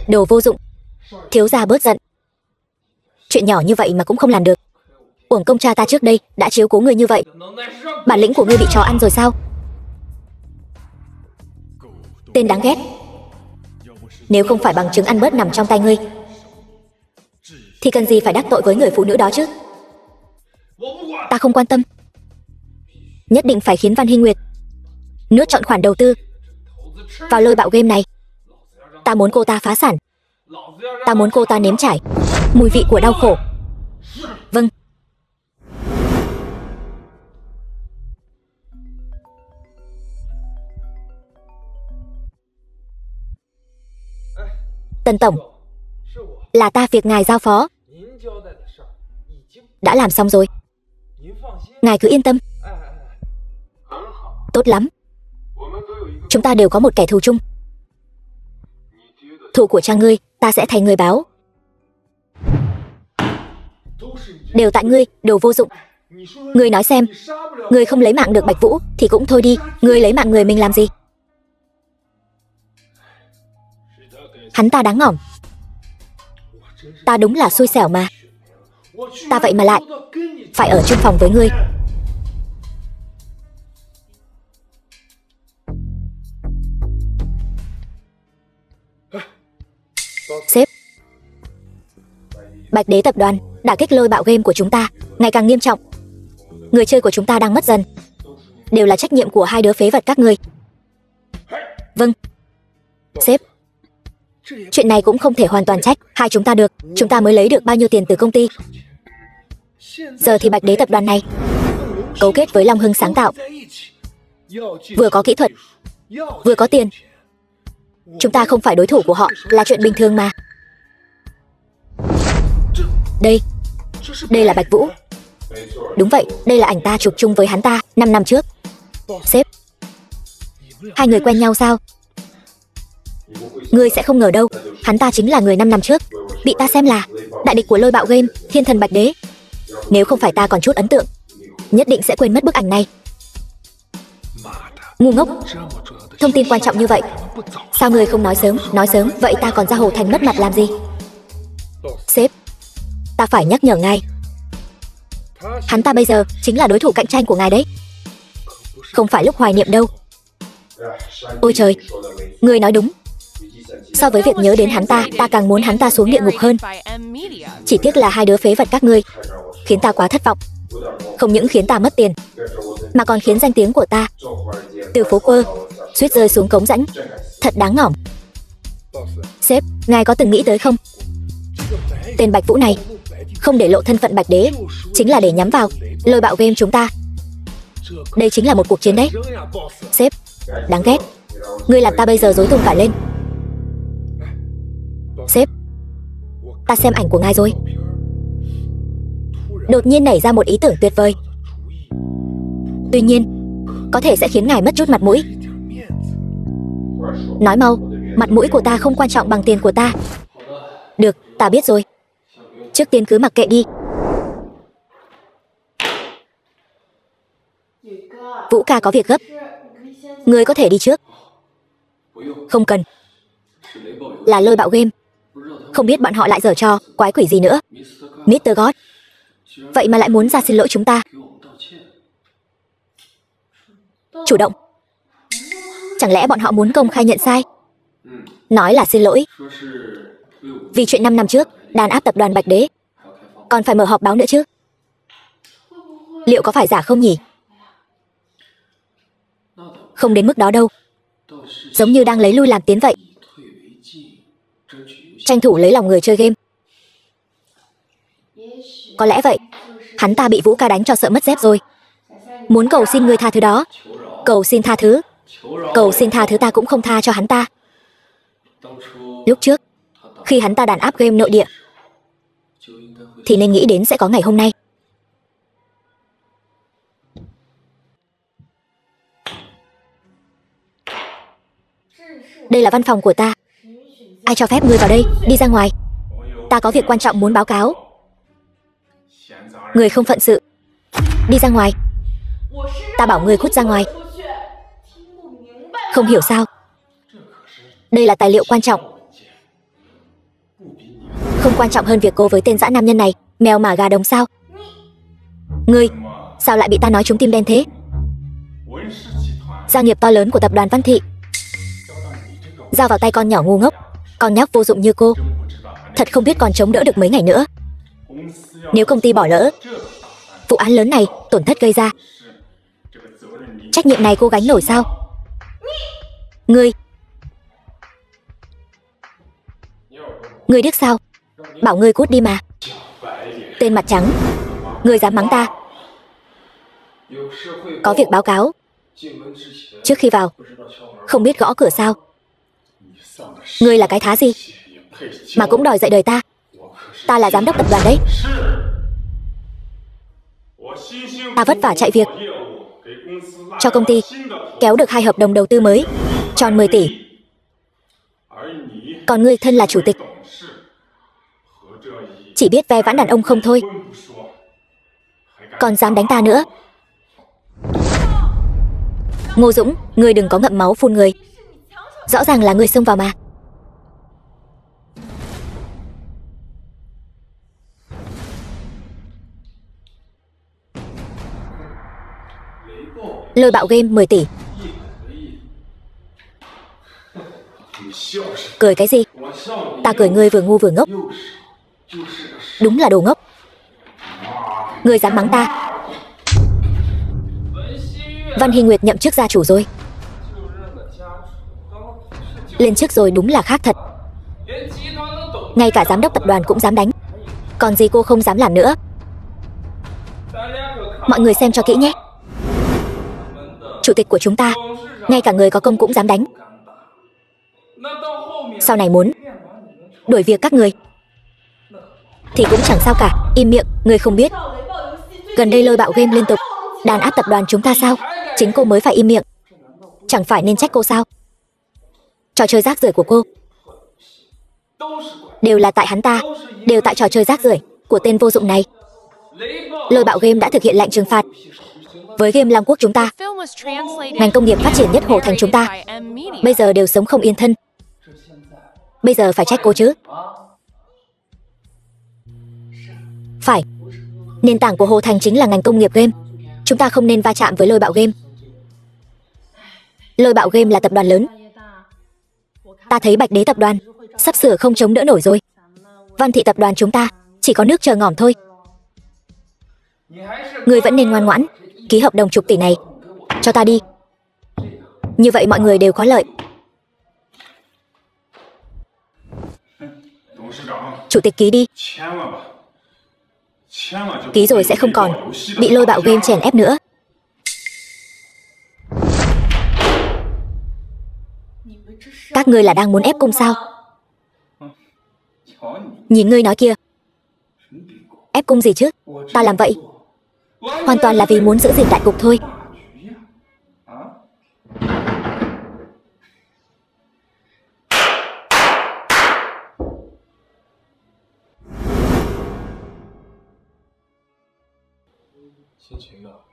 Đồ vô dụng. Thiếu gia bớt giận. Chuyện nhỏ như vậy mà cũng không làm được. Uổng công cha ta trước đây đã chiếu cố ngươi như vậy. Bản lĩnh của ngươi bị chó ăn rồi sao? Tên đáng ghét. Nếu không phải bằng chứng ăn bớt nằm trong tay ngươi, thì cần gì phải đắc tội với người phụ nữ đó chứ? Ta không quan tâm. Nhất định phải khiến Văn Hy Nguyệt nuốt trọn khoản đầu tư vào Lôi Bạo game này. Ta muốn cô ta phá sản. Ta muốn cô ta nếm trải mùi vị của đau khổ. Vâng. Tần Tổng, là ta việc ngài giao phó đã làm xong rồi. Ngài cứ yên tâm. Tốt lắm. Chúng ta đều có một kẻ thù chung. Thù của cha ngươi, ta sẽ thay ngươi báo. Đều tại ngươi, đồ vô dụng. Ngươi nói xem, ngươi không lấy mạng được Bạch Vũ thì cũng thôi đi, ngươi lấy mạng người mình làm gì? Hắn ta đáng ngỏm. Ta đúng là xui xẻo mà. Ta vậy mà lại phải ở chung phòng với ngươi. Sếp, Bạch Đế tập đoàn đả kích Lôi Bạo game của chúng ta ngày càng nghiêm trọng. Người chơi của chúng ta đang mất dần. Đều là trách nhiệm của hai đứa phế vật các ngươi. Vâng. Sếp, chuyện này cũng không thể hoàn toàn trách hai chúng ta được. Chúng ta mới lấy được bao nhiêu tiền từ công ty. Giờ thì Bạch Đế tập đoàn này cấu kết với Long Hưng sáng tạo, vừa có kỹ thuật, vừa có tiền. Chúng ta không phải đối thủ của họ là chuyện bình thường mà. Đây là Bạch Vũ. Đúng vậy, đây là ảnh ta chụp chung với hắn ta 5 năm trước. Sếp, hai người quen nhau sao? Ngươi sẽ không ngờ đâu, hắn ta chính là người 5 năm trước bị ta xem là đại địch của Lôi Bạo game, thiên thần Bạch Đế. Nếu không phải ta còn chút ấn tượng, nhất định sẽ quên mất bức ảnh này. Ngu ngốc. Thông tin quan trọng như vậy, sao ngươi không nói sớm? Nói sớm, vậy ta còn ra Hồ Thành mất mặt làm gì? Sếp, ta phải nhắc nhở ngài. Hắn ta bây giờ chính là đối thủ cạnh tranh của ngài đấy. Không phải lúc hoài niệm đâu. Ôi trời, ngươi nói đúng. So với việc nhớ đến hắn ta, ta càng muốn hắn ta xuống địa ngục hơn. Chỉ tiếc là hai đứa phế vật các ngươi khiến ta quá thất vọng. Không những khiến ta mất tiền, mà còn khiến danh tiếng của ta từ phố quơ suýt rơi xuống cống rãnh. Thật đáng ngỏm. Sếp, ngài có từng nghĩ tới không? Tên Bạch Vũ này không để lộ thân phận Bạch Đế chính là để nhắm vào Lôi Bạo game chúng ta. Đây chính là một cuộc chiến đấy. Sếp, đáng ghét. Ngươi làm ta bây giờ rối tung cả lên. Sếp, ta xem ảnh của ngài rồi. Đột nhiên nảy ra một ý tưởng tuyệt vời. Tuy nhiên, có thể sẽ khiến ngài mất chút mặt mũi. Nói mau, mặt mũi của ta không quan trọng bằng tiền của ta. Được, ta biết rồi. Trước tiên cứ mặc kệ đi. Vũ ca có việc gấp. Ngươi có thể đi trước. Không cần. Là Lôi Bạo Game. Không biết bọn họ lại giở trò quái quỷ gì nữa. Mr. God, vậy mà lại muốn ra xin lỗi chúng ta. Chủ động. Chẳng lẽ bọn họ muốn công khai nhận sai? Nói là xin lỗi vì chuyện 5 năm trước đàn áp tập đoàn Bạch Đế. Còn phải mở họp báo nữa chứ. Liệu có phải giả không nhỉ? Không đến mức đó đâu. Giống như đang lấy lui làm tiến vậy. Tranh thủ lấy lòng người chơi game. Có lẽ vậy. Hắn ta bị Vũ ca đánh cho sợ mất dép rồi. Muốn cầu xin người tha thứ đó. Cầu xin tha thứ. Cầu xin tha thứ ta cũng không tha cho hắn ta. Lúc trước, khi hắn ta đàn áp game nội địa, thì nên nghĩ đến sẽ có ngày hôm nay. Đây là văn phòng của ta. Ai cho phép ngươi vào đây? Đi ra ngoài. Ta có việc quan trọng muốn báo cáo. Người không phận sự. Đi ra ngoài. Ta bảo ngươi cút ra ngoài. Không hiểu sao. Đây là tài liệu quan trọng. Không quan trọng hơn việc cô với tên dã nam nhân này. Mèo mà gà đồng sao? Ngươi, sao lại bị ta nói trúng tim đen thế? Gia nghiệp to lớn của tập đoàn Văn Thị giao vào tay con nhỏ ngu ngốc, con nhóc vô dụng như cô. Thật không biết còn chống đỡ được mấy ngày nữa. Nếu công ty bỏ lỡ vụ án lớn này, tổn thất gây ra, trách nhiệm này cô gánh nổi sao? Ngươi điếc sao? Bảo ngươi cút đi mà. Tên mặt trắng, ngươi dám mắng ta? Có việc báo cáo. Trước khi vào, không biết gõ cửa sao? Ngươi là cái thá gì mà cũng đòi dạy đời ta? Ta là giám đốc tập đoàn đấy. Ta vất vả chạy việc cho công ty, kéo được 2 hợp đồng đầu tư mới, tròn 10 tỷ. Còn ngươi thân là chủ tịch, chỉ biết ve vãn đàn ông không thôi, còn dám đánh ta nữa. Ngô Dũng, ngươi đừng có ngậm máu phun người. Rõ ràng là ngươi xông vào mà. Lôi Bạo Game 10 tỷ. Cười cái gì? Ta cười ngươi vừa ngu vừa ngốc. Đúng là đồ ngốc. Ngươi dám mắng ta? Văn Hy Nguyệt nhậm chức gia chủ rồi. Lên chức rồi đúng là khác thật. Ngay cả giám đốc tập đoàn cũng dám đánh. Còn gì cô không dám làm nữa? Mọi người xem cho kỹ nhé. Chủ tịch của chúng ta, ngay cả người có công cũng dám đánh. Sau này muốn đuổi việc các người thì cũng chẳng sao cả. Im miệng, người không biết. Gần đây Lôi Bạo Game liên tục đàn áp tập đoàn chúng ta sao? Chính cô mới phải im miệng. Chẳng phải nên trách cô sao? Trò chơi rác rưởi của cô đều là tại hắn ta. Đều tại trò chơi rác rưởi của tên vô dụng này. Lôi Bạo Game đã thực hiện lệnh trừng phạt với game Long Quốc chúng ta. Ngành công nghiệp phát triển nhất Hồ Thành chúng ta bây giờ đều sống không yên thân. Bây giờ phải trách cô chứ? Phải. Nền tảng của Hồ Thành chính là ngành công nghiệp game. Chúng ta không nên va chạm với Lôi Bạo Game. Lôi Bạo Game là tập đoàn lớn. Ta thấy Bạch Đế tập đoàn sắp sửa không chống đỡ nổi rồi. Văn Thị tập đoàn chúng ta chỉ có nước chờ ngỏm thôi. Ngươi vẫn nên ngoan ngoãn ký hợp đồng chục tỷ này cho ta đi. Như vậy mọi người đều có lợi. Chủ tịch ký đi. Ký rồi sẽ không còn bị Lôi Bạo Game chèn ép nữa. Các ngươi là đang muốn ép cung sao? Nhìn ngươi nói kia, ép cung gì chứ? Ta làm vậy hoàn toàn là vì muốn giữ gìn đại cục thôi.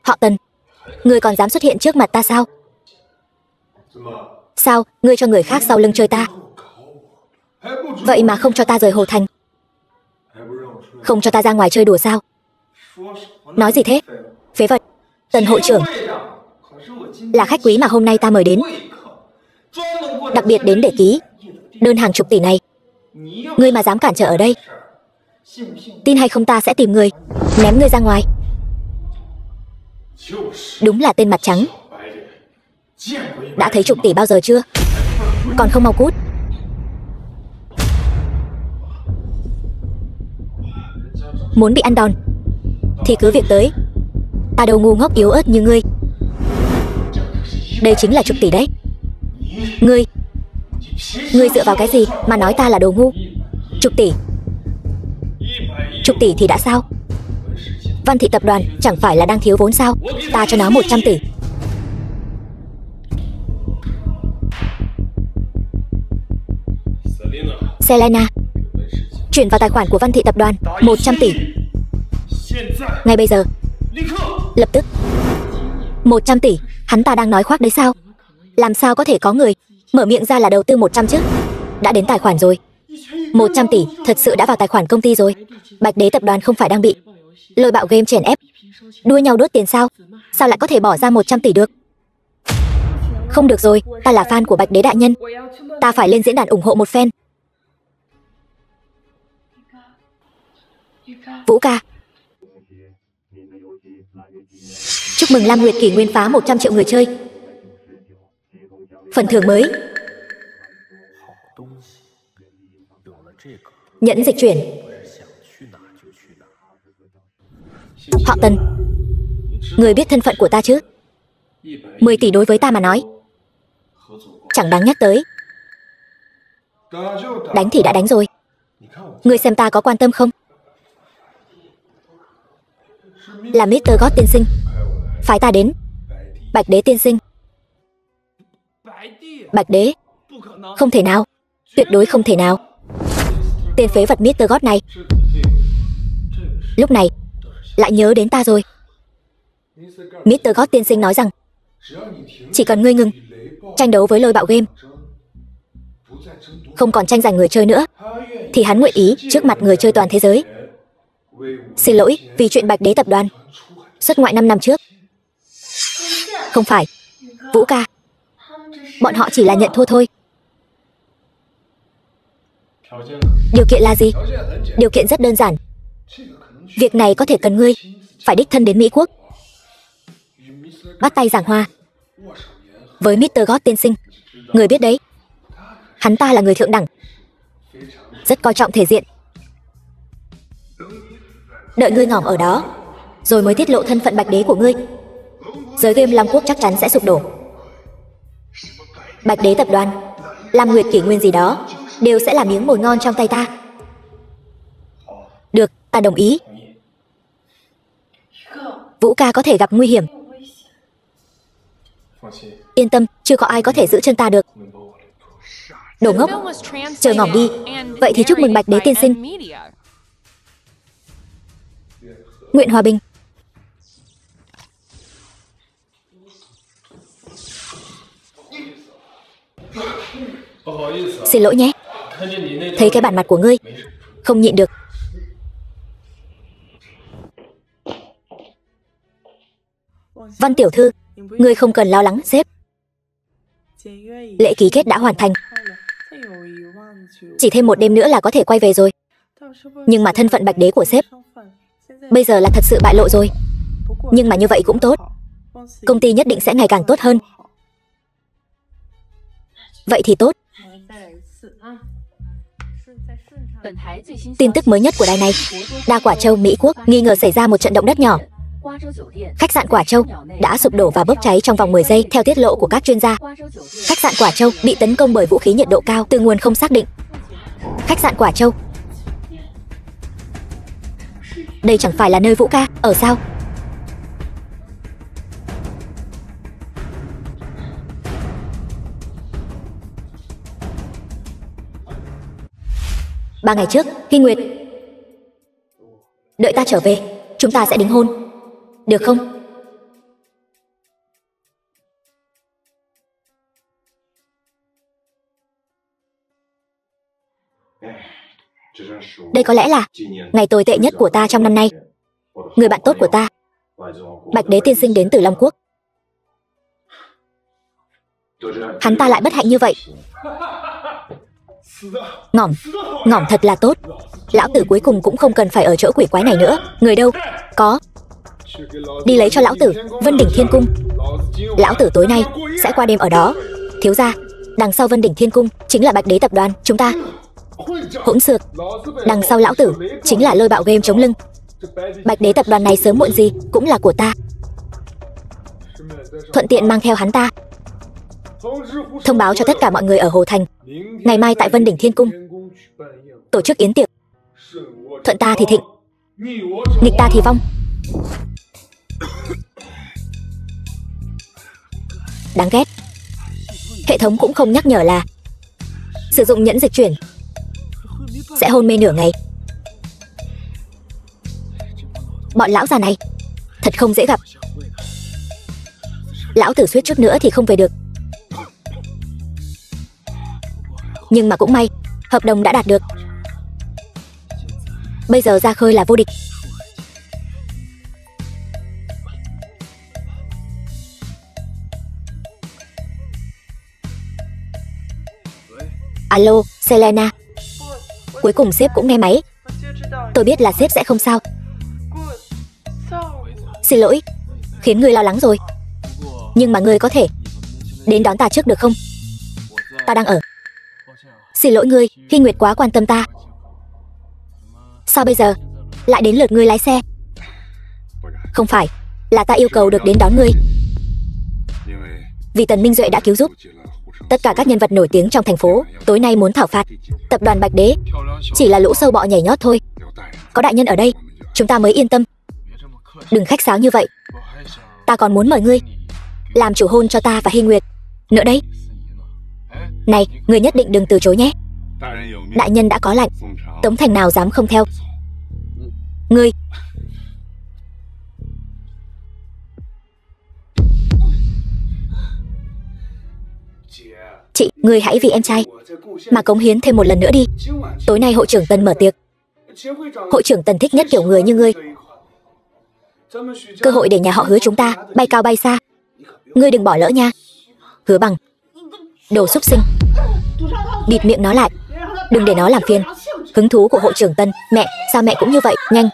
Họ Tần, ngươi còn dám xuất hiện trước mặt ta sao? Sao, ngươi cho người khác sau lưng chơi ta? Vậy mà không cho ta rời Hồ Thành, không cho ta ra ngoài chơi đùa sao? Nói gì thế? Phế vật. Tần hội trưởng là khách quý mà hôm nay ta mời đến, đặc biệt đến để ký đơn hàng chục tỷ này. Ngươi mà dám cản trở ở đây, tin hay không ta sẽ tìm người ném ngươi ra ngoài. Đúng là tên mặt trắng. Đã thấy chục tỷ bao giờ chưa? Còn không mau cút. Muốn bị ăn đòn thì cứ việc tới. Ta đâu ngu ngốc yếu ớt như ngươi. Đây chính là chục tỷ đấy. Ngươi dựa vào cái gì mà nói ta là đồ ngu? Chục tỷ thì đã sao? Văn Thị tập đoàn chẳng phải là đang thiếu vốn sao? Ta cho nó 100 tỷ. Selena, chuyển vào tài khoản của Văn Thị tập đoàn 100 tỷ. Ngay bây giờ, lập tức. 100 tỷ, hắn ta đang nói khoác đấy sao? Làm sao có thể có người mở miệng ra là đầu tư 100 chứ? Đã đến tài khoản rồi. 100 tỷ thật sự đã vào tài khoản công ty rồi. Bạch Đế tập đoàn không phải đang bị Lôi Bạo Game chèn ép, đua nhau đốt tiền sao? Sao lại có thể bỏ ra 100 tỷ được? Không được rồi, ta là fan của Bạch Đế đại nhân. Ta phải lên diễn đàn ủng hộ một phen. Vũ ca, chúc mừng Lam Nguyệt Kỷ Nguyên phá 100 triệu người chơi. Phần thưởng mới: nhẫn dịch chuyển. Họ Tần, người biết thân phận của ta chứ? 10 tỷ đối với ta mà nói chẳng đáng nhắc tới. Đánh thì đã đánh rồi, ngươi xem ta có quan tâm không? Là Mr. God tiên sinh phái ta đến. Bạch Đế tiên sinh. Bạch Đế? Không thể nào, tuyệt đối không thể nào. Tên phế vật Mr. God này lúc này lại nhớ đến ta rồi. Mr. God tiên sinh nói rằng chỉ cần ngươi ngừng tranh đấu với Lôi Bạo Game, không còn tranh giành người chơi nữa, thì hắn nguyện ý trước mặt người chơi toàn thế giới xin lỗi vì chuyện Bạch Đế tập đoàn xuất ngoại 5 năm trước. Không phải, Vũ ca, bọn họ chỉ là nhận thua thôi. Điều kiện là gì? Điều kiện rất đơn giản. Việc này có thể cần ngươi phải đích thân đến Mỹ Quốc, bắt tay giảng hòa với Mr. God tiên sinh. Người biết đấy, hắn ta là người thượng đẳng, rất coi trọng thể diện. Đợi ngươi ngỏm ở đó rồi mới tiết lộ thân phận Bạch Đế của ngươi, giới game Lam Quốc chắc chắn sẽ sụp đổ. Bạch Đế tập đoàn, Lam Nguyệt Kỷ Nguyên gì đó đều sẽ là miếng mồi ngon trong tay ta. Được, ta đồng ý. Vũ ca có thể gặp nguy hiểm. Yên tâm, chưa có ai có thể giữ chân ta được. Đồ ngốc, chờ ngỏm đi. Vậy thì chúc mừng Bạch Đế tiên sinh. Nguyện hòa bình. Xin lỗi nhé, thấy cái bản mặt của ngươi không nhịn được. Văn tiểu thư, ngươi không cần lo lắng sếp. Lễ ký kết đã hoàn thành, chỉ thêm một đêm nữa là có thể quay về rồi. Nhưng mà thân phận Bạch Đế của sếp bây giờ là thật sự bại lộ rồi. Nhưng mà như vậy cũng tốt, công ty nhất định sẽ ngày càng tốt hơn. Vậy thì tốt. Tin tức mới nhất của đài này: Đa Quả Châu, Mỹ Quốc nghi ngờ xảy ra một trận động đất nhỏ. Khách sạn Quả Châu đã sụp đổ và bốc cháy trong vòng 10 giây theo tiết lộ của các chuyên gia. Khách sạn Quả Châu bị tấn công bởi vũ khí nhiệt độ cao từ nguồn không xác định. Khách sạn Quả Châu Đây chẳng phải là nơi Vũ ca ở sao? Ba ngày trước, Hy Nguyệt. Đợi ta trở về, chúng ta sẽ đính hôn. Được không? Đây có lẽ là ngày tồi tệ nhất của ta trong năm nay. Người bạn tốt của ta, Bạch Đế tiên sinh đến từ Long Quốc. Hắn ta lại bất hạnh như vậy. Ngỏm, ngỏm thật là tốt. Lão tử cuối cùng cũng không cần phải ở chỗ quỷ quái này nữa. Người đâu? Có. Đi lấy cho lão tử Vân Đỉnh Thiên Cung. Lão tử tối nay sẽ qua đêm ở đó. Thiếu gia, đằng sau Vân Đỉnh Thiên Cung chính là Bạch Đế tập đoàn chúng ta. Hỗn xược, đằng sau lão tử chính là Lôi Bạo Game chống lưng. Bạch Đế tập đoàn này sớm muộn gì cũng là của ta. Thuận tiện mang theo hắn ta. Thông báo cho tất cả mọi người ở Hồ Thành, ngày mai tại Vân Đỉnh Thiên Cung tổ chức yến tiệc. Thuận ta thì thịnh, nghịch ta thì vong. Đáng ghét. Hệ thống cũng không nhắc nhở là sử dụng nhẫn dịch chuyển sẽ hôn mê nửa ngày. Bọn lão già này thật không dễ gặp. Lão tử suýt chút nữa thì không về được. Nhưng mà cũng may, hợp đồng đã đạt được. Bây giờ ra khơi là vô địch. Alo, Selena. Cuối cùng sếp cũng nghe máy. Tôi biết là sếp sẽ không sao. Xin lỗi, khiến ngươi lo lắng rồi. Nhưng mà ngươi có thể đến đón ta trước được không? Ta đang ở. Xin lỗi ngươi, Hy Nguyệt quá quan tâm ta. Sao bây giờ lại đến lượt ngươi lái xe? Không phải, là ta yêu cầu được đến đón ngươi. Vì Tần Minh Duệ đã cứu giúp tất cả các nhân vật nổi tiếng trong thành phố. Tối nay muốn thảo phạt tập đoàn Bạch Đế. Chỉ là lũ sâu bọ nhảy nhót thôi. Có đại nhân ở đây, chúng ta mới yên tâm. Đừng khách sáo như vậy. Ta còn muốn mời ngươi làm chủ hôn cho ta và Hy Nguyệt nữa đấy. Này, ngươi nhất định đừng từ chối nhé. Đại nhân đã có lệnh, Tống Thành nào dám không theo. Ngươi. Chị, ngươi hãy vì em trai mà cống hiến thêm một lần nữa đi. Tối nay hội trưởng Tần mở tiệc. Hội trưởng Tần thích nhất kiểu người như ngươi. Cơ hội để nhà họ Hứa chúng ta bay cao bay xa. Ngươi đừng bỏ lỡ nha. Hứa Bằng, đồ xúc sinh. Bịt miệng nó lại, đừng để nó làm phiền hứng thú của hội trưởng Tần. Mẹ, sao mẹ cũng như vậy? Nhanh.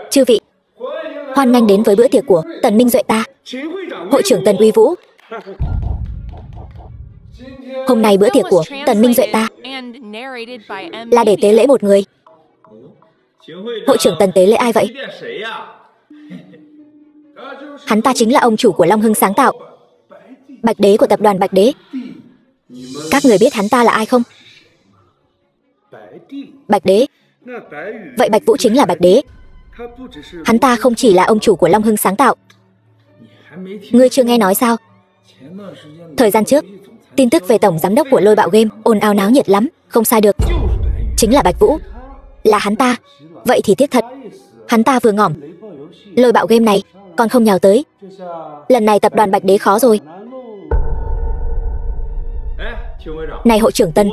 Chư vị, hoan nghênh đến với bữa tiệc của Tần Minh Duệ ta. Hội trưởng Tần uy vũ. Hôm nay bữa tiệc của Tần Minh Duệ ta là để tế lễ một người. Hội trưởng Tần tế lễ ai vậy? Hắn ta chính là ông chủ của Long Hưng sáng tạo, Bạch Đế của tập đoàn Bạch Đế. Các người biết hắn ta là ai không? Bạch Đế. Vậy Bạch Vũ chính là Bạch Đế. Hắn ta không chỉ là ông chủ của Long Hưng sáng tạo. Ngươi chưa nghe nói sao? Thời gian trước, tin tức về tổng giám đốc của Lôi Bạo Game ồn ào náo nhiệt lắm. Không sai được, chính là Bạch Vũ. Là hắn ta. Vậy thì tiếc thật, hắn ta vừa ngỏm Lôi Bạo Game này còn không nhào tới. Lần này tập đoàn Bạch Đế khó rồi. Này hội trưởng Tần,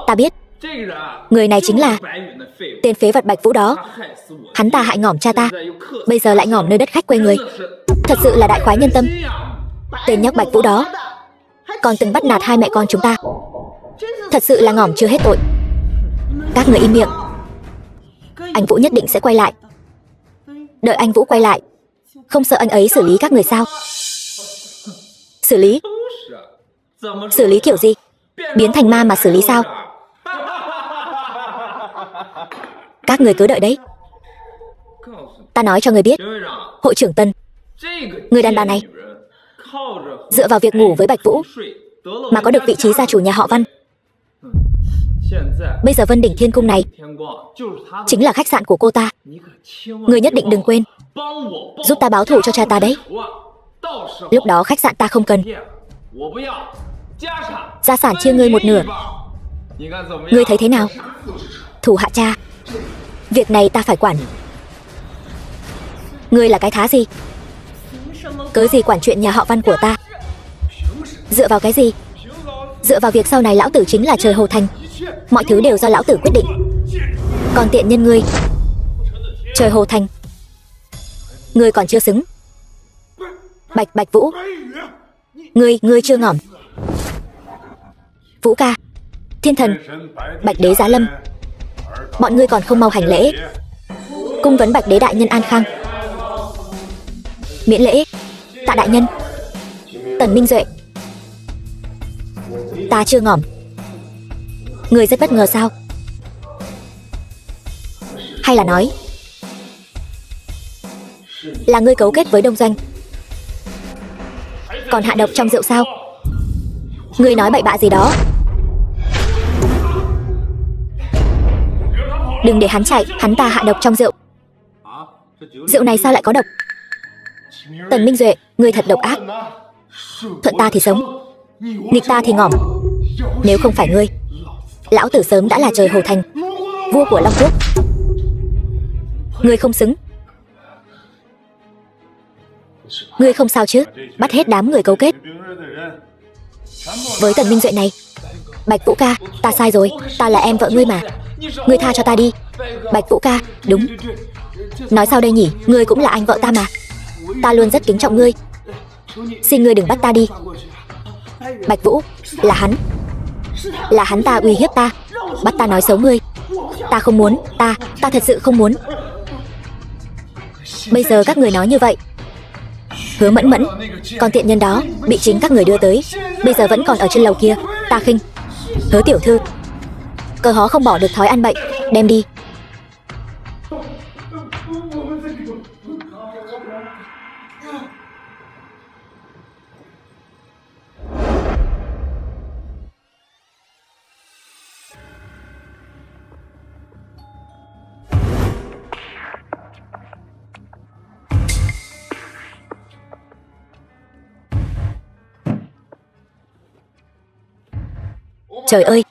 ta biết người này chính là tên phế vật Bạch Vũ đó. Hắn ta hại ngỏm cha ta, bây giờ lại ngỏm nơi đất khách quê người. Thật sự là đại khoái nhân tâm. Tên nhóc Bạch Vũ đó còn từng bắt nạt hai mẹ con chúng ta. Thật sự là ngỏm chưa hết tội. Các người im miệng. Anh Vũ nhất định sẽ quay lại. Đợi anh Vũ quay lại, không sợ anh ấy xử lý các người sao? Xử lý? Xử lý kiểu gì? Biến thành ma mà xử lý sao? Các người cứ đợi đấy. Ta nói cho người biết, hội trưởng Tần, người đàn bà này dựa vào việc ngủ với Bạch Vũ mà có được vị trí gia chủ nhà họ Văn. Bây giờ Vân Đỉnh Thiên Cung này chính là khách sạn của cô ta. Người nhất định đừng quên giúp ta báo thù cho cha ta đấy. Lúc đó khách sạn ta không cần, gia sản chia ngươi một nửa. Ngươi thấy thế nào? Thù hạ cha, việc này ta phải quản. Ngươi là cái thá gì? Cớ gì quản chuyện nhà họ Văn của ta? Dựa vào cái gì? Dựa vào việc sau này lão tử chính là trời Hồ Thành, mọi thứ đều do lão tử quyết định. Còn tiện nhân ngươi, trời Hồ Thành, ngươi còn chưa xứng. Bạch Vũ, ngươi chưa ngỏm. Vũ ca, Thiên Thần, Bạch Đế giá lâm, bọn ngươi còn không mau hành lễ, cung vấn Bạch Đế đại nhân an khang. Miễn lễ. Tạ đại nhân. Tần Minh Duệ, ta chưa ngỏm. Ngươi rất bất ngờ sao? Hay là nói là ngươi cấu kết với Đông Doanh, còn hạ độc trong rượu sao? Ngươi nói bậy bạ gì đó. Đừng để hắn chạy, hắn ta hạ độc trong rượu. Rượu này sao lại có độc? Tần Minh Duệ, ngươi thật độc ác. Thuận ta thì sống, nghịch ta thì ngỏm. Nếu không phải ngươi, lão tử sớm đã là trời Hồ Thành, vua của Long Quốc. Ngươi không xứng. Ngươi không sao chứ? Bắt hết đám người cấu kết với Tần Minh Duệ này. Bạch Vũ ca, ta sai rồi, ta là em vợ ngươi mà, ngươi tha cho ta đi. Bạch Vũ ca, đúng. Nói sao đây nhỉ, ngươi cũng là anh vợ ta mà, ta luôn rất kính trọng ngươi. Xin ngươi đừng bắt ta đi. Bạch Vũ, là hắn ta uy hiếp ta, bắt ta nói xấu ngươi. Ta không muốn, ta thật sự không muốn. Bây giờ các người nói như vậy, Hứa Mẫn Mẫn, con tiện nhân đó bị chính các người đưa tới, bây giờ vẫn còn ở trên lầu kia. Ta khinh. Hứa tiểu thư, cờ hó không bỏ được thói ăn bậy, đem đi. Trời ơi,